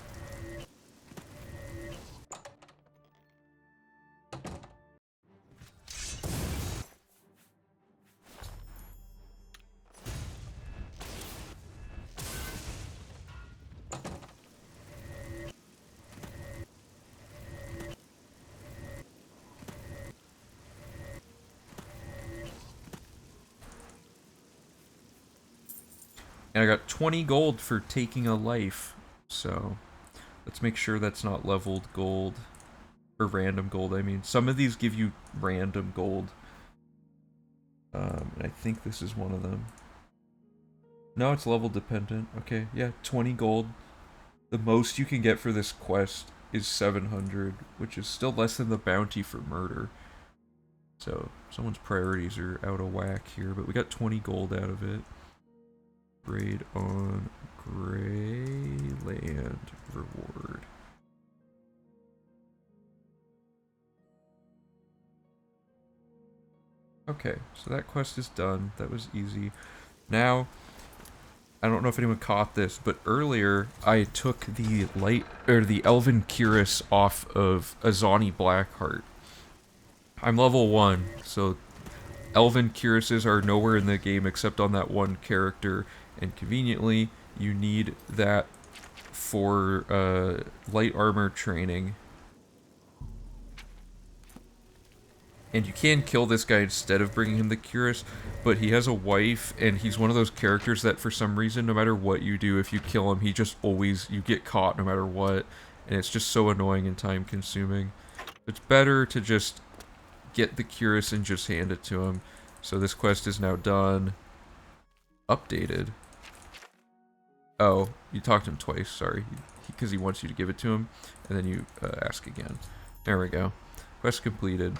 And I got 20 gold for taking a life, so let's make sure that's not leveled gold, or random gold, I mean. Some of these give you random gold, and I think this is one of them. No, it's level dependent. Okay, yeah, 20 gold. The most you can get for this quest is 700, which is still less than the bounty for murder. So, someone's priorities are out of whack here, but we got 20 gold out of it. Raid on Greyland reward. Okay, so that quest is done. That was easy. Now, I don't know if anyone caught this, but earlier I took the Elven Cuirass off of Azani Blackheart. I'm level 1, so Elven Cuirasses are nowhere in the game except on that one character. And conveniently, you need that for light armor training. And you can kill this guy instead of bringing him the cuirass, but he has a wife, and he's one of those characters that for some reason, no matter what you do, if you kill him, he just always, you get caught no matter what. And it's just so annoying and time consuming. It's better to just get the cuirass and just hand it to him. So this quest is now done. Updated. Oh, you talked to him twice, sorry. Because he wants you to give it to him, and then you ask again. There we go. Quest completed.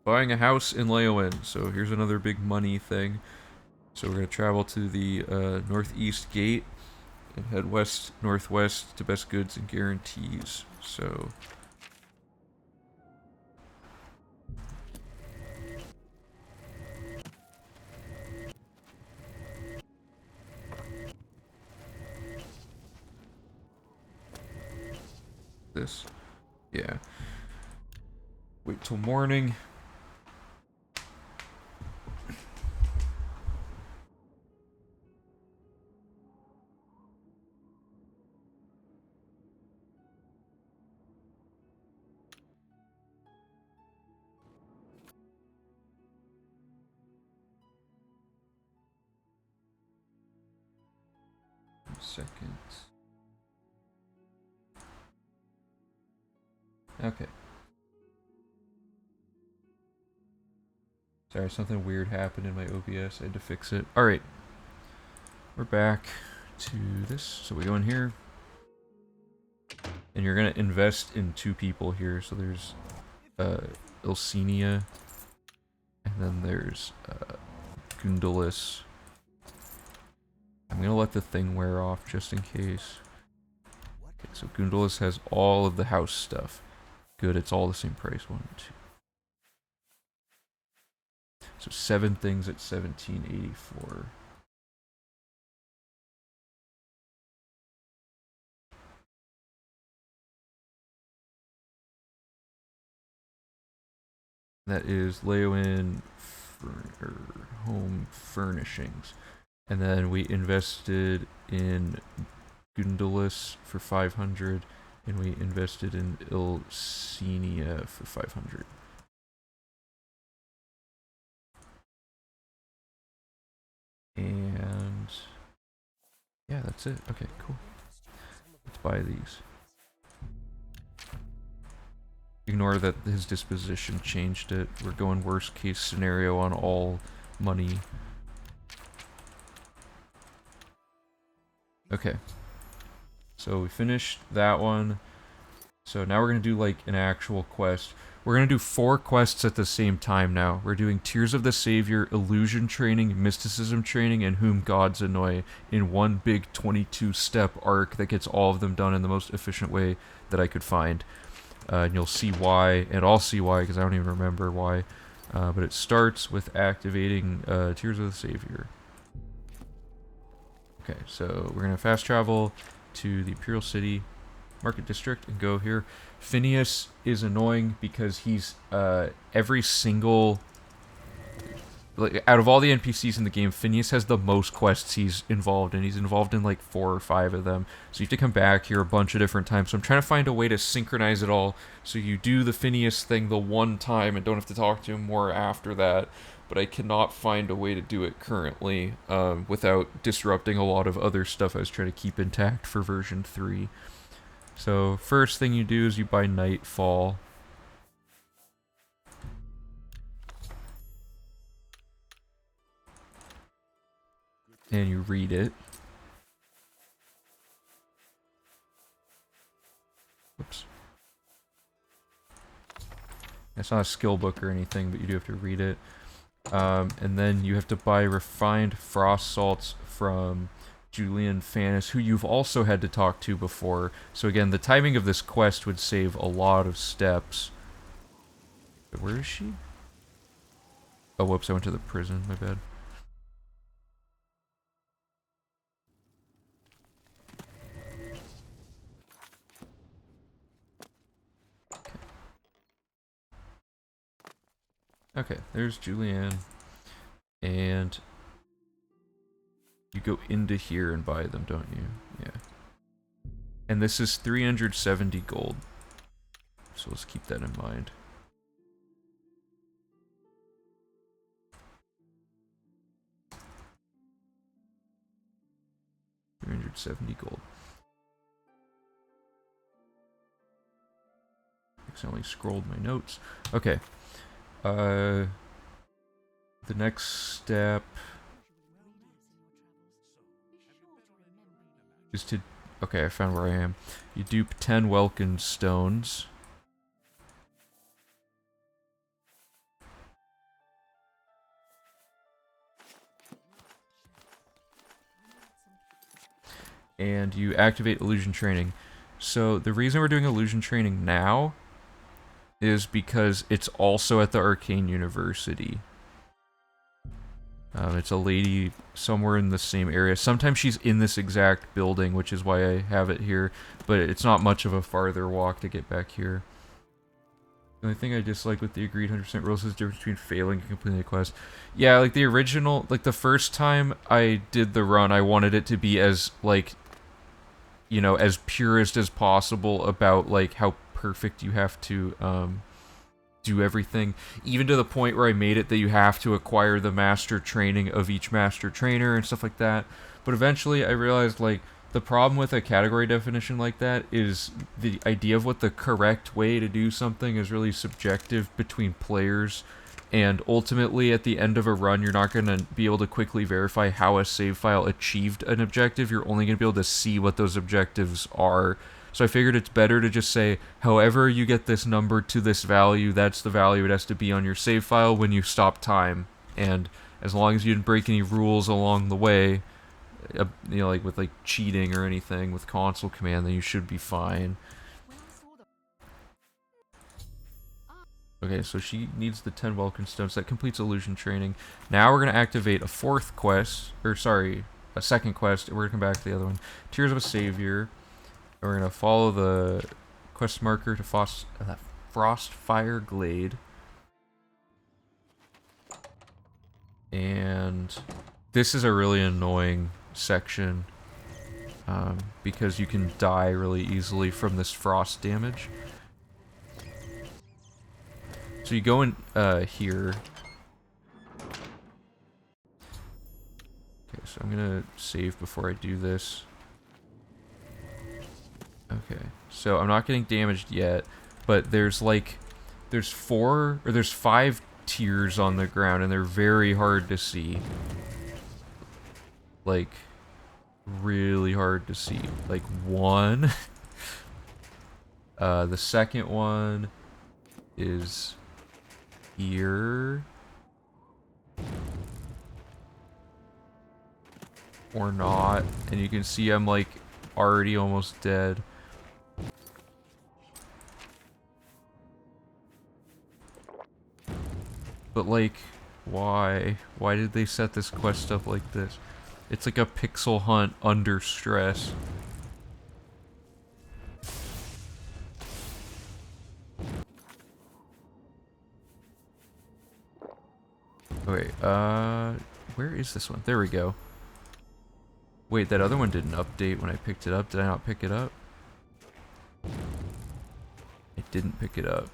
Buying a house in Leonin. So here's another big money thing. So we're going to travel to the northeast gate and head west-northwest to best goods and guarantees. So... this. Yeah. Wait till morning. Second. Okay. Sorry, something weird happened in my OBS. I had to fix it. Alright. We're back to this. So we go in here. And you're going to invest in 2 people here. So there's Ilsenia. And then there's Gundalis. I'm going to let the thing wear off just in case. Okay, so Gundalis has all of the house stuff. Good, it's all the same price. 1, 2. So 7 things at 1784. That is Leowin home furnishings. And then we invested in Gundalis for 500, and we invested in Ilsenia for 500. And yeah, that's it. Okay, cool. Let's buy these. Ignore that his disposition changed it. We're going worst case scenario on all money. Okay. So we finished that one. So now we're going to do like an actual quest. We're going to do 4 quests at the same time now. We're doing Tears of the Savior, Illusion Training, Mysticism Training, and Whom Gods Annoy in one big 22-step arc that gets all of them done in the most efficient way that I could find. And you'll see why, and I'll see why, because I don't even remember why. But it starts with activating Tears of the Savior. Okay, so we're going to fast travel to the Imperial City Market District and go here. Phineas is annoying because he's every single... Like, out of all the NPCs in the game, Phineas has the most quests he's involved in. He's involved in like 4 or 5 of them. So you have to come back here a bunch of different times. So I'm trying to find a way to synchronize it all. So you do the Phineas thing the one time and don't have to talk to him more after that. But I cannot find a way to do it currently without disrupting a lot of other stuff I was trying to keep intact for version 3. So first thing you do is you buy Nightfall. And you read it. Whoops. It's not a skill book or anything, but you do have to read it. And then you have to buy refined frost salts from Julian Fannis, who you've also had to talk to before. So again, the timing of this quest would save a lot of steps. But where is she? Oh, whoops, I went to the prison, my bad. Okay, there's Julianne. And you go into here and buy them, don't you? Yeah. And this is 370 gold. So let's keep that in mind. $370 gold. I accidentally scrolled my notes. Okay. The next step is to... Okay, I found where I am. You dupe 10 Welkin stones. And you activate illusion training. So the reason we're doing illusion training now is because it's also at the Arcane University. It's a lady somewhere in the same area. Sometimes she's in this exact building, which is why I have it here, but it's not much of a farther walk to get back here. The only thing I dislike with the agreed 100% rules is the difference between failing and completing a quest. Yeah, like the original, like the first time I did the run, I wanted it to be as, like, you know, as purist as possible about, like, how perfect you have to, do everything, even to the point where I made it that you have to acquire the master training of each master trainer and stuff like that. But eventually I realized, like, the problem with a category definition like that is the idea of what the correct way to do something is really subjective between players, and ultimately at the end of a run you're not going to be able to quickly verify how a save file achieved an objective. You're only going to be able to see what those objectives are. So I figured it's better to just say, however you get this number to this value, that's the value it has to be on your save file when you stop time. And as long as you didn't break any rules along the way, you know, like with like cheating or anything with console command, then you should be fine. Okay, so she needs the 10 Welkin stones. That completes illusion training. Now we're going to activate a fourth quest, or sorry, a second quest, and we're going to come back to the other one. Tears of a Savior. We're going to follow the quest marker to Frostfire Glade. And this is a really annoying section because you can die really easily from this frost damage. So you go in here. Okay, so I'm going to save before I do this. Okay, so I'm not getting damaged yet, but there's five tiers on the ground, and they're very hard to see. Like, really hard to see. Like, one. The second one is here. Or not. And you can see I'm, like, already almost dead. But, like, why? Why did they set this quest up like this? It's like a pixel hunt under stress. Okay, where is this one? There we go. Wait, that other one didn't update when I picked it up. Did I not pick it up? I didn't pick it up.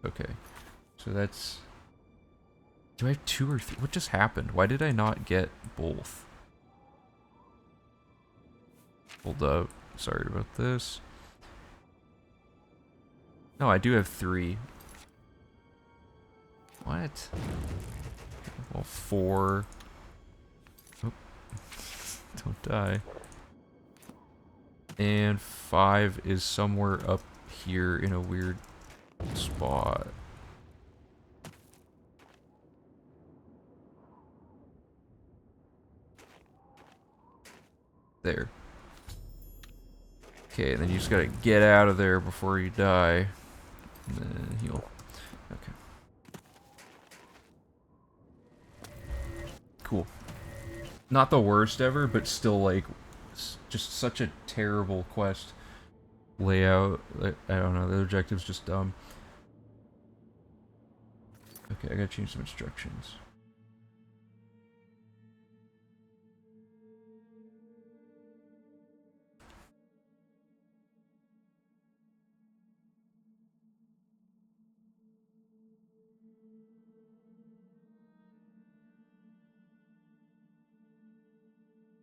Okay. So that's... Do I have 2 or 3? What just happened? Why did I not get both? Hold up. Sorry about this. No, I do have 3. What? Well, 4. Oh. Don't die. And 5 is somewhere up here in a weird spot. There. Okay, then you just gotta get out of there before you die. And then heal. Okay. Cool. Not the worst ever, but still, like, just such a terrible quest layout. I don't know, the objective's just dumb. Okay, I gotta change some instructions.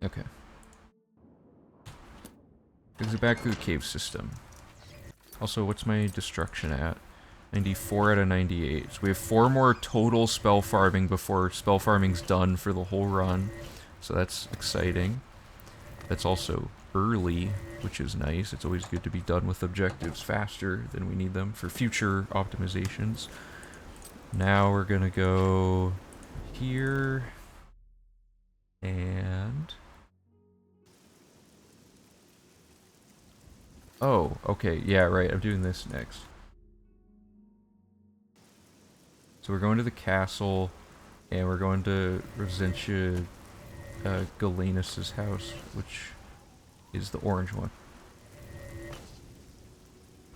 Okay. Goes back to the cave system. Also, what's my destruction at? 94 out of 98. So we have 4 more total spell farming before spell farming's done for the whole run. So that's exciting. That's also early, which is nice. It's always good to be done with objectives faster than we need them for future optimizations. Now we're gonna go here. And... oh, okay, yeah, right, I'm doing this next. So we're going to the castle, And we're going to Resentia Galenus' house, which is the orange one.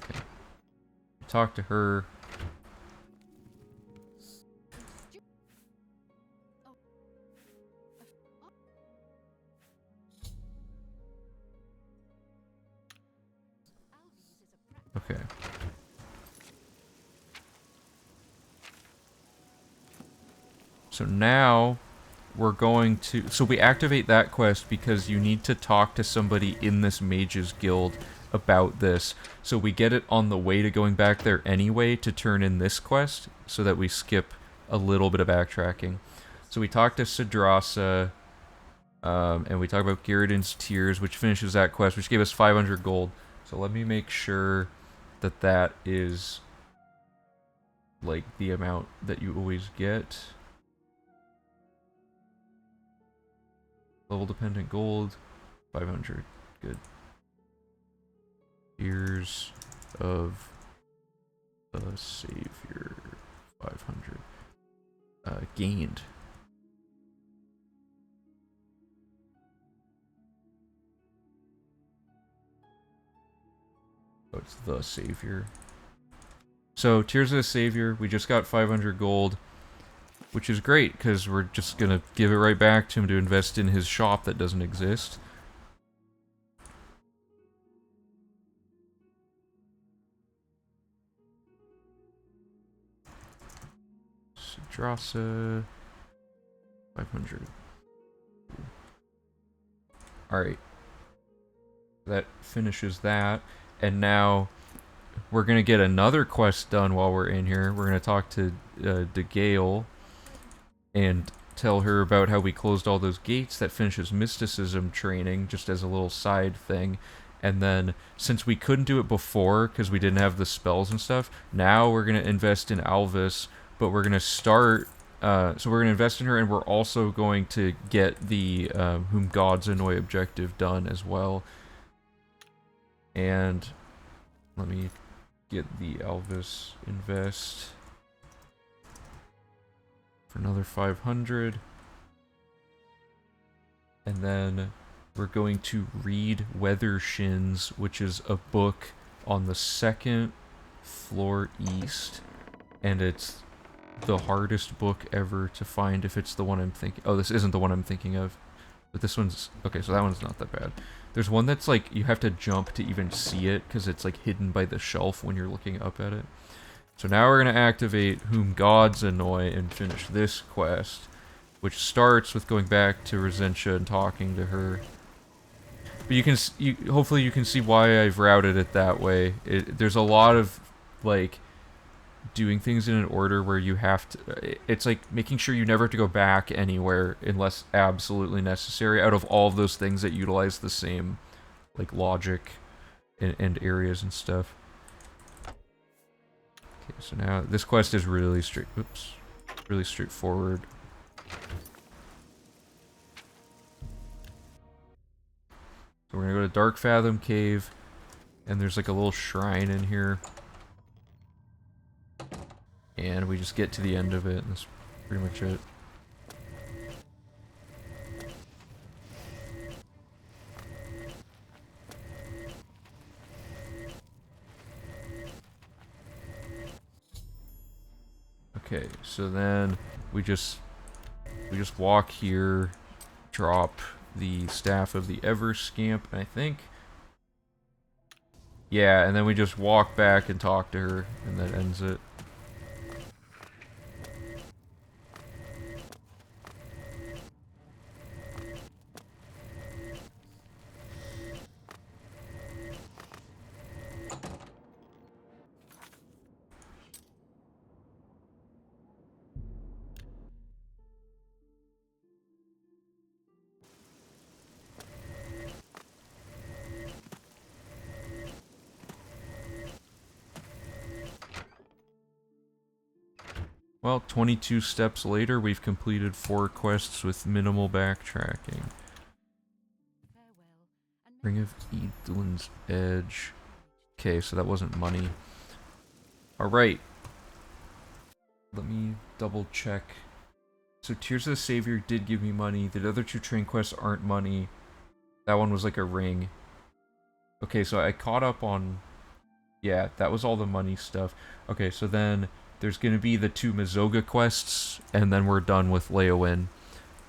Okay. Talk to her. Okay. So now we're going to... So we activate that quest because you need to talk to somebody in this mage's guild about this. So we get it on the way to going back there anyway to turn in this quest so that we skip a little bit of backtracking. So we talk to Sidrasa, and we talk about Garridan's Tears, which finishes that quest, which gave us 500 gold. So let me make sure that that is like the amount that you always get. Level dependent gold, 500. Good. Tears of the Savior, 500. Gained. Oh, it's the Savior. So, Tears of the Savior, we just got 500 gold, which is great, because we're just gonna give it right back to him to invest in his shop that doesn't exist. Sidrasa, 500. Alright. That finishes that, and now we're gonna get another quest done while we're in here. We're gonna talk to DeGale and tell her about how we closed all those gates. That finishes mysticism training, just as a little side thing. And then, since we couldn't do it before because we didn't have the spells and stuff, now we're gonna invest in Alvis, but we're gonna start. So we're gonna invest in her, and we're also going to get the Whom Gods Annoy objective done as well. And let me get the Alvis invest for another 500. And then we're going to read Weather Shins, which is a book on the 2nd floor east. And it's the hardest book ever to find if it's the one I'm thinking. Oh, this isn't the one I'm thinking of. But this one's... Okay, so that one's not that bad. There's one that's like, you have to jump to even see it, because it's like hidden by the shelf when you're looking up at it. So now we're going to activate Whom Gods Annoy and finish this quest, which starts with going back to Resentia and talking to her. But you can, hopefully you can see why I've routed it that way. There's a lot of, like, doing things in an order where you have to... It's like making sure you never have to go back anywhere unless absolutely necessary, out of all of those things that utilize the same, like, logic and areas and stuff. Okay, so now this quest is really really straightforward. So we're gonna go to Dark Fathom Cave, and there's like a little shrine in here. And we just get to the end of it, and that's pretty much it. Okay, so then we just walk here, drop the Staff of the Everscamp, and I think... Yeah, and then we just walk back and talk to her, and that ends it. Well, 22 steps later, we've completed 4 quests with minimal backtracking. Ring of Edelyn's Edge. Okay, so that wasn't money. Alright. Let me double check So Tears of the Savior did give me money. The other two train quests aren't money. That one was like a ring. Okay, so I caught up on... Yeah, that was all the money stuff. Okay, so then there's going to be the 2 Mazoga quests, and then we're done with Leowyn.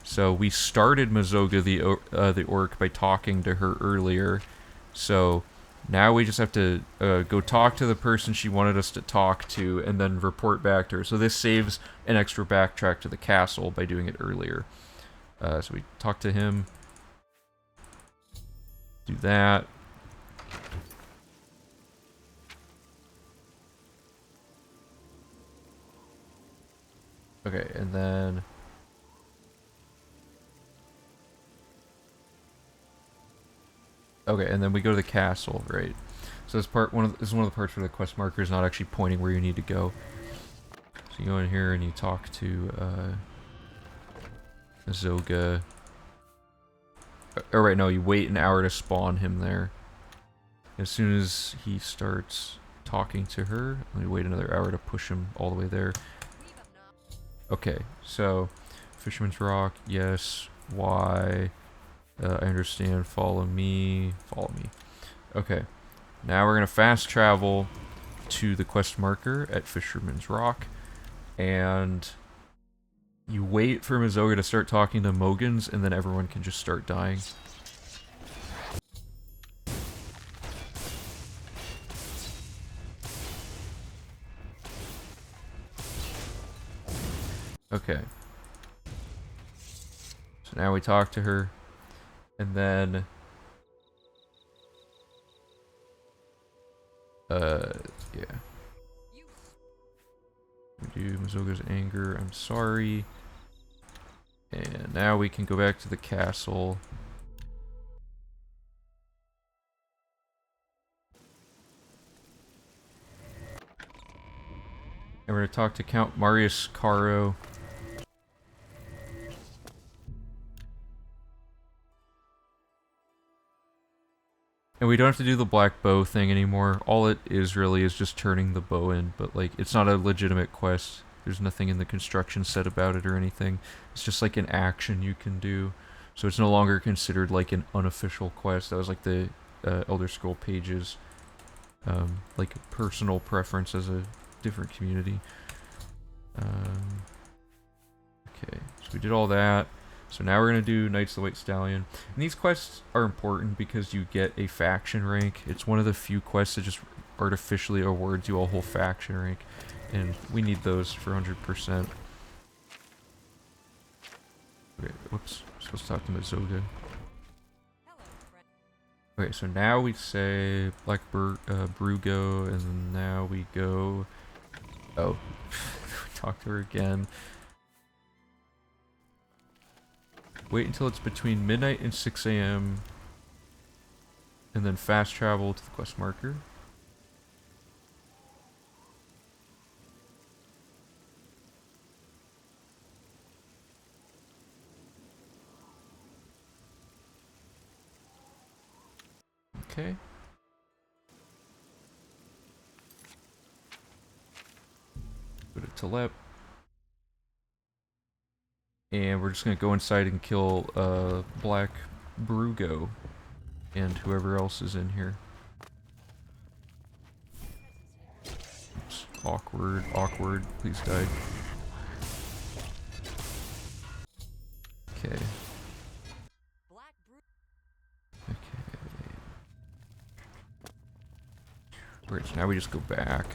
So we started Mazoga the orc by talking to her earlier. So now we just have to go talk to the person she wanted us to talk to, and then report back to her. So this saves an extra backtrack to the castle by doing it earlier. So we talk to him. Do that. Okay, and then... Okay, and then we go to the castle, right? So this is one of the parts where the quest marker is not actually pointing where you need to go. So you go in here and you talk to Zoga. Or right, no, you wait an hour to spawn him there. As soon as he starts talking to her, you wait another hour to push him all the way there. Okay, so Fisherman's Rock, yes. Why? I understand. Follow me. Follow me. Okay. Now we're going to fast travel to the quest marker at Fisherman's Rock. And you wait for Mazoga to start talking to Mogans, and then everyone can just start dying. Okay. So now we talk to her. And then... yeah. We do Mazoga's anger, I'm sorry. And now we can go back to the castle. And we're gonna talk to Count Marius Caro. And we don't have to do the black bow thing anymore. All it is really is just turning the bow in, but like it's not a legitimate quest. There's nothing in the construction set about it or anything. It's just like an action you can do. So it's no longer considered like an unofficial quest. That was like the Elder Scroll Pages like personal preference as a different community. Okay, so we did all that. So now we're going to do Knights of the White Stallion. And these quests are important because you get a faction rank. It's one of the few quests that just artificially awards you a whole faction rank. And we need those for 100%. Okay, whoops. I'm supposed to talk to Mazoga. Okay, so now we say Black Brugo, and then now we go... Oh, talk to her again. Wait until it's between midnight and 6 a.m. and then fast travel to the quest marker. Okay. Go to Telep. And we're just gonna go inside and kill Black Brugo and whoever else is in here. Oops. Awkward, awkward. Please die. Okay. Okay. Right, so now we just go back.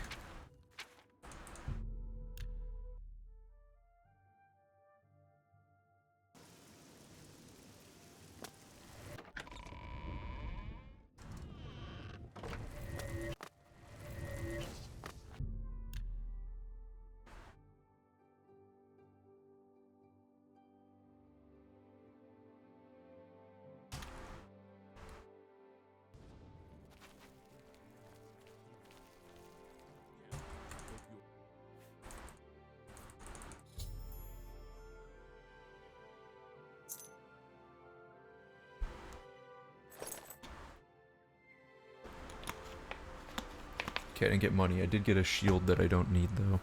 Okay, I didn't get money. I did get a shield that I don't need, though.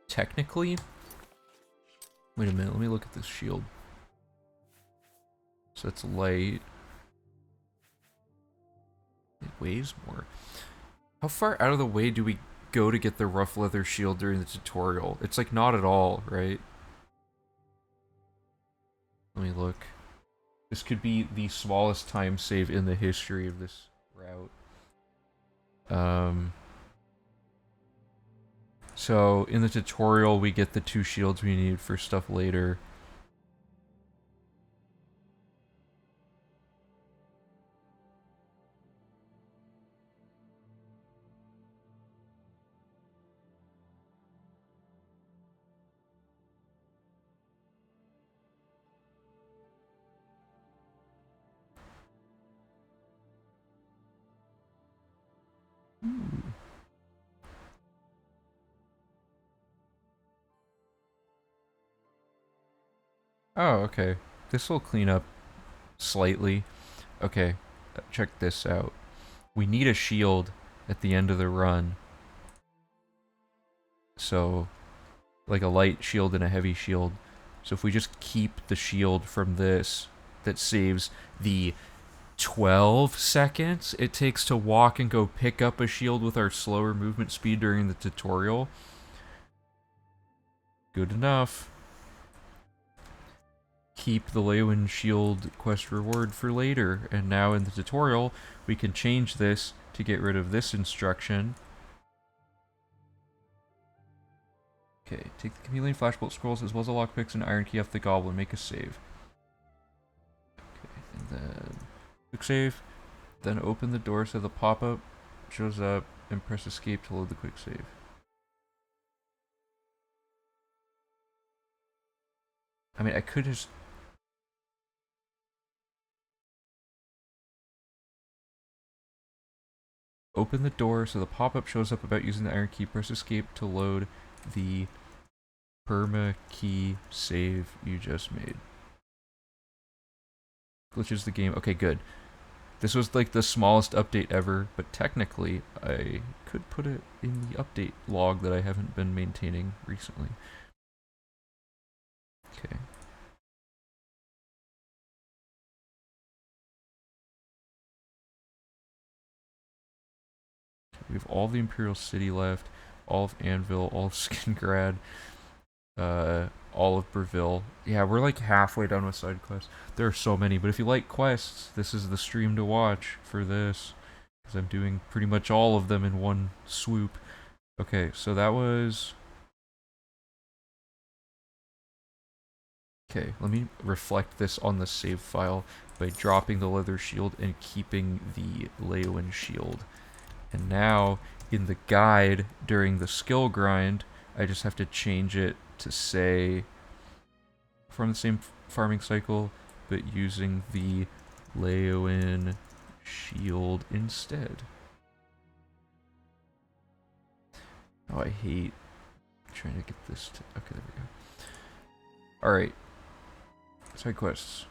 Technically, Wait a minute, let me look at this shield. So that's light. It weighs more. How far out of the way do we go to get the rough leather shield during the tutorial? It's like not at all, right? Let me look. This could be the smallest time save in the history of this route. So in the tutorial we get the 2 shields we need for stuff later. Ooh. Oh, okay. This will clean up slightly. Okay, check this out. We need a shield at the end of the run. So, like a light shield and a heavy shield. So if we just keep the shield from this, that saves the 12 seconds it takes to walk and go pick up a shield with our slower movement speed during the tutorial. Good enough. Keep the Leowin shield quest reward for later. And now in the tutorial, we can change this to get rid of this instruction. Okay, take the chameleon flashbolt scrolls as well as the lockpicks and iron key off the goblin. Make a save. Okay, and then quick save. Then open the door so the pop-up shows up and press escape to load the quick save. I mean, I could just... Open the door so the pop-up shows up about using the iron key. Press escape to load the perma key save you just made. Glitches the game. Okay, good. This was like the smallest update ever, but technically I could put it in the update log that I haven't been maintaining recently. Okay. We have all the Imperial City left, all of Anvil, all of Skingrad, all of Breville. Yeah, we're like halfway done with side quests. There are so many, but if you like quests, this is the stream to watch for this. Because I'm doing pretty much all of them in one swoop. Okay, so that was... Okay, let me reflect this on the save file by dropping the leather shield and keeping the Leowin shield. And now, in the guide, during the skill grind, I just have to change it to say, from the same farming cycle, but using the Leowin shield instead. Oh, I hate trying to get this to... Okay, there we go. Alright. Side quests.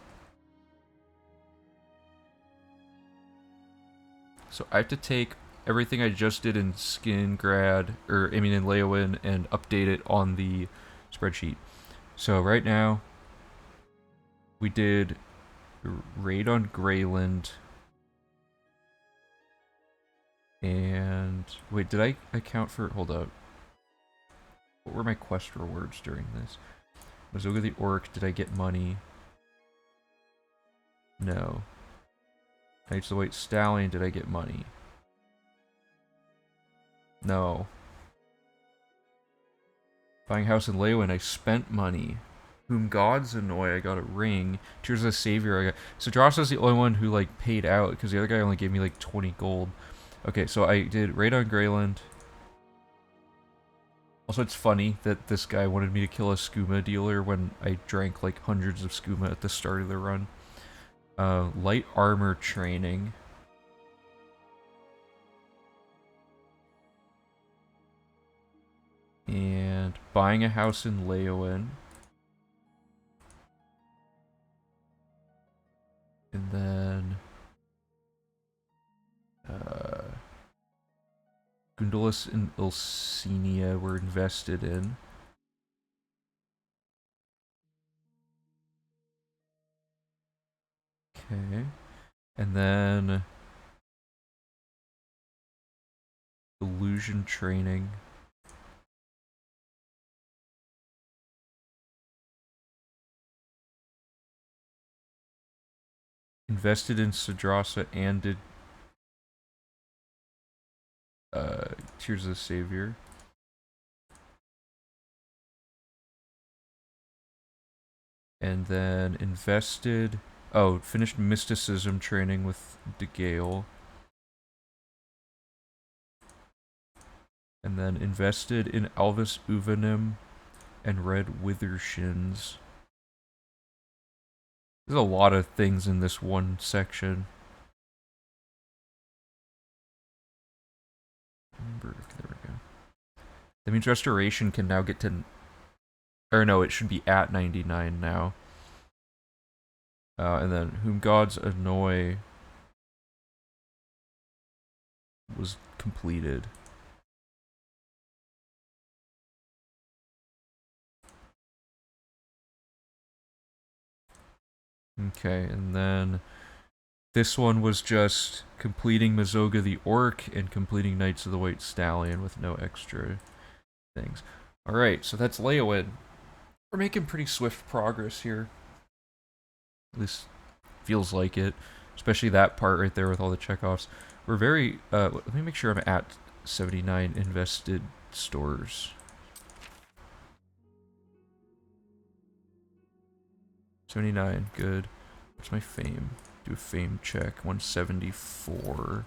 So I have to take everything I just did in Skingrad, or I mean in Leowin, and update it on the spreadsheet. So right now, we did raid on Greyland, and wait, did I account for? Hold up. What were my quest rewards during this? Mazoga the Orc, did I get money? No. Knights of the White Stallion, did I get money? No. Buying house in Leowin, I spent money. Whom gods annoy, I got a ring. Tears of the Savior, I got... So Dross the only one who, like, paid out, because the other guy only gave me, like, 20 gold. Okay, so I did raid on Greyland. Also, it's funny that this guy wanted me to kill a skooma dealer when I drank, like, hundreds of skooma at the start of the run. Light armor training. And buying a house in Leowin. And then... Gundulus and Ilsenia were invested in. Okay. And then illusion training. Invested in Sadrasa and did Tears of the Savior. And then invested... Oh, finished mysticism training with DeGale. And then invested in Alvis Uvanim and Red Withershins. There's a lot of things in this one section. There we go. That means restoration can now get to... Or no, it should be at 99 now. And then Whom Gods Annoy was completed. Okay, and then this one was just completing Mazoga the Orc and completing Knights of the White Stallion with no extra things. Alright, so that's Leowin. We're making pretty swift progress here. At least feels like it. Especially that part right there with all the checkoffs. We're very... let me make sure I'm at 79 invested stores. 79, good. What's my fame? Do a fame check. 174.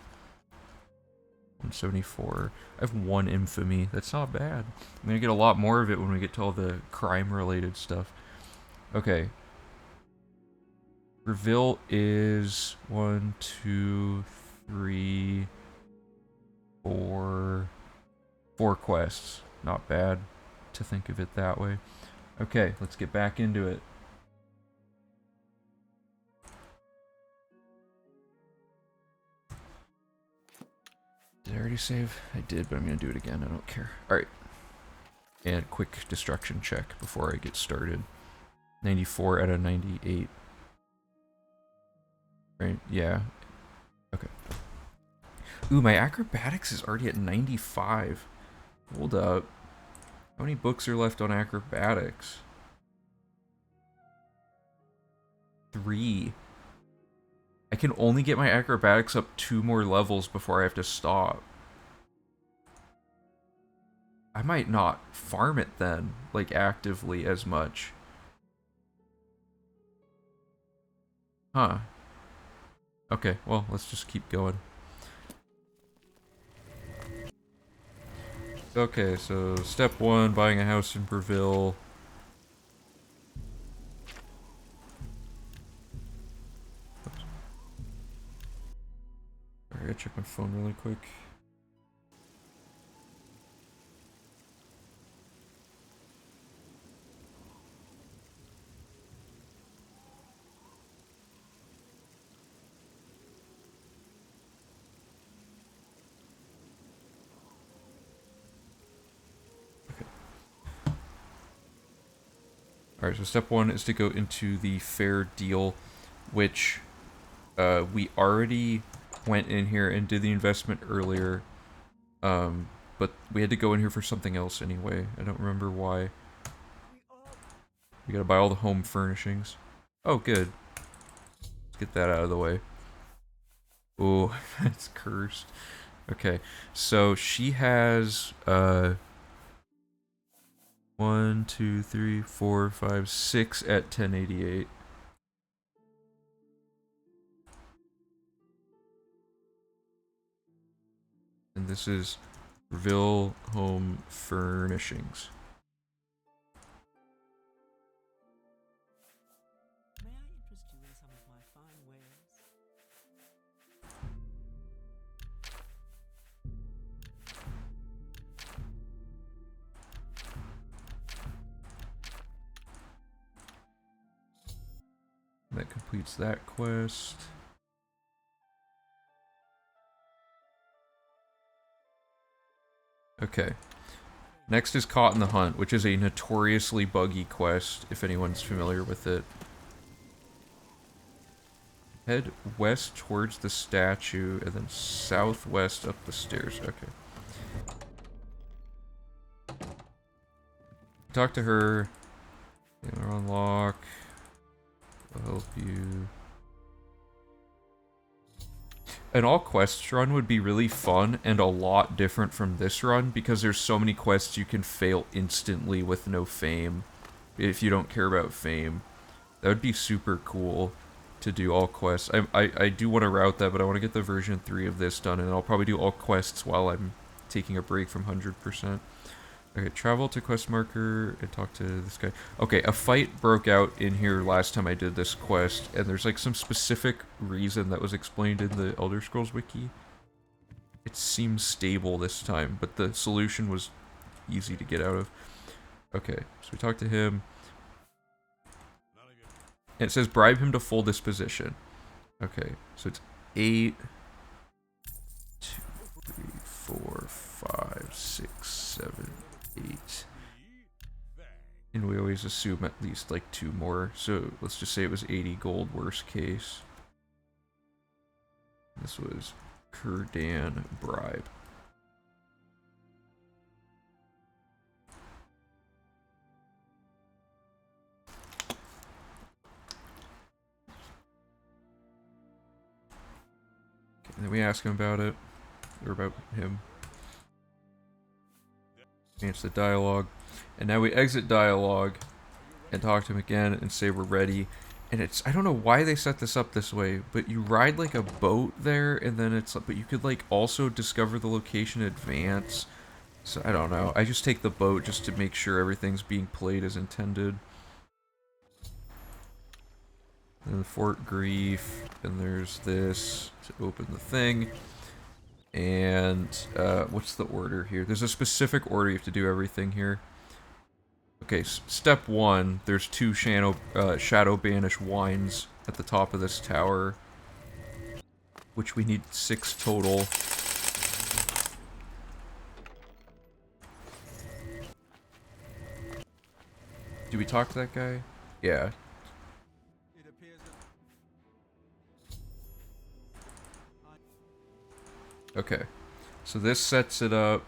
174. I have 1 infamy. That's not bad. I'm gonna get a lot more of it when we get to all the crime-related stuff. Okay. Reveal is 1, 2, 3, 4... 4 quests. Not bad to think of it that way. Okay, let's get back into it. Did I already save? I did, but I'm going to do it again. I don't care. Alright. And quick destruction check before I get started. 94 out of 98. Right? Yeah. Okay. Ooh, my acrobatics is already at 95. Hold up. How many books are left on acrobatics? 3. I can only get my acrobatics up 2 more levels before I have to stop. I might not farm it then, like actively as much. Huh. Okay, well, let's just keep going. Okay, so step 1, buying a house in Breville. I gotta check my phone really quick. Alright, so step 1 is to go into the fair deal, which we already went in here and did the investment earlier, but we had to go in here for something else anyway. I don't remember why. We gotta buy all the home furnishings. Oh, good. Let's get that out of the way. Oh, that's cursed. Okay, so she has, 1, 2, 3, 4, 5, 6 at 1088. And this is Ville Home Furnishings. May I interest you in some of my fine wares? That completes that quest. Okay. Next is Caught in the Hunt, which is a notoriously buggy quest, if anyone's familiar with it. Head west towards the statue and then southwest up the stairs. Okay. Talk to her. Unlock. I'll help you. An all quests run would be really fun and a lot different from this run because there's so many quests you can fail instantly with no fame if you don't care about fame. That would be super cool to do all quests. I do want to route that, but I want to get the version 3 of this done, and I'll probably do all quests while I'm taking a break from 100%. Okay, travel to quest marker and talk to this guy. Okay, a fight broke out in here last time I did this quest, and there's like some specific reason that was explained in the Elder Scrolls wiki. It seems stable this time, but the solution was easy to get out of. Okay, so we talk to him. And it says bribe him to full disposition. Okay, so it's 8, 2, 3, 4, 5, 6, 7, 8. And we always assume at least like 2 more. So let's just say it was 80 gold, worst case. This was Kurdan bribe. Okay, and then we ask him about it. Or about him. Answer the dialogue. And now we exit dialogue and talk to him again and say we're ready. And it's, I don't know why they set this up this way, but you ride like a boat there, and then it's, but you could like also discover the location in advance. So I don't know. I just take the boat just to make sure everything's being played as intended. And the Fort Grief, and there's this to open the thing. And what's the order here? There's a specific order you have to do everything here. Okay, step 1, there's 2 Shadow Banish wines at the top of this tower, which we need 6 total. Do we talk to that guy? Yeah. It appears that Okay. So this sets it up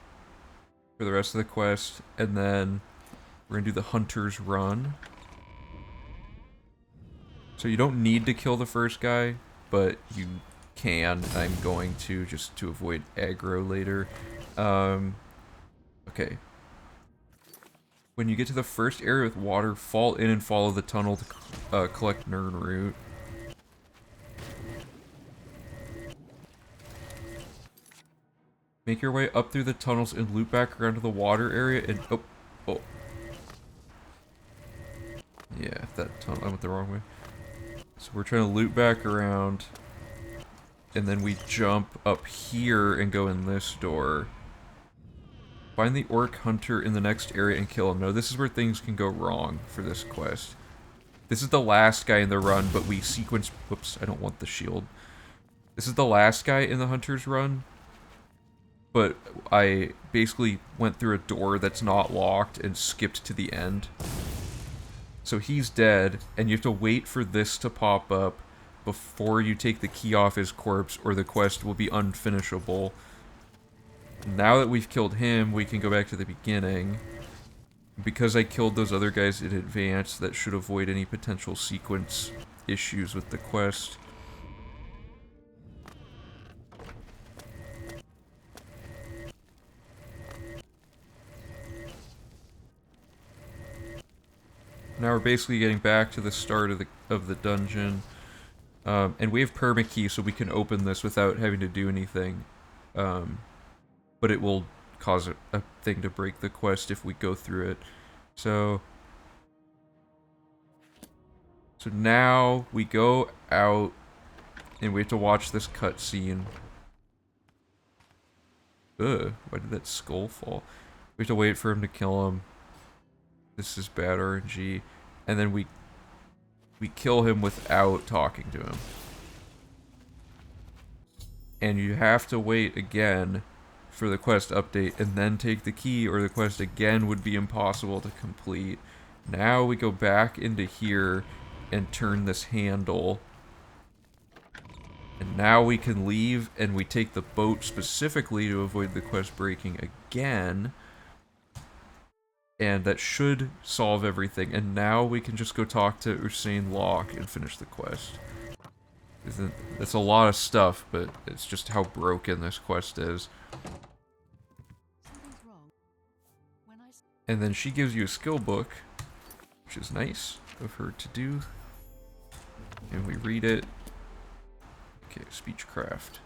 for the rest of the quest, and then we're gonna do the Hunter's Run. So you don't need to kill the first guy, but you can. I'm going to, just to avoid aggro later. Okay. When you get to the first area with water, fall in and follow the tunnel to collect Nern Root. Make your way up through the tunnels and loop back around to the water area and... Oh. Yeah, that tunnel, I went the wrong way. So we're trying to loop back around. And then we jump up here and go in this door. Find the Orc Hunter in the next area and kill him. No, this is where things can go wrong for this quest. This is the last guy in the run, but we sequence... Whoops, I don't want the shield. This is the last guy in the Hunter's Run. But I basically went through a door that's not locked and skipped to the end. So he's dead, and you have to wait for this to pop up before you take the key off his corpse, or the quest will be unfinishable. Now that we've killed him, we can go back to the beginning. Because I killed those other guys in advance, that should avoid any potential sequence issues with the quest. Now we're basically getting back to the start of the dungeon. And we have permakey, so we can open this without having to do anything. But it will cause a thing to break the quest if we go through it. So now we go out and we have to watch this cutscene. Ugh, why did that skull fall? We have to wait for him to kill him. This is bad RNG. And then we kill him without talking to him. And you have to wait again for the quest update and then take the key, or the quest again would be impossible to complete. Now we go back into here and turn this handle. And now we can leave, and we take the boat specifically to avoid the quest breaking again. And that should solve everything. And now we can just go talk to Usain Locke and finish the quest. It's a lot of stuff, but it's just how broken this quest is. And then she gives you a skill book, which is nice of her to do. And we read it. Okay, speechcraft.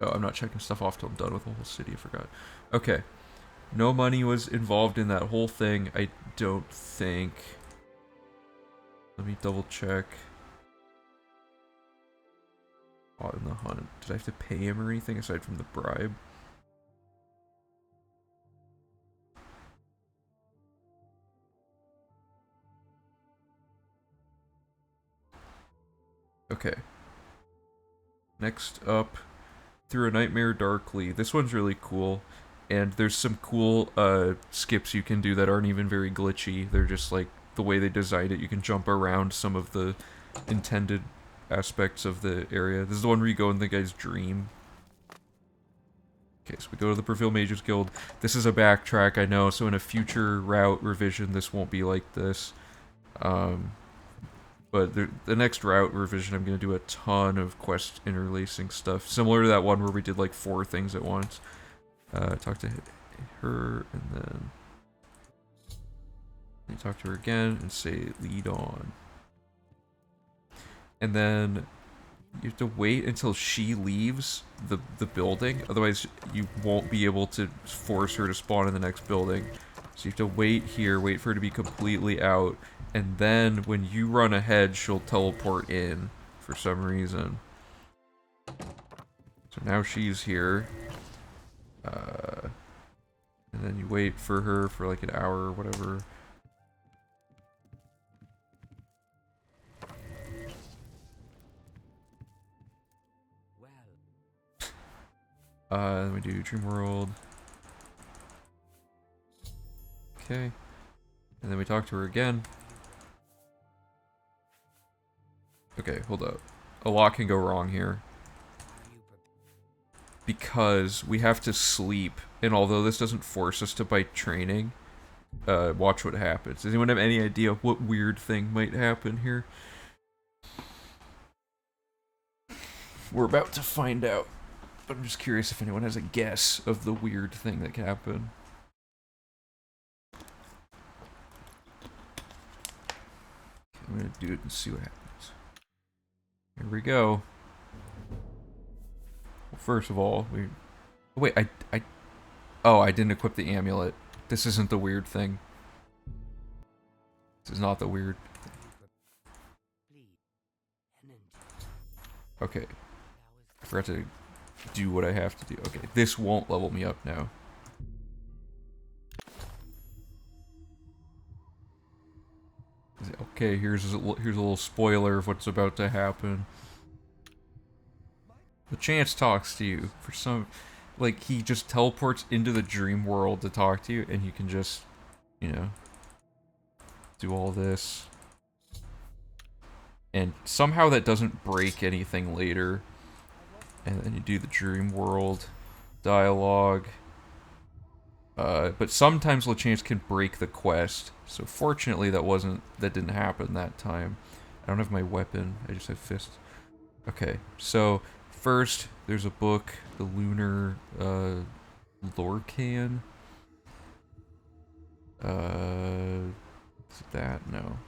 Oh, I'm not checking stuff off till I'm done with the whole city, I forgot. Okay. No money was involved in that whole thing, I don't think. Let me double check. Oh, in the hunt. Did I have to pay him or anything aside from the bribe? Okay. Next up, Through a Nightmare Darkly. This one's really cool. And there's some cool skips you can do that aren't even very glitchy. They're just like the way they designed it. You can jump around some of the intended aspects of the area. This is the one where you go in the guy's dream. Okay, so we go to the Prevail Mages Guild. This is a backtrack, I know, so in a future route revision this won't be like this. But the next route revision I'm going to do a ton of quest interlacing stuff. Similar to that one where we did like 4 things at once. Talk to her, and then you talk to her again and say lead on. And then you have to wait until she leaves the building, otherwise you won't be able to force her to spawn in the next building. So you have to wait here, wait for her to be completely out, and then when you run ahead, she'll teleport in for some reason. So now she's here. And then you wait for her for like an hour or whatever. Then we do Dream World. Okay. And then we talk to her again. Okay, hold up. A lot can go wrong here. Because we have to sleep, and although this doesn't force us to bite training, watch what happens. Does anyone have any idea what weird thing might happen here? We're about to find out, but I'm just curious if anyone has a guess of the weird thing that can happen. Okay, I'm gonna do it and see what happens. Here we go. Well, first of all, we... Wait, Oh, I didn't equip the amulet. This isn't the weird thing. This is not the weird... Okay. I forgot to do what I have to do. Okay, this won't level me up now. Okay, here's a little spoiler of what's about to happen. The Chance talks to you for some... Like, he just teleports into the dream world to talk to you, and you can just, you know, do all this. And somehow that doesn't break anything later. And then you do the dream world dialogue. But sometimes LeChance can break the quest. So fortunately that didn't happen that time. I don't have my weapon, I just have fists. Okay, so first there's a book, the Lunar Lore Can. Is it that? No.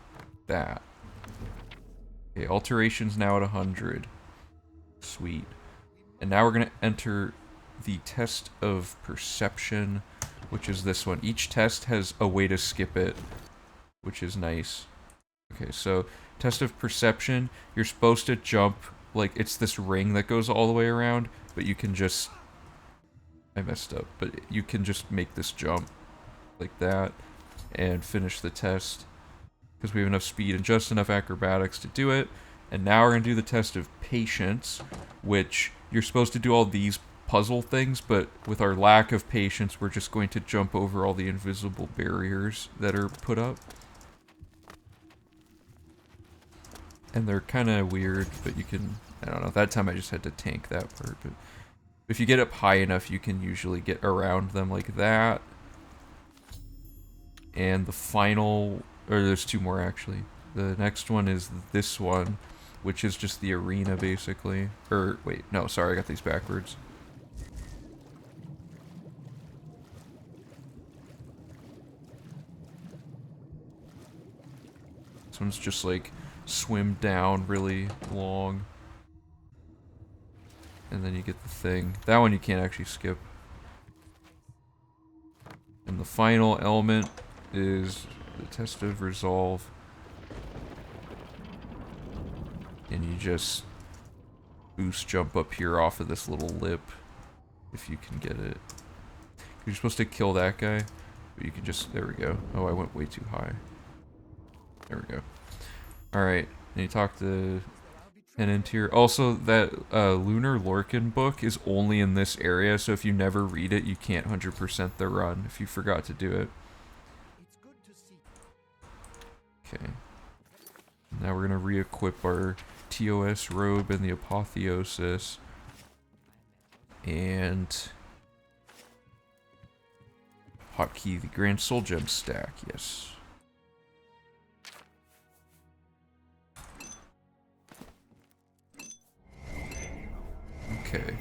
That. Okay, alterations now at 100. Sweet. And now we're gonna enter the test of perception, which is this one. Each test has a way to skip it, which is nice. Okay, so test of perception, you're supposed to jump, like, it's this ring that goes all the way around, but you can just... I messed up, but you can just make this jump like that and finish the test because we have enough speed and just enough acrobatics to do it. And now we're going to do the test of patience, which you're supposed to do all these puzzle things, but with our lack of patience, we're just going to jump over all the invisible barriers that are put up. And they're kind of weird, but you can, I don't know, that time I just had to tank that part, but if you get up high enough, you can usually get around them like that. And the final, or there's two more actually. The next one is this one, which is just the arena basically. Or, wait, no, sorry, I got these backwards. This one's just like swim down really long. And then you get the thing. That one you can't actually skip. And the final element is the test of resolve. And you just boost jump up here off of this little lip. If you can get it. You're supposed to kill that guy. But you can just, there we go. Oh, I went way too high. There we go. Alright, and you talk to Tenant here. Also, that Lunar Lorcan book is only in this area, so if you never read it, you can't 100% the run if you forgot to do it. It's good to see. Okay. Now we're gonna re-equip our TOS robe and the apotheosis. And hotkey the Grand Soul Gem stack, yes. Okay.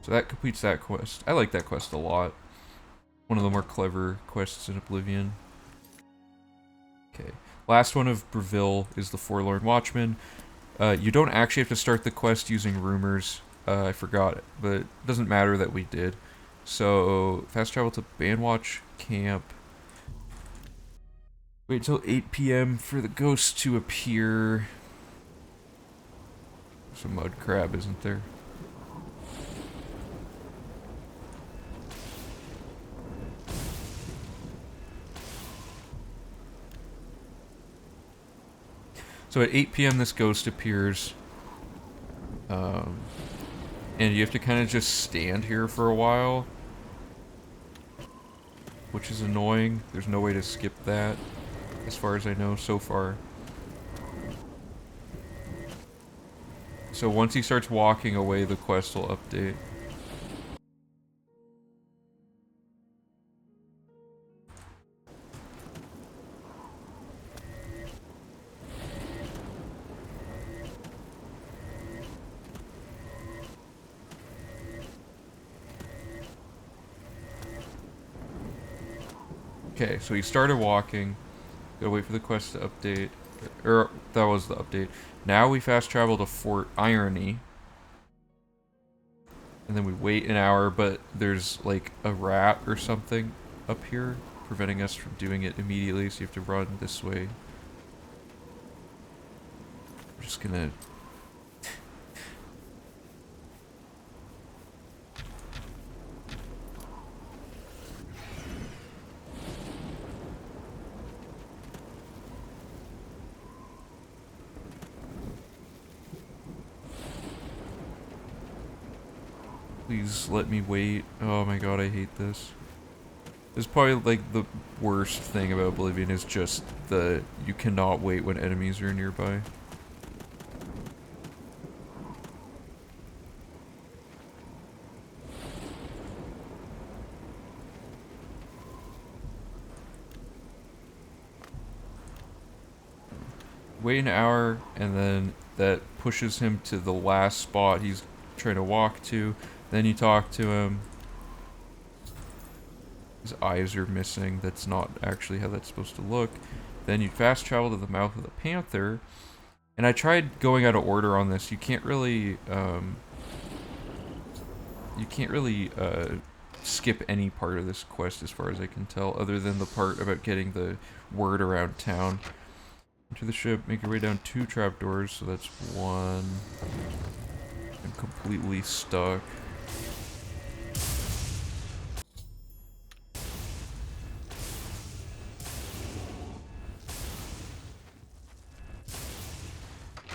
So that completes that quest. I like that quest a lot. One of the more clever quests in Oblivion. Okay. Last one of Breville is the Forlorn Watchman. You don't actually have to start the quest using rumors. I forgot it, but it doesn't matter that we did. So, fast travel to Bandwatch Camp. Wait till 8 p.m. for the ghost to appear. There's a mud crab, isn't there? So at 8 p.m. this ghost appears. And you have to kind of just stand here for a while. Which is annoying. There's no way to skip that. As far as I know so far. So once he starts walking away, the quest will update. Okay, so he started walking. Gotta wait for the quest to update. Or, that was the update. Now we fast travel to Fort Irony. And then we wait an hour, but there's like a rat or something up here, preventing us from doing it immediately, so you have to run this way. I'm just gonna... Please let me wait. Oh my god, I hate this. This is probably like the worst thing about Oblivion is just the you cannot wait when enemies are nearby. Wait an hour, and then that pushes him to the last spot he's trying to walk to. Then you talk to him. His eyes are missing. That's not actually how that's supposed to look. Then you fast travel to the mouth of the panther. And I tried going out of order on this. You can't really skip any part of this quest as far as I can tell, other than the part about getting the word around town. Enter the ship, make your way down 2 trapdoors, so that's 1. I'm completely stuck.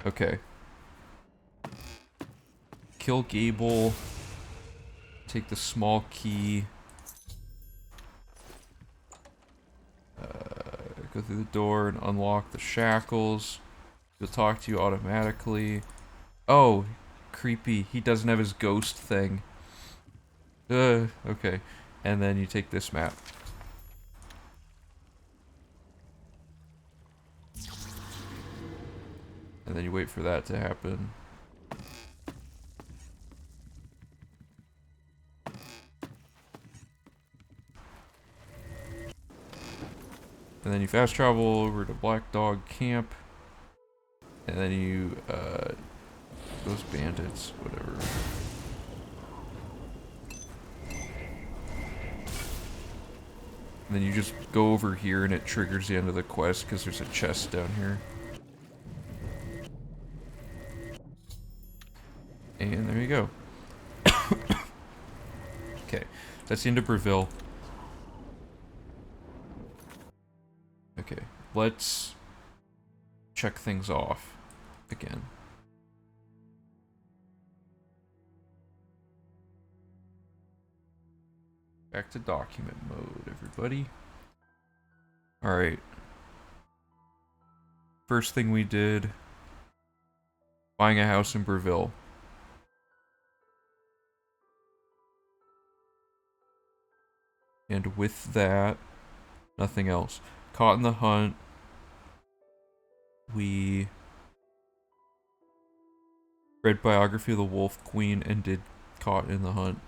Okay. Kill Gable. take the small key. Go through the door and unlock the shackles. He'll talk to you automatically. Oh, creepy. He doesn't have his ghost thing. Okay. And then you take this map. And then you wait for that to happen. And then you fast travel over to Black Dog Camp. And then you, those bandits, whatever. And then you just go over here and it triggers the end of the quest because there's a chest down here. And there you go. Okay, that's the end of Breville. Okay, let's check things off again. Back to document mode, everybody. Alright. First thing we did, buying a house in Breville. And with that, nothing else. Caught in the hunt. We read Biography of the Wolf Queen and did Caught in the Hunt.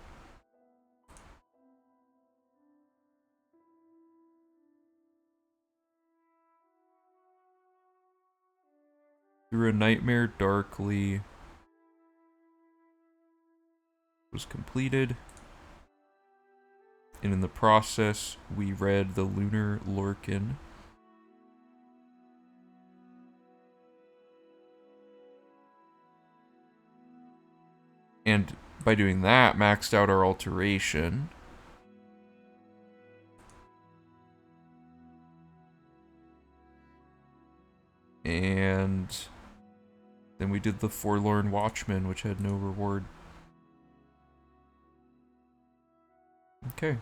Through a Nightmare Darkly was completed. And in the process, we read The Lunar Lorcan. And by doing that, maxed out our alteration. And then we did the Forlorn Watchman, which had no reward. Okay.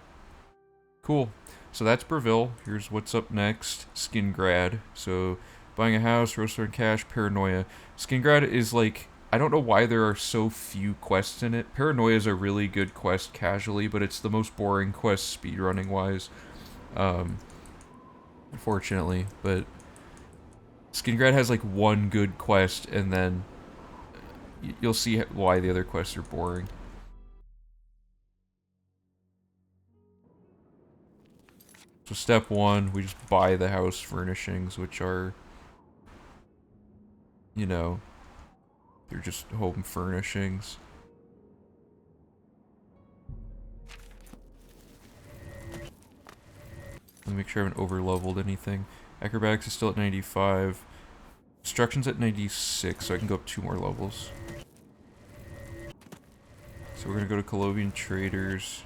Cool. So that's Breville. Here's what's up next. Skingrad. So, buying a house, roaster and cash, paranoia. Skingrad is like, I don't know why there are so few quests in it. Paranoia is a really good quest casually, but it's the most boring quest speedrunning wise. Unfortunately, but Skingrad has like one good quest, and then you'll see why the other quests are boring. So step one, we just buy the house furnishings, which are, you know, they're just home furnishings. Let me make sure I haven't over-leveled anything. Acrobatics is still at 95. Instruction's at 96, so I can go up 2 more levels. So we're gonna go to Colovian Traders.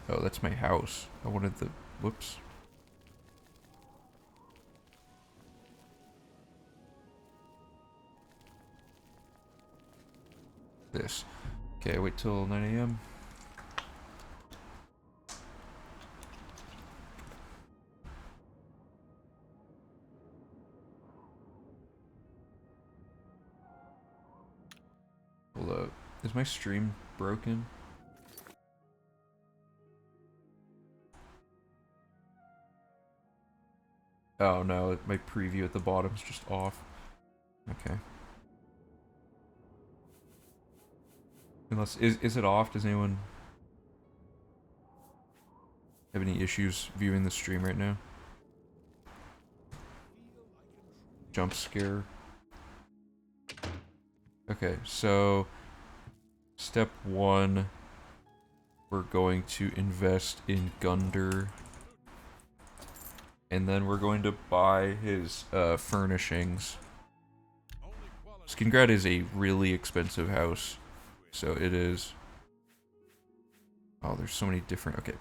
Oh, that's my house. I wanted the... Whoops. This. Okay, wait till 9 a.m. Hold up. Is my stream broken? Oh no, my preview at the bottom is just off. Okay. Unless, is it off? Does anyone have any issues viewing the stream right now? Jump scare. Okay, so step 1, we're going to invest in Gunder. And then we're going to buy his furnishings. Skingrad is a really expensive house. So it is... Oh, there's so many different... Okay.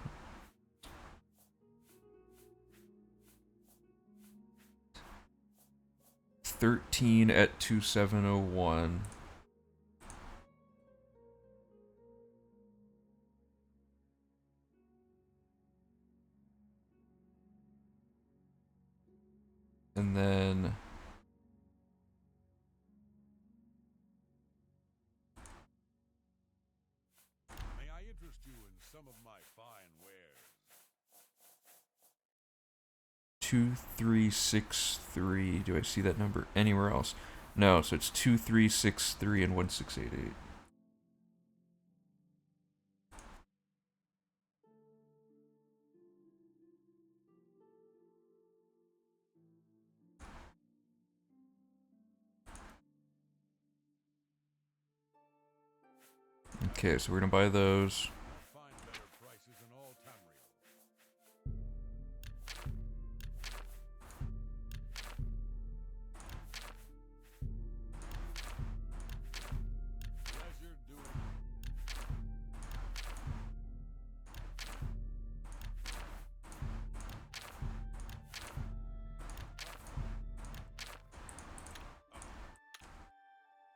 13 at 2701. And then May I interest you in some of my fine wares? 2363. Do I see that number anywhere else? No, so it's 2363 and 1688. Okay, so we're gonna buy those. Find better prices in all Tamriel. Pleasure doing.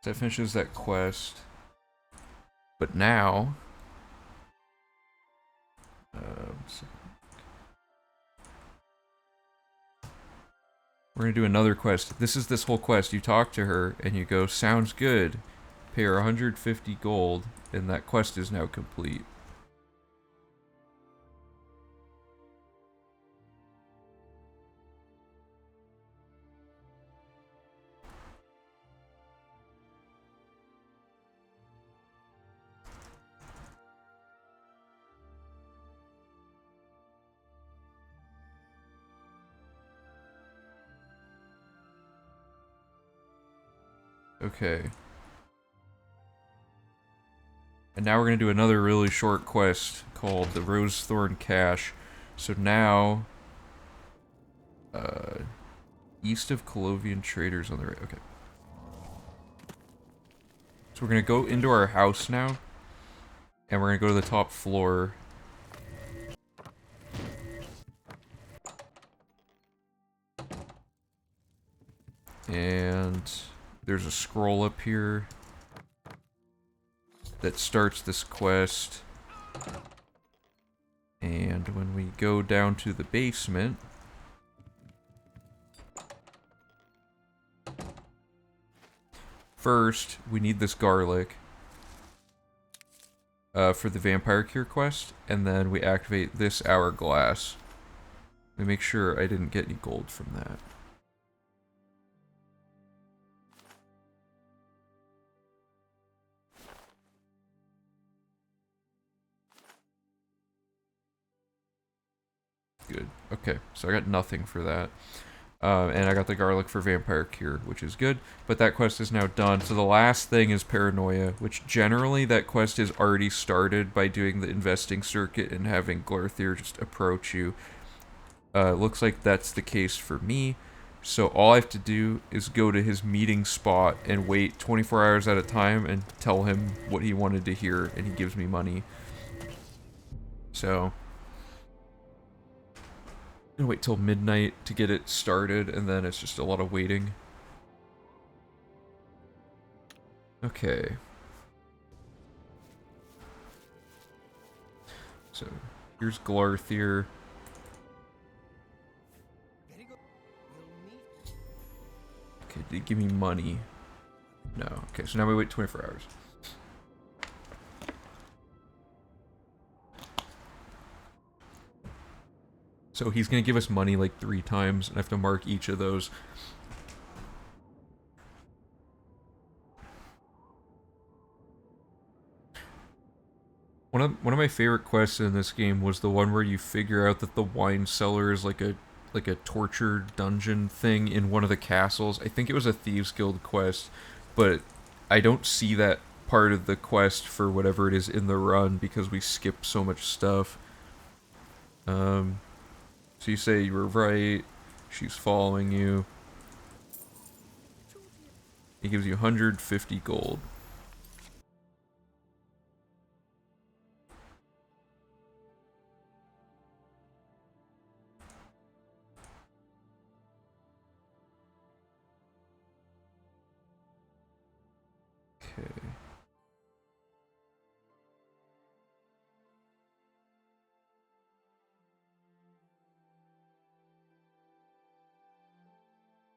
That finishes that quest. But now, so we're gonna do another quest. This is this whole quest. You talk to her and you go, "Sounds good." Pay her 150 gold, and that quest is now complete. Okay. And now we're gonna do another really short quest called the Rosethorn Cache. So now, east of Colovian Traders on the right. Okay. So we're gonna go into our house now, and we're gonna go to the top floor. And there's a scroll up here that starts this quest. And when we go down to the basement, first we need this garlic for the vampire cure quest, and then we activate this hourglass. Let me make sure I didn't get any gold from that. Good. Okay, so I got nothing for that. And I got the garlic for vampire cure, which is good. But that quest is now done. So the last thing is paranoia, which generally that quest is already started by doing the investing circuit and having Glorthir just approach you. Looks like that's the case for me. So all I have to do is go to his meeting spot and wait 24 hours at a time and tell him what he wanted to hear, and he gives me money. So I'm gonna wait till midnight to get it started, and then it's just a lot of waiting. Okay. So, here's Glorthir. Very good. We'll meet. Okay, did he give me money? No. Okay, so now we wait 24 hours. So he's gonna give us money like 3 times, and I have to mark each of those. One of my favorite quests in this game was the one where you figure out that the wine cellar is like a torture dungeon thing in one of the castles. I think it was a Thieves Guild quest, but I don't see that part of the quest for whatever it is in the run because we skip so much stuff. So you say you were right. She's following you. He gives you 150 gold.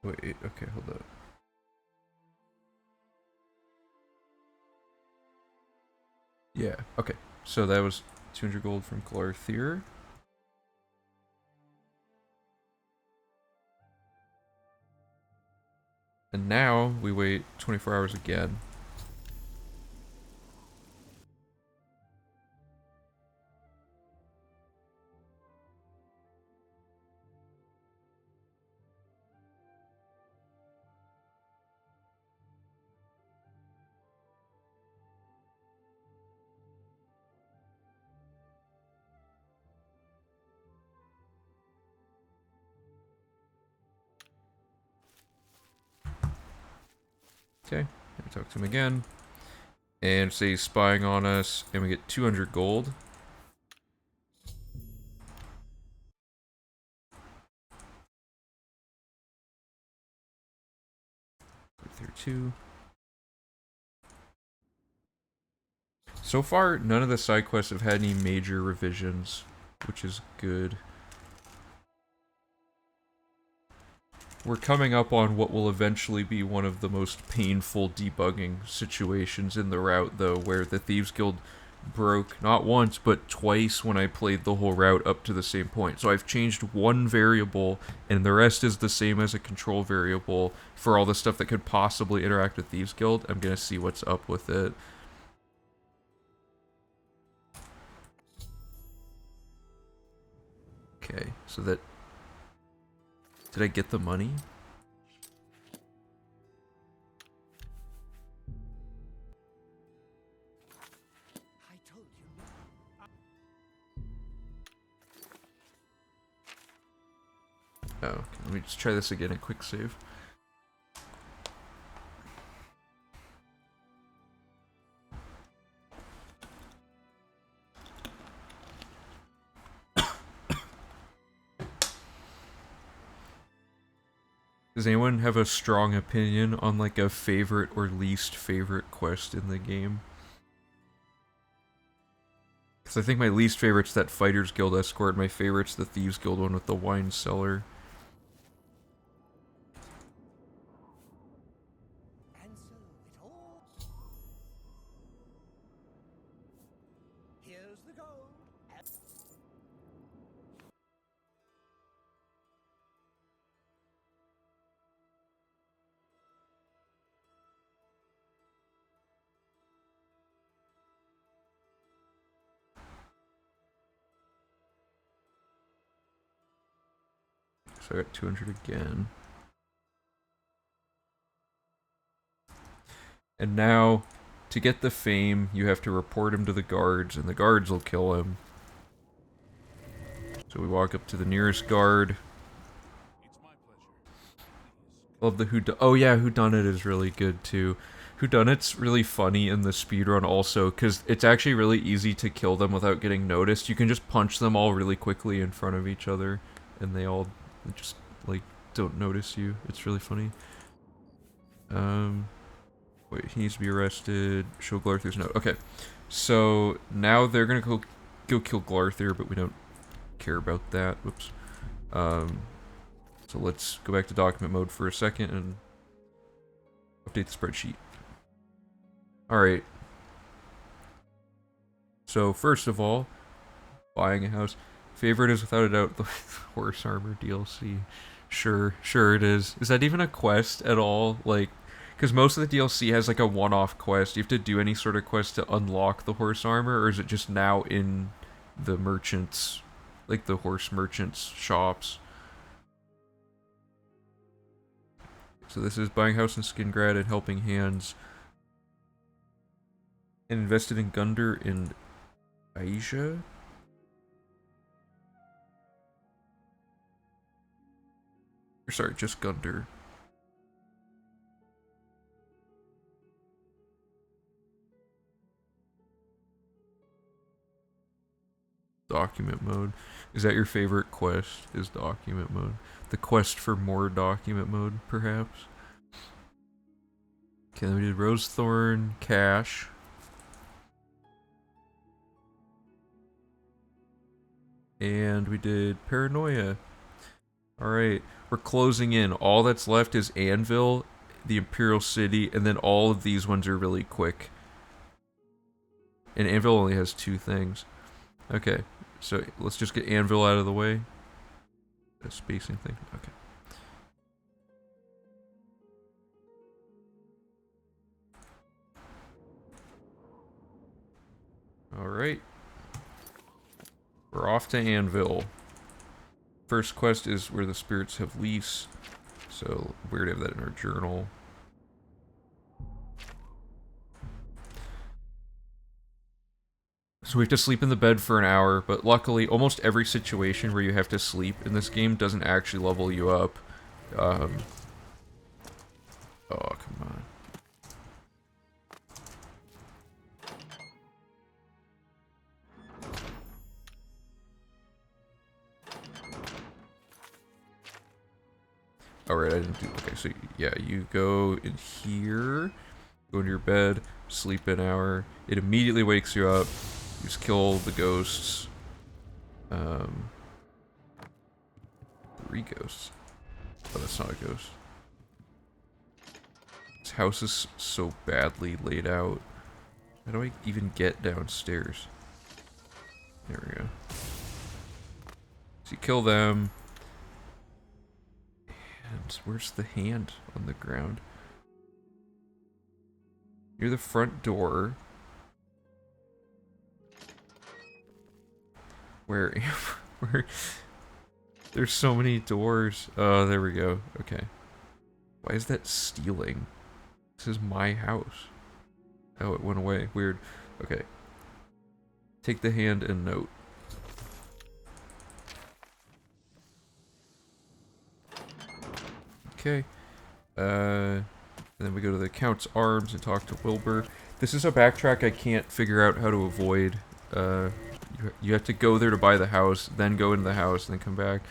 Wait, okay, hold up. Yeah, okay. So that was 200 gold from Glarthier. And now we wait 24 hours again. Okay, I talk to him again. And say he's spying on us, and we get 200 gold. 32. So far, none of the side quests have had any major revisions, which is good. We're coming up on what will eventually be one of the most painful debugging situations in the route, though, where the Thieves Guild broke not once, but twice when I played the whole route up to the same point. So I've changed one variable, and the rest is the same as a control variable for all the stuff that could possibly interact with Thieves Guild. I'm gonna see what's up with it. Okay, so that... Did I get the money? I told you not. Oh, okay. Let me just try this again, a quick save. Does anyone have a strong opinion on like a favorite or least favorite quest in the game? Because I think my least favorite's that Fighters Guild escort, my favorite's the Thieves Guild one with the wine cellar. And so it all. Here's the gold. So I got 200 again. And now, to get the fame, you have to report him to the guards, and the guards will kill him. So we walk up to the nearest guard. It's my pleasure. Please. Love the whodunit. Oh yeah, whodunit is really good too. Whodunit's really funny in the speedrun also, because it's actually really easy to kill them without getting noticed. You can just punch them all really quickly in front of each other, and they all just, like, don't notice you. It's really funny. Wait, he needs to be arrested. Show Glarthier's note. Okay, so now they're gonna go kill Glarthier, but we don't care about that. Whoops. So let's go back to document mode for a second and update the spreadsheet. Alright. So first of all, buying a house. Favorite is without a doubt the horse armor DLC. Sure it is. Is that even a quest at all? Like, because most of the DLC has like a one-off quest. Do you have to do any sort of quest to unlock the horse armor, or is it just now in the merchants, like the horse merchants shops? So this is buying house in Skingrad and helping hands. And invested in Gunder in Asia? Or sorry, just Gunder. Document mode. Is that your favorite quest? Is document mode? The quest for more document mode, perhaps? Okay, then we did Rosethorn, Cash. And we did Paranoia. Alright. We're closing in. All that's left is Anvil, the Imperial City, and then all of these ones are really quick. And Anvil only has 2 things. Okay, so let's just get Anvil out of the way. A spacing thing. Okay. Alright. We're off to Anvil. First quest is where the spirits have lease. So we're gonna have that in our journal. So we have to sleep in the bed for an hour, but luckily almost every situation where you have to sleep in this game doesn't actually level you up. Oh, come on. Alright, I didn't do... Okay, so yeah, you go in here, go into your bed, sleep an hour. It immediately wakes you up. You just kill the ghosts. 3 ghosts. Oh, that's not a ghost. This house is so badly laid out. How do I even get downstairs? There we go. So you kill them. And where's the hand on the ground? Near the front door. Where? Where? There's so many doors. Oh, there we go. Okay. Why is that stealing? This is my house. Oh, it went away. Weird. Okay. Take the hand and note. Okay. And then we go to the Count's Arms and talk to Wilbur. This is a backtrack I can't figure out how to avoid. You have to go there to buy the house, then go into the house, and then come back.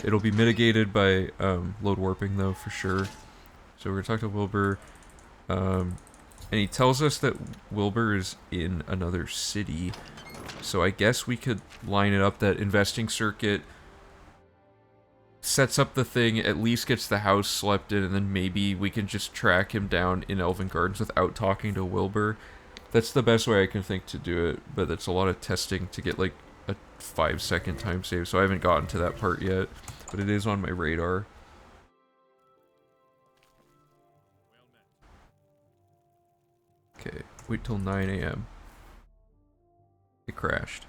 It'll be mitigated by load warping, though, for sure. So we're gonna talk to Wilbur. And he tells us that Wilbur is in another city. So I guess we could line it up that investing circuit sets up the thing, at least gets the house slept in, and then maybe we can just track him down in Elven Gardens without talking to Wilbur. That's the best way I can think to do it, but that's a lot of testing to get like a 5-second time save, so I haven't gotten to that part yet, but it is on my radar. Okay, wait till 9 AM. It crashed.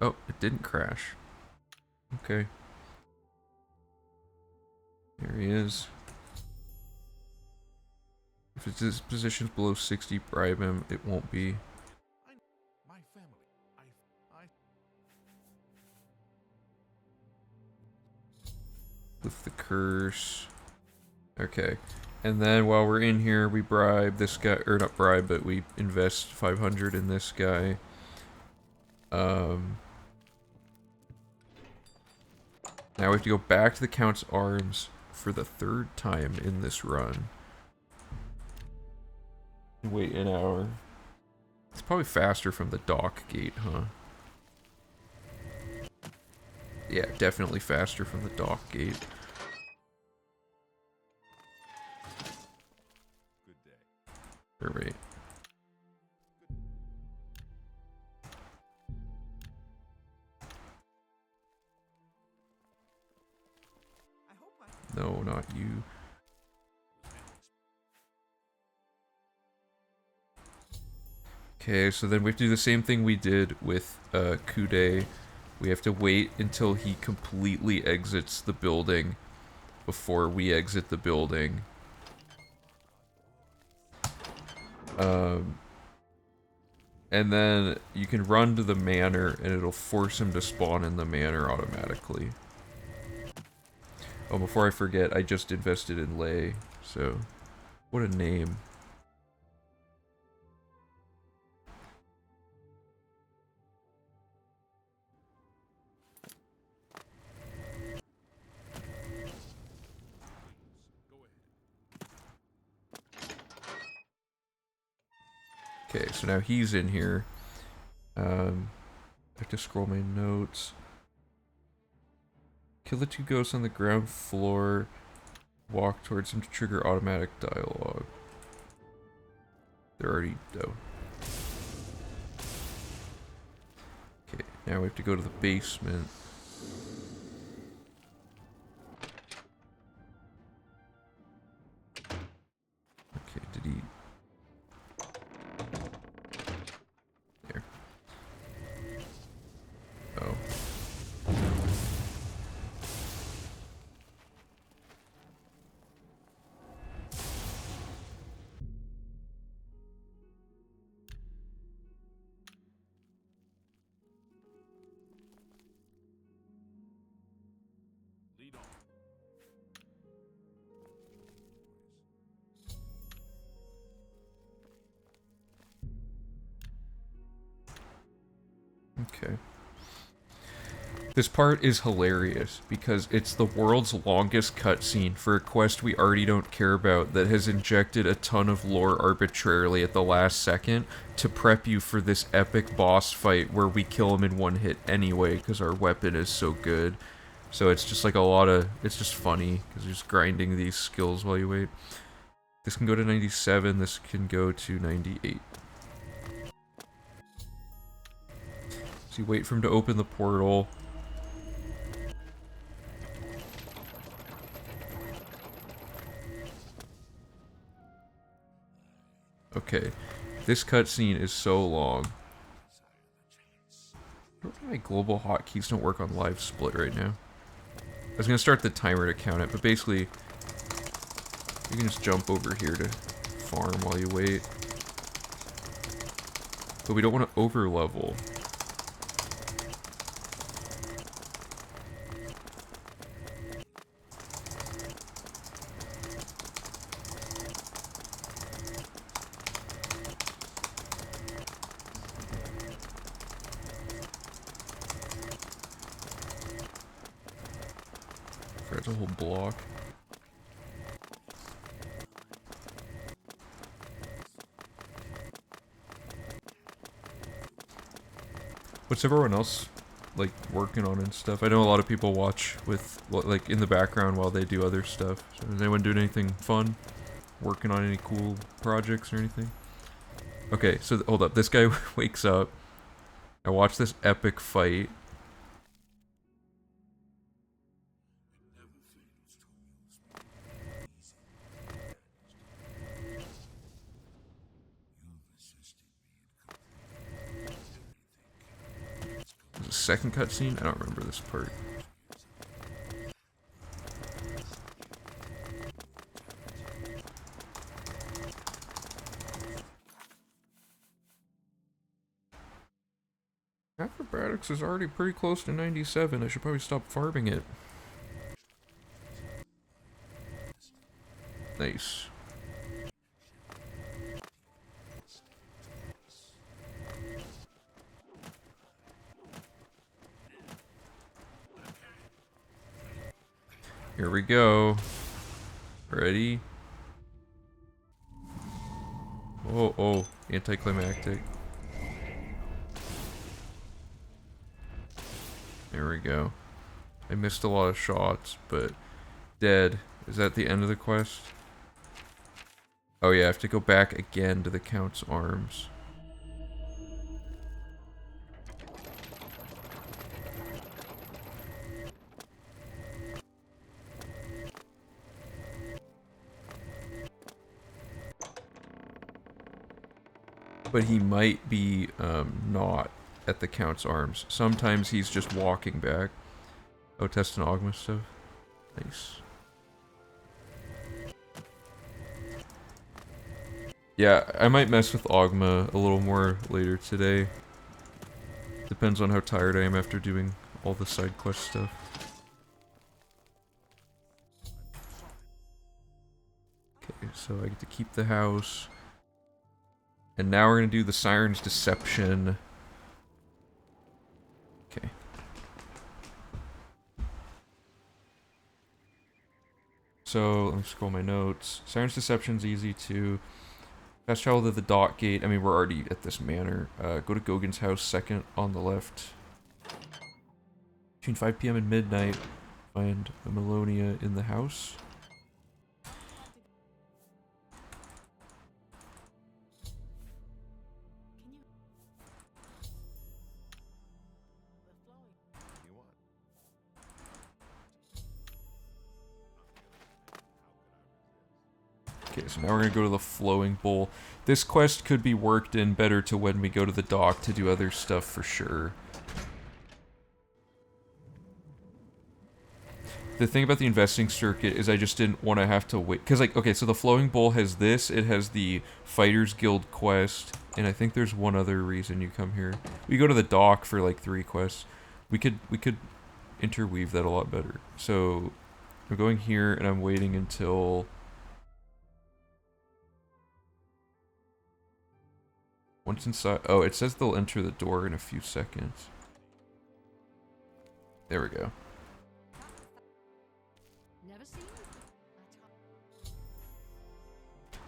Oh, it didn't crash. Okay. There he is. If his position's below 60, bribe him. It won't be. My family. I Lift the curse. Okay. And then while we're in here, we bribe this guy, or not bribe, but we invest 500 in this guy. Now we have to go back to the Count's Arms for the 3rd time in this run. Wait an hour. It's probably faster from the dock gate, huh? Yeah, definitely faster from the dock gate. good day. Alright. No, not you. Okay, so then we have to do the same thing we did with Kude. We have to wait until he completely exits the building before we exit the building. And then you can run to the manor and it'll force him to spawn in the manor automatically. Oh, before I forget, I just invested in Lei, so what a name. Okay, so now he's in here. I have to scroll my notes. Kill the two ghosts on the ground floor. Walk towards them to trigger automatic dialogue. They're already... oh. Okay, now we have to go to the basement. Okay, did he... there. Oh. Lead on. Okay. This part is hilarious because it's the world's longest cutscene for a quest we already don't care about that has injected a ton of lore arbitrarily at the last second to prep you for this epic boss fight where we kill him in one hit anyway because our weapon is so good. So it's just like a lot of... it's just funny because you're just grinding these skills while you wait. This can go to 97, this can go to 98. So you wait for him to open the portal. Okay, this cutscene is so long. I don't think my global hotkeys don't work on live split right now. I was gonna start the timer to count it, but basically, you can just jump over here to farm while you wait. But we don't want to over level. There's a whole block. What's everyone else like working on and stuff? I know a lot of people watch with like in the background while they do other stuff. So is anyone doing anything fun? Working on any cool projects or anything? Okay, so hold up. This guy wakes up. I watch this epic fight. The second cutscene? I don't remember this part. Acrobatics is already pretty close to 97. I should probably stop farming it. Nice. Here we go. Ready? Oh, oh, anticlimactic. There we go. I missed a lot of shots, but dead. Is that the end of the quest? Oh yeah, I have to go back again to the Count's arms. But he might be not at the Count's arms. Sometimes he's just walking back. Oh, test and Ogma stuff. Nice. Yeah, I might mess with Ogma a little more later today. Depends on how tired I am after doing all the side quest stuff. Okay, so I get to keep the house. And now we're gonna do the Siren's Deception. Okay. So, let me scroll my notes. Siren's Deception's easy to... Fast travel to the dock gate. I mean, we're already at this manor. Go to Gogan's house, second on the left. Between 5 p.m. and midnight. Find a Melonia in the house. Okay, so now we're gonna go to the Flowing Bowl. This quest could be worked in better to when we go to the dock to do other stuff for sure. The thing about the investing circuit is I just didn't want to have to wait. Because, like, okay, so the Flowing Bowl has this. It has the Fighters Guild quest. And I think there's one other reason you come here. We go to the dock for, like, 3 quests. We could interweave that a lot better. So, I'm going here and I'm waiting until... Once inside... Oh, it says they'll enter the door in a few seconds. There we go.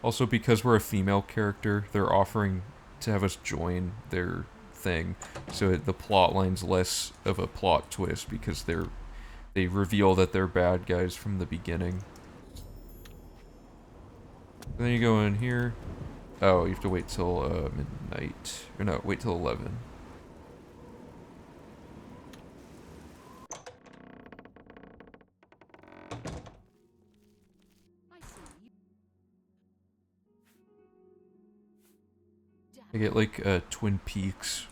Also, because we're a female character, they're offering to have us join their thing, so the plot line's less of a plot twist because they reveal that they're bad guys from the beginning. And then you go in here. Oh, you have to wait till midnight. Or no, wait till 11. I get like Twin Peaks,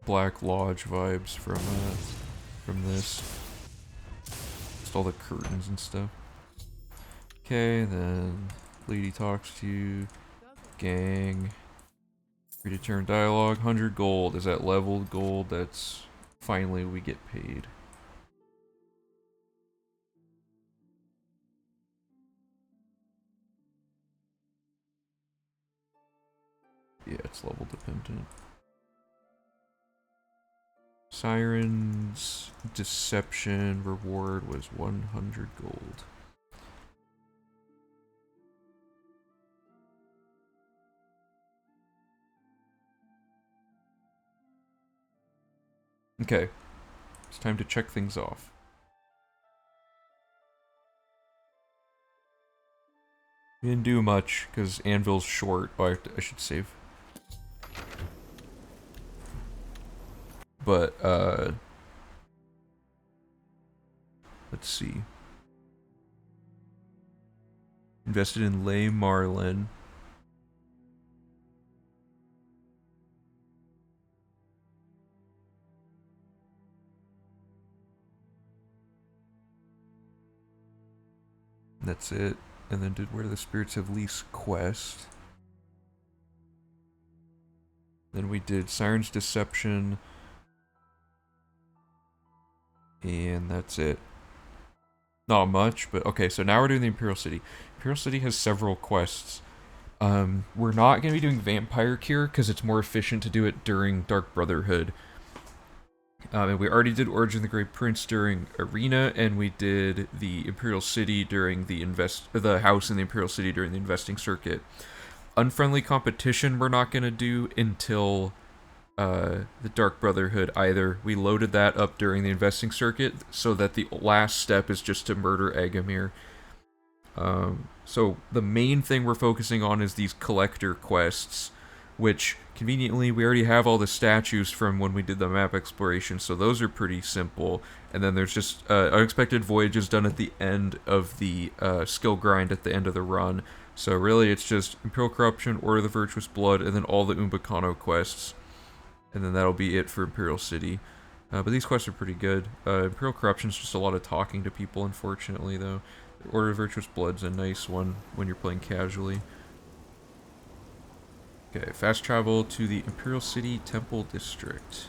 Black Lodge vibes from this. Just all the curtains and stuff. Okay, then lady talks to you. Gang. Predetermined dialogue. 100 gold. Is that leveled gold? That's finally we get paid. Yeah, it's level dependent. Siren's deception reward was 100 gold. Okay, it's time to check things off. We didn't do much because Anvil's short. Oh, I should save. But, let's see. Invested in Lay Marlin. That's it. And then did Where the Spirits Have Leased quest. Then we did Siren's Deception. And that's it. Not much, but okay, so now we're doing the Imperial City. Imperial City has several quests. We're not going to be doing Vampire Cure because it's more efficient to do it during Dark Brotherhood. And we already did Origin of the Great Prince during Arena, and we did the Imperial City during the house in the Imperial City during the Investing Circuit. Unfriendly Competition we're not going to do until the Dark Brotherhood either. We loaded that up during the Investing Circuit, so that the last step is just to murder Agamir. So the main thing we're focusing on is these collector quests, which conveniently we already have all the statues from when we did the map exploration, so those are pretty simple. And then there's just unexpected voyages done at the end of the skill grind at the end of the run. So really it's just Imperial Corruption, Order of the Virtuous Blood, and then all the Umbacano quests. And then that'll be it for Imperial City. But these quests are pretty good. Imperial Corruption's just a lot of talking to people, unfortunately, though. Order of Virtuous Blood's a nice one when you're playing casually. Okay, fast travel to the Imperial City Temple District.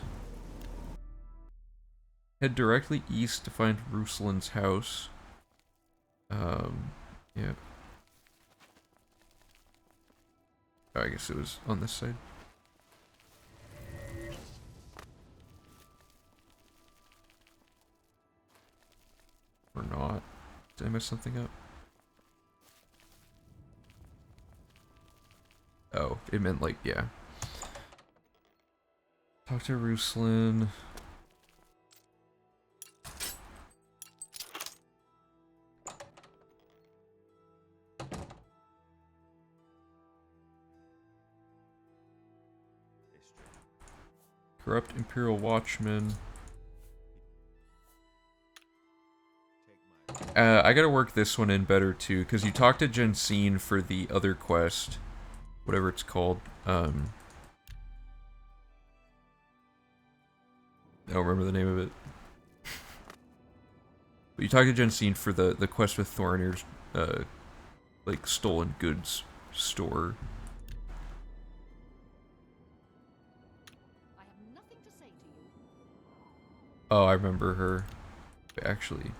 Head directly east to find Ruslan's house. Yeah. Oh, I guess it was on this side. Or not. Did I mess something up? Oh, it meant like, yeah. Talk to Ruslan. Corrupt Imperial Watchman. I gotta work this one in better too, because you talked to Jensine for the other quest. Whatever it's called. I don't remember the name of it. But you talked to Jensine for the quest with Thorinir's, like, stolen goods store. I have nothing to say to you. Oh, I remember her. Actually.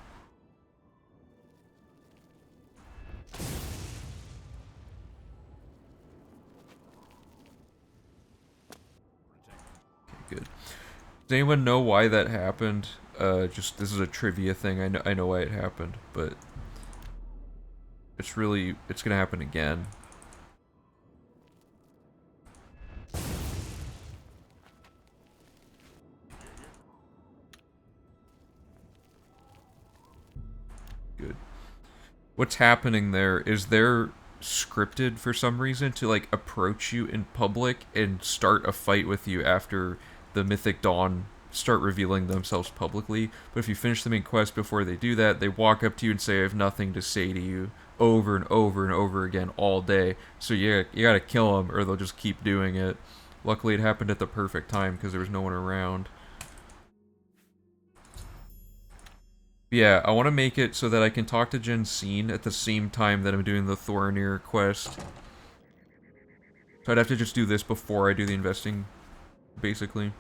Okay, good. Does anyone know why that happened? Just, this is a trivia thing. I know why it happened, but it's gonna happen again. Good. What's happening there is they're scripted for some reason to, like, approach you in public and start a fight with you after the Mythic Dawn start revealing themselves publicly. But if you finish the main quest before they do that, they walk up to you and say, I have nothing to say to you, over and over and over again all day. So yeah, you gotta kill them or they'll just keep doing it. Luckily it happened at the perfect time because there was no one around. Yeah, I want to make it so that I can talk to Jensine at the same time that I'm doing the Thorinir quest. So I'd have to just do this before I do the investing, basically.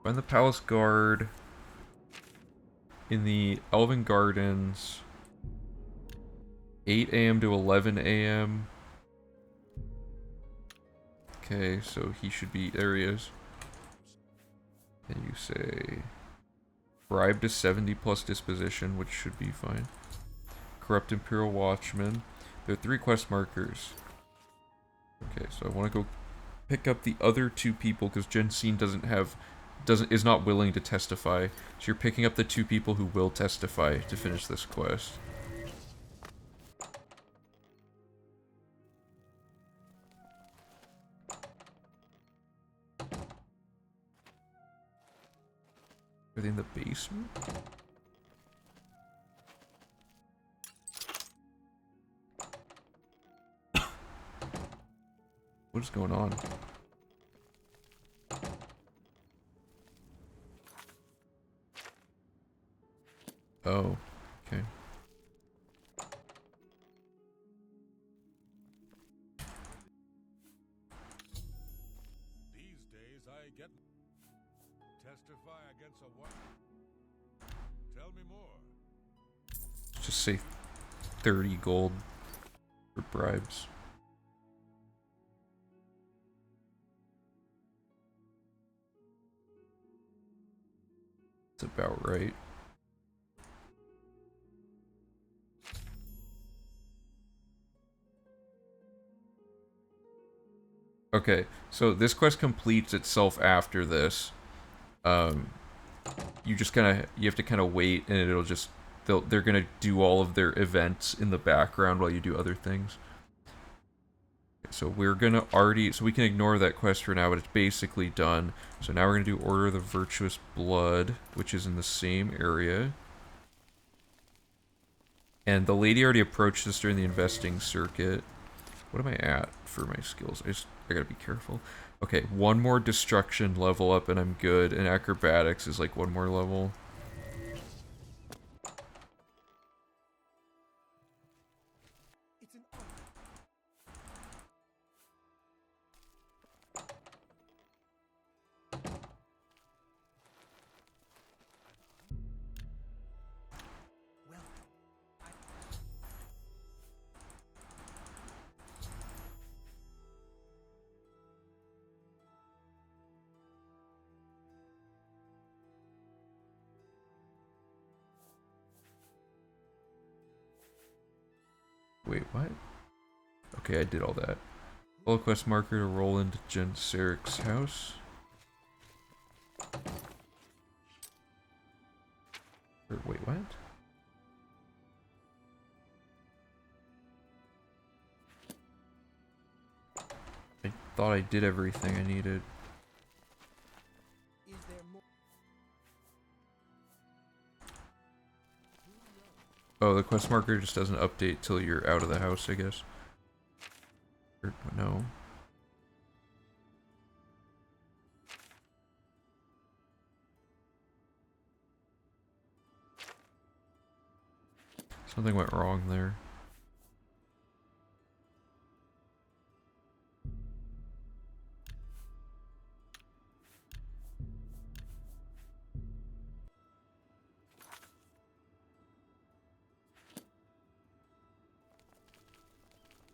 Find the Palace Guard in the Elven Gardens, 8 a.m. to 11 a.m. Okay, so he should be, there he is. And you say, bribe to 70 plus disposition, which should be fine. Corrupt Imperial Watchman. There are 3 quest markers. Okay, so I want to go pick up the other 2 people because Jensine is not willing to testify. So you're picking up the 2 people who will testify to finish this quest. Are they in the basement? What is going on? Oh, okay. These days I get testify against a what? Tell me more. Let's just say 30 gold for bribes. That's about right. Okay, so this quest completes itself after this. You just you have to kind of wait, and it'll just they're gonna do all of their events in the background while you do other things. Okay, so so we can ignore that quest for now, but it's basically done. So now we're gonna do Order of the Virtuous Blood, which is in the same area. And the lady already approached us during the investing circuit. What am I at for my skills? I gotta be careful. Okay, 1 more destruction level up and I'm good, and acrobatics is like 1 more level. It's an honor. Welcome. Wait, what? Okay, I did all that. Follow quest marker to roll into Jenseric's house. Or, wait, what? thought I did everything I needed. Is there more? Oh, the quest marker just doesn't update till you're out of the house, I guess. Or, no. Something went wrong there.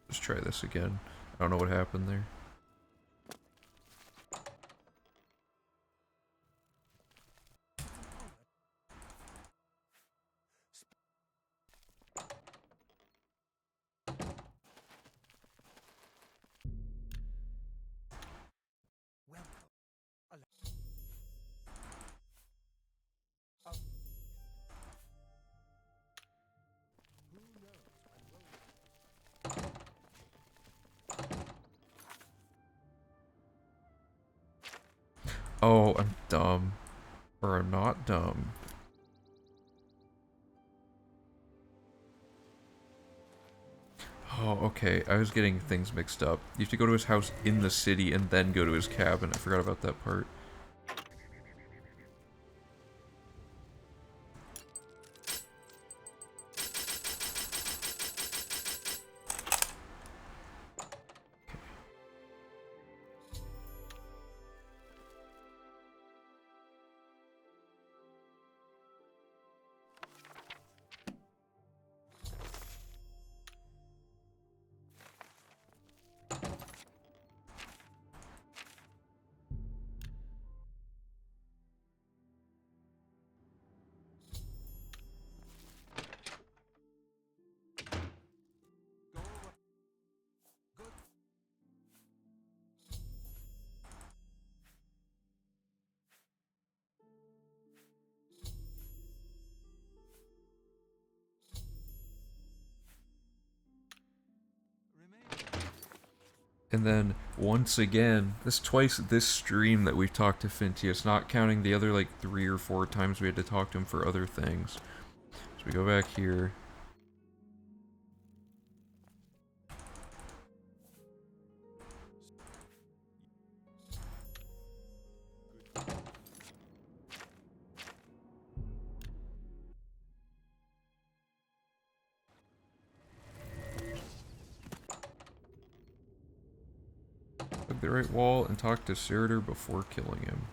Let's try this again. I don't know what happened there. Welcome. Who knows when we'll... Oh, I'm dumb. Or I'm not dumb. Oh, okay. I was getting things mixed up. You have to go to his house in the city and then go to his cabin. I forgot about that part. And then, once again, this twice this stream that we've talked to Fintius, not counting the other, like, 3 or 4 times we had to talk to him for other things. So we go back here. Hug the right wall and talk to Siritor before killing him.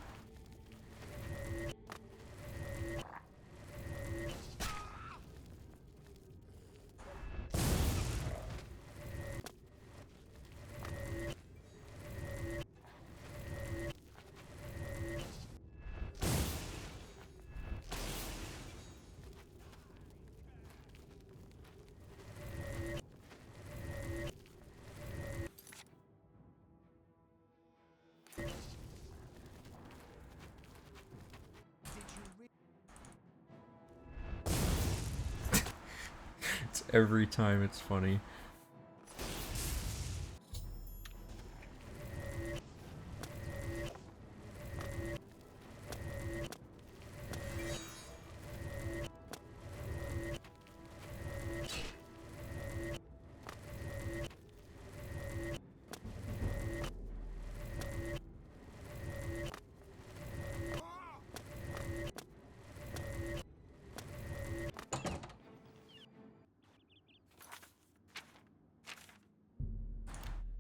It's every time it's funny.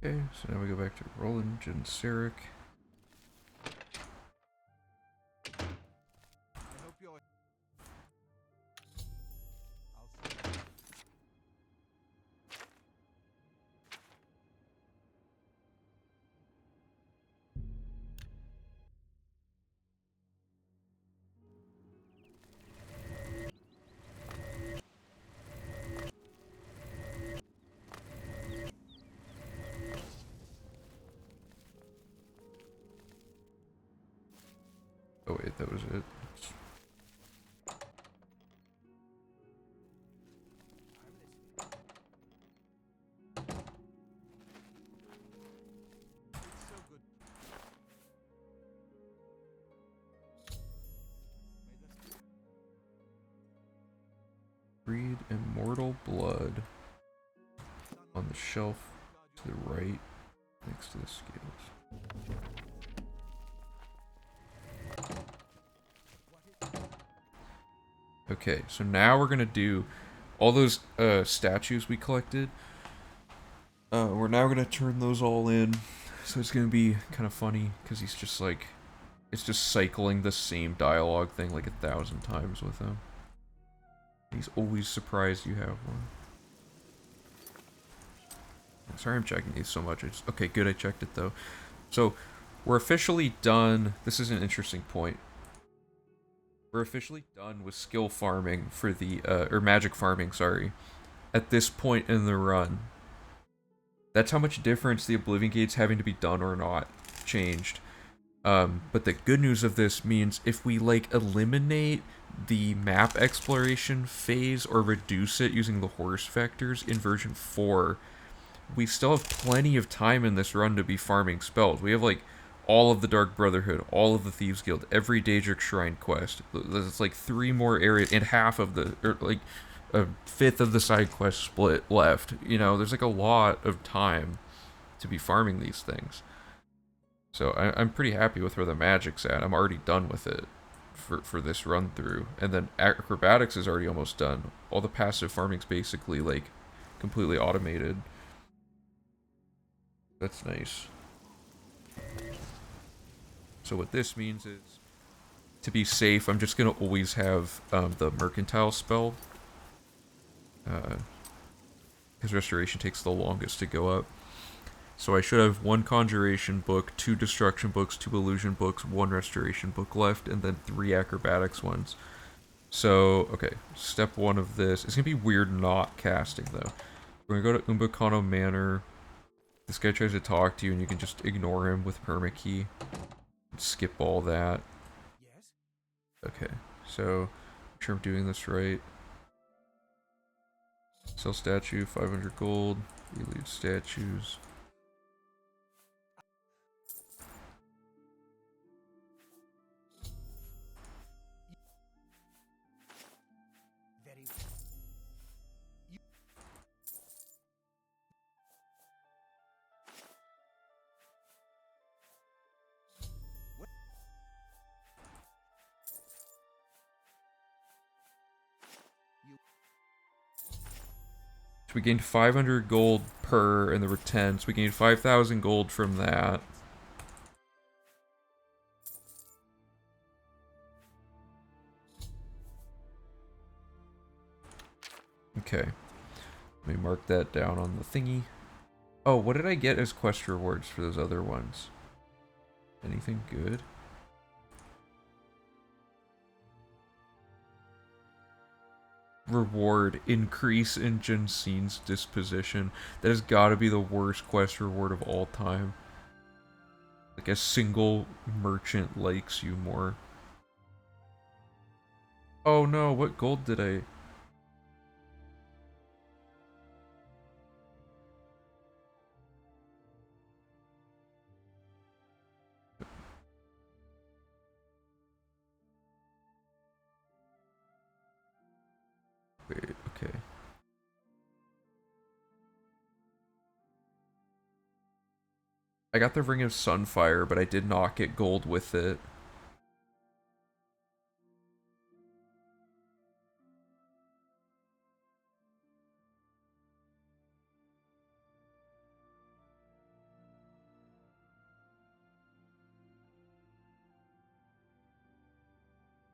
Okay, so now we go back to Roland and Sirik. I hope you're. I'll see. Oh wait, that was it. Read Immortal Blood on the shelf to the right next to the scales. Okay, so now we're gonna do all those statues we collected. We're now gonna turn those all in. So it's gonna be kind of funny because he's just like, it's just cycling the same dialogue thing like 1,000 times with him. He's always surprised you have one. Sorry I'm checking these so much. Okay, good, I checked it though. So, we're officially done. This is an interesting point. We're officially done with skill farming for the, or magic farming, sorry, at this point in the run. That's how much difference the Oblivion Gates having to be done or not changed. But the good news of this means if we, like, eliminate the map exploration phase or reduce it using the horse vectors in version 4, we still have plenty of time in this run to be farming spells. We have, like, all of the Dark Brotherhood, all of the Thieves Guild, every Daedric Shrine quest. There's, like, 3 more areas, and half of the, or, like, a fifth of the side quest split left. You know, there's, like, a lot of time to be farming these things. So I'm pretty happy with where the magic's at. I'm already done with it for this run through. And then acrobatics is already almost done. All the passive farming's basically, like, completely automated. That's nice. So what this means is, to be safe, I'm just going to always have the mercantile spell. Because restoration takes the longest to go up. So I should have 1 conjuration book, 2 destruction books, 2 illusion books, 1 restoration book left, and then 3 acrobatics ones. So, okay, step 1 of this. It's going to be weird not casting, though. We're going to go to Umbacano Manor. This guy tries to talk to you, and you can just ignore him with permakey. Skip all that. Yes? Okay, so, make sure I'm doing this right. Sell statue, 500 gold. Elite statues. Very So we gained 500 gold per, and there were 10, so we gained 5,000 gold from that. Okay. Let me mark that down on the thingy. Oh, what did I get as quest rewards for those other ones? Anything good? Reward, increase in Jensen's disposition. That has got to be the worst quest reward of all time. Like, a single merchant likes you more. Oh no, what gold did I... Wait, okay. I got the Ring of Sunfire, but I did not get gold with it.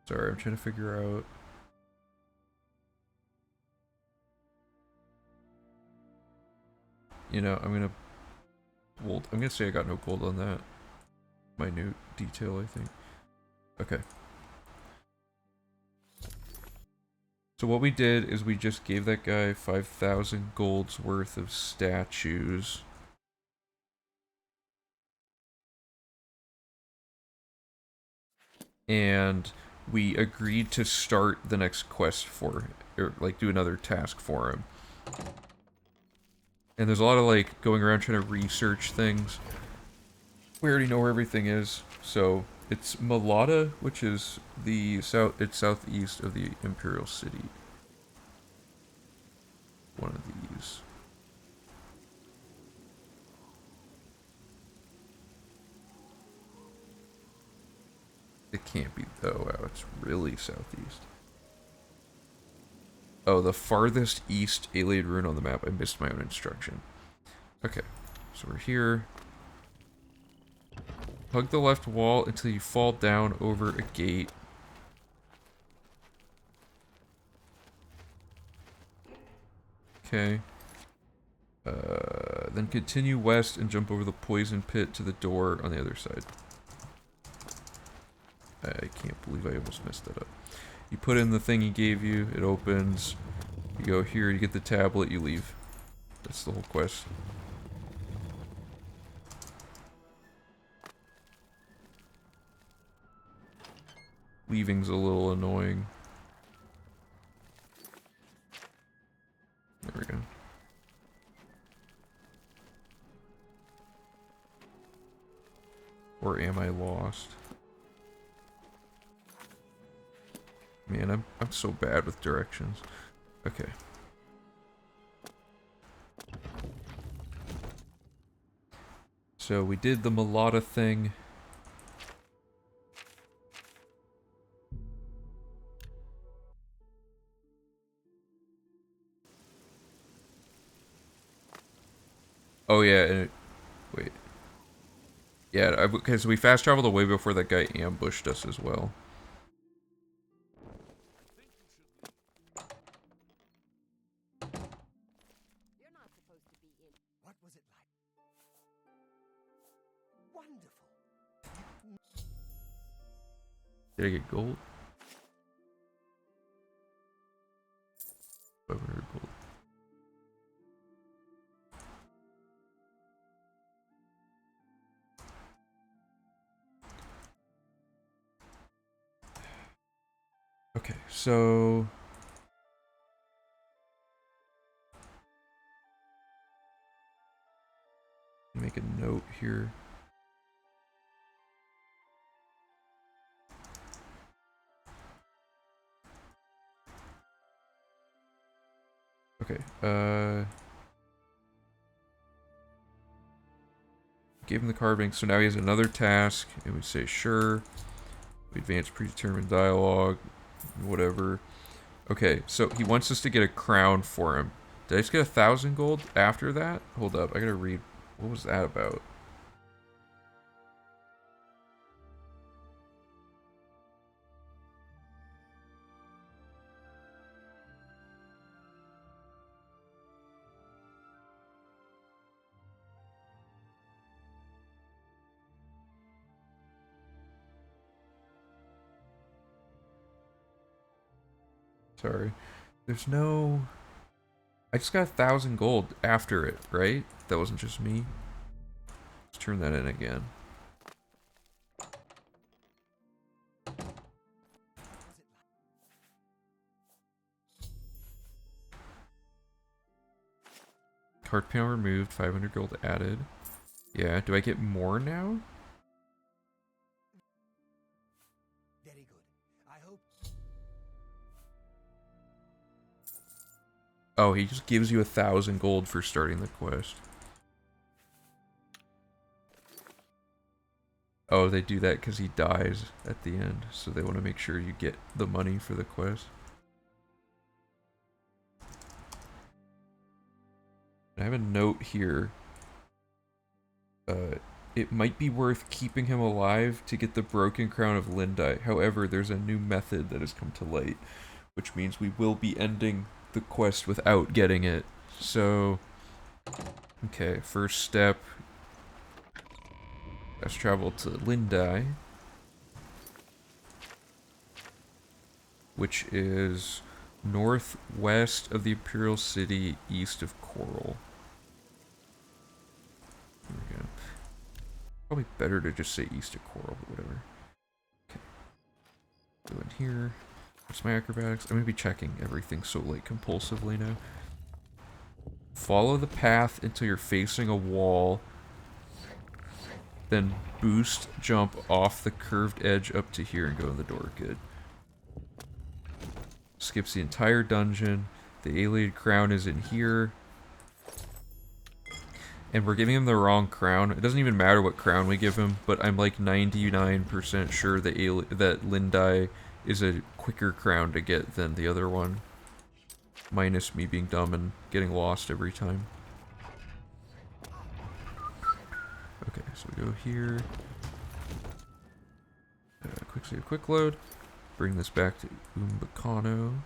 Sorry, I'm trying to figure out... You know, I'm gonna say I got no gold on that. Minute detail, I think. Okay. So what we did is we just gave that guy 5,000 gold's worth of statues. And we agreed to start the next quest for him, or like do another task for him. And there's a lot of like going around trying to research things. We already know where everything is. So it's Malata, which is the southeast of the Imperial City. one of these. It can't be. Oh, wow, it's really southeast. Oh, the farthest east alien rune on the map. I missed my own instruction. Okay, so we're here. Hug the left wall until you fall down over a gate. Okay. Then continue west and jump over the poison pit to the door on the other side. I can't believe I almost messed that up. You put in the thing he gave you, it opens. You go here, you get the tablet, you leave. That's the whole quest. Leaving's a little annoying. There we go. Or am I lost? Man, I'm so bad with directions. Okay. So we did the Mulata thing. Oh yeah, and wait. Yeah, because we fast traveled away before that guy ambushed us as well. You're not supposed to be in. What was it like? Wonderful. Did I get gold? 500 gold. Okay, so make a note here. Okay, gave him the carving, so now he has another task, and we say sure. We advance predetermined dialogue, whatever. Okay, so he wants us to get a crown for him. Did I just get 1,000 gold after that? Hold up, I gotta read. What was that about? Sorry. There's no... I just got 1,000 gold after it, right? That wasn't just me. Let's turn that in again. Card panel removed, 500 gold added. Yeah, do I get more now? Very good. I hope. Oh, he just gives you 1,000 gold for starting the quest. Oh, they do that because he dies at the end, so they want to make sure you get the money for the quest. I have a note here. It might be worth keeping him alive to get the broken crown of Lindai. However, there's a new method that has come to light, which means we will be ending the quest without getting it. So, okay, first step. Let's travel to Lindai, which is northwest of the Imperial City, east of Coral. There we go. Probably better to just say east of Coral, but whatever. Okay. Go in here. What's my acrobatics? I'm gonna be checking everything so like compulsively now. Follow the path until you're facing a wall. Then boost jump off the curved edge up to here and go in the door. Good. Skips the entire dungeon. The alien crown is in here. And we're giving him the wrong crown. It doesn't even matter what crown we give him, but I'm like 99% sure that Lindai is a quicker crown to get than the other one. Minus me being dumb and getting lost every time. Okay, so we go here. Quick save, quick load. Bring this back to Umbacano.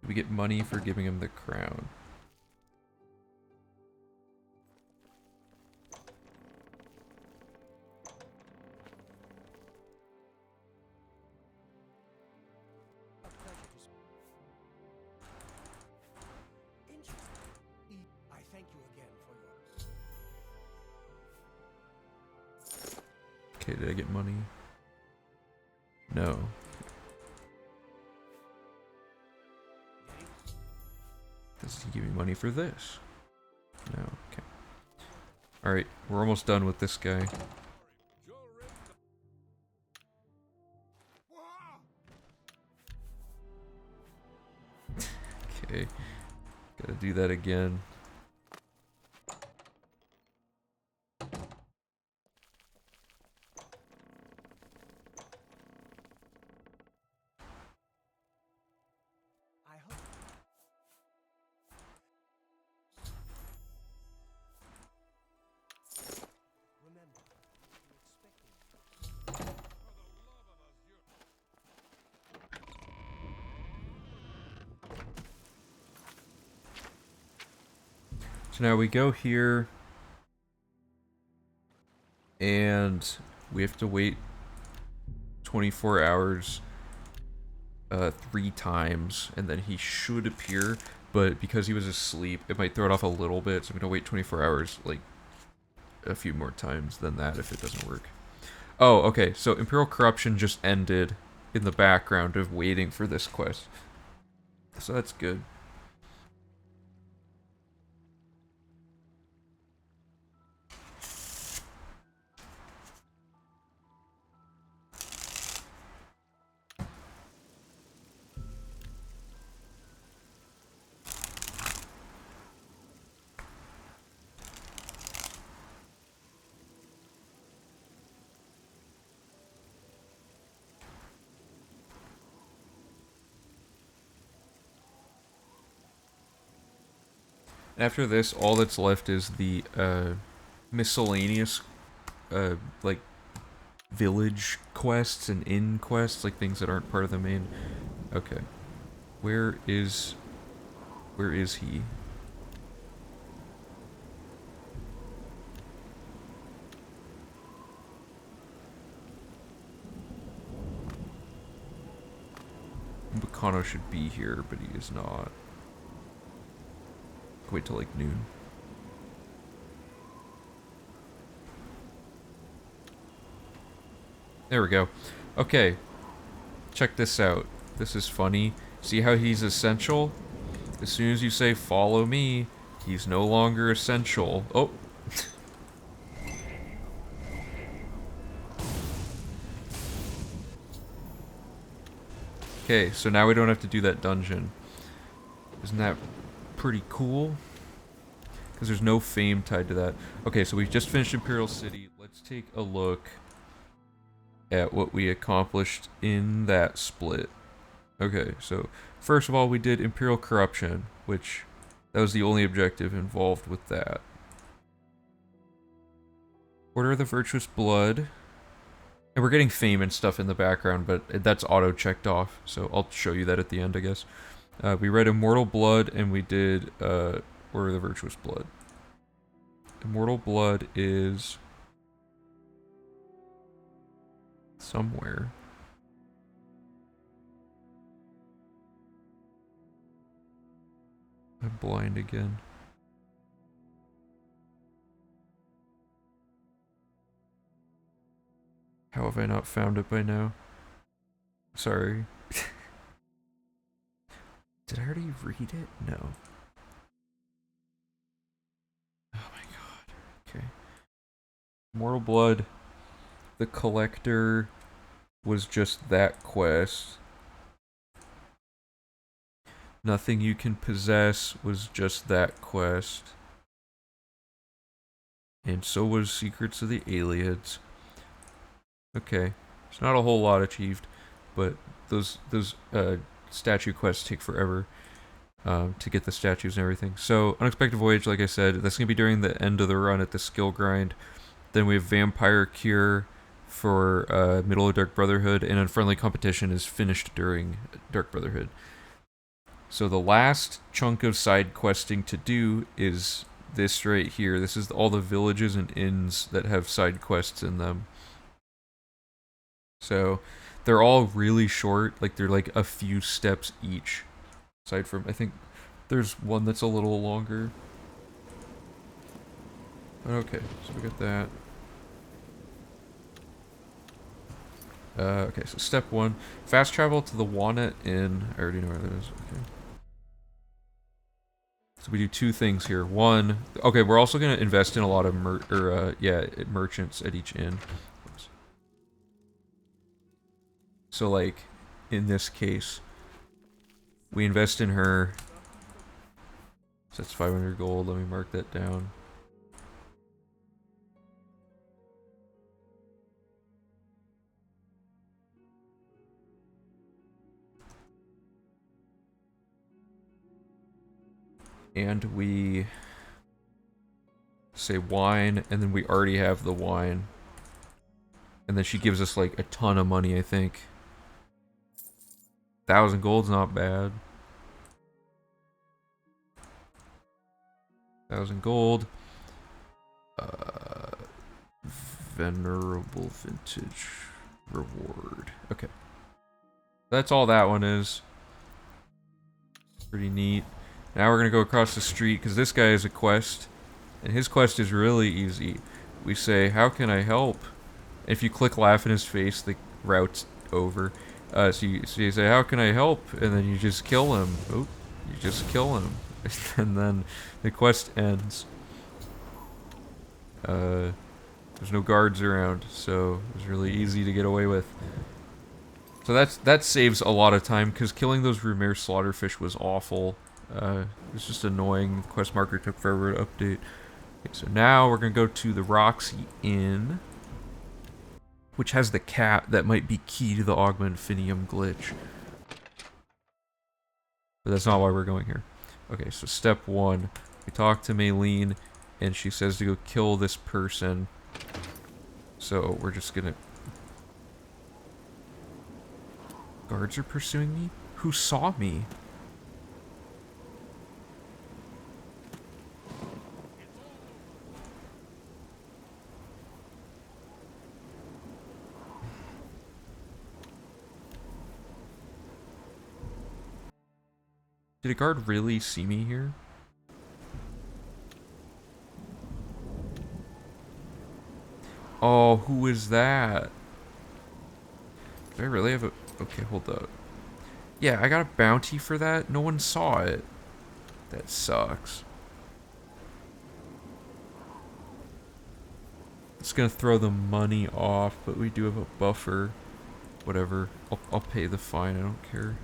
We get money for giving him the crown. I thank you again for your... Okay, did I get money? No. Does he give me money for this? No, okay. Alright, we're almost done with this guy. Okay. Gotta do that again. I hope... Remember, you're expecting... So now we go here, and we have to wait 24 hours 3 times, and then he should appear, but because he was asleep, it might throw it off a little bit, so I'm gonna wait 24 hours, like, a few more times than that if it doesn't work. Oh, okay, so Imperial Corruption just ended in the background of waiting for this quest. So that's good. After this, all that's left is the miscellaneous, like, village quests and inn quests, like things that aren't part of the main. Okay. Where is he? Bacano should be here, but he is not. Wait till like noon. There we go. Okay. Check this out. This is funny. See how he's essential? As soon as you say follow me, he's no longer essential. Oh. Okay, so now we don't have to do that dungeon. Isn't that pretty cool? Because there's no fame tied to that. Okay, so we just finished Imperial City. Let's take a look at what we accomplished in that split. Okay, so first of all, we did Imperial Corruption, which that was the only objective involved with that. Order of the Virtuous Blood. And we're getting fame and stuff in the background, but that's auto-checked off, so I'll show you that at the end, I guess. We read Immortal Blood, and we did Order of the Virtuous Blood. Immortal Blood is somewhere. I'm blind again. How have I not found it by now? Sorry. Did I already read it? No. Mortal Blood, the Collector was just that quest. Nothing You Can Possess was just that quest. And so was Secrets of the Aliens. Okay. It's not a whole lot achieved, but those statue quests take forever to get the statues and everything. So, Unexpected Voyage, like I said, that's going to be during the end of the run at the skill grind. Then we have Vampire Cure for Middle of Dark Brotherhood, and Unfriendly Competition is finished during Dark Brotherhood. So the last chunk of side questing to do is this right here. This is all the villages and inns that have side quests in them. So they're all really short, like they're like a few steps each. Aside from, I think there's one that's a little longer. Okay, so we got that. Okay, so step 1, fast travel to the Walnut Inn. I already know where that is. Okay. So we do 2 things here. 1, okay, we're also gonna invest in a lot of merchants at each inn. Oops. So like, in this case, we invest in her. So that's 500 gold. Let me mark that down. And we say wine, and then we already have the wine. And then she gives us like a ton of money, I think. 1,000 gold's not bad. 1,000 gold. Venerable Vintage Reward. Okay. That's all that one is. Pretty neat. Now we're gonna go across the street, because this guy has a quest. And his quest is really easy. We say, how can I help? If you click laugh in his face, the route's over. So you say, how can I help? And then you just kill him. Oh, you just kill him. And then the quest ends. There's no guards around, so it was really easy to get away with. So that saves a lot of time, because killing those Rumere Slaughterfish was awful. It was just annoying. The quest marker took forever to update. Okay, so now we're going to go to the Roxy Inn, which has the cat that might be key to the Augmentinium glitch. But that's not why we're going here. Okay, so step 1. We talk to Maylene, and she says to go kill this person. So we're just gonna... Guards are pursuing me? Who saw me? Did a guard really see me here? Oh, who is that? Do I really have a... Okay, hold up. Yeah, I got a bounty for that. No one saw it. That sucks. It's gonna throw the money off, but we do have a buffer. Whatever. I'll pay the fine. I don't care.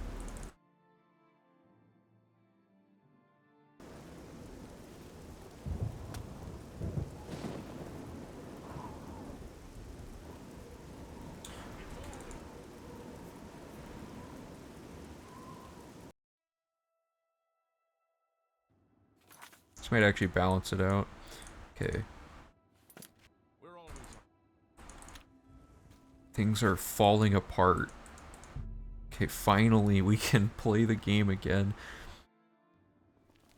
This might actually balance it out. Okay. Things are falling apart. Okay, finally we can play the game again.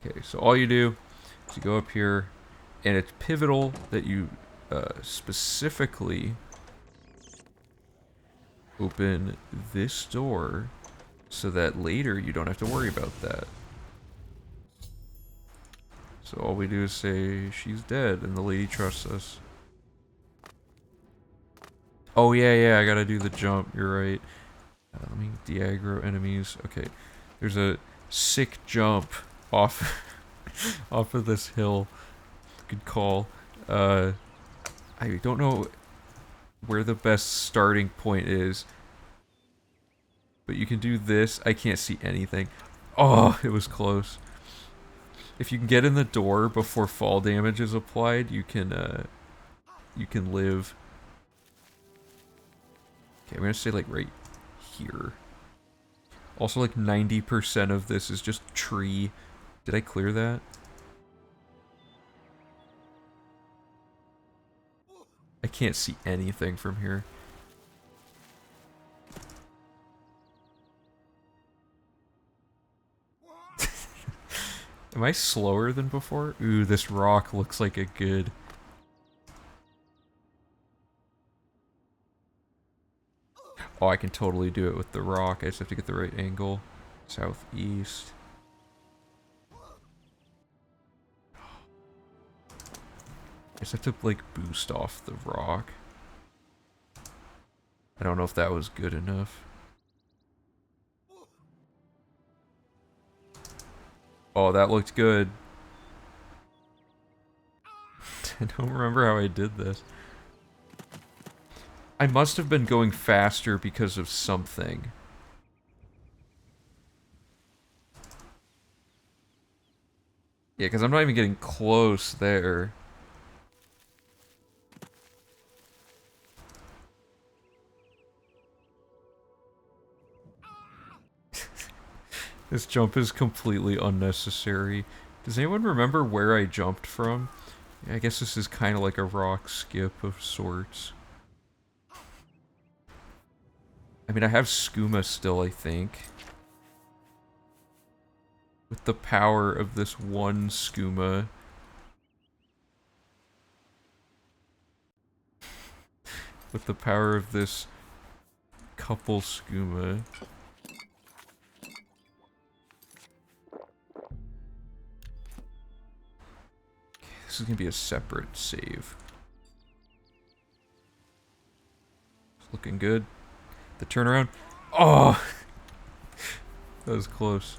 Okay, so all you do is you go up here, and it's pivotal that you specifically open this door so that later you don't have to worry about that. So all we do is say, she's dead, and the lady trusts us. Oh yeah, I gotta do the jump, you're right. Let me de-aggro enemies. Okay, there's a sick jump off, off of this hill. Good call. I don't know where the best starting point is. But you can do this. I can't see anything. Oh, it was close. If you can get in the door before fall damage is applied, you can live. Okay, I'm gonna stay like right here. Also, like 90% of this is just tree. Did I clear that? I can't see anything from here. Am I slower than before? Ooh, this rock looks like a good... Oh, I can totally do it with the rock. I just have to get the right angle. Southeast. I just have to, like, boost off the rock. I don't know if that was good enough. Oh, that looked good. I don't remember how I did this. I must have been going faster because of something. Yeah, because I'm not even getting close there. This jump is completely unnecessary. Does anyone remember where I jumped from? Yeah, I guess this is kind of like a rock skip of sorts. I mean, I have skooma still, I think. With the power of this one skooma. With the power of this couple skooma. This is gonna be a separate save. It's looking good. The turnaround. Oh! That was close.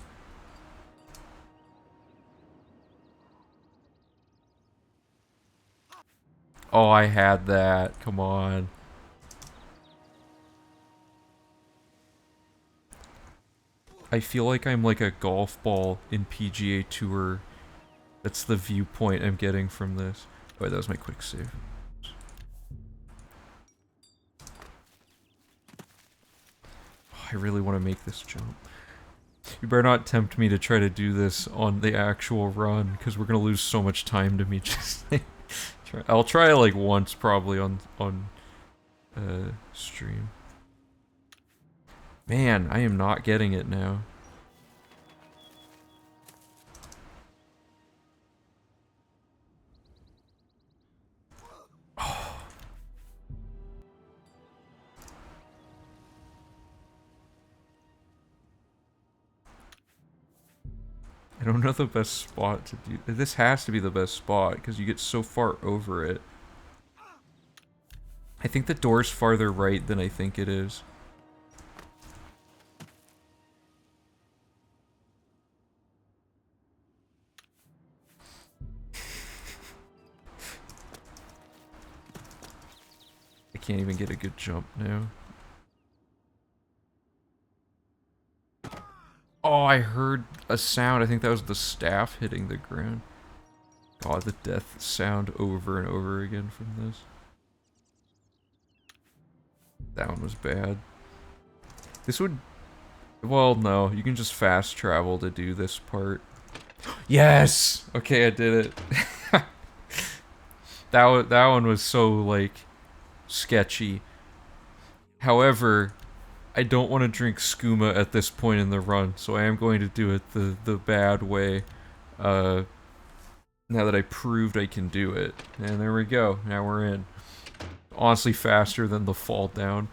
Oh, I had that. Come on. I feel like I'm like a golf ball in PGA Tour. That's the viewpoint I'm getting from this. Oh, that was my quick save. Oh, I really want to make this jump. You better not tempt me to try to do this on the actual run, because we're gonna lose so much time to me just like, I'll try like once probably on stream. Man, I am not getting it now. I don't know the best spot to do. This has to be the best spot because you get so far over it. I think the door's farther right than I think it is. I can't even get a good jump now. Oh, I heard a sound. I think that was the staff hitting the ground. God, the death sound over and over again from this. That one was bad. This would... Well, no. You can just fast travel to do this part. Yes! Okay, I did it. That one was so, like, sketchy. However... I don't want to drink skooma at this point in the run, so I am going to do it the bad way, now that I proved I can do it. And there we go, now we're in. Honestly faster than the fall down.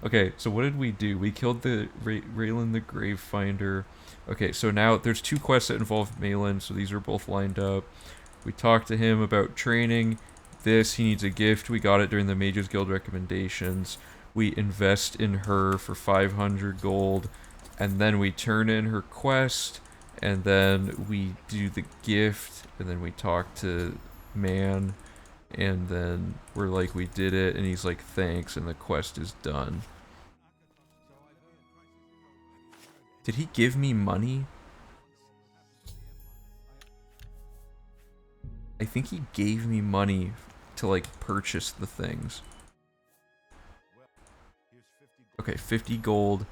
Okay, so what did we do? We killed the Raylan the Gravefinder. Okay, so now there's 2 quests that involve Malin, so these are both lined up. We talked to him about training. This, he needs a gift. We got it during the Mages Guild recommendations. We invest in her for 500 gold, and then we turn in her quest, and then we do the gift, and then we talk to Man, And then we're like, we did it, and he's like, thanks, and the quest is done. Did he give me money? I think he gave me money to like purchase the things. Okay, 50 gold.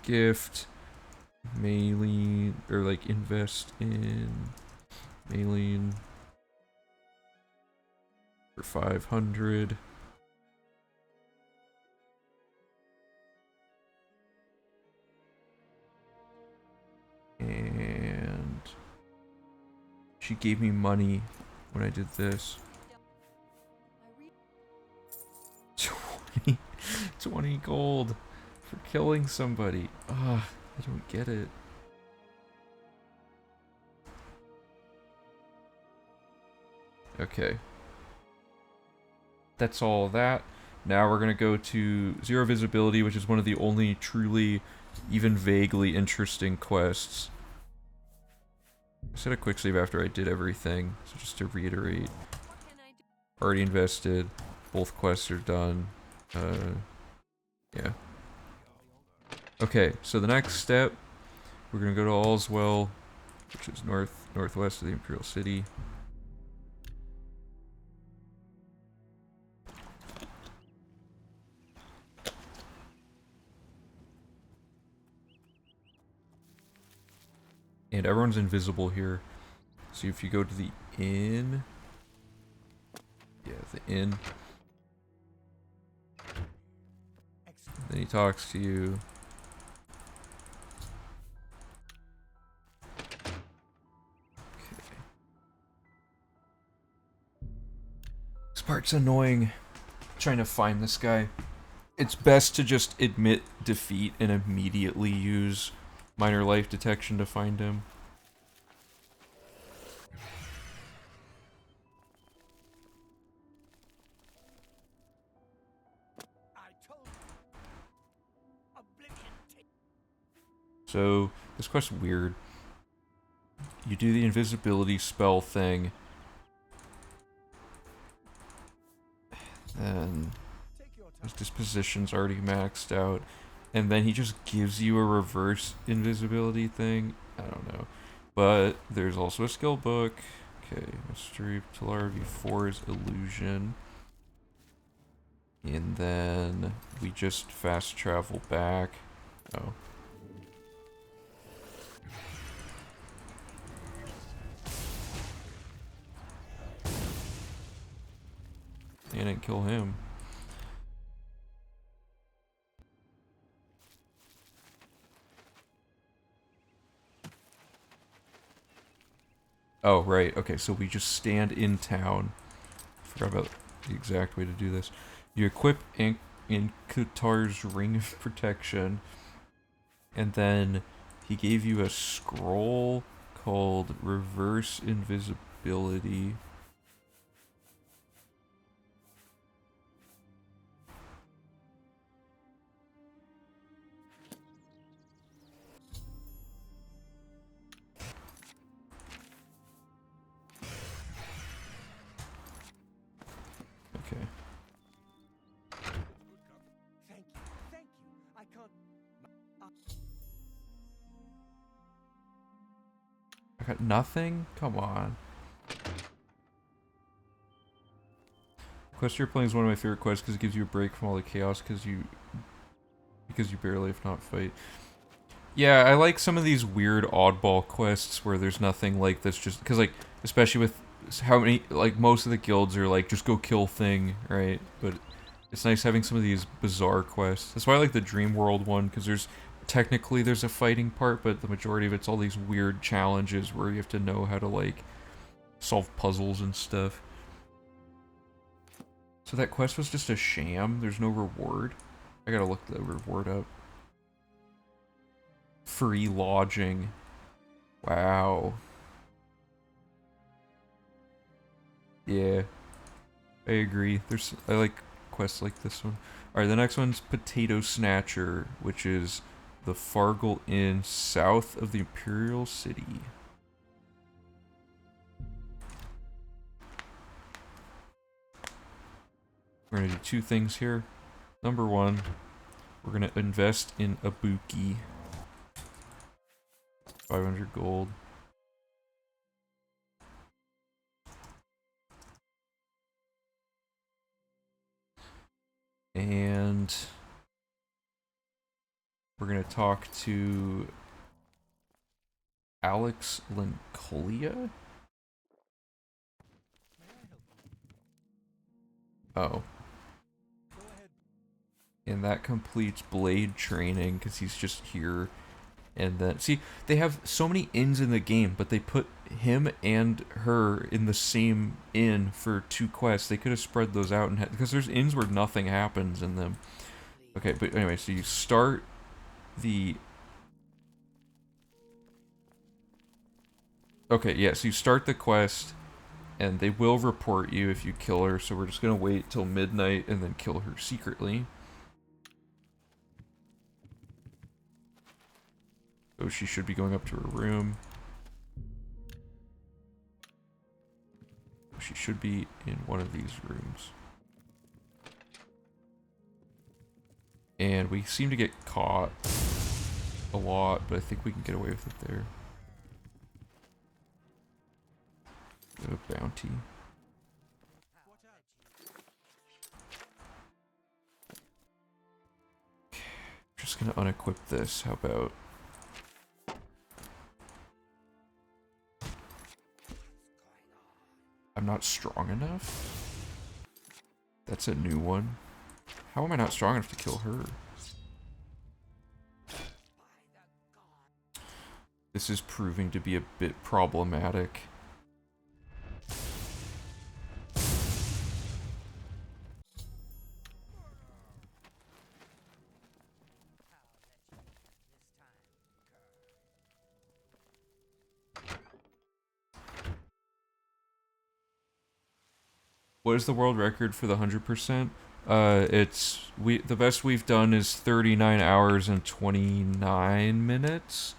Gift. Maylene, or like invest in Maylene for 500. And she gave me money when I did this. 20, 20 gold for killing somebody. Ugh, I don't get it. Okay. That's all that. Now we're gonna go to Zero Visibility, which is one of the only truly, even vaguely interesting quests. I set a quick save after I did everything, so just to reiterate. Already invested, both quests are done. Yeah. Okay, so the next step, we're gonna go to Allswell, which is northwest of the Imperial City. And everyone's invisible here. So if you go to the inn... Yeah, the inn. Then he talks to you. Okay. This part's annoying. Trying to find this guy. It's best to just admit defeat and immediately use minor life detection to find him. I told you. Oblivion. So, this quest's weird. You do the invisibility spell thing. And Take your time. his disposition's already maxed out. And then he just gives you a reverse invisibility thing. I don't know. But there's also a skill book. Okay, Mystery Talar V4 is Illusion. And then we just fast travel back. Oh. And didn't kill him. Oh, right. Okay, so we just stand in town. Forgot about the exact way to do this. You equip Qatar's Ring of Protection. And then he gave you a scroll called Reverse Invisibility. Okay. Thank you. Thank you. I can't. I got nothing? Come on. Quest you're playing is one of my favorite quests because it gives you a break from all the chaos because you barely if not fight. Yeah, I like some of these weird oddball quests where there's nothing like this just because like especially with how many like most of the guilds are like just go kill thing, right? But it's nice having some of these bizarre quests. That's why I like the Dream World one because there's a fighting part, but the majority of it's all these weird challenges where you have to know how to like solve puzzles and stuff. So that quest was just a sham? There's no reward? I gotta look the reward up. Free lodging. Wow. Yeah. I agree. I like quests like this one. Alright, the next one's Potato Snatcher, which is the Fargle Inn south of the Imperial City. We're gonna do two things here. Number one, we're gonna invest in a Buki. 500 gold. And we're gonna talk to Alex Lincolia? Oh. Go ahead. And that completes Blade training, because he's just here. And then, see, they have so many inns in the game, but they put him and her in the same inn for 2 quests. They could have spread those out, and because there's inns where nothing happens in them. Okay, but anyway, so you start the... Okay, yeah, so you start the quest, and they will report you if you kill her, so we're just gonna wait till midnight and then kill her secretly. So she should be going up to her room. She should be in one of these rooms. And we seem to get caught a lot, but I think we can get away with it there. A bounty. Just gonna unequip this, how about... I'm not strong enough? That's a new one. How am I not strong enough to kill her? This is proving to be a bit problematic. What is the world record for the 100%? The best we've done is 39 hours and 29 minutes.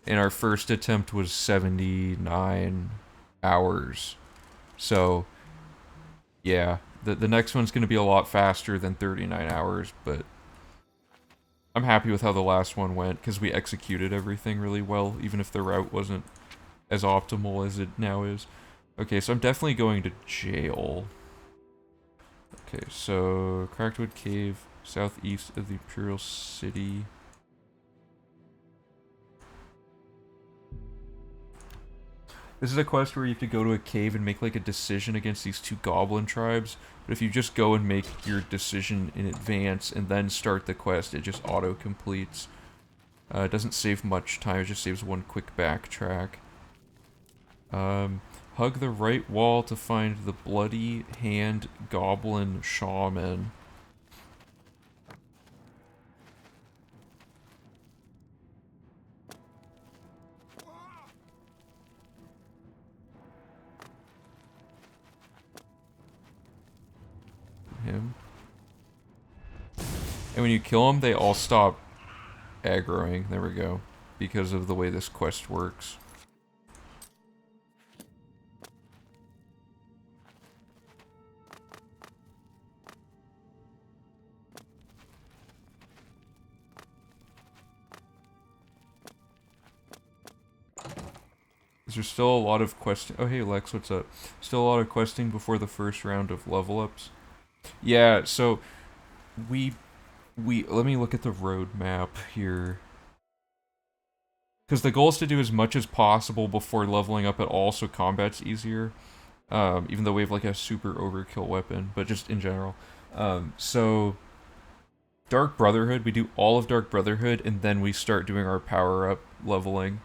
And our first attempt was 79 hours. So yeah, the next one's gonna be a lot faster than 39 hours, but I'm happy with how the last one went because we executed everything really well, even if the route wasn't as optimal as it now is. Okay, so I'm definitely going to jail. Okay, so Crackwood Cave, southeast of the Imperial City. This is a quest where you have to go to a cave and make like a decision against these 2 goblin tribes. But if you just go and make your decision in advance and then start the quest, it just auto-completes. It doesn't save much time, it just saves 1 quick backtrack. Hug the right wall to find the Bloody Hand Goblin Shaman. Him. And when you kill them, they all stop aggroing. There we go. Because of the way this quest works. There's still a lot of questing. Oh, hey Lex, what's up? Still a lot of questing before the first round of level ups. Yeah, so we let me look at the roadmap here. Because the goal is to do as much as possible before leveling up at all, so combat's easier. Even though we have like a super overkill weapon, but just in general. So Dark Brotherhood, we do all of Dark Brotherhood, and then we start doing our power-up leveling.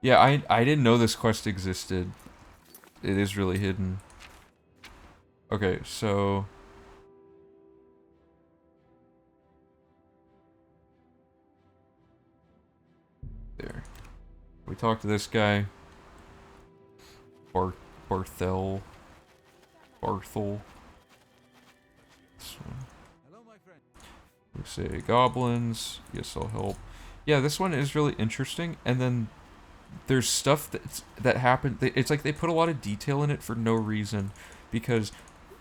Yeah, I didn't know this quest existed. It is really hidden. Okay, so... There. We talked to this guy. Barthel. This one. Hello, my friend. We say goblins. Yes, I'll help. Yeah, this one is really interesting, and then there's stuff that happened. It's like they put a lot of detail in it for no reason, because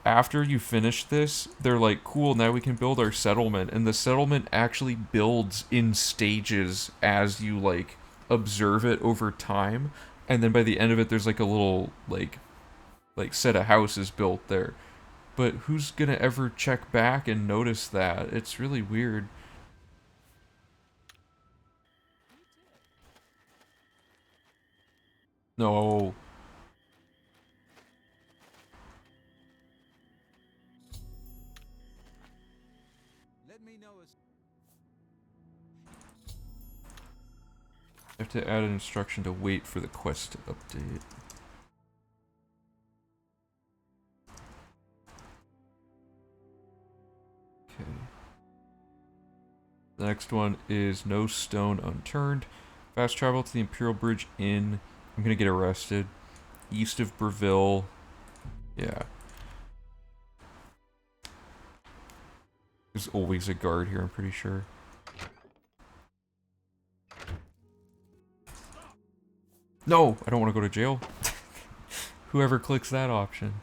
after you finish this, they're like, cool, now we can build our settlement, and the settlement actually builds in stages as you, like, observe it over time, and then by the end of it, there's, like, a little, like set of houses built there. But who's gonna ever check back and notice that? It's really weird. No. Let me know as I have to add an instruction to wait for the quest to update. Okay. The next one is no stone unturned. Fast travel to the Imperial Bridge Inn. I'm gonna get arrested. East of Breville. Yeah. There's always a guard here, I'm pretty sure. No! I don't want to go to jail. Whoever clicks that option.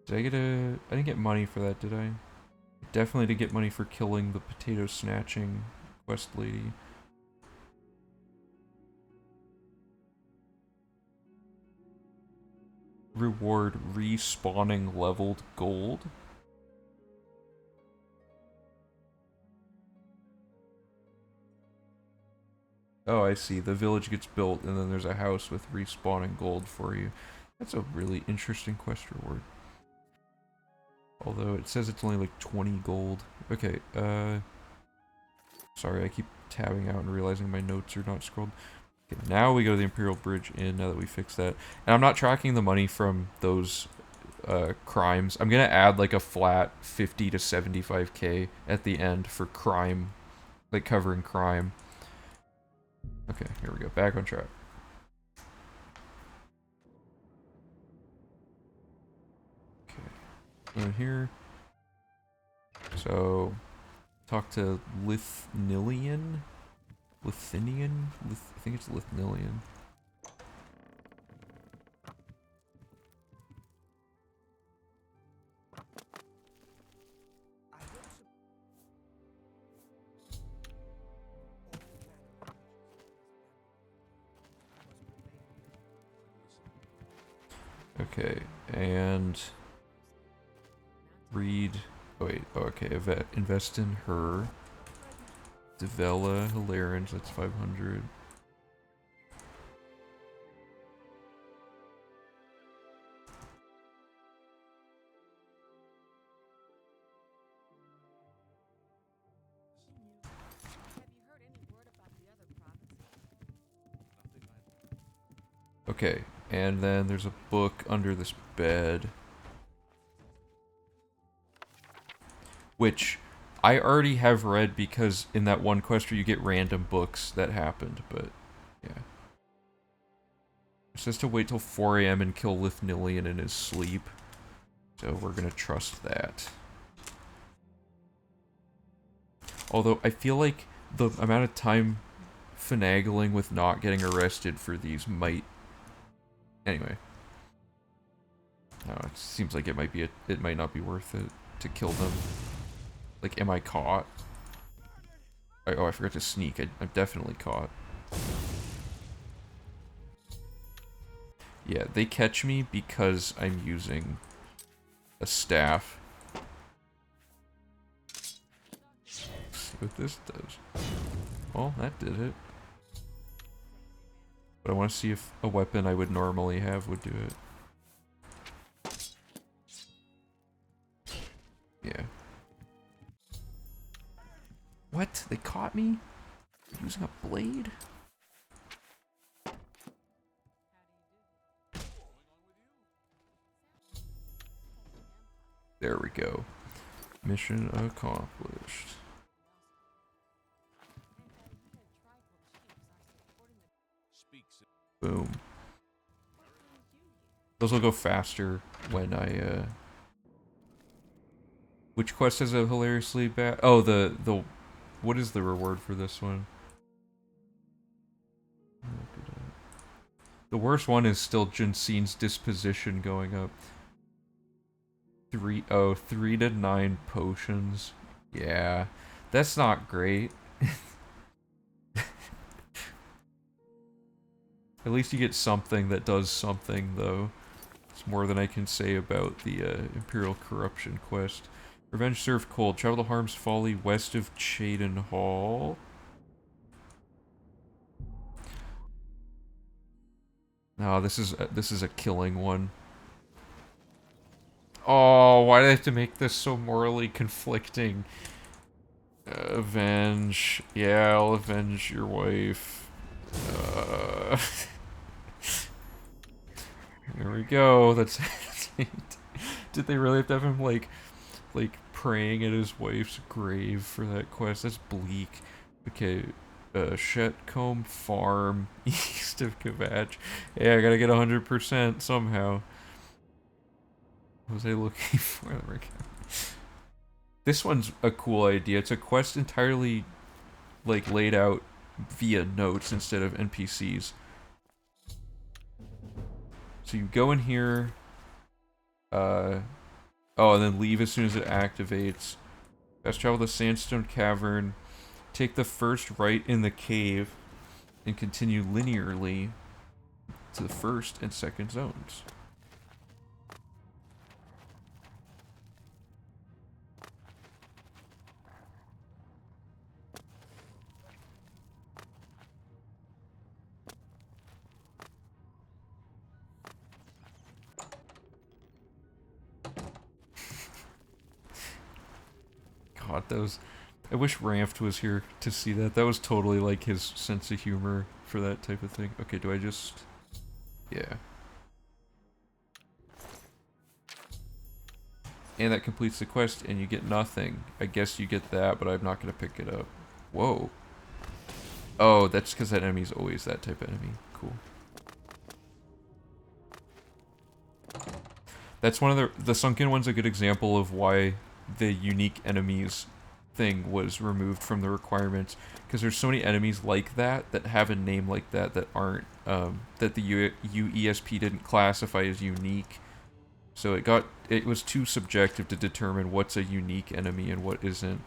Did I get a... I didn't get money for that, did I? Definitely did get money for killing the potato snatching quest lady. Reward respawning leveled gold. Oh, I see. The village gets built and then there's a house with respawning gold for you. That's a really interesting quest reward. Although it says it's only like 20 gold. Okay, sorry, I keep tabbing out and realizing my notes are not scrolled. Okay, now we go to the Imperial Bridge Inn, now that we fixed that. And I'm not tracking the money from those crimes. I'm gonna add like a flat 50 to 75k at the end for crime, like covering crime. Okay, here we go, back on track. Okay, here. So, talk to Lithnilian? Lithinian? I think it's Lithnilian. Okay, and read. Oh wait, oh, okay. Invest in her. Devella Hilarans, that's 500. Okay, and then there's a book under this bed. Which I already have read because in that one quest where you get random books that happened, but yeah. It says to wait till 4 AM and kill Lithnilian in his sleep. So we're gonna trust that. Although I feel like the amount of time finagling with not getting arrested for these might... Anyway. No, it seems like it might not be worth it to kill them. Like, am I caught? Oh, I forgot to sneak. I'm definitely caught. Yeah, they catch me because I'm using a staff. Let's see what this does. Well, that did it. But I want to see if a weapon I would normally have would do it. Yeah. What? They caught me? Using a blade? There we go. Mission accomplished. Boom. Those will go faster when I Which quest has a hilariously bad... Oh, the... What is the reward for this one? The worst one is still Jensen's disposition going up. 3 to 9 potions. Yeah. That's not great. At least you get something that does something, though. It's more than I can say about the Imperial Corruption quest. Revenge served cold. Travel to Harm's Folly west of Chaden Hall. No, this is a killing one. Oh, why do I have to make this so morally conflicting? Avenge. Yeah, I'll avenge your wife. There we go. That's it. Did they really have to have him like praying at his wife's grave for that quest? That's bleak. Okay, Shetcombe Farm, east of Kavach. Yeah, I gotta get 100% somehow. What was I looking for? There we go. This one's a cool idea. It's a quest entirely like laid out via notes instead of NPCs. So you go in here, oh, and then leave as soon as it activates. Fast travel to Sandstone Cavern, take the first right in the cave, and continue linearly to the first and second zones. God, that was... I wish Ramft was here to see that. That was totally like his sense of humor for that type of thing. Okay, do I just... Yeah. And that completes the quest, and you get nothing. I guess you get that, but I'm not going to pick it up. Whoa. Oh, that's because that enemy's always that type of enemy. Cool. That's one of the Sunken one's a good example of why the unique enemies thing was removed from the requirements, because there's so many enemies like that that have a name like that that aren't that the UESP didn't classify as unique. So it was too subjective to determine what's a unique enemy and what isn't.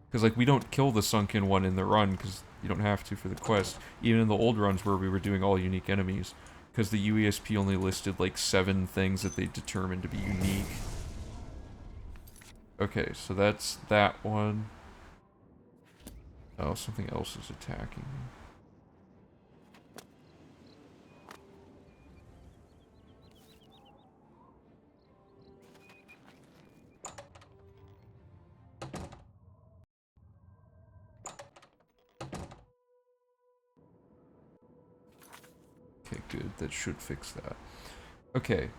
Because like we don't kill the Sunken one in the run because you don't have to for the quest. Even in the old runs where we were doing all unique enemies, because the UESP only listed like 7 things that they determined to be unique. Okay, so that's that one. Oh, something else is attacking me. Okay, good. That should fix that. Okay.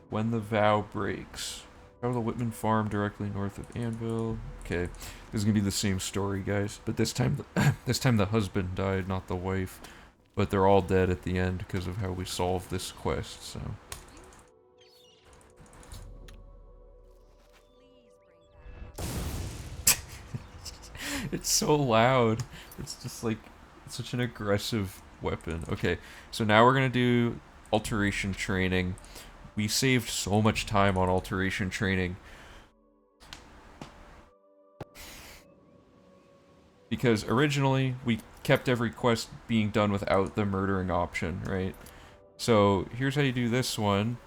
When the vow breaks. Travel to Whitman Farm directly north of Anvil. Okay. This is gonna be the same story, guys. But this time the husband died, not the wife. But they're all dead at the end because of how we solved this quest, so. It's so loud. It's just like it's such an aggressive weapon. Okay, so now we're gonna do alteration training. We saved so much time on alteration training because originally we kept every quest being done without the murdering option, right? So here's how you do this one.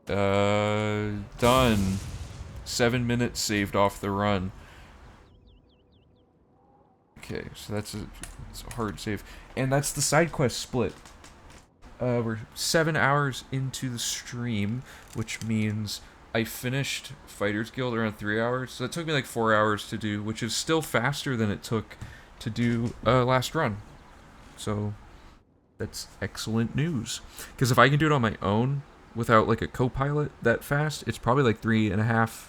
Done. 7 minutes saved off the run. Okay, so it's a hard save. And that's the side quest split. We're 7 hours into the stream, which means I finished Fighters Guild around 3 hours. So that took me like 4 hours to do, which is still faster than it took to do last run. So that's excellent news. Because if I can do it on my own without like a co-pilot that fast, it's probably like 3.5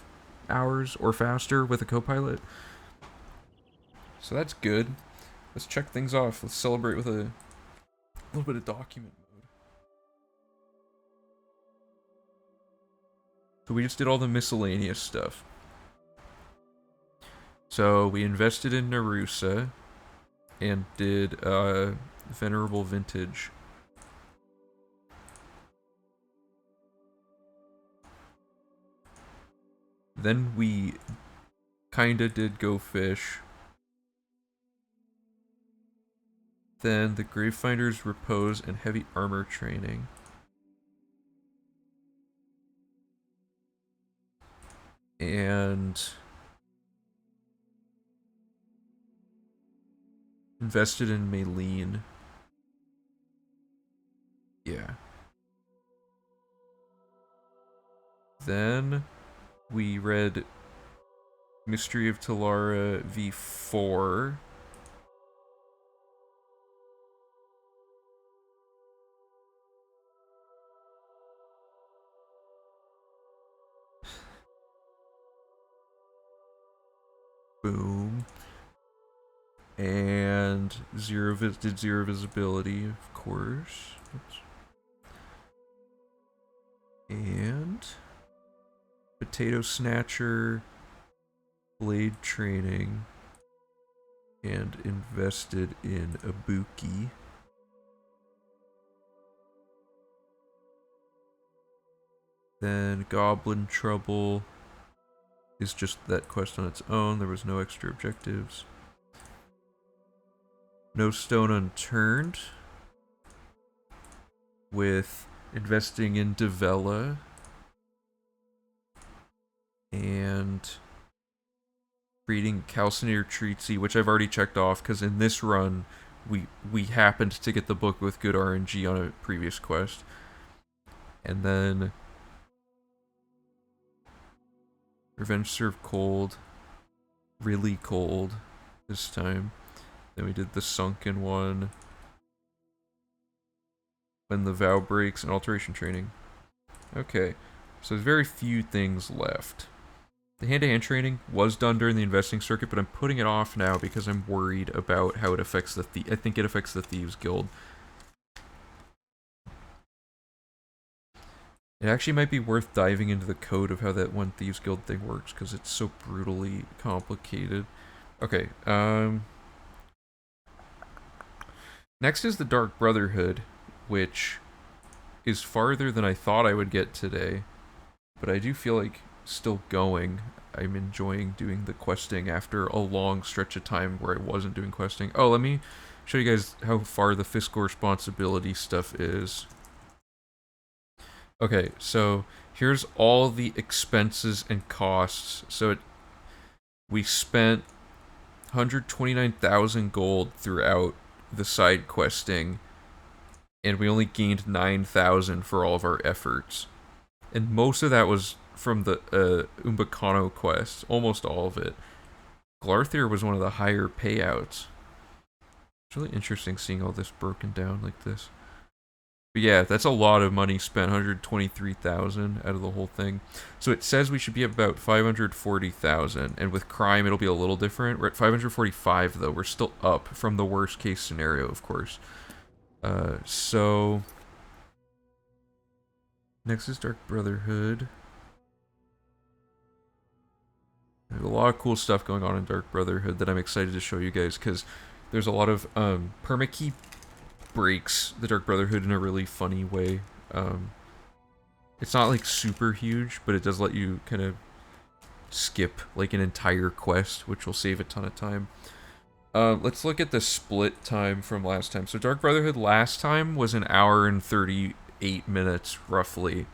hours or faster with a co-pilot. So that's good. Let's check things off. Let's celebrate with a little bit of document mode. So we just did all the miscellaneous stuff. So we invested in Narusa and did Venerable Vintage. Then we kinda did Go Fish. Then the Gravefinder's Repose and Heavy Armor Training. And invested in Maylene. Yeah. Then we read Mystery of Talara V4. Boom. And did Zero Visibility, of course. Oops. And Potato Snatcher, Blade Training, and invested in Ibuki. Then Goblin Trouble is just that quest on its own. There was no extra objectives. No Stone Unturned with investing in Devella and reading Calcinator Treatsy, which I've already checked off because in this run we happened to get the book with good RNG on a previous quest. And then Revenge Served Cold, really cold this time. Then we did the Sunken one, When the Vow Breaks, and Alteration Training. Okay, so there's very few things left. The hand-to-hand training was done during the investing circuit, but I'm putting it off now because I'm worried about how it affects the I think it affects the Thieves Guild. It actually might be worth diving into the code of how that one Thieves Guild thing works, because it's so brutally complicated. Okay, next is the Dark Brotherhood, which is farther than I thought I would get today, but I do feel like still going. I'm enjoying doing the questing after a long stretch of time where I wasn't doing questing. Oh, let me show you guys how far the fiscal responsibility stuff is. Okay, so here's all the expenses and costs. So we spent 129,000 gold throughout the side questing, and we only gained 9,000 for all of our efforts. And most of that was from the Umbacano quest, almost all of it. Glarthir was one of the higher payouts. It's really interesting seeing all this broken down like this. But yeah, that's a lot of money spent, 123,000 out of the whole thing. So it says we should be at about 540,000, and with crime it'll be a little different. We're at 545 though, we're still up from the worst case scenario, of course. So next is Dark Brotherhood. There's a lot of cool stuff going on in Dark Brotherhood that I'm excited to show you guys, because there's a lot of permakey breaks the Dark Brotherhood in a really funny way. It's not like super huge, but it does let you kind of skip like an entire quest, which will save a ton of time. Let's look at the split time from last time. So Dark Brotherhood last time was an hour and 38 minutes, roughly.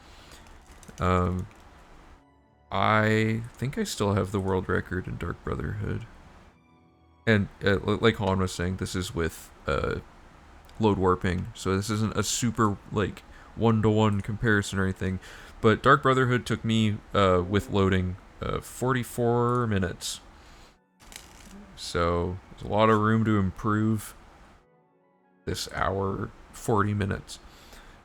I think I still have the world record in Dark Brotherhood. And like Han was saying, this is with load warping, so this isn't a super like one-to-one comparison or anything. But Dark Brotherhood took me with loading 44 minutes. So there's a lot of room to improve this hour 40 minutes.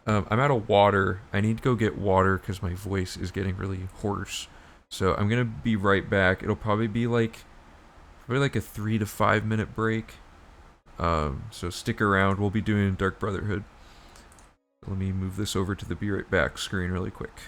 I'm out of water. I need to go get water because my voice is getting really hoarse. So I'm gonna be right back. It'll probably be like a 3 to 5 minute break. So stick around. We'll be doing Dark Brotherhood. Let me move this over to the be right back screen really quick.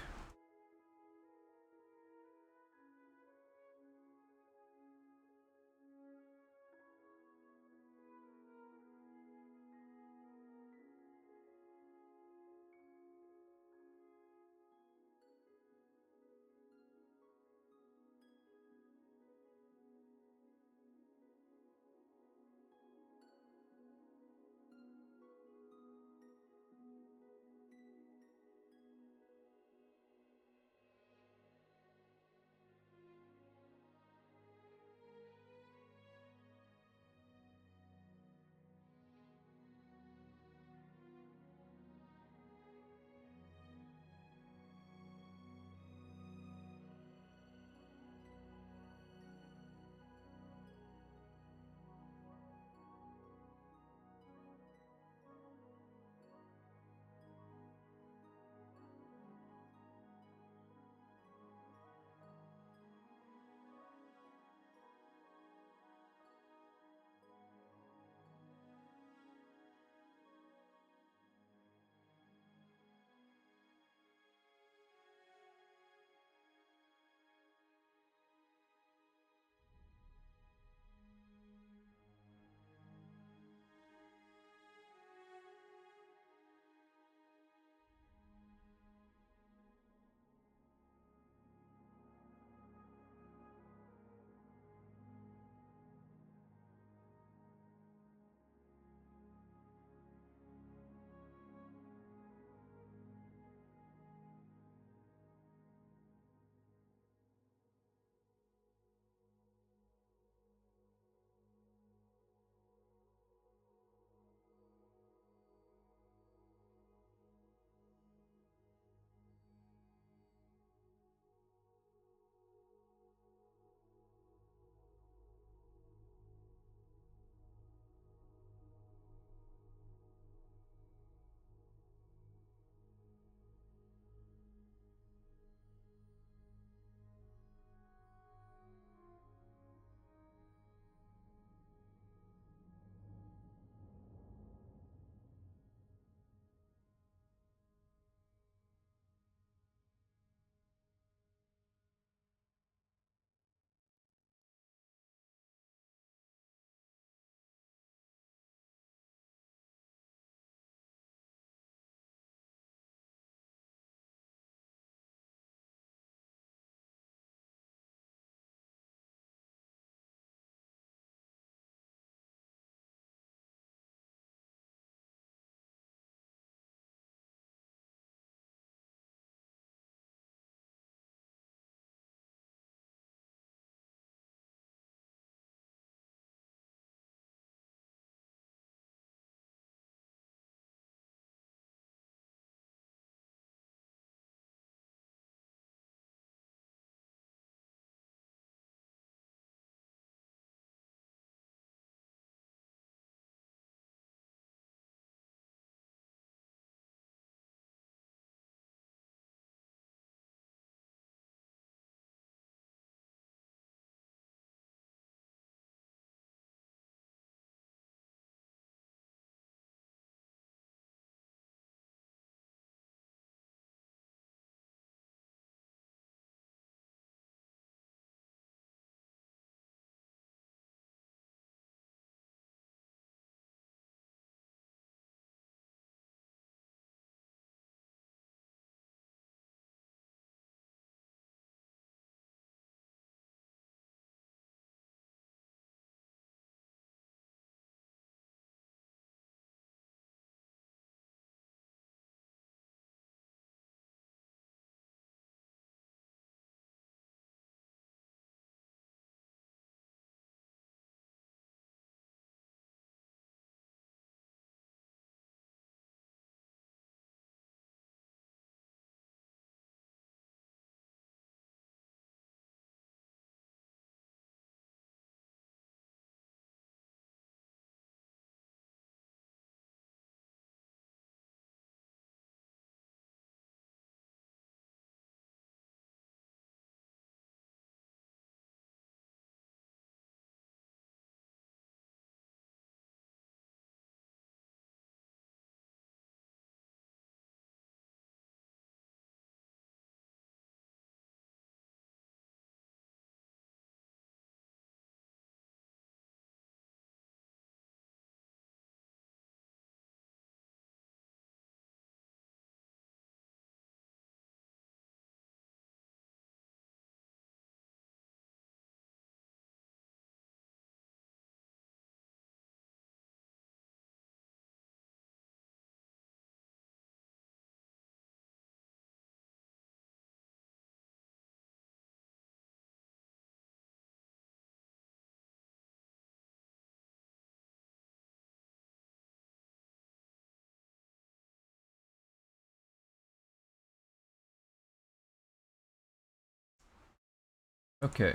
Okay.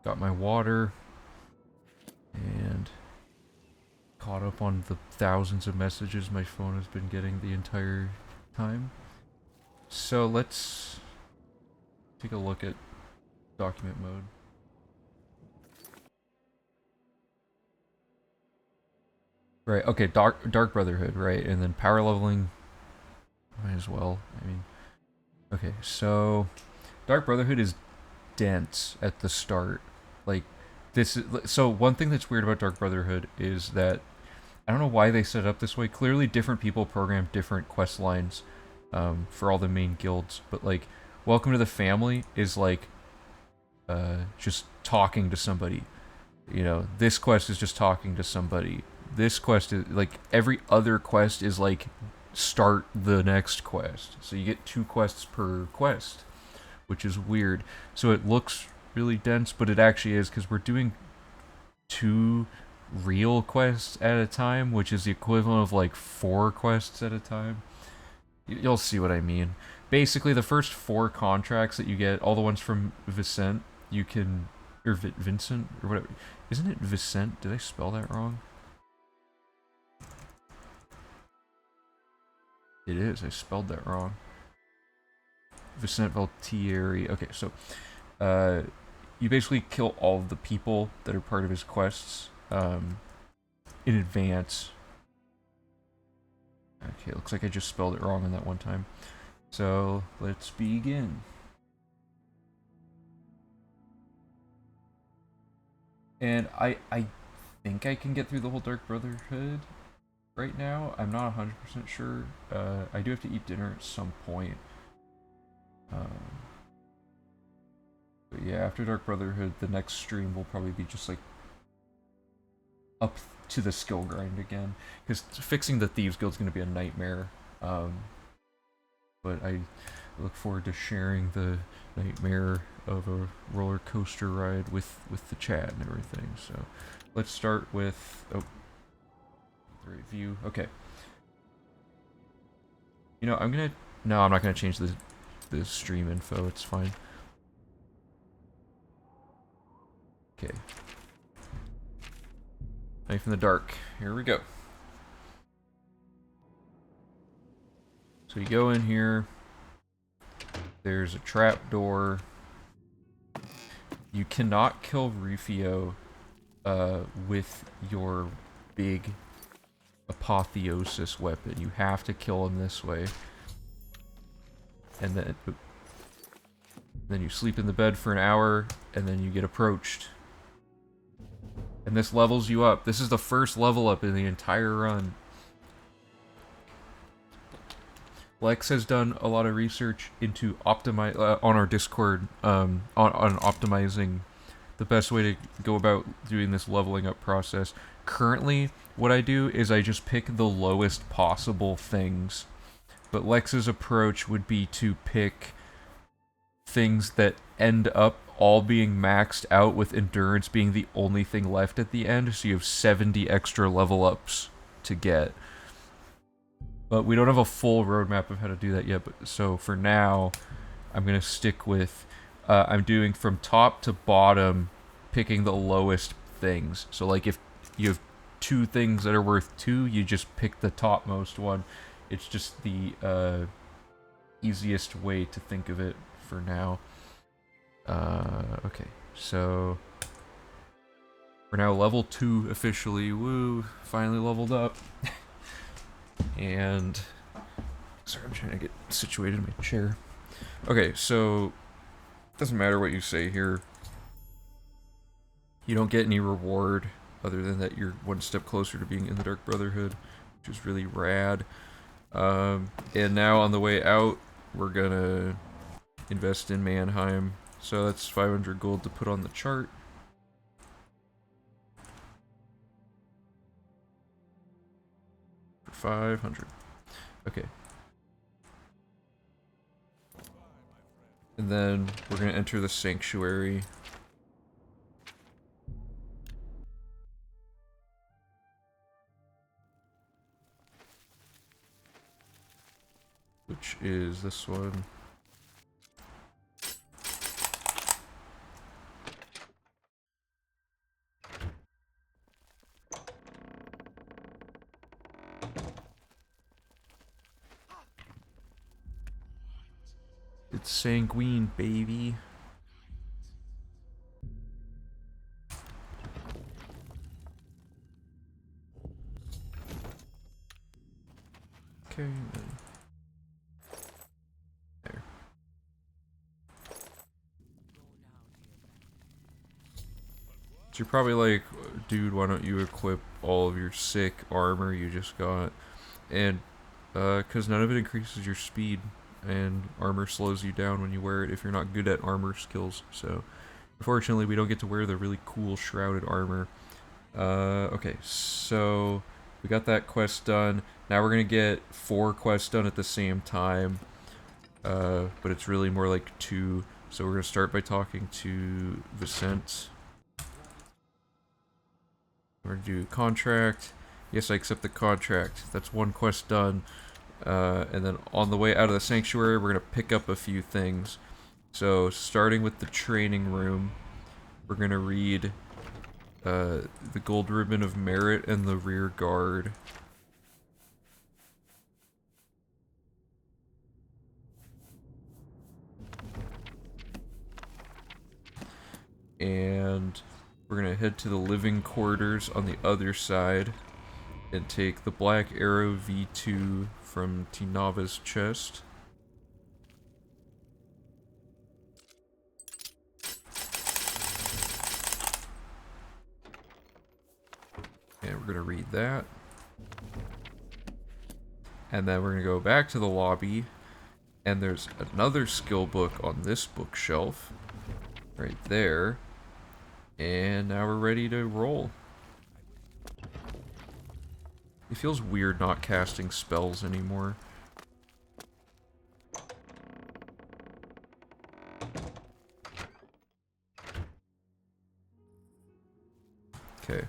Got my water. And caught up on the thousands of messages my phone has been getting the entire time. So let's take a look at document mode. Right, okay, Dark Brotherhood, right, and then power leveling, might as well, I mean, okay, so, Dark Brotherhood is dense at the start, like, this is, so one thing that's weird about Dark Brotherhood is that, I don't know why they set it up this way, clearly different people program different quest lines, for all the main guilds, but like, Welcome to the Family is like, just talking to somebody, you know, this quest is just talking to somebody. This quest is, like, every other quest is, like, start the next quest. So you get 2 quests per quest, which is weird. So it looks really dense, but it actually is, because we're doing 2 real quests at a time, which is the equivalent of, like, 4 quests at a time. You'll see what I mean. Basically, the first 4 contracts that you get, all the ones from Vicent, you can... or Vincent, or whatever. Isn't it Vicent? Did I spell that wrong? It is, I spelled that wrong. Vicent Valtieri. Okay, so, you basically kill all of the people that are part of his quests, in advance. Okay, looks like I just spelled it wrong on that one time. So, let's begin. And I think I can get through the whole Dark Brotherhood right now. I'm not 100% sure. I do have to eat dinner at some point. But yeah, after Dark Brotherhood, the next stream will probably be just like up to the skill grind again. Because fixing the Thieves Guild is going to be a nightmare. But I look forward to sharing the nightmare of a roller coaster ride with the chat and everything. So let's start with the right view. Okay. You know, I'm not gonna change the stream info. It's fine. Okay. Knife in the dark. Here we go. So you go in here. There's a trap door. You cannot kill Rufio with your big apotheosis weapon. You have to kill him this way. And then you sleep in the bed for an hour, and then you get approached. And this levels you up. This is the first level up in the entire run. Lex has done a lot of research into on our Discord on optimizing the best way to go about doing this leveling up process. Currently, what I do is I just pick the lowest possible things. But Lex's approach would be to pick things that end up all being maxed out, with endurance being the only thing left at the end, so you have 70 extra level ups to get. But we don't have a full roadmap of how to do that yet, but so for now, I'm going to stick with, I'm doing from top to bottom, picking the lowest things. So like if you have 2 things that are worth 2, you just pick the topmost one. It's just the easiest way to think of it for now. Okay, so we're now level 2 officially. Woo, finally leveled up. And sorry, I'm trying to get situated in my chair. Okay, so doesn't matter what you say here. You don't get any reward other than that you're 1 step closer to being in the Dark Brotherhood, which is really rad. And now on the way out, we're gonna invest in Mannheim. So that's 500 gold to put on the chart. For 500. Okay. And then we're gonna enter the sanctuary. Which is this one. It's sanguine, baby. Okay, then. There. So you're probably like, dude, why don't you equip all of your sick armor you just got? And, because none of it increases your speed, and armor slows you down when you wear it if you're not good at armor skills, so unfortunately we don't get to wear the really cool shrouded armor. Okay, so we got that quest done. Now we're gonna get 4 quests done at the same time, but it's really more like 2, so we're gonna start by talking to Vicente. We're gonna do contract. Yes, I accept the contract. That's 1 quest done. And then on the way out of the sanctuary, we're gonna pick up a few things. So, starting with the training room, we're gonna read the Gold Ribbon of Merit and the Rear Guard. And we're gonna head to the living quarters on the other side and take the Black Arrow V2 from Tinava's chest. And we're gonna read that. And then we're gonna go back to the lobby, and there's another skill book on this bookshelf, right there. And now we're ready to roll. It feels weird not casting spells anymore. Okay.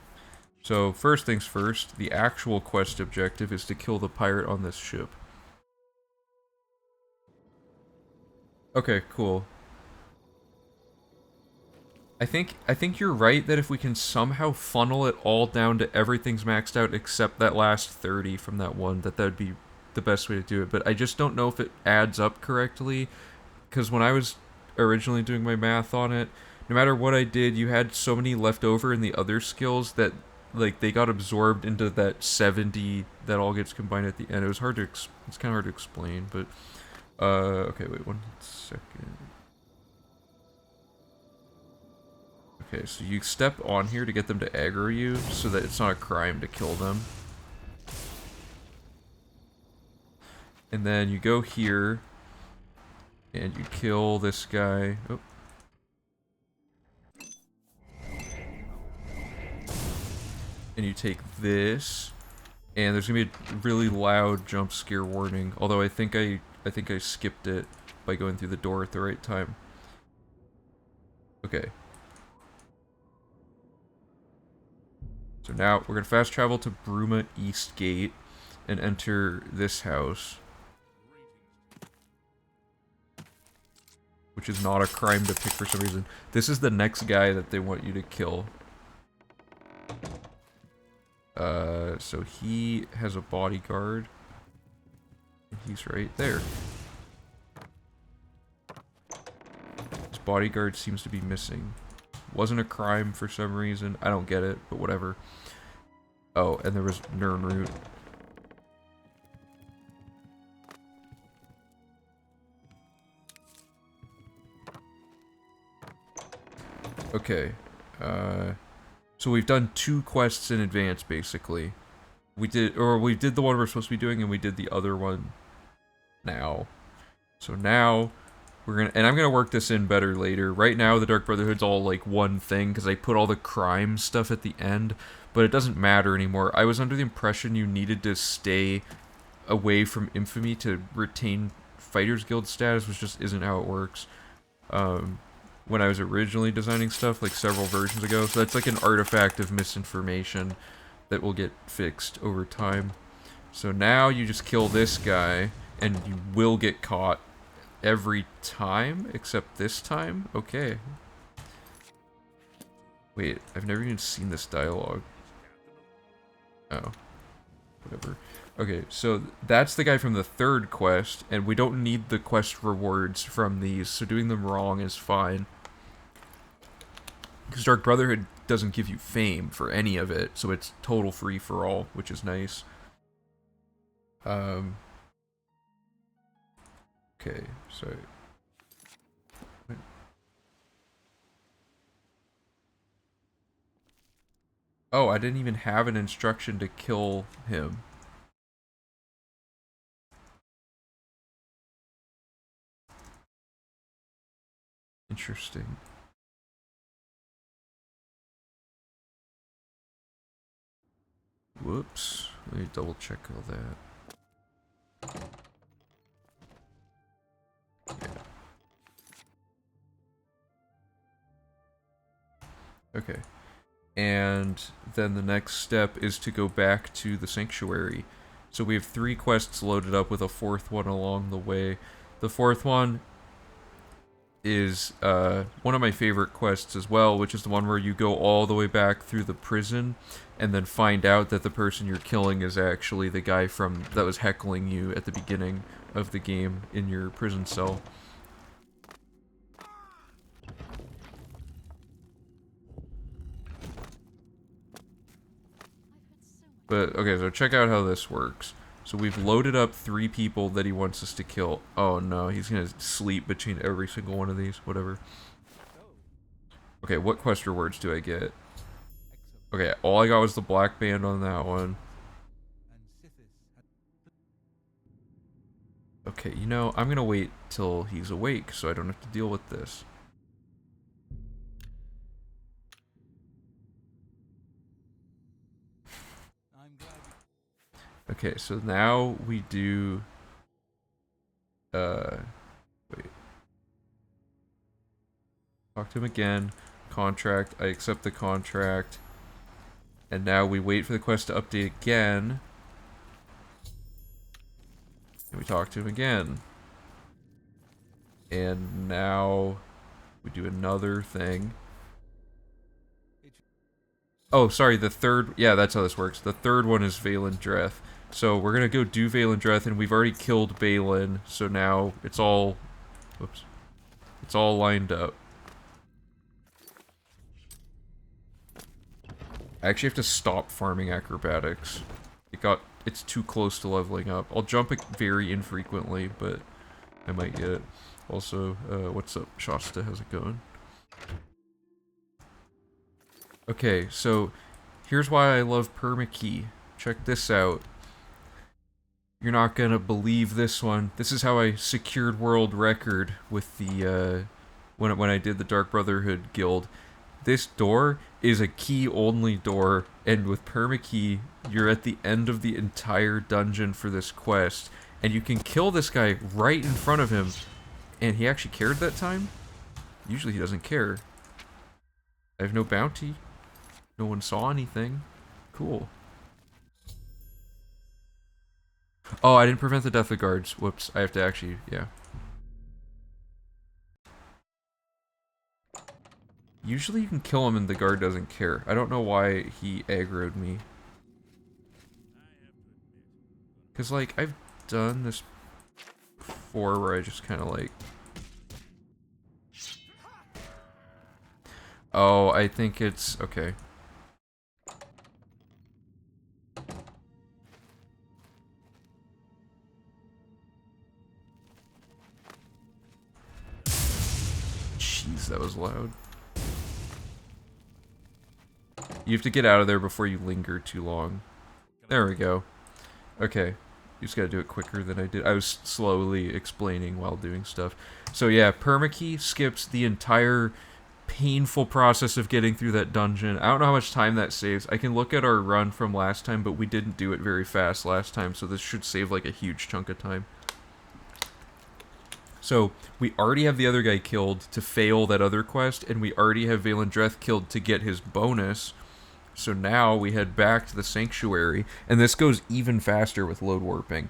So, first things first, the actual quest objective is to kill the pirate on this ship. Okay, cool. I think you're right that if we can somehow funnel it all down to everything's maxed out except that last 30 from that one, that would be the best way to do it. But I just don't know if it adds up correctly, because when I was originally doing my math on it, no matter what I did, you had so many left over in the other skills that like they got absorbed into that 70 that all gets combined at the end. It was hard to it's kind of hard to explain, but okay, wait 1 second. Okay, so you step on here to get them to aggro you so that it's not a crime to kill them. And then you go here and you kill this guy. Oh. And you take this, and there's gonna be a really loud jump scare warning. Although I think I skipped it by going through the door at the right time. Okay. So now we're gonna fast travel to Bruma East Gate and enter this house, which is not a crime to pick for some reason. This is the next guy that they want you to kill. So he has a bodyguard. He's right there. His bodyguard seems to be missing. Wasn't a crime for some reason. I don't get it, but whatever. Oh, and there was Nernroot. Okay. So we've done 2 quests in advance, basically. We did the one we're supposed to be doing, and we did the other one now. So now we're gonna, and I'm gonna work this in better later. Right now, the Dark Brotherhood's all like one thing because I put all the crime stuff at the end, but it doesn't matter anymore. I was under the impression you needed to stay away from infamy to retain Fighters Guild status, which just isn't how it works. When I was originally designing stuff, like several versions ago, so that's like an artifact of misinformation that will get fixed over time. So now you just kill this guy, and you will get caught every time, except this time? Okay. Wait, I've never even seen this dialogue. Oh. whatever. Okay, so that's the guy from the third quest, and we don't need the quest rewards from these, so doing them wrong is fine. Because Dark Brotherhood doesn't give you fame for any of it, so it's total free for all, which is nice. Okay, so... Oh, I didn't even have an instruction to kill him. Interesting. Whoops. Let me double check all that. Yeah. Okay. And then the next step is to go back to the sanctuary. So we have 3 quests loaded up with a 4th one along the way. The 4th one is one of my favorite quests as well, which is the one where you go all the way back through the prison and then find out that the person you're killing is actually the guy from that was heckling you at the beginning of the game in your prison cell. But, okay, so check out how this works. So we've loaded up 3 people that he wants us to kill. Oh no, he's gonna sleep between every single one of these, whatever. Okay, what quest rewards do I get? Okay, all I got was the black band on that one. Okay, you know, I'm gonna wait till he's awake so I don't have to deal with this. Okay, so now we do... wait. Talk to him again. Contract. I accept the contract. And now we wait for the quest to update again. And we talk to him again. And now we do another thing. Oh, sorry, the third... Yeah, that's how this works. The third one is Valen Dreth. So we're gonna go do Valen Dreth, and we've already killed Balin, so now it's all... Whoops. It's all lined up. I actually have to stop farming acrobatics. It's too close to leveling up. I'll jump it very infrequently, but I might get it. Also, what's up, Shasta? How's it going? Okay, so here's why I love permakey. Check this out. You're not gonna believe this one. This is how I secured world record with the when I did the Dark Brotherhood guild. This door is a key-only door, and with permakey, you're at the end of the entire dungeon for this quest, and you can kill this guy right in front of him, and he actually cared that time? Usually he doesn't care. I have no bounty. No one saw anything. Cool. Oh, I didn't prevent the death of guards. Whoops, I have to actually, yeah. Usually you can kill him and the guard doesn't care. I don't know why he aggroed me. Because, like, I've done this before where I just kind of, like... Oh, I think it's... Okay. Jeez, that was loud. You have to get out of there before you linger too long. There we go. Okay. You just gotta do it quicker than I did. I was slowly explaining while doing stuff. So yeah, permakey skips the entire painful process of getting through that dungeon. I don't know how much time that saves. I can look at our run from last time, but we didn't do it very fast last time, so this should save like a huge chunk of time. So, we already have the other guy killed to fail that other quest, and we already have Valen Dreth killed to get his bonus. So now we head back to the sanctuary, and this goes even faster with load warping.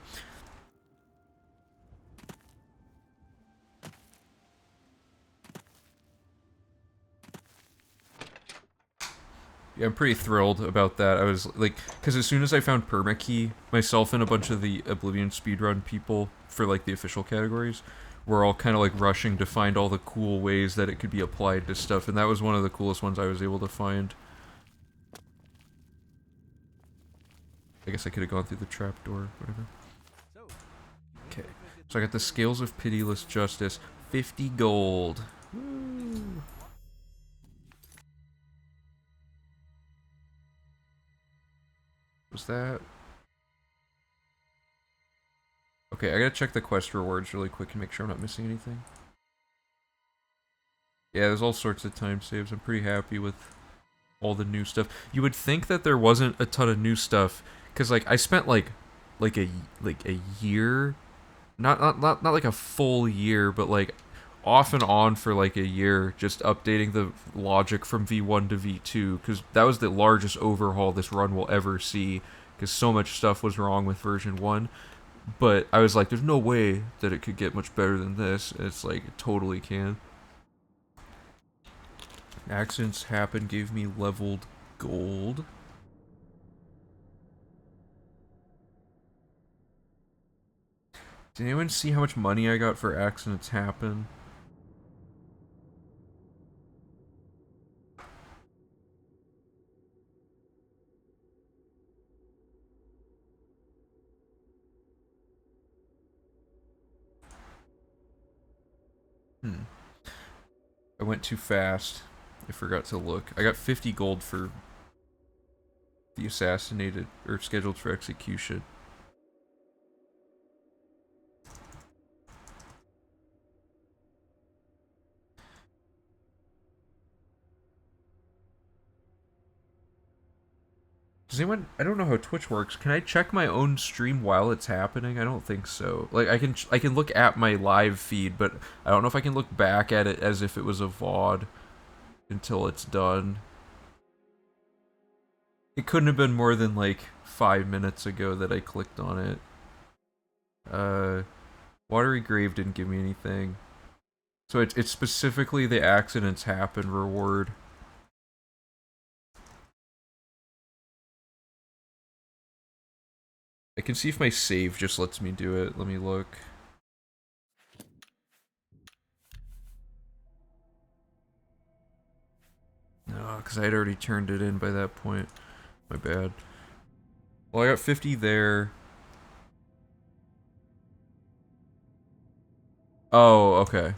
Yeah, I'm pretty thrilled about that. I was like, because as soon as I found permakey, myself and a bunch of the Oblivion speedrun people for like the official categories were all kind of like rushing to find all the cool ways that it could be applied to stuff, and that was one of the coolest ones I was able to find. I guess I could have gone through the trapdoor, whatever. Okay, so I got the Scales of Pitiless Justice, 50 gold. Woo. Was that? Okay, I gotta check the quest rewards really quick and make sure I'm not missing anything. Yeah, there's all sorts of time saves. I'm pretty happy with all the new stuff. You would think that there wasn't a ton of new stuff, because like I spent like a year, not like a full year, but like off and on for like a year, just updating the logic from V1 to V2, because that was the largest overhaul this run will ever see, because so much stuff was wrong with version 1. But I was like, there's no way that it could get much better than this. And it's like, it totally can. Accidents happen gave me leveled gold. Did anyone see how much money I got for accidents happen? I went too fast. I forgot to look. I got 50 gold for the assassinated, or scheduled for execution. Does anyone? I don't know how Twitch works. Can I check my own stream while it's happening? I don't think so. Like I can look at my live feed, but I don't know if I can look back at it as if it was a VOD until it's done. It couldn't have been more than like 5 minutes ago that I clicked on it. Watery Grave didn't give me anything. So it's specifically the accidents happen reward. I can see if my save just lets me do it. Let me look. No, because I had already turned it in by that point. My bad. Well, I got 50 there. Oh, okay.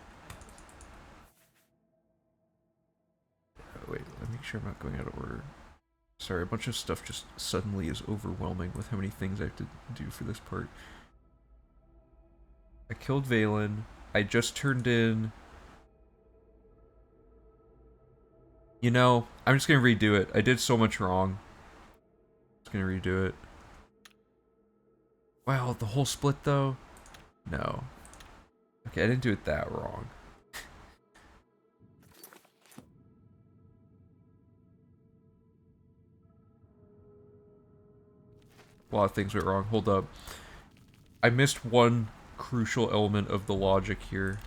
Wait, let me make sure I'm not going out of order. Sorry, a bunch of stuff just suddenly is overwhelming with how many things I have to do for this part. I killed Valen. I just turned in... You know, I'm just gonna redo it. I did so much wrong. Just gonna redo it. Wow, the whole split though? No. Okay, I didn't do it that wrong. A lot of things went wrong. Hold up. I missed one crucial element of the logic here.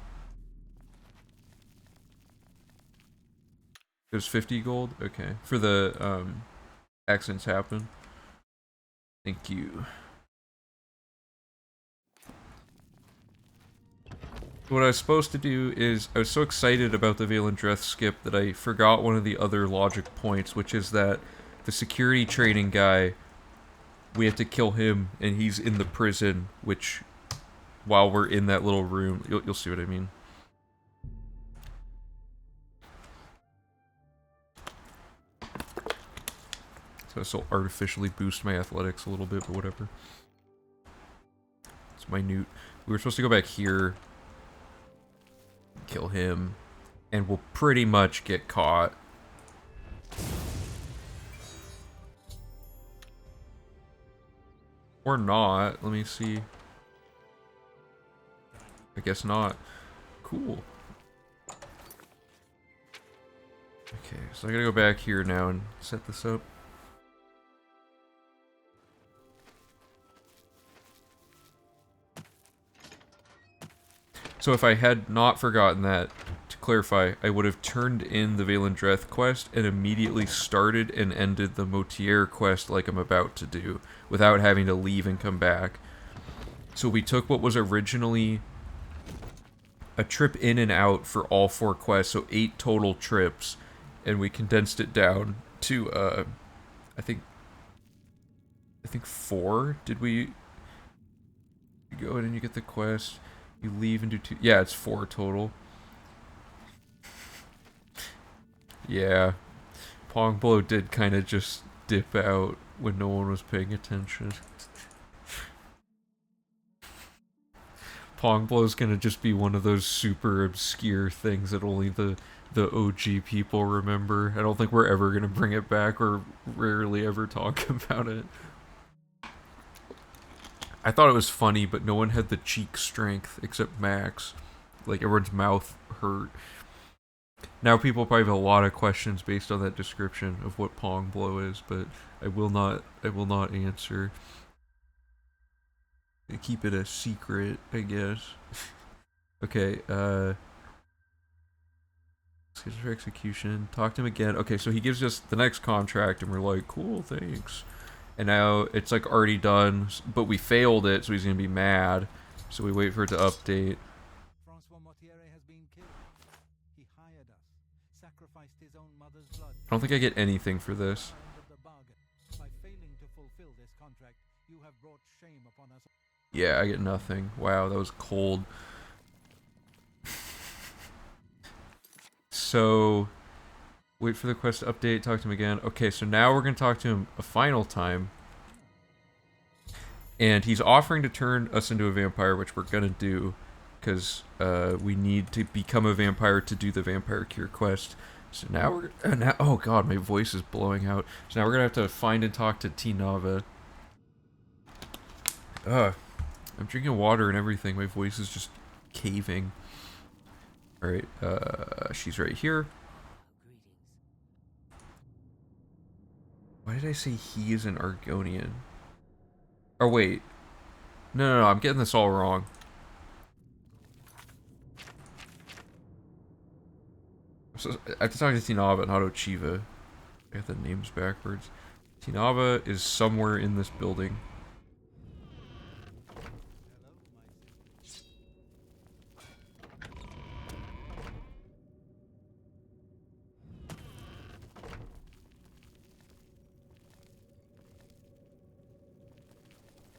It was 50 gold? Okay. For the, accidents happen. Thank you. What I was supposed to do is, I was so excited about the Valandreth skip that I forgot one of the other logic points, which is that the security training guy, we have to kill him, and he's in the prison, which, while we're in that little room, you'll see what I mean. So this will artificially boost my athletics a little bit, but whatever. It's minute. We were supposed to go back here, kill him, and we'll pretty much get caught. Or not. Let me see. I guess not. Cool. Okay, so I gotta go back here now and set this up. So if I had not forgotten that, to clarify, I would have turned in the Valendreth quest and immediately started and ended the Motier quest like I'm about to do, without having to leave and come back. So we took what was originally a trip in and out for all 4 quests, so 8 total trips, and we condensed it down to, I think 4? Did we... You go in and you get the quest, you leave and do 2... Yeah, it's 4 total. Yeah. Pongblow did kind of just dip out when no one was paying attention. Pongblow's gonna just be one of those super obscure things that only the OG people remember. I don't think we're ever gonna bring it back or rarely ever talk about it. I thought it was funny, but no one had the cheek strength except Max. Like, everyone's mouth hurt. Now people probably have a lot of questions based on that description of what Pongblow is, but I will not answer. Keep it a secret, I guess. Okay, schedule for execution. Talk to him again. Okay, so he gives us the next contract, and we're like, cool, thanks. And now it's like already done, but we failed it, so he's gonna be mad. So we wait for it to update. Francois Mortier has been killed. He hired us, sacrificed his own mother's blood. I don't think I get anything for this. End of the bargain. By failing to fulfill this contract, you have brought shame upon us. Yeah, I get nothing. Wow, that was cold. So, wait for the quest to update, talk to him again. Okay, so now we're going to talk to him a final time. And he's offering to turn us into a vampire, which we're going to do. Because we need to become a vampire to do the vampire cure quest. So now we're... oh god, my voice is blowing out. So now we're going to have to find and talk to Tinava. I'm drinking water and everything. My voice is just caving. Alright, she's right here. Why did I say he is an Argonian? Oh, wait. No, I'm getting this all wrong. So, I have to talk to Tinava, not Ochiva. I got the names backwards. Tinava is somewhere in this building.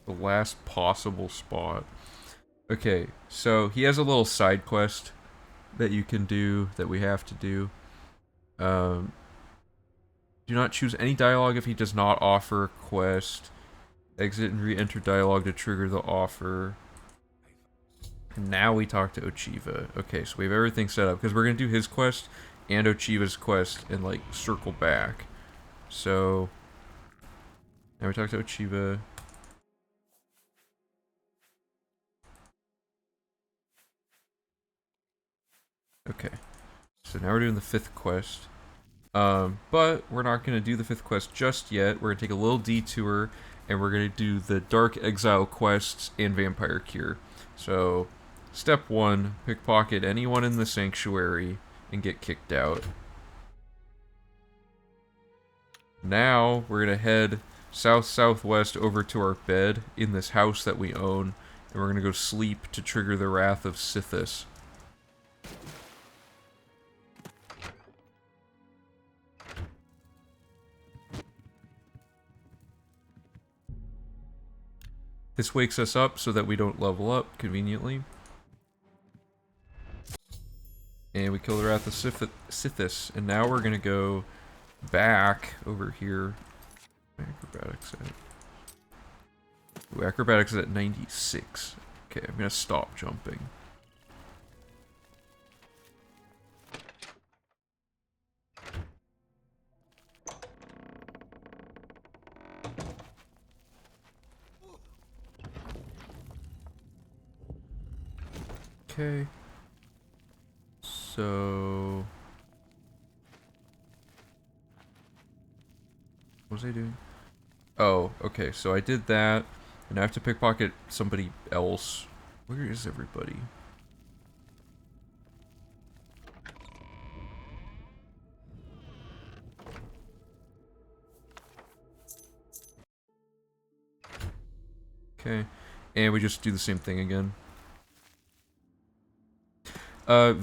The last possible spot. Okay, so he has a little side quest that you can do, that we have to do. Do not choose any dialogue if he does not offer a quest. Exit and re-enter dialogue to trigger the offer. And now we talk to Ochiva. Okay, so we have everything set up, because we're going to do his quest and Ochiva's quest and, like, circle back. So, now we talk to Ochiva. Okay, so now we're doing the 5th quest, but we're not going to do the 5th quest just yet. We're going to take a little detour, and we're going to do the Dark Exile quests and Vampire Cure. So, step 1, pickpocket anyone in the Sanctuary and get kicked out. Now, we're going to head south-southwest over to our bed in this house that we own, and we're going to go sleep to trigger the Wrath of Sithis. This wakes us up so that we don't level up, conveniently. And we kill the Wrath of Sithis. And now we're going to go back over here. Acrobatics at... Ooh, acrobatics is at 96. Okay, I'm going to stop jumping. Okay. So... What was I doing? Oh, okay, so I did that, and I have to pickpocket somebody else. Where is everybody? Okay. And we just do the same thing again. I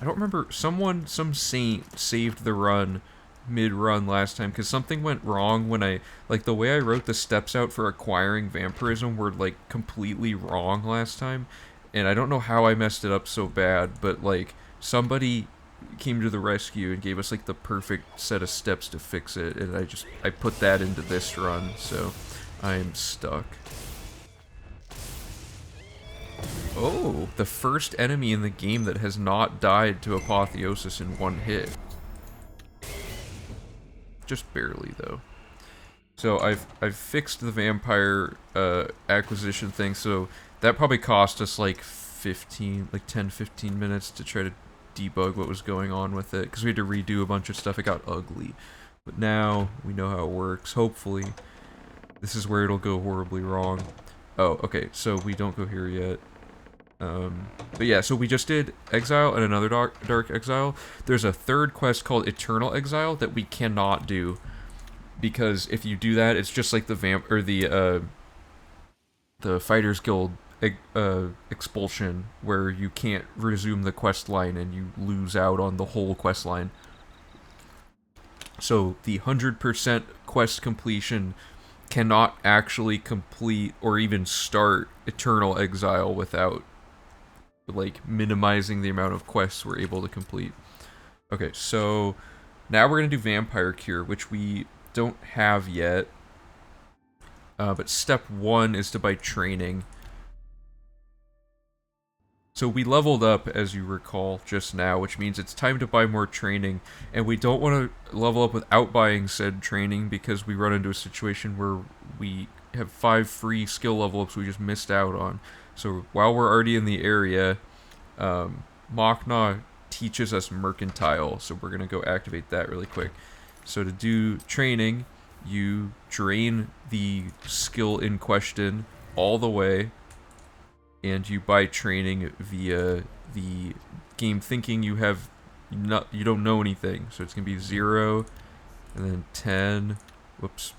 don't remember, some saint saved the run mid-run last time, because something went wrong when like, the way I wrote the steps out for acquiring vampirism were, like, completely wrong last time, and I don't know how I messed it up so bad, but, like, somebody came to the rescue and gave us, like, the perfect set of steps to fix it, and I put that into this run, so I'm stuck. Oh, the first enemy in the game that has not died to apotheosis in one hit. Just barely, though. So I've fixed the vampire acquisition thing, so that probably cost us like 10-15 minutes to try to debug what was going on with it, because we had to redo a bunch of stuff. It got ugly. But now we know how it works, hopefully. This is where it'll go horribly wrong. Oh, okay, so we don't go here yet. But yeah, so we just did Exile and another Dark Exile. There's a third quest called Eternal Exile that we cannot do, because if you do that, it's just like the the Fighters Guild expulsion, where you can't resume the quest line and you lose out on the whole quest line. So the 100% quest completion cannot actually complete or even start Eternal Exile without, like, minimizing the amount of quests we're able to complete. Okay, so now we're going to do Vampire Cure, which we don't have yet. But step 1 is to buy training. So we leveled up, as you recall, just now, which means it's time to buy more training, and we don't want to level up without buying said training, because we run into a situation where we have 5 free skill level ups we just missed out on. So while we're already in the area, Machna teaches us Mercantile, so we're going to go activate that really quick. So to do training, you drain the skill in question all the way, and you buy training via the game thinking you don't know anything. So it's going to be 0, and then 10, whoops,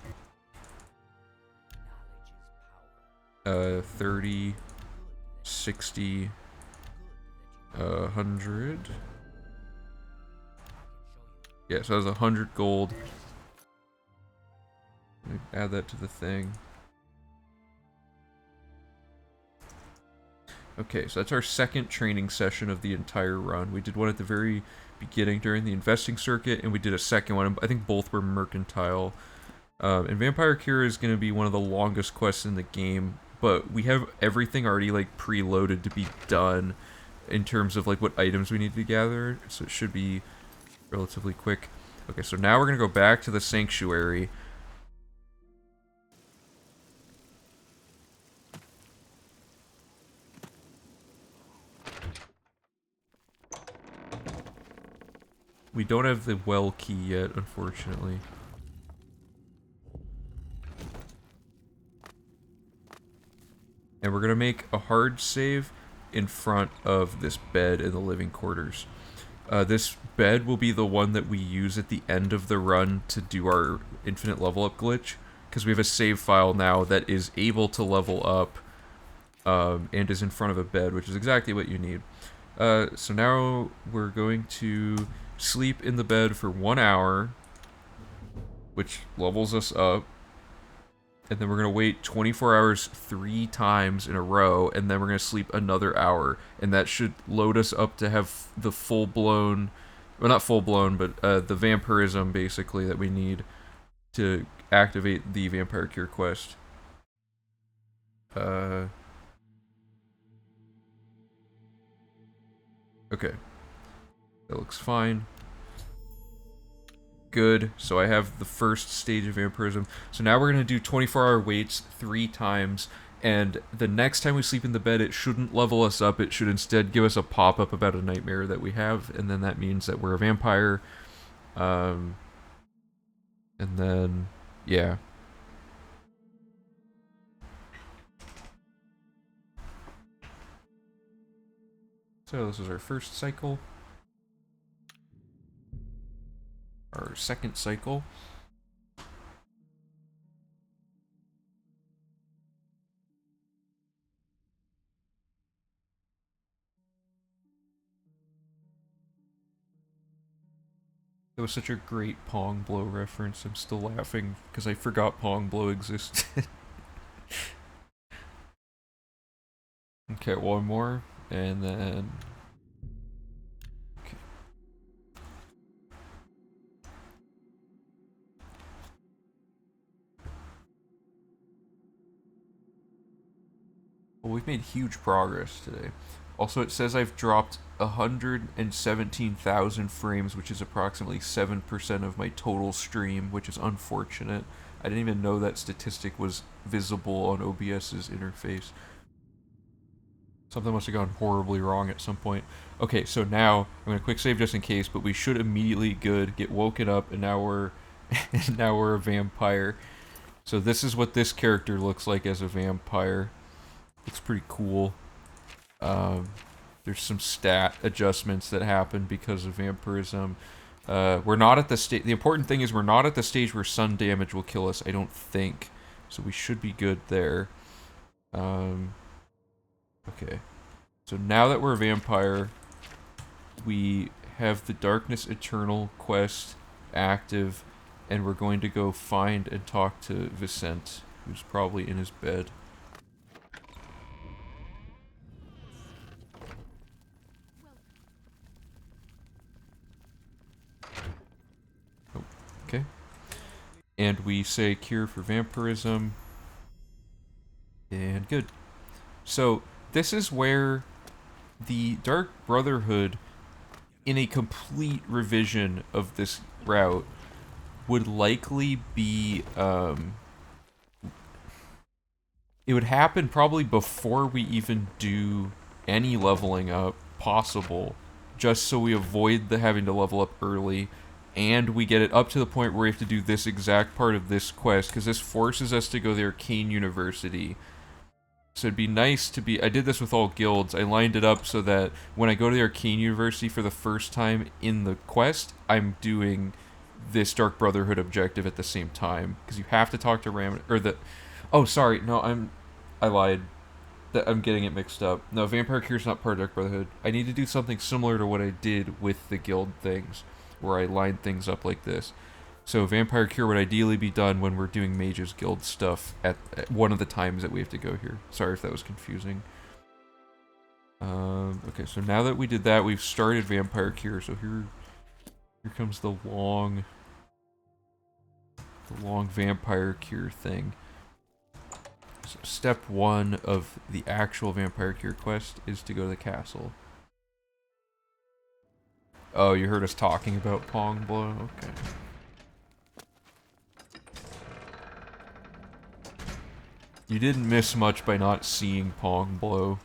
30, 60, 100. Yeah, so that's 100 gold. Let me add that to the thing. Okay, so that's our second training session of the entire run. We did one at the very beginning during the investing circuit, and we did a second one. I think both were Mercantile. And Vampire Cure is going to be one of the longest quests in the game, but we have everything already, like, preloaded to be done in terms of, like, what items we need to gather, so it should be relatively quick. Okay, so now we're going to go back to the Sanctuary. We don't have the well key yet, unfortunately. And we're going to make a hard save in front of this bed in the living quarters. This bed will be the one that we use at the end of the run to do our infinite level up glitch, because we have a save file now that is able to level up and is in front of a bed, which is exactly what you need. So now we're going to sleep in the bed for 1 hour, which levels us up. And then we're going to wait 24 hours 3 times in a row, and then we're going to sleep another hour. And that should load us up to have the full-blown, well, not full-blown, but the vampirism, basically, that we need to activate the Vampire Cure quest. Okay. That looks fine. Good. So I have the first stage of vampirism. So now we're going to do 24-hour waits 3 times, and the next time we sleep in the bed, it shouldn't level us up. It should instead give us a pop-up about a nightmare that we have, and then that means that we're a vampire. And then, yeah. So this is our first cycle. Our second cycle. That was such a great Pong Blow reference. I'm still laughing because I forgot Pong Blow existed. Okay, one more, and then... Okay. Well, we've made huge progress today. Also, it says I've dropped 117,000 frames, which is approximately 7% of my total stream, which is unfortunate. I didn't even know that statistic was visible on OBS's interface. Something must have gone horribly wrong at some point. Okay, so now I'm gonna quick save just in case, but we should immediately get woken up, and now we're and now we're a vampire. So this is what this character looks like as a vampire. Looks pretty cool. There's some stat adjustments that happen because of vampirism. We're not at the stage. The important thing is we're not at the stage where sun damage will kill us, I don't think. So we should be good there. Okay. So now that we're a vampire, we have the Darkness Eternal quest active, and we're going to go find and talk to Vicent, who's probably in his bed. Oh, okay. And we say cure for vampirism. And good. So, this is where the Dark Brotherhood, in a complete revision of this route, would likely be, it would happen probably before we even do any leveling up possible, just so we avoid the having to level up early, and we get it up to the point where we have to do this exact part of this quest, because this forces us to go to the Arcane University. So it'd be nice to be... I did this with all guilds. I lined it up so that when I go to the Arcane University for the first time in the quest, I'm doing this Dark Brotherhood objective at the same time. Because you have to talk to Ram... Or the... Oh, sorry. No, I lied. I'm getting it mixed up. No, Vampire Cure's not part of Dark Brotherhood. I need to do something similar to what I did with the guild things, where I lined things up like this. So Vampire Cure would ideally be done when we're doing Mage's Guild stuff at one of the times that we have to go here. Sorry if that was confusing. Okay, so now that we did that, we've started Vampire Cure. So here comes the long Vampire Cure thing. So step 1 of the actual Vampire Cure quest is to go to the castle. Oh, you heard us talking about Pong Blow? Okay. You didn't miss much by not seeing Pong Blow.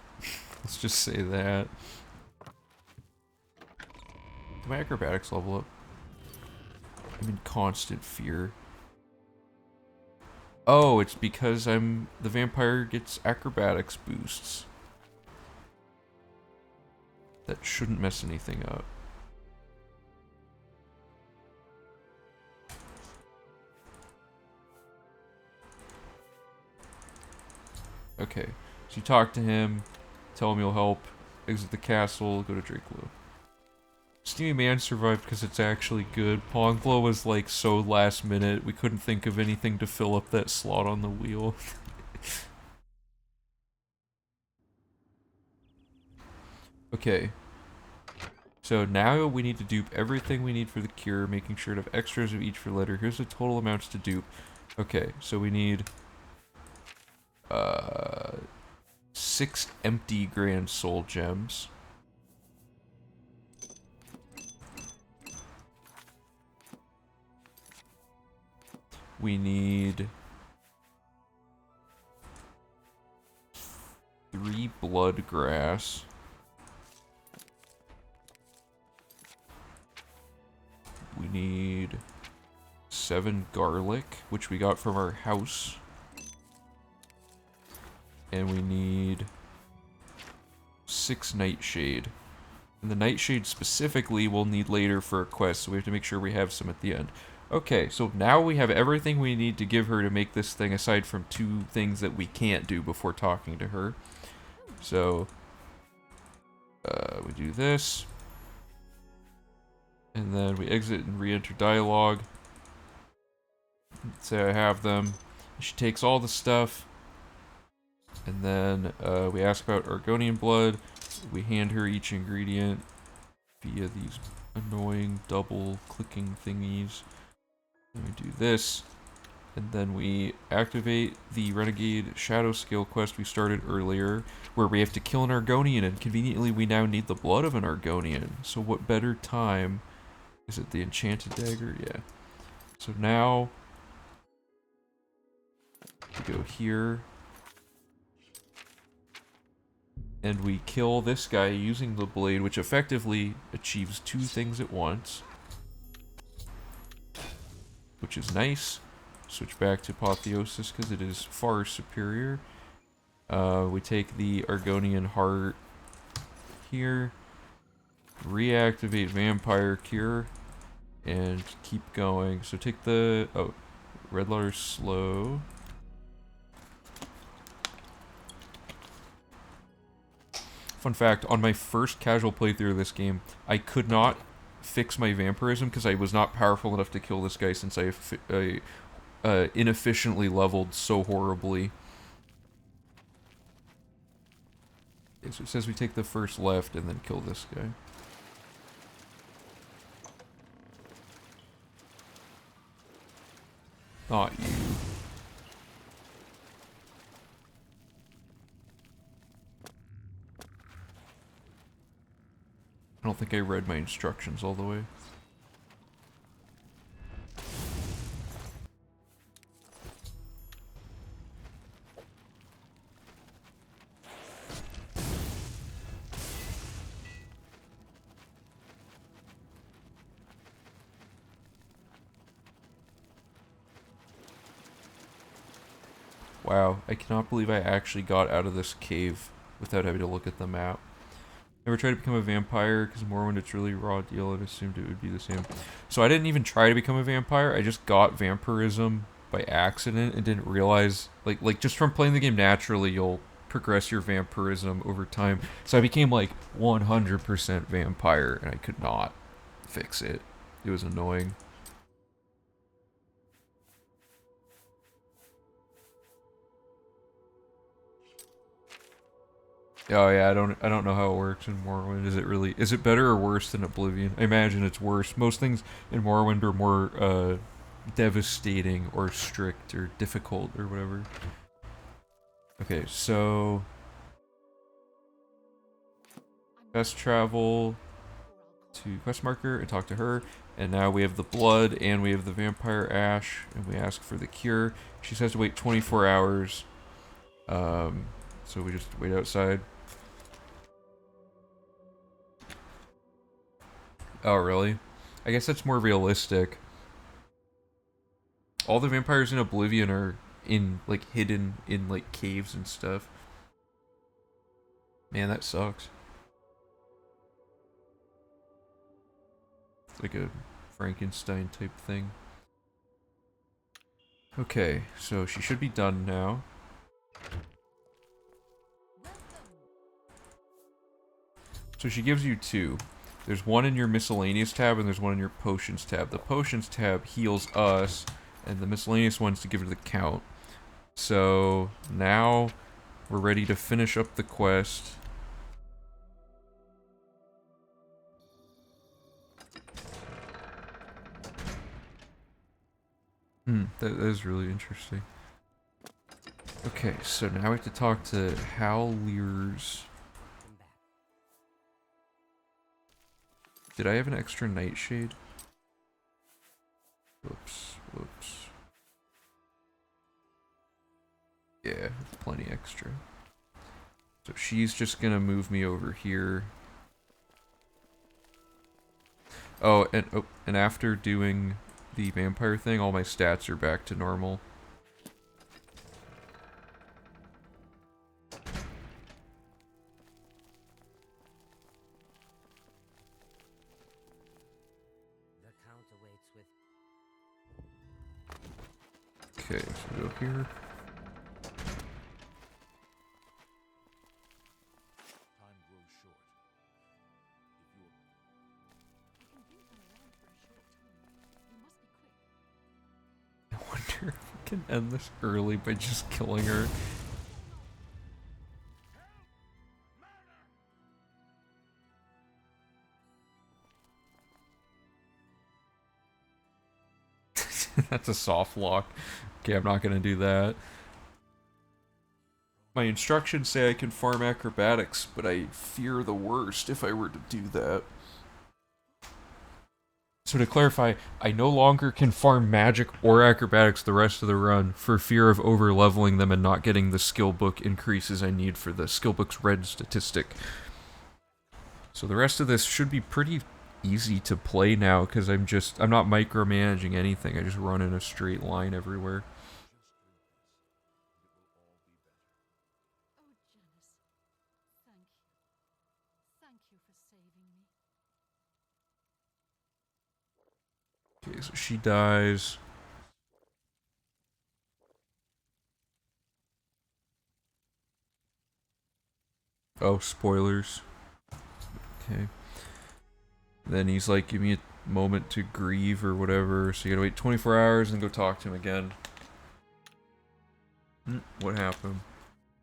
Let's just say that. Did my acrobatics level up? I'm in constant fear. Oh, it's because the vampire gets acrobatics boosts. That shouldn't mess anything up. Okay, so you talk to him, tell him you'll help, exit the castle, go to Drakelow. Steamy Man survived because it's actually good. Pong Blow was like so last minute, we couldn't think of anything to fill up that slot on the wheel. Okay. So now we need to dupe everything we need for the cure, making sure to have extras of each for later. Here's the total amounts to dupe. Okay, so we need 6 empty Grand Soul Gems. We need 3 Blood Grass. We need 7 Garlic, which we got from our house. And we need 6 Nightshade. And the Nightshade specifically we'll need later for a quest, so we have to make sure we have some at the end. Okay, so now we have everything we need to give her to make this thing, aside from 2 things that we can't do before talking to her. So, we do this. And then we exit and re-enter dialogue. Say I have them. She takes all the stuff. And then we ask about Argonian blood. We hand her each ingredient via these annoying double clicking thingies. And we do this. And then we activate the Renegade Shadow Scale quest we started earlier, where we have to kill an Argonian, and conveniently we now need the blood of an Argonian. So what better time? Is it the Enchanted Dagger? Yeah. So now we go here. And we kill this guy using the blade, which effectively achieves 2 things at once. Which is nice. Switch back to Apotheosis because it is far superior. We take the Argonian heart here. Reactivate Vampire Cure. And keep going. So take the... Oh, Red Letter slow. Fun fact, on my first casual playthrough of this game, I could not fix my vampirism because I was not powerful enough to kill this guy since I inefficiently leveled so horribly. Okay, so it says we take the first left and then kill this guy. Not you. I don't think I read my instructions all the way. Wow, I cannot believe I actually got out of this cave without having to look at the map. Never tried to become a vampire, because Morrowind it's really raw deal, and assumed it would be the same. So I didn't even try to become a vampire, I just got vampirism by accident and didn't realize, like just from playing the game naturally, you'll progress your vampirism over time. So I became like 100% vampire, and I could not fix it. It was annoying. Oh yeah, I don't know how it works in Morrowind. Is it better or worse than Oblivion? I imagine it's worse. Most things in Morrowind are more devastating or strict or difficult or whatever. Okay, so fast travel to quest marker and talk to her, and now we have the blood and we have the vampire ash, and we ask for the cure. She says to wait 24 hours. So we just wait outside. Oh, really? I guess that's more realistic. All the vampires in Oblivion are like, hidden in, like, caves and stuff. Man, that sucks. It's like a Frankenstein type thing. Okay, so she should be done now. So she gives you 2. There's one in your miscellaneous tab and there's one in your potions tab. The potions tab heals us, and the miscellaneous one's to give it the count. So now we're ready to finish up the quest. That is really interesting. Okay, so now we have to talk to Hal Lears. Did I have an extra nightshade? Whoops, whoops. Yeah, plenty extra. So she's just gonna move me over here. Oh, and after doing the vampire thing, all my stats are back to normal. Okay, so go here. Time grows short. If you sure we can end this early by just killing her. That's a soft lock. Okay, I'm not gonna do that. My instructions say I can farm acrobatics, but I fear the worst if I were to do that. So to clarify, I no longer can farm magic or acrobatics the rest of the run for fear of over-leveling them and not getting the skill book increases I need for the skill book's red statistic. So the rest of this should be pretty easy to play now because I'm not micromanaging anything. I just run in a straight line everywhere. Oh, Janice. Thank you. Thank you for saving me. Okay, so she dies. Oh, spoilers. Okay. Then he's like, give me a moment to grieve or whatever, so you gotta wait 24 hours and go talk to him again. What happened?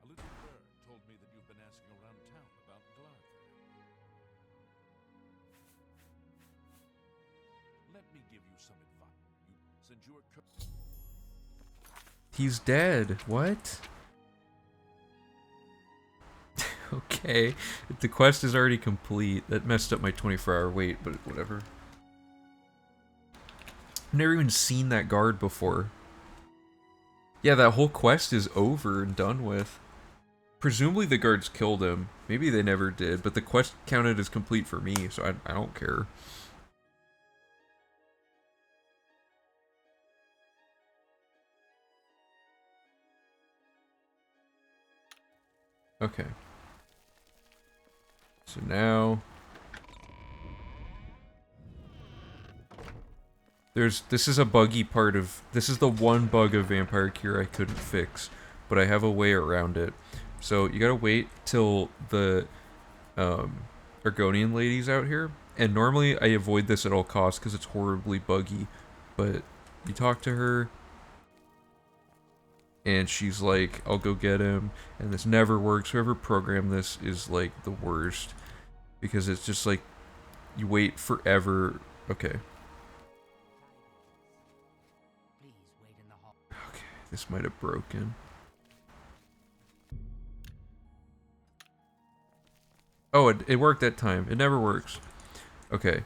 A little bird told me that you've been asking around town about Glarth. Let me give you some advice. Since you are He's dead. What? Okay. The quest is already complete. That messed up my 24-hour wait, but whatever. I've never even seen that guard before. Yeah, that whole quest is over and done with. Presumably the guards killed him. Maybe they never did, but the quest counted as complete for me, so I don't care. Okay. So now... This is a buggy part of... This is the one bug of Vampire Cure I couldn't fix, but I have a way around it. So you gotta wait till the Argonian lady's out here, and normally I avoid this at all costs because it's horribly buggy, but you talk to her, and she's like, I'll go get him, and this never works. Whoever programmed this is like the worst, because it's just like, you wait forever. Okay. Please wait in the hall. Okay, this might have broken. Oh, it worked that time. It never works. Okay.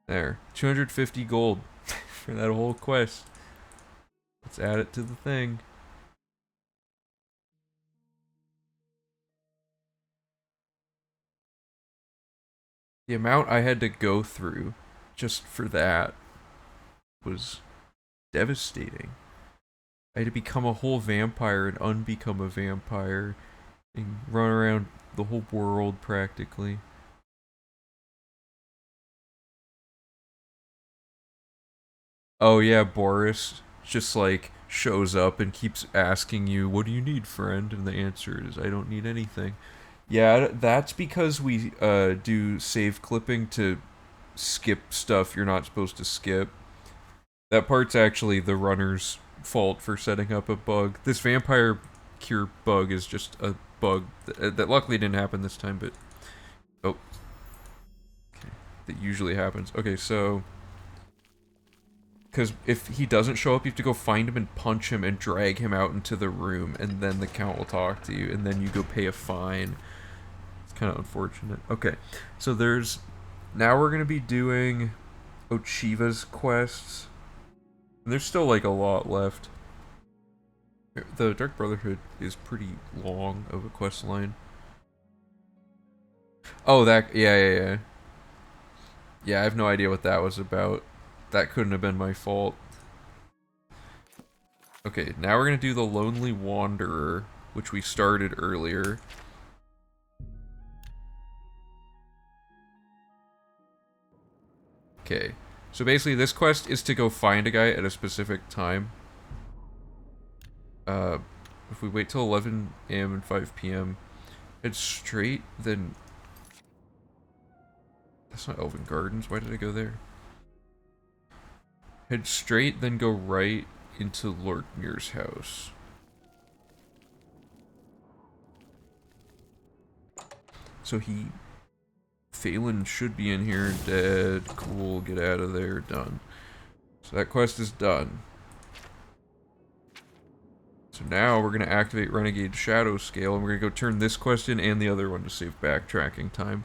There. 250 gold for that whole quest. Let's add it to the thing. The amount I had to go through just for that was devastating. I had to become a whole vampire and unbecome a vampire and run around the whole world practically. Oh yeah, Boris just like shows up and keeps asking you, what do you need, friend? And the answer is, I don't need anything. Yeah, that's because we do save clipping to skip stuff you're not supposed to skip. That part's actually the runner's fault for setting up a bug. This Vampire Cure bug is just a bug that luckily didn't happen this time, but... Oh. Okay. That usually happens. Okay, so... Because if he doesn't show up, you have to go find him and punch him and drag him out into the room, and then the count will talk to you, and then you go pay a fine. It's kind of unfortunate. Okay, so there's... Now we're going to be doing Ochiva's quests. And there's still, like, a lot left. The Dark Brotherhood is pretty long of a quest line. Oh, that... Yeah. Yeah, I have no idea what that was about. That couldn't have been my fault. Okay, now we're gonna do the Lonely Wanderer, which we started earlier. Okay, so basically this quest is to go find a guy at a specific time. If we wait till 11 a.m. and 5 p.m. It's straight, then... That's not Elven Gardens, why did I go there? Head straight, then go right into Lorkmir's house. So Phelan should be in here, dead, cool, get out of there, done. So that quest is done. So now we're going to activate Renegade Shadow Scale, and we're going to go turn this quest in and the other one to save backtracking time.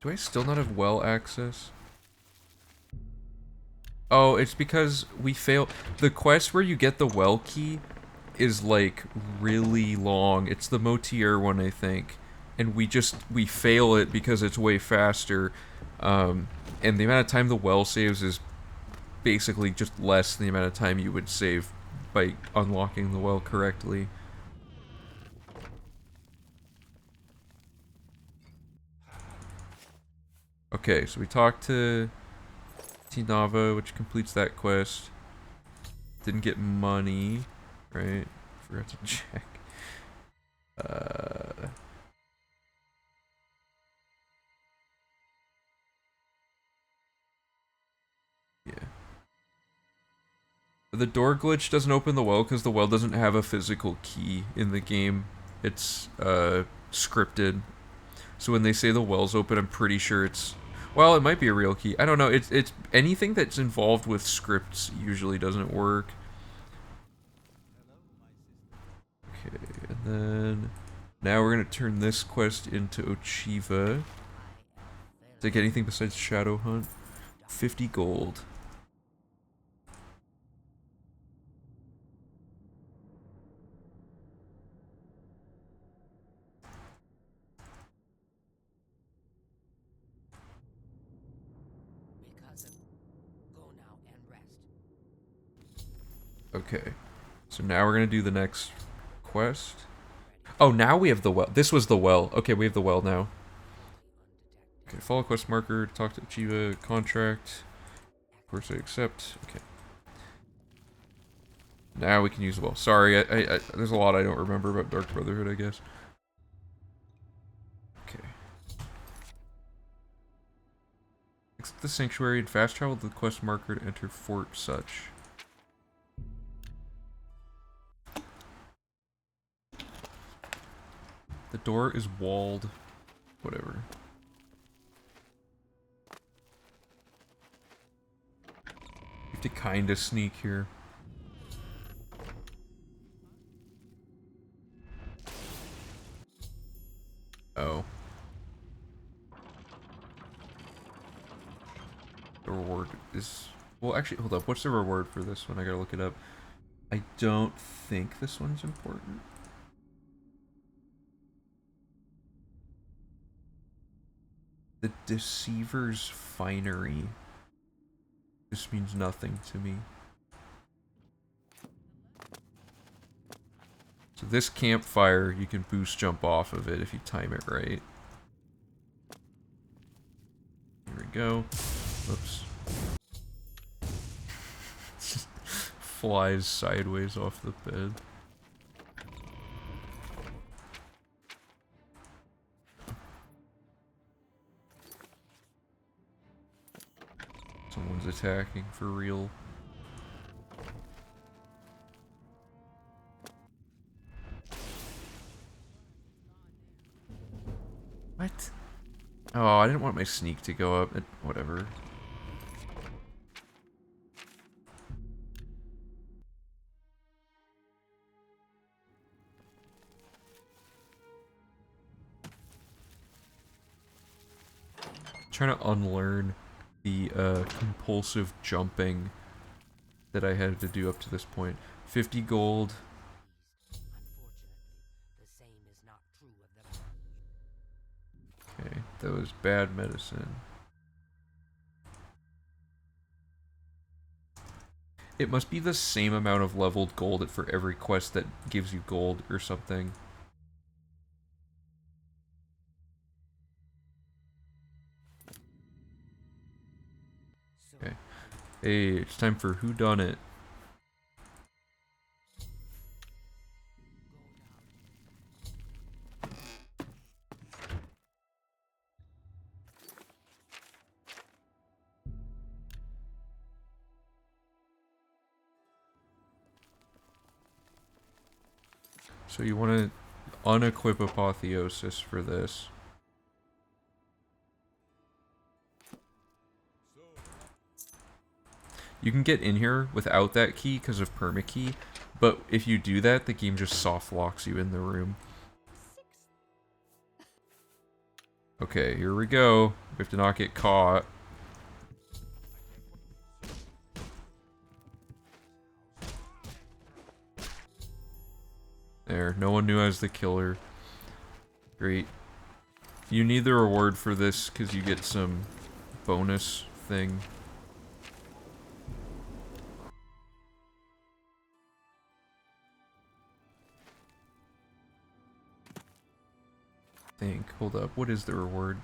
Do I still not have well access? Oh, it's because we failed. The quest where you get the well key is like really long. It's the Motier one, I think. And we fail it because it's way faster. And the amount of time the well saves is basically just less than the amount of time you would save by unlocking the well correctly. Okay, so we talked to Tinava, which completes that quest. Didn't get money, right? Forgot to check. Yeah. The door glitch doesn't open the well because the well doesn't have a physical key in the game. It's scripted. So when they say the well's open, I'm pretty sure it's... Well, it might be a real key. I don't know. It's anything that's involved with scripts usually doesn't work. Okay, and then now we're gonna turn this quest into Ochiva. Take anything besides Shadow Hunt. 50 gold. Go now and rest. Okay, so now we're gonna do the next quest. Oh, now we have the well. This was the well. Okay, we have the well now. Okay, follow quest marker, talk to Chiva, contract. Of course I accept. Okay. Now we can use the well. Sorry, I there's a lot I don't remember about Dark Brotherhood, I guess. Okay. Exit the sanctuary and fast travel to the quest marker to enter Fort Such. The door is walled. Whatever. You have to kinda sneak here. Oh. The reward is... Well, actually, hold up. What's the reward for this one? I gotta look it up. I don't think this one's important. The Deceiver's Finery. This means nothing to me. So this campfire, you can boost jump off of it if you time it right. Here we go. Oops. Just flies sideways off the bed. Someone's attacking for real. What? Oh, I didn't want my sneak to go up. Whatever. Trying to unlearn the compulsive jumping that I had to do up to this point. 50 gold. Unfortunately, the same is not true of the... Okay, that was bad medicine. It must be the same amount of leveled gold for every quest that gives you gold or something. Okay. Hey, it's time for Who Done It. So you want to unequip Apotheosis for this. You can get in here without that key because of permakey, but if you do that, the game just soft locks you in the room. Okay, here we go. We have to not get caught. There, no one knew I was the killer. Great. You need the reward for this because you get some bonus thing. Hold up, what is the reward?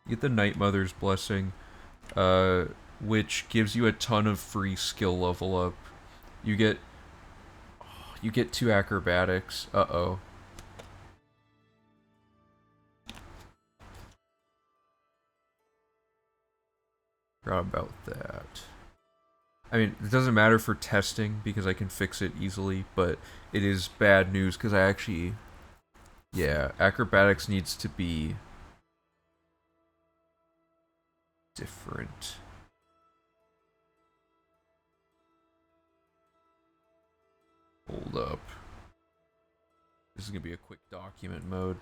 You get the Night Mother's Blessing, which gives you a ton of free skill level up. You get 2 acrobatics. Uh-oh. Forgot about that. I mean, it doesn't matter for testing because I can fix it easily, but it is bad news because I actually... Yeah, acrobatics needs to be different. Hold up. This is gonna be a quick document mode.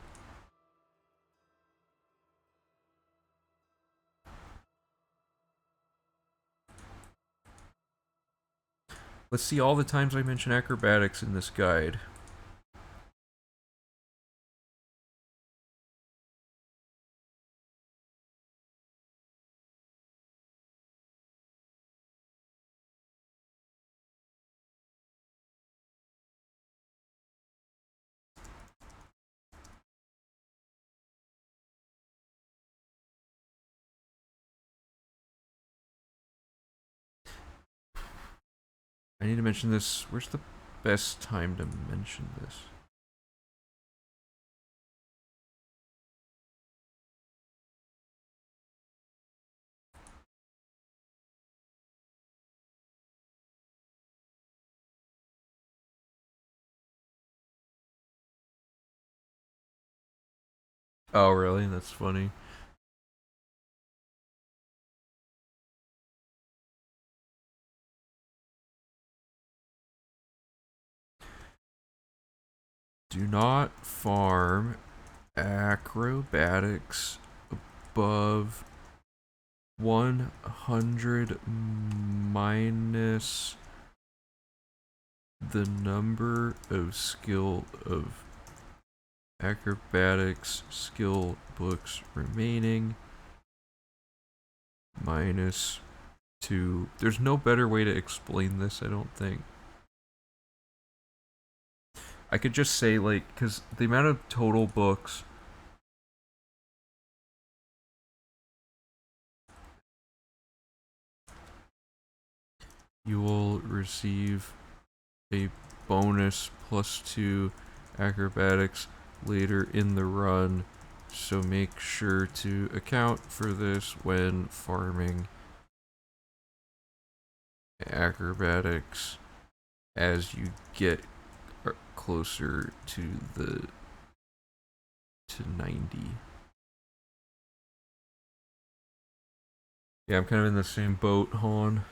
Let's see all the times I mention acrobatics in this guide. I need to mention this. Where's the best time to mention this? Oh, really? That's funny. Do not farm acrobatics above 100 minus the number of skill of acrobatics skill books remaining minus 2. There's no better way to explain this, I don't think. I could just say, like, because the amount of total books... You will receive a bonus +2 acrobatics later in the run, so make sure to account for this when farming acrobatics as you get closer to 90. Yeah, I'm kind of in the same boat, Han.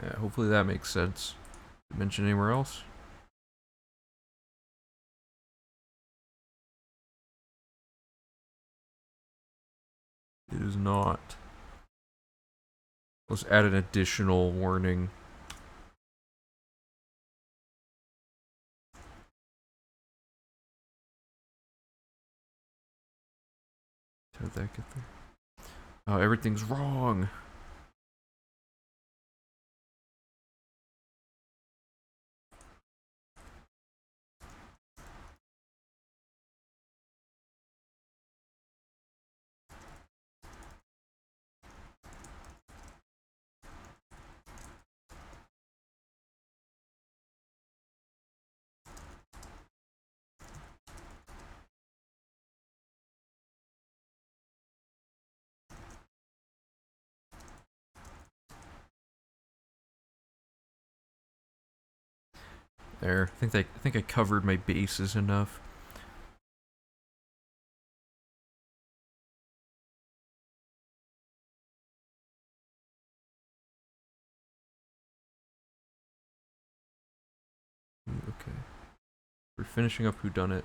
Yeah, hopefully that makes sense. Mention anywhere else? It is not. Let's add an additional warning. How'd that get there? Oh, everything's wrong. There. I think I covered my bases enough. Okay. We're finishing up whodunit.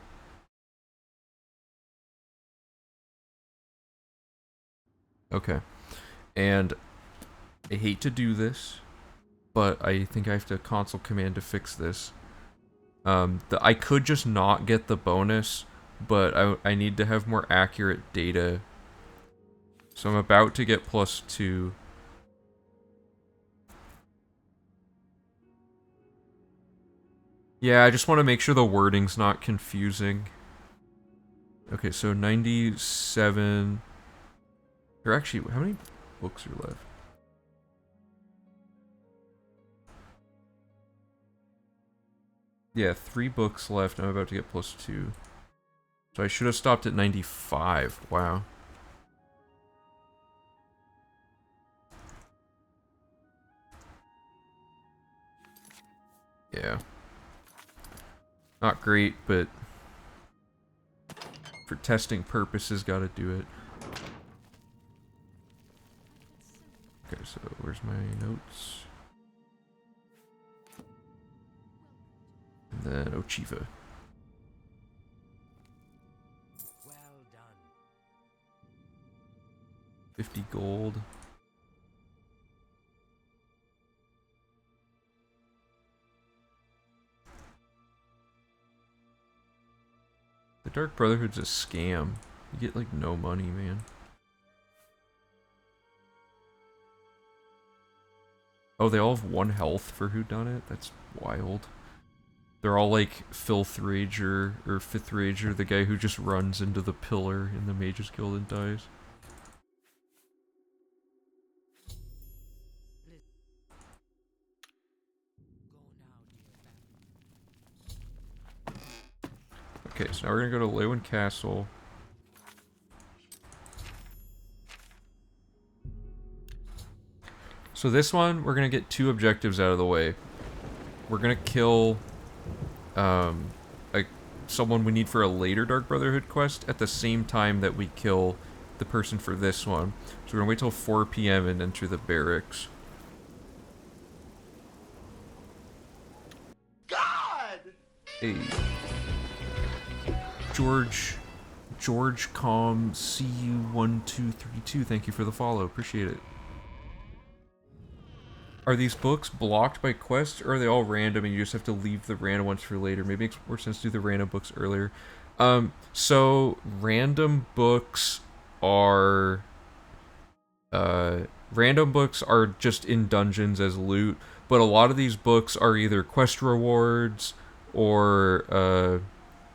Okay. And I hate to do this, but I think I have to console command to fix this. I could just not get the bonus, but I need to have more accurate data. So I'm about to get +2. Yeah, I just want to make sure the wording's not confusing. Okay, so 97... Or actually, how many books are left? Yeah, 3 books left. I'm about to get +2. So I should have stopped at 95. Wow. Yeah. Not great, but for testing purposes, gotta do it. Okay, so where's my notes? And then Ochiva. Well done. 50 gold. The Dark Brotherhood's a scam. You get like no money, man. Oh, they all have 1 health for whodunit? That's wild. They're all like Filth Rager or Fifth Rager, the guy who just runs into the pillar in the Mage's Guild and dies. Okay, so now we're gonna go to Lewin Castle. So this one, we're gonna get 2 objectives out of the way. We're gonna kill someone we need for a later Dark Brotherhood quest at the same time that we kill the person for this one. So we're gonna wait till 4 PM and enter the barracks. God! Hey. George Com CU1232, thank you for the follow, appreciate it. Are these books blocked by quests, or are they all random and you just have to leave the random ones for later? Maybe it makes more sense to do the random books earlier. So random books are just in dungeons as loot, but a lot of these books are either quest rewards or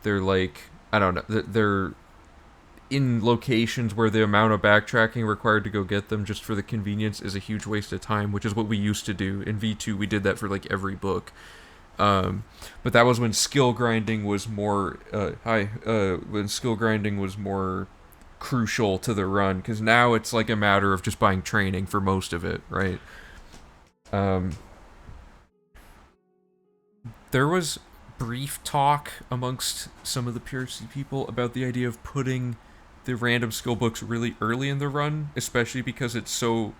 they're like, I don't know, they're in locations where the amount of backtracking required to go get them just for the convenience is a huge waste of time, which is what we used to do. In V2, we did that for like every book. But that was when skill grinding was more, when skill grinding was more crucial to the run, because now it's like a matter of just buying training for most of it, right? There was brief talk amongst some of the PRC people about the idea of putting the random skill books really early in the run, especially because it's so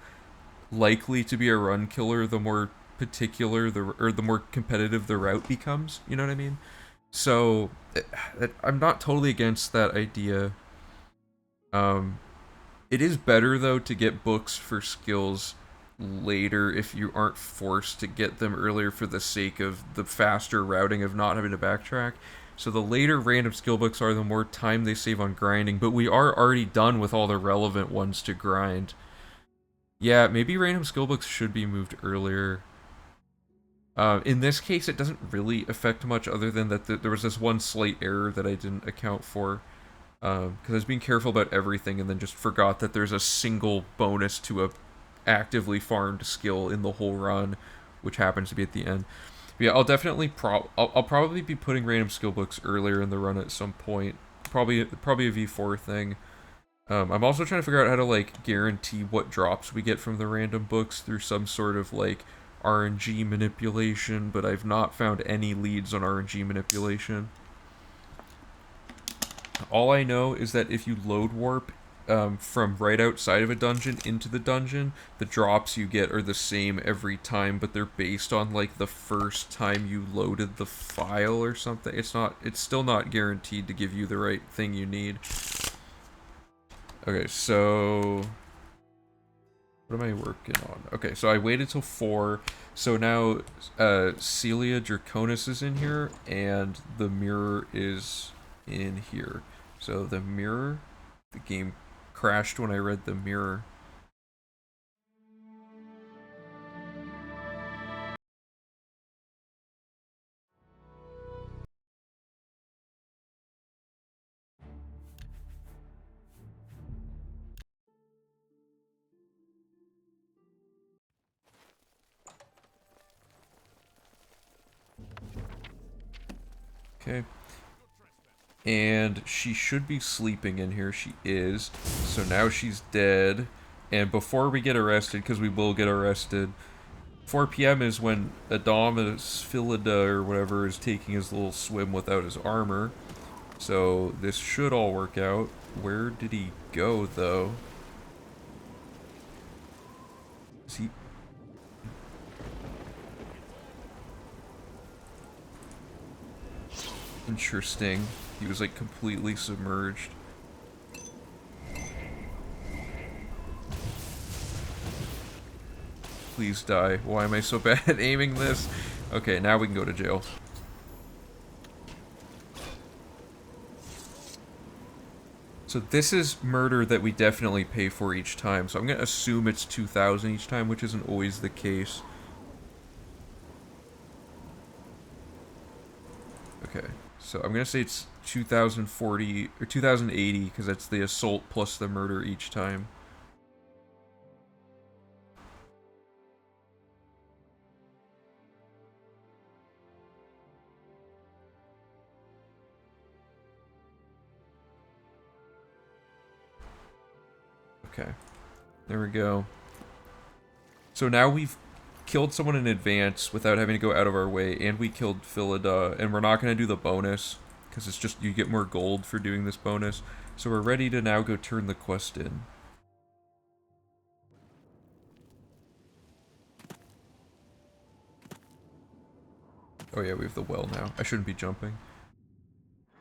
likely to be a run killer the more particular the more competitive the route becomes, you know what I mean? So I'm not totally against that idea. It is better though to get books for skills later if you aren't forced to get them earlier for the sake of the faster routing of not having to backtrack. So the later random skill books are, the more time they save on grinding, but we are already done with all the relevant ones to grind. Yeah, maybe random skill books should be moved earlier. In this case, it doesn't really affect much other than that there was this one slight error that I didn't account for. Because I was being careful about everything and then just forgot that there's a single bonus to a actively farmed skill in the whole run, which happens to be at the end. But yeah, I'll definitely I'll probably be putting random skill books earlier in the run at some point. Probably a V4 thing. I'm also trying to figure out how to like guarantee what drops we get from the random books through some sort of like RNG manipulation, but I've not found any leads on RNG manipulation. All I know is that if you load warp from right outside of a dungeon into the dungeon, the drops you get are the same every time, but they're based on like the first time you loaded the file or something. It's still not guaranteed to give you the right thing you need. Okay, so what am I working on? Okay, so I waited till 4. So now Celia Draconis is in here, and the mirror is in here. So the mirror, the game crashed when I read the mirror. Okay. And she should be sleeping in here. She is. So now she's dead. And before we get arrested, because we will get arrested, 4 p.m. is when Adamus Philida or whatever is taking his little swim without his armor. So this should all work out. Where did he go, though? Is he... Interesting. He was like completely submerged. Please die. Why am I so bad at aiming this? Okay, now we can go to jail. So this is murder that we definitely pay for each time. So I'm going to assume it's 2,000 each time, which isn't always the case. Okay. So I'm going to say it's 2,040 or 2,080 because that's the assault plus the murder each time. Okay. There we go. So now we've killed someone in advance without having to go out of our way, and we killed Philida, and we're not going to do the bonus, because it's just, you get more gold for doing this bonus. So we're ready to now go turn the quest in. Oh yeah, we have the well now. I shouldn't be jumping.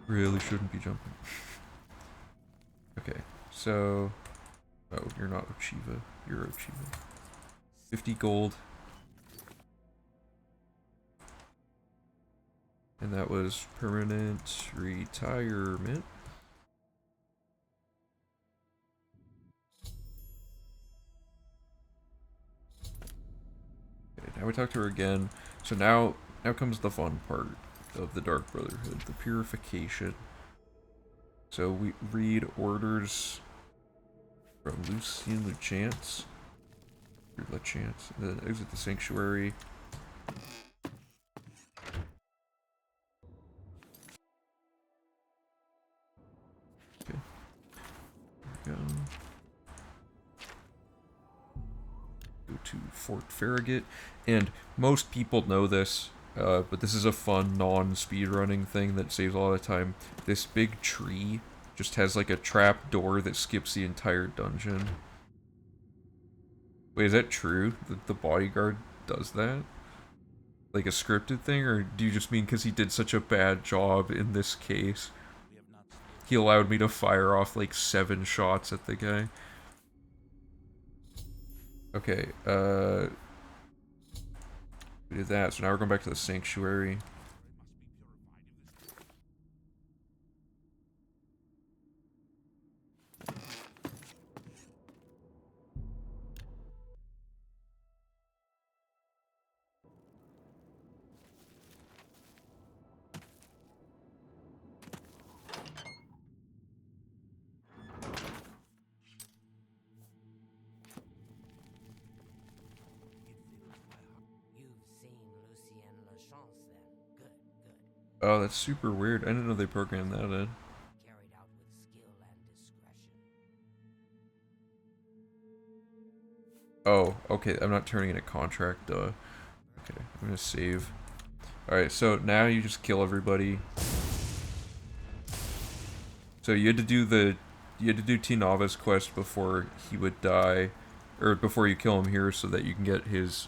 Really shouldn't be jumping. Okay, so... Oh, you're not Ochiva. You're Ochiva. 50 gold. And that was permanent retirement. Okay, now we talk to her again. So now comes the fun part of the Dark Brotherhood, the purification. So we read orders from Lucien Luchance. Luchance. Then exit the sanctuary. Okay. There we go. Go to Fort Farragut. And most people know this, but this is a fun non-speedrunning thing that saves a lot of time. This big tree just has like a trap door that skips the entire dungeon. Wait, is that true? That the bodyguard does that? Like a scripted thing, or do you just mean because he did such a bad job in this case? He allowed me to fire off like 7 shots at the guy. Okay, we did that, so now we're going back to the sanctuary. Oh, that's super weird. I didn't know they programmed that in. Carried out with skill and discretion. Oh, okay. I'm not turning in a contract, duh. Okay, I'm gonna save. Alright, so now you just kill everybody. So you had to do T Nova's quest before he would die, or before you kill him here, so that you can get his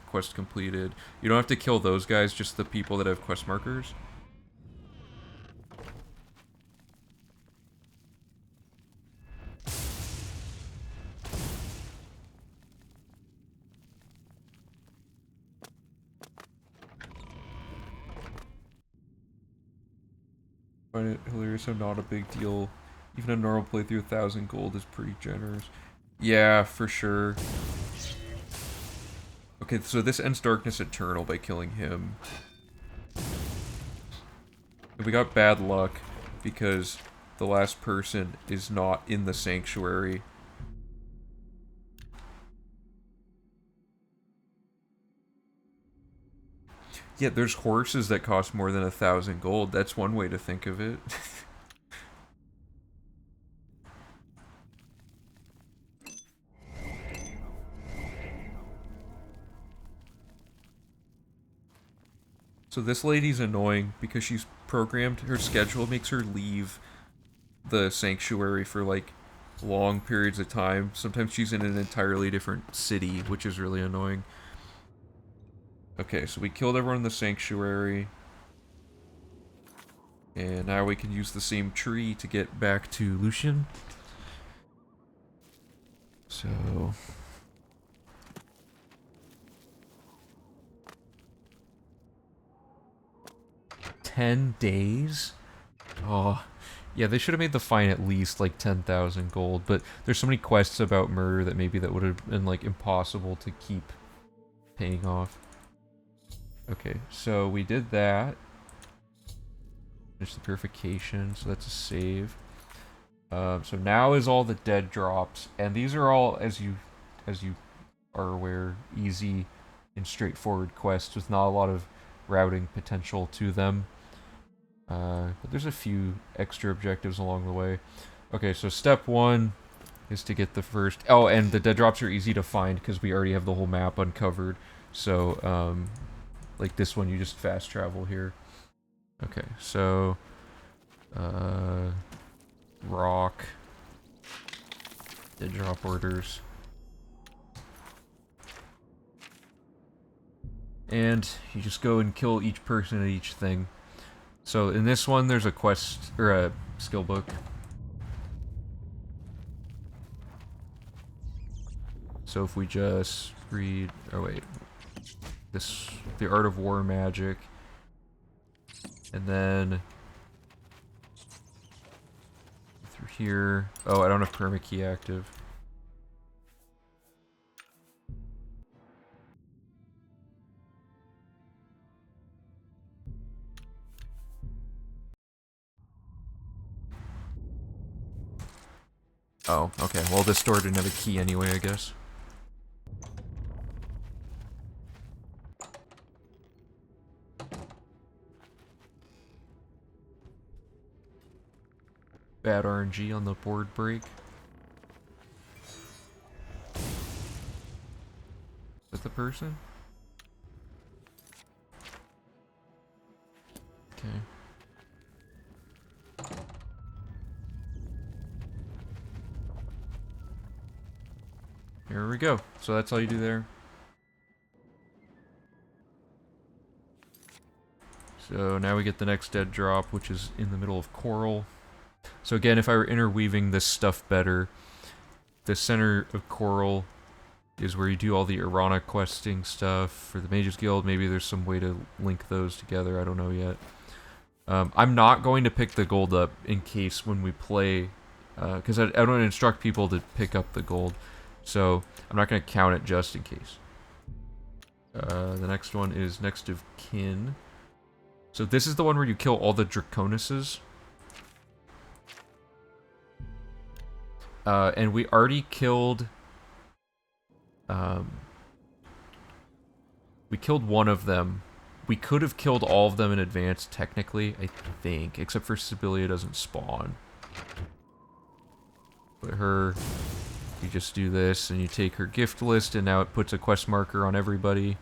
quest completed. You don't have to kill those guys, just the people that have quest markers. Find it hilarious how not a big deal. Even a normal playthrough, 1,000 gold is pretty generous. Yeah, for sure. Okay, so this ends Darkness Eternal by killing him. And we got bad luck because the last person is not in the sanctuary. Yeah, there's horses that cost more than 1,000 gold. That's one way to think of it. So this lady's annoying because she's programmed, her schedule makes her leave the sanctuary for like long periods of time. Sometimes she's in an entirely different city, which is really annoying. Okay, so we killed everyone in the sanctuary. And now we can use the same tree to get back to Lucian. So... 10 days? Oh, yeah, they should have made the fine at least like 10,000 gold, but there's so many quests about murder that maybe that would have been like impossible to keep paying off. Okay, so we did that. Finish the purification, so that's a save. So now is all the dead drops, and these are all, as you are aware, easy and straightforward quests with not a lot of routing potential to them. But there's a few extra objectives along the way. Okay, so step 1 is to get the first... Oh, and the dead drops are easy to find because we already have the whole map uncovered. So, like this one, you just fast travel here. Okay, so... rock. Dead drop orders. And you just go and kill each person at each thing. So in this one, there's a quest, or a skill book. So if we just read, oh wait, this, the Art of War Magic, and then through here, oh, I don't have permakey active. Oh, okay. Well, this store didn't have a key anyway, I guess. Bad RNG on the board break. Is that the person? Okay. Here we go. So that's all you do there. So now we get the next dead drop, which is in the middle of Coral. So again, if I were interweaving this stuff better, the center of Coral is where you do all the Irana questing stuff for the Mages Guild. Maybe there's some way to link those together. I don't know yet. I'm not going to pick the gold up in case when we play, because I don't instruct people to pick up the gold. So I'm not going to count it just in case. The next one is Next of Kin. So this is the one where you kill all the Draconuses. And we already killed... we killed one of them we could have killed all of them in advance, technically, I think, except for Sibylia doesn't spawn. But her, you just do this, and you take her gift list, and now it puts a quest marker on everybody.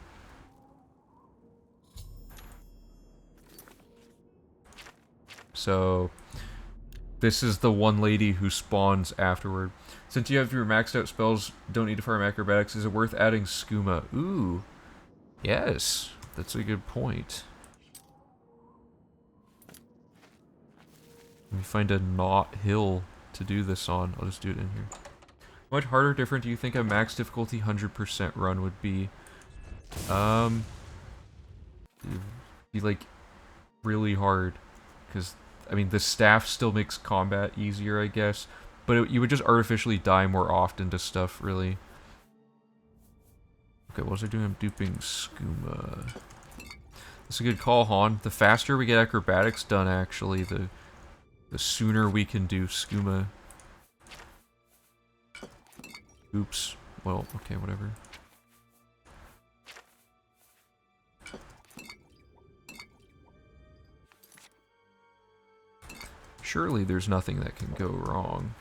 So, this is the one lady who spawns afterward. Since you have your maxed out spells, don't need to farm acrobatics, is it worth adding skooma? Ooh. Yes, that's a good point. Let me find a not hill to do this on. I'll just do it in here. How much harder or different do you think a max difficulty 100% run would be? It'd be like really hard. Because, I mean, the staff still makes combat easier, I guess. But you would just artificially die more often to stuff, really. Okay, what was I doing? I'm duping skooma. That's a good call, Han. The faster we get acrobatics done, actually, the sooner we can do skooma. Oops. Well, okay, whatever. Surely there's nothing that can go wrong.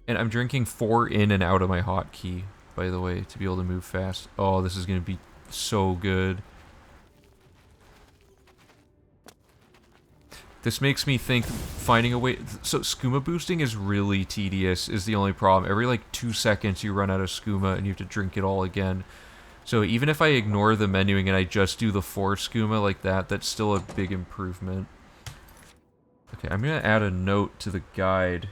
And I'm drinking 4 in and out of my hotkey, by the way, to be able to move fast. Oh, this is going to be so good. This makes me think finding a way... So, skooma boosting is really tedious, is the only problem. Every, like, 2 seconds you run out of skooma and you have to drink it all again. So, even if I ignore the menuing and I just do the 4 skooma like that, that's still a big improvement. Okay, I'm going to add a note to the guide.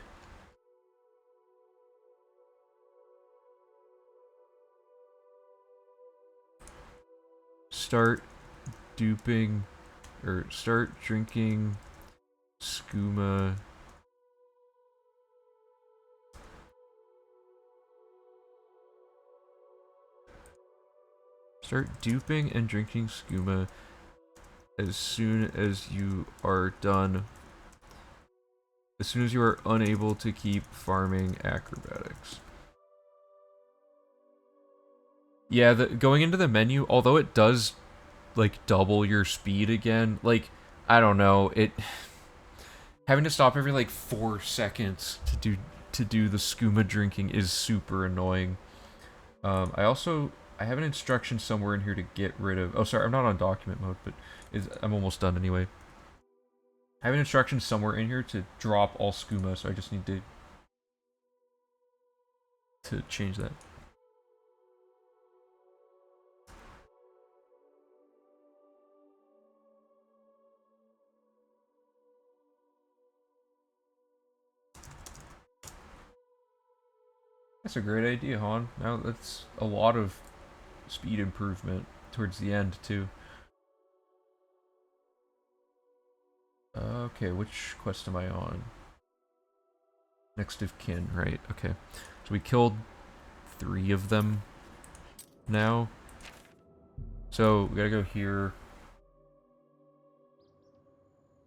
Start duping... Or, start drinking... skooma. Start duping and drinking skooma as soon as you are done. As soon as you are unable to keep farming acrobatics. Yeah, going into the menu, although it does like double your speed again, like I don't know, having to stop every like 4 seconds to do the skooma drinking is super annoying. I have an instruction somewhere in here to get rid of... Oh, sorry, I'm not on document mode, but I'm almost done anyway. I have an instruction somewhere in here to drop all skooma, so I just need to change that. That's a great idea, Han. Now that's a lot of speed improvement towards the end, too. Okay, which quest am I on? Next of kin, right, okay. So we killed 3 of them now. So, we gotta go here.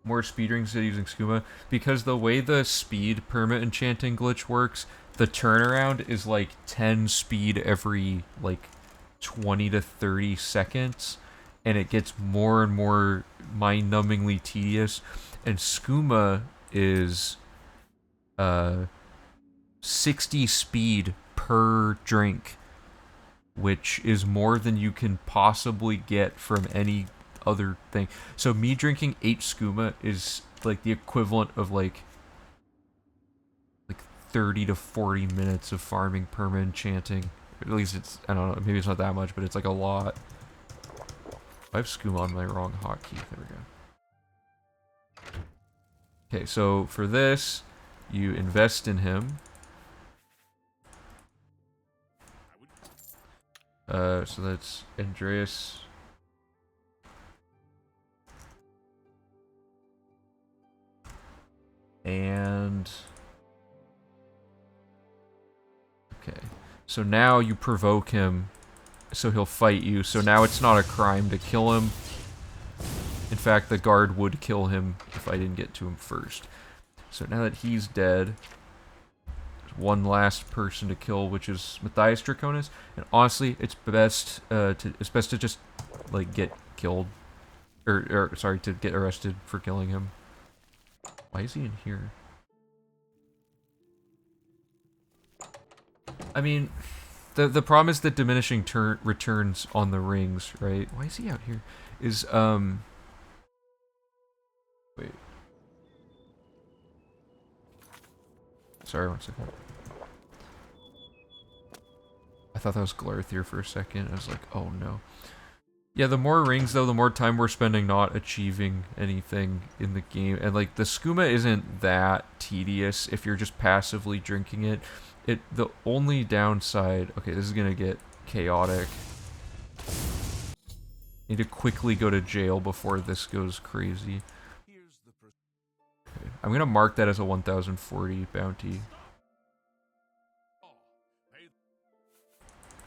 More speed rings instead of using skooma. Because the way the speed permit enchanting glitch works, the turnaround is like 10 speed every like 20 to 30 seconds. And it gets more and more mind-numbingly tedious. And skooma is 60 speed per drink, which is more than you can possibly get from any other thing. So me drinking 8 skooma is like the equivalent of like 30 to 40 minutes of farming perma enchanting. At least it's, I don't know, maybe it's not that much, but it's like a lot. I have skooma on my wrong hotkey. There we go. Okay, so for this, you invest in him. So that's Andreas. And... okay. So now you provoke him, so he'll fight you. So now it's not a crime to kill him. In fact, the guard would kill him if I didn't get to him first. So now that he's dead, one last person to kill, which is Matthias Draconis. And honestly, it's best to just like get killed, or sorry, to get arrested for killing him. Why is he in here? I mean, the problem is that diminishing returns on the rings, right? Why is he out here? Is wait. Sorry, one second. I thought that was Glarthier for a second. I was like, oh no. Yeah, the more rings though, the more time we're spending not achieving anything in the game. And like the skooma isn't that tedious if you're just passively drinking it. The only downside, okay, this is gonna get chaotic. Need to quickly go to jail before this goes crazy. Okay, I'm gonna mark that as a 1040 bounty.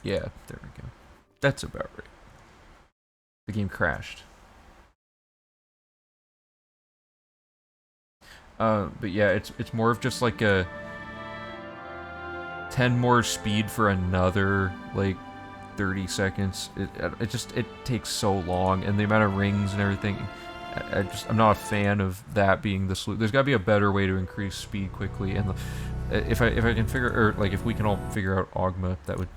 Yeah, there we go. That's about right. The game crashed. But yeah, it's more of just like a 10 more speed for another like 30 seconds. It takes so long, and the amount of rings and everything. I'm not a fan of that being the solution. There's got to be a better way to increase speed quickly, and if I can figure, or like if we can all figure out Ogma, that would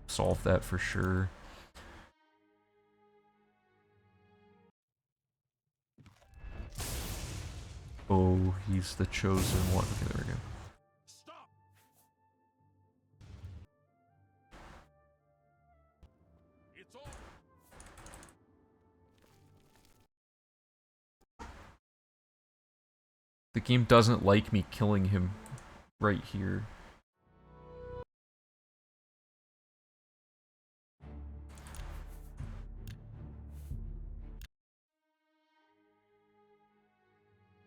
solve that for sure. Oh, he's the chosen one. Okay, there we go. The game doesn't like me killing him right here.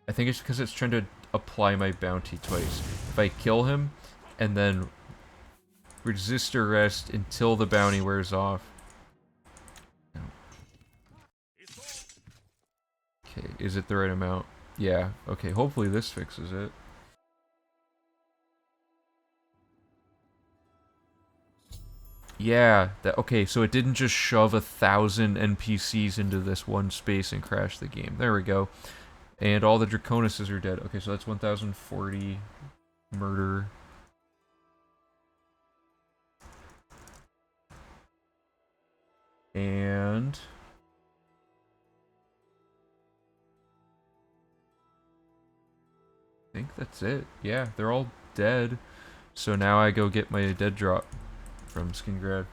I think it's because it's trying to apply my bounty twice. If I kill him and then resist arrest until the bounty wears off. No. Okay, is it the right amount? Yeah, okay, hopefully this fixes it. Yeah, okay, so it didn't just shove 1,000 NPCs into this one space and crash the game. There we go. And all the Draconises are dead. Okay, so that's 1040 murder. And I think that's it. Yeah, they're all dead. So now I go get my dead drop from Skingrad.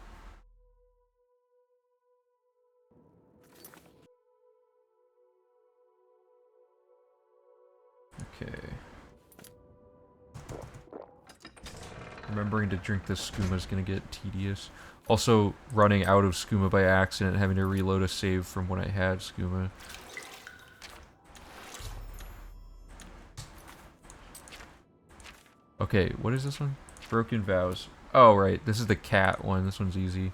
Okay. Remembering to drink this skooma is gonna get tedious. Also, running out of skooma by accident, having to reload a save from when I had skooma. Okay, what is this one? Broken Vows. Oh, right. This is the cat one. This one's easy.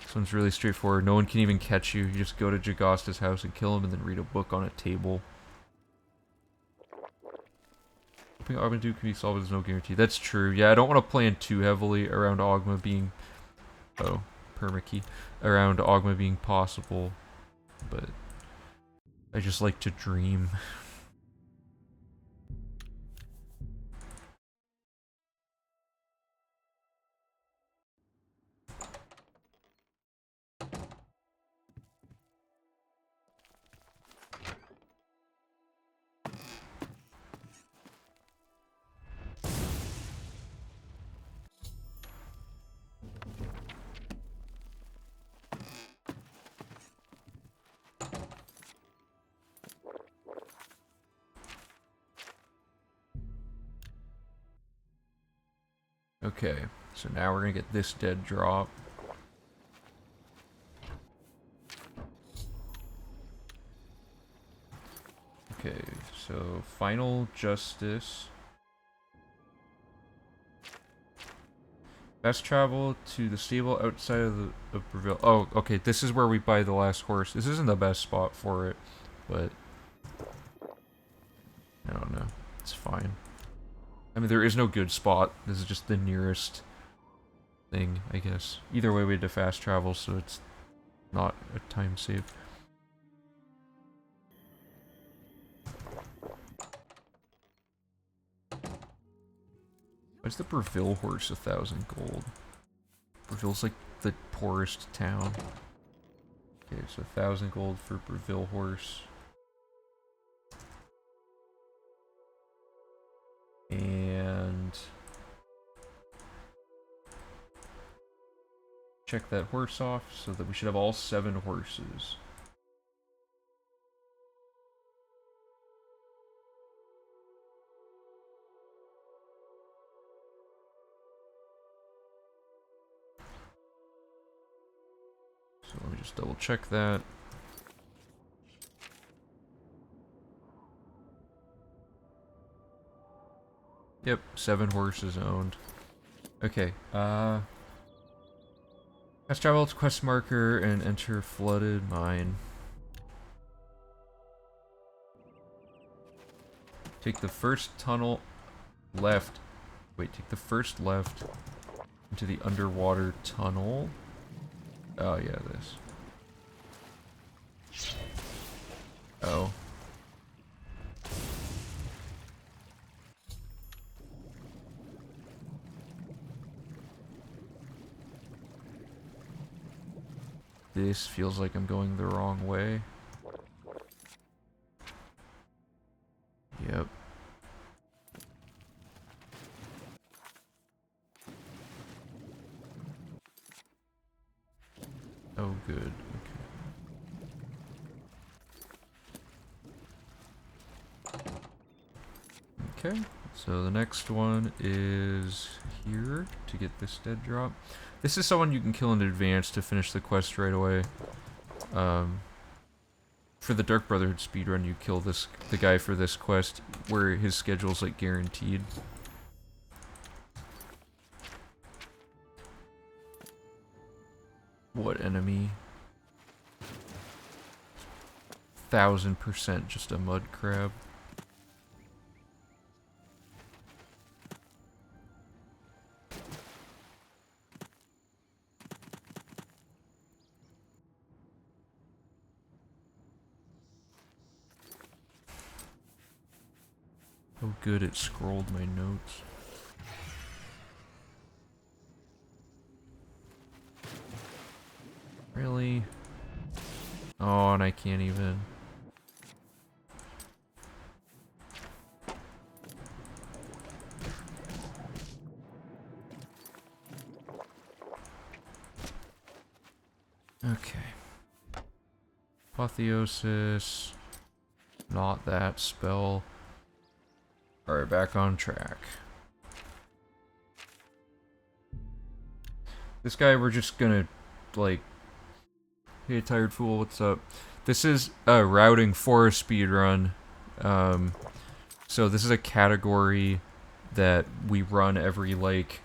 This one's really straightforward. No one can even catch you. You just go to Jagosta's house and kill him and then read a book on a table. Hoping Ogma Duke can be solved is no guarantee. That's true. Yeah, I don't want to plan too heavily around Ogma being... Oh, permakey. Around Ogma being possible. But I just like to dream. Okay, so now we're gonna get this dead drop. Okay, so Final Justice. Fast travel to the stable outside of Breville. Oh, okay, this is where we buy the last horse. This isn't the best spot for it, but I don't know. It's fine. I mean, there is no good spot. This is just the nearest thing, I guess. Either way, we had to fast travel, so it's not a time save. Why's the Breville horse 1,000 gold? Breville's like the poorest town. Okay, so 1,000 gold for Breville horse. And check that horse off so that we should have all 7 horses. So let me just double check that. Yep, 7 horses owned. Okay, fast travel to quest marker and enter flooded mine. Take the first tunnel left. Wait, take the first left into the underwater tunnel. Oh, yeah, this. Oh. This feels like I'm going the wrong way. Yep. Oh, good. Okay. Okay, so the next one is here to get this dead drop. This is someone you can kill in advance to finish the quest right away. For the Dark Brotherhood speedrun, you kill the guy for this quest where his schedule's like guaranteed. What enemy? 1000% just a mud crab. Oh good, it scrolled my notes. Really? Oh, and I can't even. Okay. Apotheosis. Not that spell. Alright, back on track. This guy, we're just gonna, like... Hey, tired fool, what's up? This is a routing for a speedrun. So this is a category that we run every, like...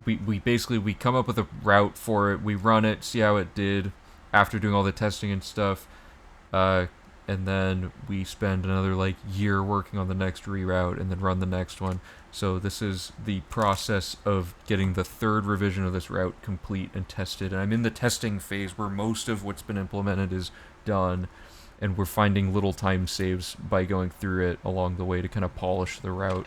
We basically, we come up with a route for it, we run it, see how it did, after doing all the testing and stuff. And then we spend another, like, year working on the next reroute and then run the next one. So this is the process of getting the 3rd revision of this route complete and tested. And I'm in the testing phase where most of what's been implemented is done. And we're finding little time saves by going through it along the way to kind of polish the route.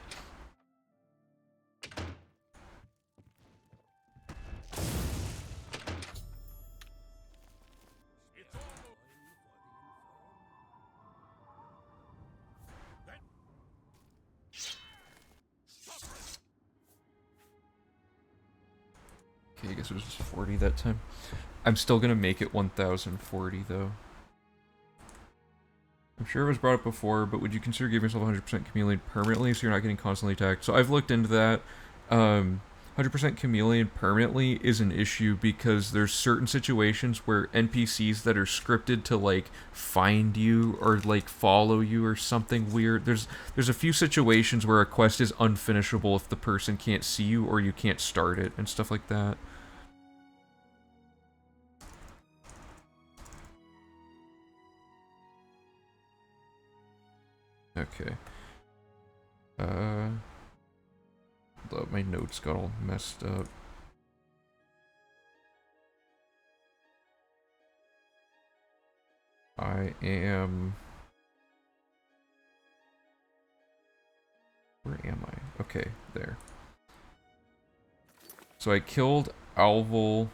Okay, I guess it was just 40 that time. I'm still gonna make it 1040 though. I'm sure it was brought up before, but would you consider giving yourself 100% chameleon permanently so you're not getting constantly attacked? So I've looked into that. 100% chameleon permanently is an issue because there's certain situations where NPCs that are scripted to like find you or like follow you or something weird. There's a few situations where a quest is unfinishable if the person can't see you or you can't start it and stuff like that. Okay. Hold up, my notes got all messed up. I am... Where am I? Okay, there. So I killed Alval,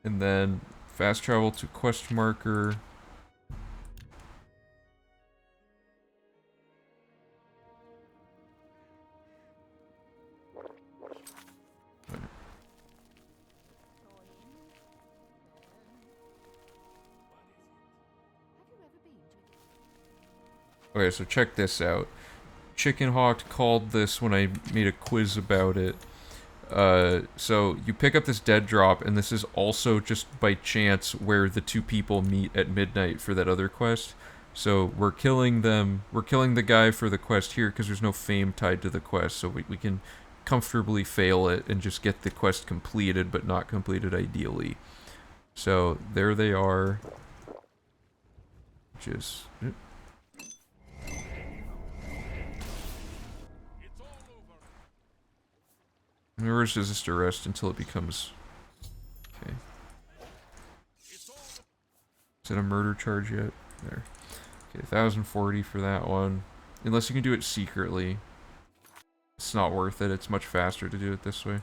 and then fast travel to quest marker. Okay, so check this out. Chicken Hawk called this when I made a quiz about it. So you pick up this dead drop, and this is also just by chance where the two people meet at midnight for that other quest. So we're killing them. We're killing the guy for the quest here because there's no fame tied to the quest, so we can comfortably fail it and just get the quest completed, but not completed ideally. So there they are. Just... Mirrors resist arrest until it becomes... Okay. Is it a murder charge yet? There. Okay, 1040 for that one. Unless you can do it secretly. It's not worth it. It's much faster to do it this way.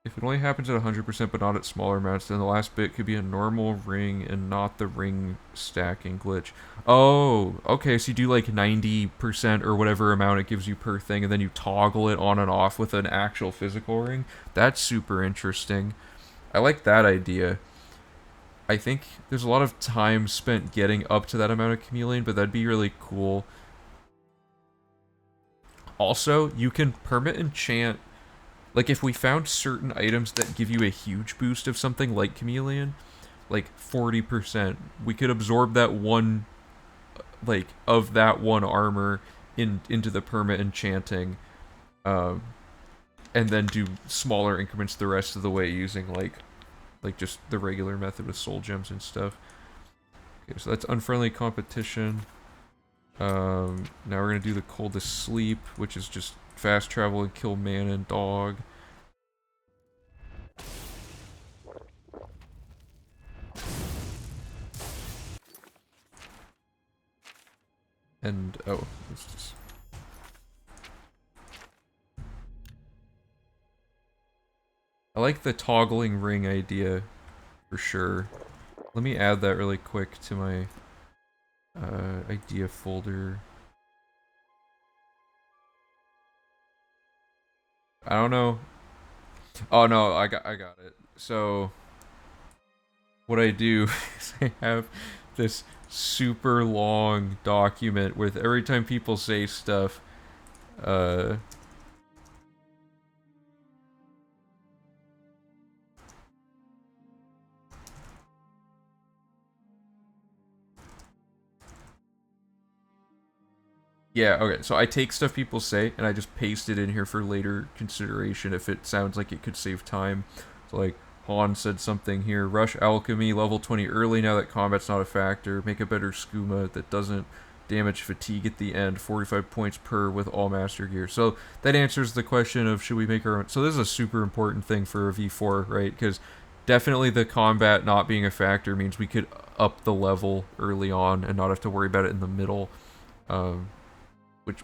If it only happens at 100% but not at smaller amounts, then the last bit could be a normal ring and not the ring stacking glitch. Oh, okay, so you do like 90% or whatever amount it gives you per thing, and then you toggle it on and off with an actual physical ring. That's super interesting. I like that idea. I think there's a lot of time spent getting up to that amount of chameleon, but that'd be really cool. Also, you can permit enchant. Like, if we found certain items that give you a huge boost of something like Chameleon, like 40%, we could absorb that one, like, of that one armor into the perma enchanting, and then do smaller increments the rest of the way using, like just the regular method with soul gems and stuff. Okay, so that's unfriendly competition. Now we're gonna do the coldest sleep, which is just fast travel and kill man and dog. And, oh, let's just... I like the toggling ring idea, for sure. Let me add that really quick to my idea folder. I don't know. Oh no, I got it. So what I do is I have this super long document with every time people say stuff, yeah, okay, so I take stuff people say, and I just paste it in here for later consideration if it sounds like it could save time. So, like, Han said something here, rush alchemy, level 20 early now that combat's not a factor, make a better skooma that doesn't damage fatigue at the end, 45 points per with all master gear. So, that answers the question of should we make our own... So this is a super important thing for a V4, right? Because definitely the combat not being a factor means we could up the level early on and not have to worry about it in the middle.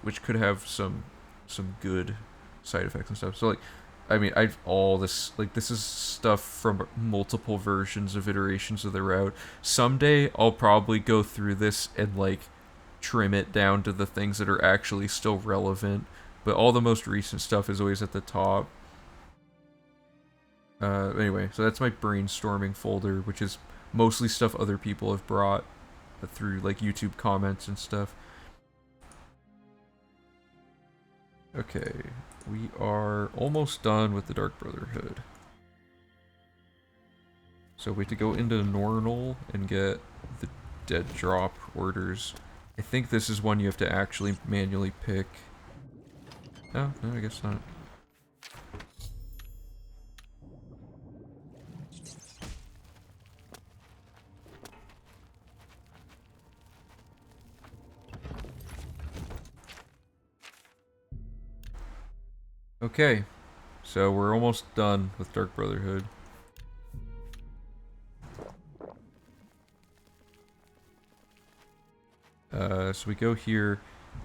Which could have some good side effects and stuff. So like, I mean, I've all this, like, this is stuff from multiple versions of iterations of the route. Someday I'll probably go through this and like trim it down to the things that are actually still relevant, but all the most recent stuff is always at the top. Anyway, so that's my brainstorming folder, which is mostly stuff other people have brought through like YouTube comments and stuff. Okay, we are almost done with the Dark Brotherhood. So we have to go into Nornal and get the dead drop orders. I think this is one you have to actually manually pick. Oh, no, I guess not. Okay, so we're almost done with Dark Brotherhood. So we go here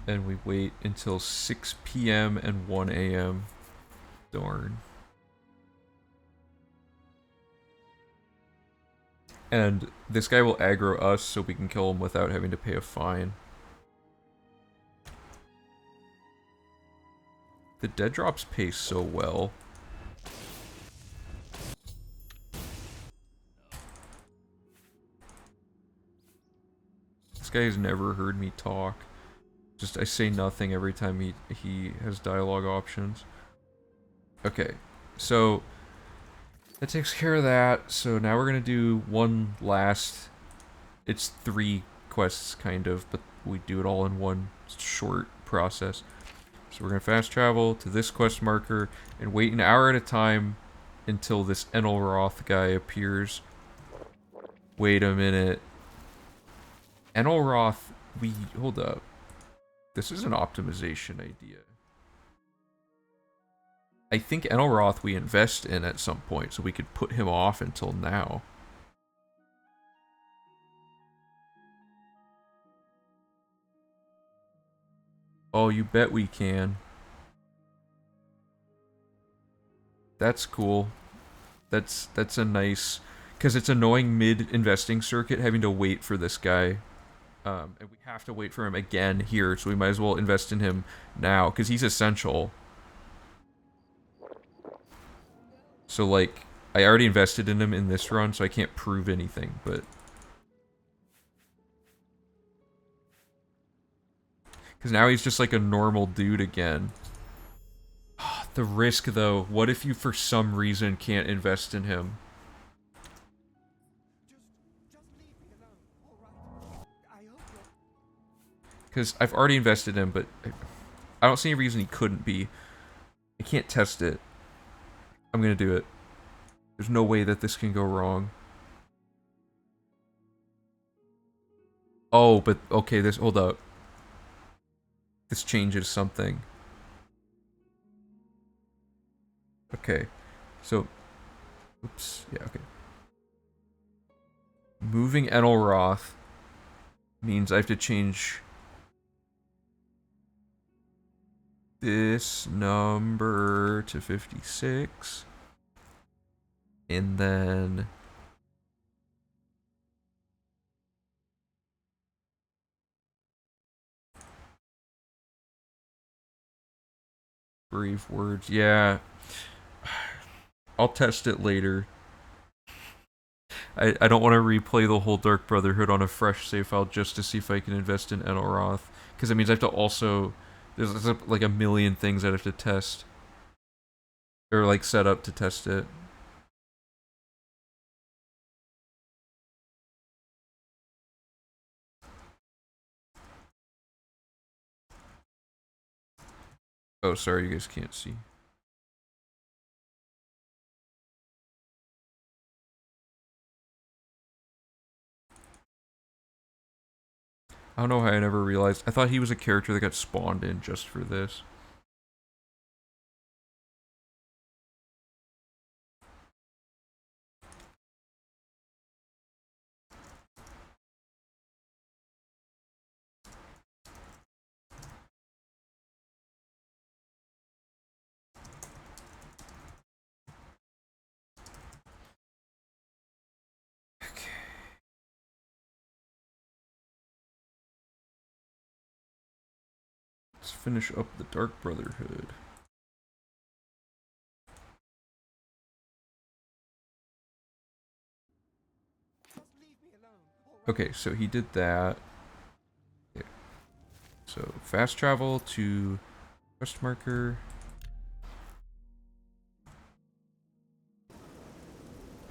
and we wait until 6 p.m. and 1 a.m. Darn. And this guy will aggro us so we can kill him without having to pay a fine. The dead drops pay so well. This guy has never heard me talk. Just I say nothing every time he has dialogue options. Okay, so that takes care of that. So now we're gonna do one last. It's 3 quests kind of, but we do it all in one short process. So we're gonna fast travel to this quest marker and wait an hour at a time until this Enelroth guy appears. Wait a minute. Enelroth, hold up. This is an optimization idea. I think Enelroth we invest in at some point, so we could put him off until now. Oh, you bet we can. That's cool. That's a nice... Because it's annoying mid-investing circuit having to wait for this guy. And we have to wait for him again here, so we might as well invest in him now, because he's essential. So, like, I already invested in him in this run, so I can't prove anything, but... Because now he's just like a normal dude again. The risk, though. What if you, for some reason, can't invest in him? Because I've already invested in him, but I don't see any reason he couldn't be. I can't test it. I'm gonna do it. There's no way that this can go wrong. Oh, but okay, hold up. This changes something. Okay, so, oops, yeah, okay. Moving Enelroth means I have to change this number to 56. And then... Brave words, yeah. I'll test it later. I don't want to replay the whole Dark Brotherhood on a fresh save file just to see if I can invest in Enelroth. Because that means I have to also... There's like a million things I have to test. Or like set up to test it. Oh, sorry, you guys can't see. I don't know how I never realized. I thought he was a character that got spawned in just for this. Let's finish up the Dark Brotherhood. Okay, so he did that. Okay. So fast travel to quest marker.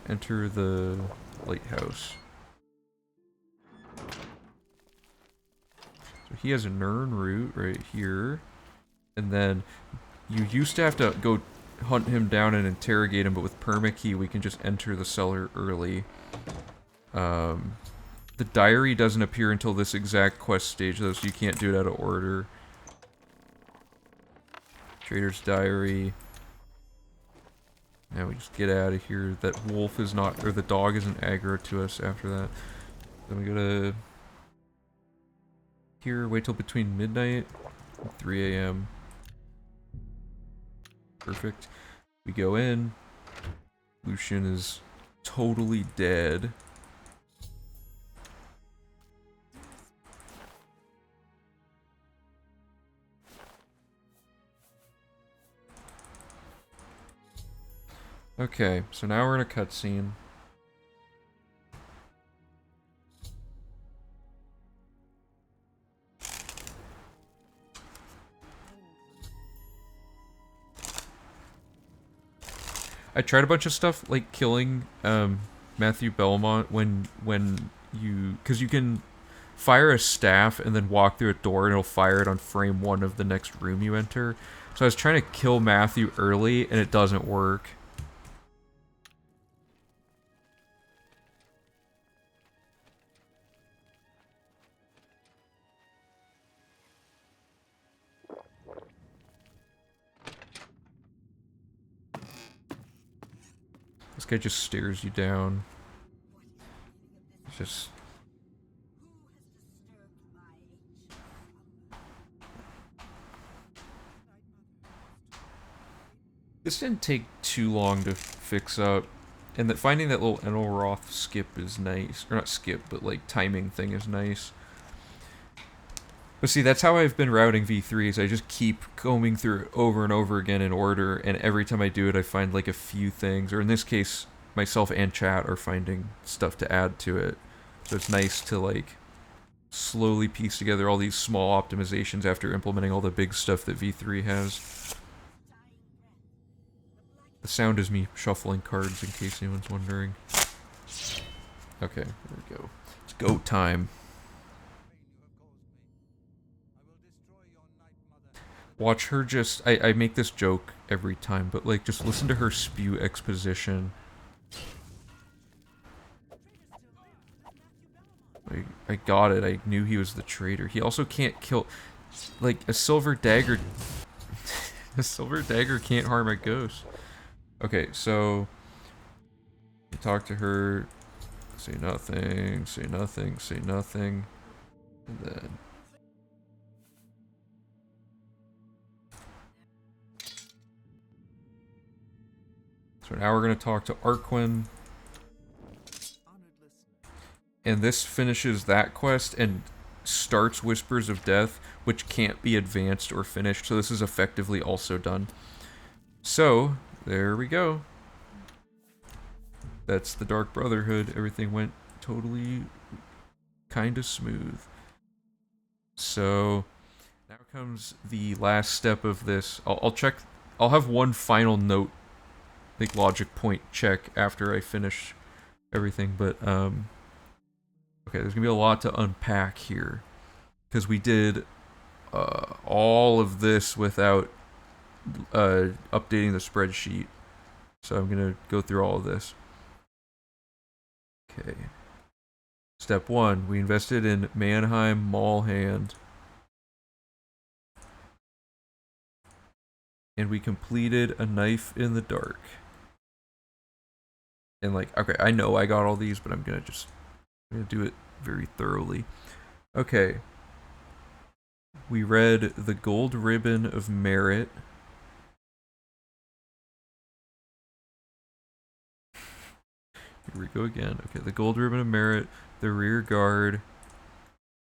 Enter the lighthouse. So he has a Nern route right here. And then you used to have to go hunt him down and interrogate him, but with permakey we can just enter the cellar early. The diary doesn't appear until this exact quest stage though, so you can't do it out of order. Trader's Diary. Now we just get out of here. That wolf is not, or the dog isn't aggro to us after that. Then we go to here, wait till between midnight and 3 a.m. Perfect. We go in. Lucian is totally dead. Okay, so now we're in a cutscene. I tried a bunch of stuff like killing Matthew Belmont when you, because you can fire a staff and then walk through a door and it'll fire it on frame 1 of the next room you enter. So I was trying to kill Matthew early and it doesn't work. This guy just stares you down. Just... This didn't take too long to fix up. And that finding that little Enelroth skip is nice. Or not skip, but like timing thing is nice. But see, that's how I've been routing V3s. I just keep combing through it over and over again in order, and every time I do it, I find like a few things, or in this case, myself and chat are finding stuff to add to it. So it's nice to like slowly piece together all these small optimizations after implementing all the big stuff that V3 has. The sound is me shuffling cards in case anyone's wondering. Okay, there we go. It's go time. Watch her just, I make this joke every time, but like just listen to her spew exposition. I got it, I knew he was the traitor. He also can't kill, like a silver dagger, a silver dagger can't harm a ghost. Okay, so, you talk to her, say nothing, say nothing, say nothing, and then... So now we're going to talk to Arquin. And this finishes that quest and starts Whispers of Death, which can't be advanced or finished, so this is effectively also done. So, there we go. That's the Dark Brotherhood. Everything went totally kind of smooth. So, now comes the last step of this. I'll check, I'll have one final note, like logic point check after I finish everything, but okay, there's gonna be a lot to unpack here because we did all of this without updating the spreadsheet, so I'm gonna go through all of this. Okay, step 1, we invested in Mannheim Mallhand, and we completed A Knife in the Dark. And like, okay, I know I got all these, but I'm gonna do it very thoroughly. Okay. We read The Gold Ribbon of Merit. Here we go again. Okay, The Gold Ribbon of Merit, The Rear Guard,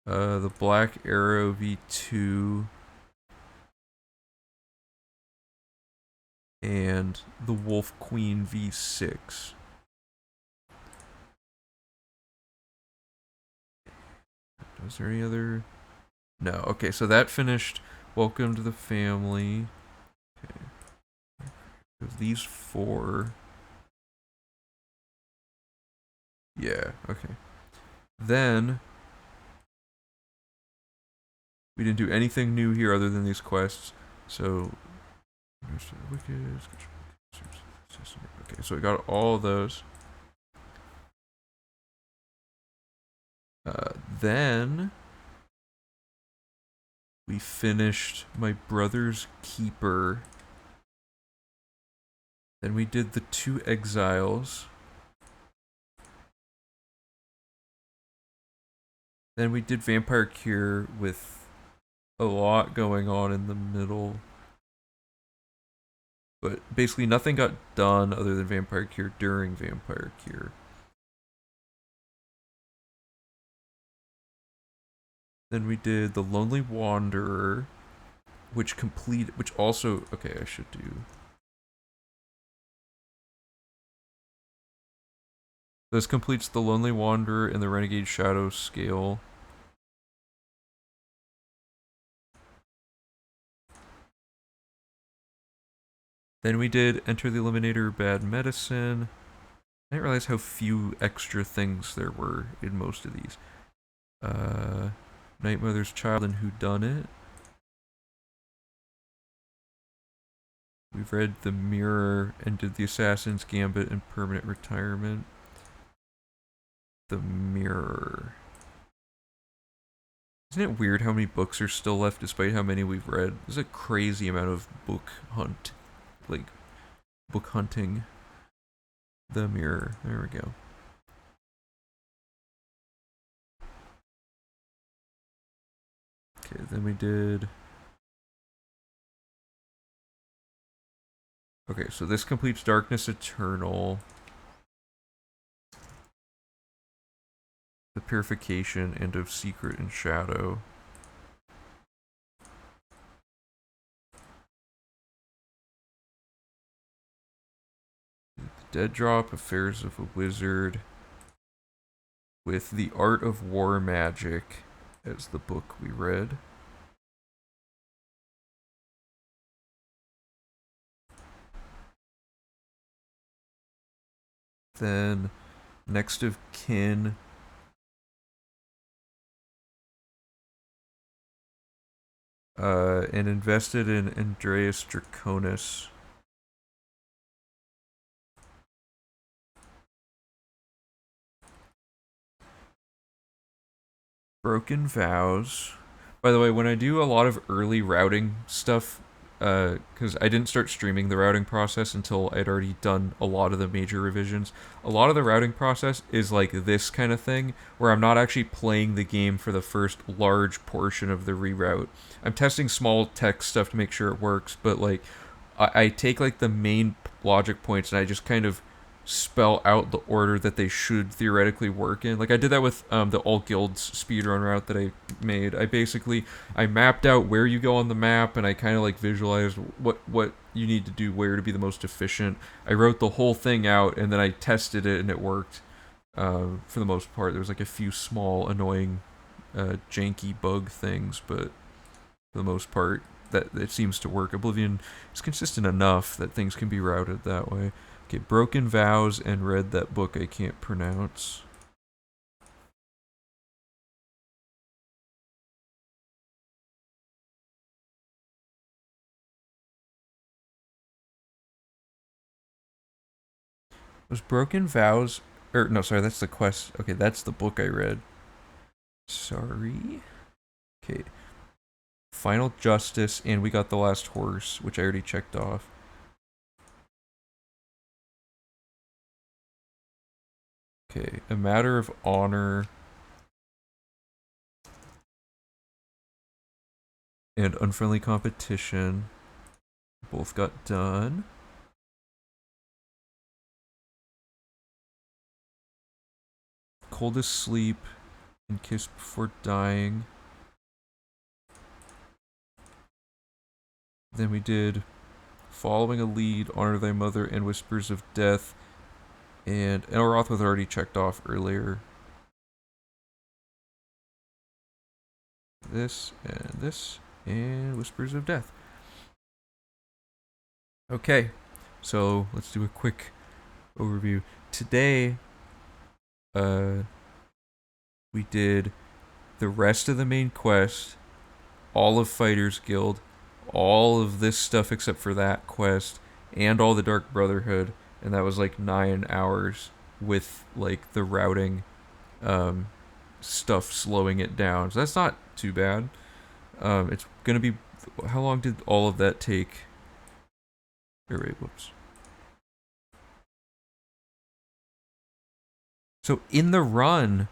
The Black Arrow V2, and The Wolf Queen V6. Was there any other? No. Okay, so that finished. Welcome to the family. Okay. These 4. Yeah, okay. Then we didn't do anything new here other than these quests. So okay, so we got all of those. Then We finished My Brother's Keeper. Then we did The Two Exiles. Then we did Vampire Cure with a lot going on in the middle. But basically nothing got done other than Vampire Cure during Vampire Cure. Then we did The Lonely Wanderer, which also, okay, I should do. This completes The Lonely Wanderer in the Renegade Shadow scale. Then we did Enter the Eliminator, Bad Medicine. I didn't realize how few extra things there were in most of these. Night Mother's Child and Whodunit. We've read The Mirror and did The Assassin's Gambit and Permanent Retirement. The Mirror. Isn't it weird how many books are still left despite how many we've read? There's a crazy amount of book hunting. The Mirror. There we go. Okay, then we did... Okay, so this completes Darkness Eternal. The Purification, End of Secret and Shadow. The Dead Drop, Affairs of a Wizard. With The Art of War Magic as the book we read. Then Next of Kin. And invested in Andreas Draconis. Broken Vows. By the way, when I do a lot of early routing stuff, because I didn't start streaming the routing process until I'd already done a lot of the major revisions. A lot of the routing process is like this kind of thing, where I'm not actually playing the game for the first large portion of the reroute. I'm testing small text stuff to make sure it works, but like, I take like the main logic points and I just kind of spell out the order that they should theoretically work in. Like I did that with the All Guilds speedrun route that I made. I mapped out where you go on the map, and I kind of like visualized what you need to do where to be the most efficient. I wrote the whole thing out, and then I tested it, and it worked for the most part. There was like a few small annoying janky bug things, but for the most part that it seems to work. Oblivion is consistent enough that things can be routed that way. Okay, Broken Vows and read that book I can't pronounce. Was Broken Vows... Or, no, sorry, that's the quest. Okay, that's the book I read. Sorry. Okay. Final Justice, and we got The Last Horse, which I already checked off. Okay, A Matter of Honor. And Unfriendly Competition. Both got done. Coldest Sleep and Kiss Before Dying. Then we did Following a Lead, Honor Thy Mother, and Whispers of Death. And Elroth was already checked off earlier. This, and Whispers of Death. Okay, so let's do a quick overview. Today, we did the rest of the main quest, all of Fighters Guild, all of this stuff except for that quest, and all the Dark Brotherhood, and that was like 9 hours with like the routing stuff slowing it down. So that's not too bad. It's gonna be. How long did all of that take? Wait, whoops. So in the run,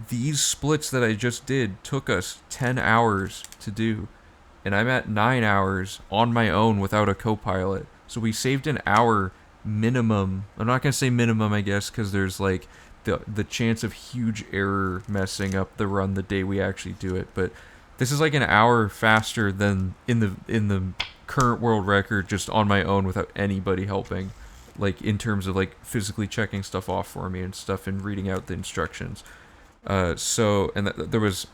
these splits that I just did took us 10 hours to do, and I'm at 9 hours on my own without a co-pilot. So we saved an hour minimum. I'm not gonna say minimum, I guess, because there's like the chance of huge error messing up the run the day we actually do it. But this is like an hour faster than in the current world record just on my own without anybody helping. Like in terms of like physically checking stuff off for me and stuff and reading out the instructions. So and there was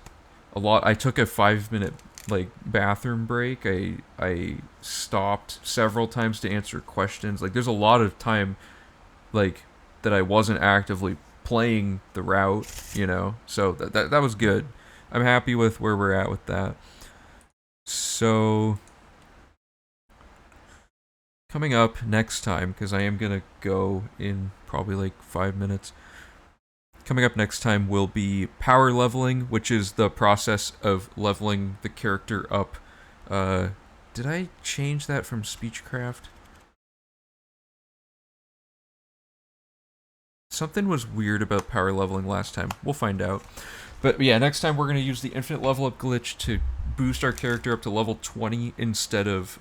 a lot. I took a 5 minute like bathroom break. I stopped several times to answer questions. Like there's a lot of time like that I wasn't actively playing the route, you know. So that was good. I'm happy with where we're at with that. So coming up next time, because I am gonna go in probably like 5 minutes. Coming up next time will be power leveling, which is the process of leveling the character up. Did I change that from Speechcraft? Something was weird about power leveling last time. We'll find out. But yeah, next time we're going to use the infinite level up glitch to boost our character up to level 20 instead of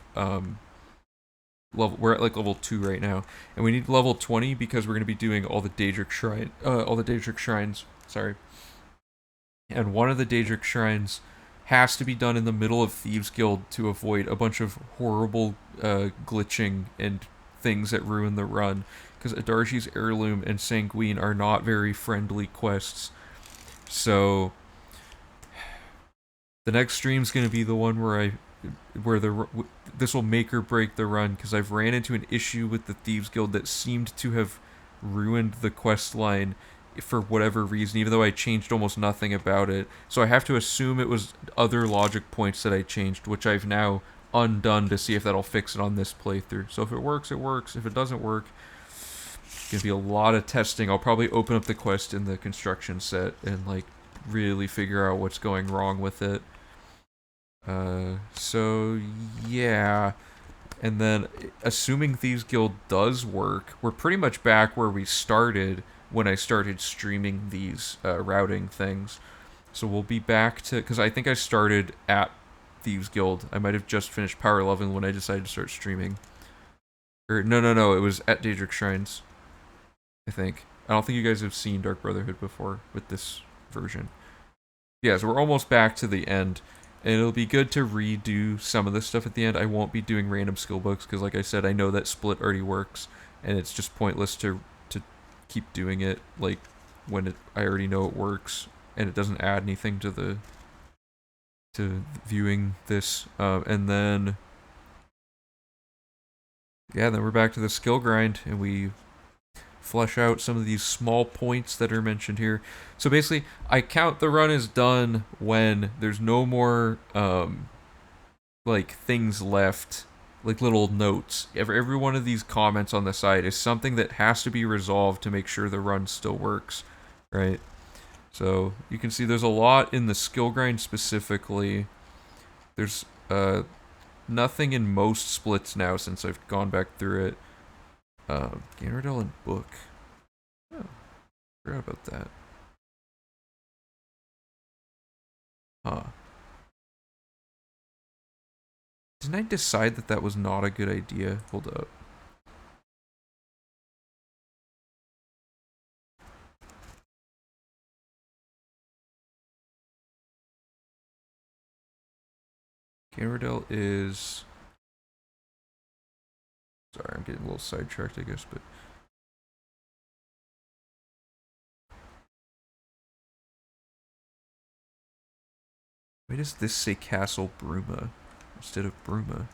we're at like level 2 right now, and we need level 20 because we're going to be doing all the Daedric shrines, sorry. And one of the Daedric shrines has to be done in the middle of Thieves Guild to avoid a bunch of horrible glitching and things that ruin the run, because Adarji's Heirloom and Sanguine are not very friendly quests. So the next stream's going to be the one where this will make or break the run, because I've ran into an issue with the Thieves Guild that seemed to have ruined the quest line for whatever reason, even though I changed almost nothing about it. So I have to assume it was other logic points that I changed, which I've now undone to see if that'll fix it on this playthrough. So if it works, it works. If it doesn't work, it's gonna be a lot of testing. I'll probably open up the quest in the construction set and like really figure out what's going wrong with it. So yeah, and then assuming Thieves Guild does work, we're pretty much back where we started when I started streaming these routing things. So we'll be back to, because I think I started at Thieves Guild. I might have just finished power leveling when I decided to start streaming. Or no, it was at Daedric Shrines, I think. I don't think you guys have seen Dark Brotherhood before with this version. Yeah, so we're almost back to the end. And it'll be good to redo some of this stuff at the end. I won't be doing random skill books because, like I said, I know that split already works, and it's just pointless to keep doing it like when I already know it works, and it doesn't add anything to viewing this. And then then we're back to the skill grind, and we flesh out some of these small points that are mentioned here. So basically, I count the run as done when there's no more like things left, like little notes. Every one of these comments on the side is something that has to be resolved to make sure the run still works, right? So you can see there's a lot in the skill grind specifically. There's nothing in most splits now since I've gone back through it. Ganradel and book. Oh, forgot about that. Huh. Didn't I decide that that was not a good idea? Hold up. Ganradel is... Sorry, I'm getting a little sidetracked, I guess, but... Why does this say Castle Bruma instead of Bruma?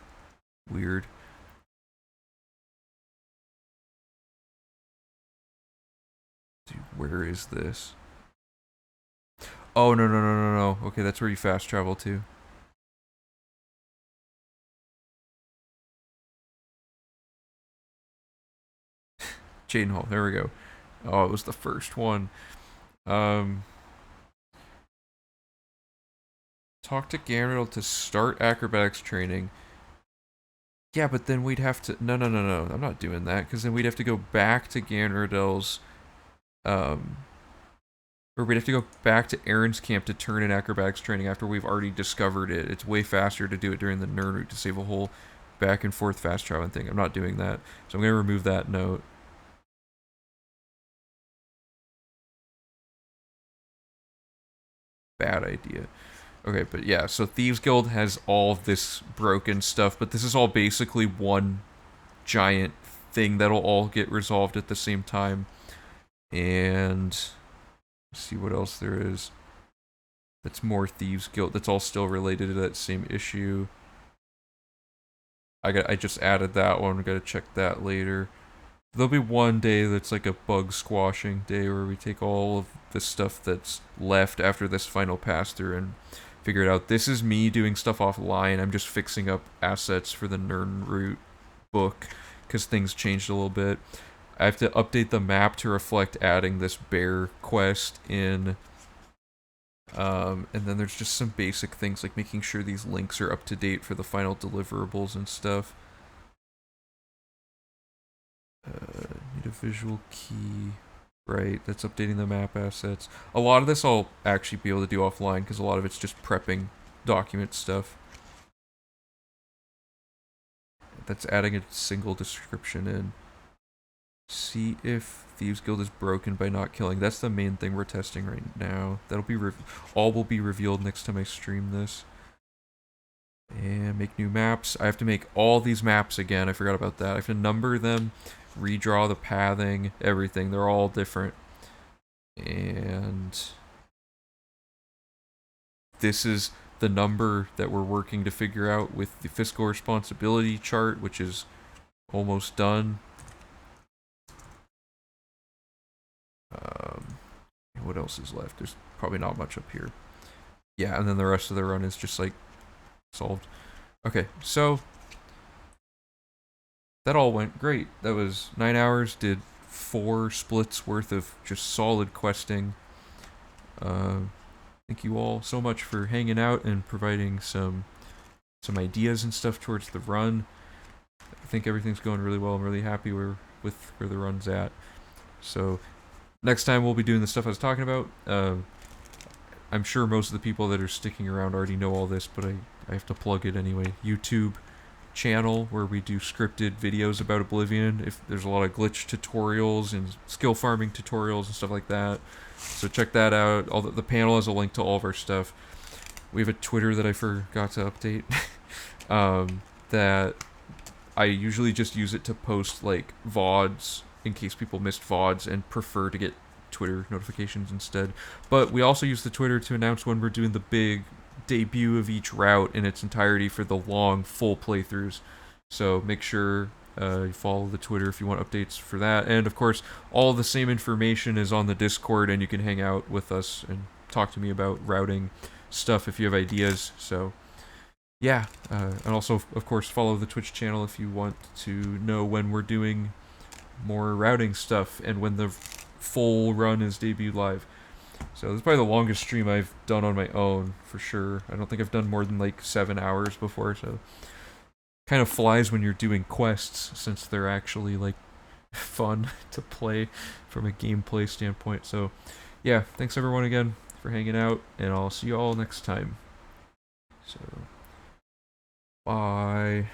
Weird. Dude, where is this? Oh, no. Okay, that's where you fast travel to. Jaden Hall, there we go. Oh, it was the first one. talk to Ganriel to start acrobatics training. Yeah, but then we'd have to... No. I'm not doing that, because then we'd have to go back to Ganriel's... Or we'd have to go back to Aaron's camp to turn in acrobatics training after we've already discovered it. It's way faster to do it during the Nern route to save a whole back and forth fast traveling thing. I'm not doing that. So I'm going to remove that note. Bad idea. Okay, but yeah, so Thieves Guild has all of this broken stuff, but this is all basically one giant thing that'll all get resolved at the same time. And let's see what else there is. That's more Thieves Guild. That's all still related to that same issue. I just added that one. We gotta check that later. There'll be one day that's like a bug squashing day where we take all of the stuff that's left after this final pass through and figure it out. This is me doing stuff offline. I'm just fixing up assets for the Nern route book because things changed a little bit. I have to update the map to reflect adding this bear quest in. And then there's just some basic things like making sure these links are up to date for the final deliverables and stuff. Need a visual key. Right, that's updating the map assets. A lot of this I'll actually be able to do offline because a lot of it's just prepping document stuff. That's adding a single description in. See if Thieves Guild is broken by not killing. That's the main thing we're testing right now. That'll be all will be revealed next time I stream this. And make new maps. I have to make all these maps again. I forgot about that. I have to number them, redraw the pathing, everything. They're all different. And this is the number that we're working to figure out with the fiscal responsibility chart, which is almost done. What else is left? There's probably not much up here. Yeah, and then the rest of the run is just like solved. Okay, so that all went great. That was 9 hours, did 4 splits worth of just solid questing. Thank you all so much for hanging out and providing some ideas and stuff towards the run. I think everything's going really well. I'm really happy with where the run's at. So next time we'll be doing the stuff I was talking about. I'm sure most of the people that are sticking around already know all this, but I have to plug it anyway. YouTube channel where we do scripted videos about Oblivion. If there's a lot of glitch tutorials and skill farming tutorials and stuff like that. So check that out. All the panel has a link to all of our stuff. We have a Twitter that I forgot to update. That I usually just use it to post like VODs in case people missed VODs and prefer to get Twitter notifications instead. But we also use the Twitter to announce when we're doing the big debut of each route in its entirety for the long, full playthroughs. So make sure you follow the Twitter if you want updates for that. And of course, all the same information is on the Discord, and you can hang out with us and talk to me about routing stuff if you have ideas. So yeah, and also, of course, follow the Twitch channel if you want to know when we're doing more routing stuff and when the full run is debuted live. So this is probably the longest stream I've done on my own, for sure. I don't think I've done more than like 7 hours before, so kind of flies when you're doing quests, since they're actually like fun to play from a gameplay standpoint. So yeah, thanks everyone again for hanging out, and I'll see you all next time. So bye.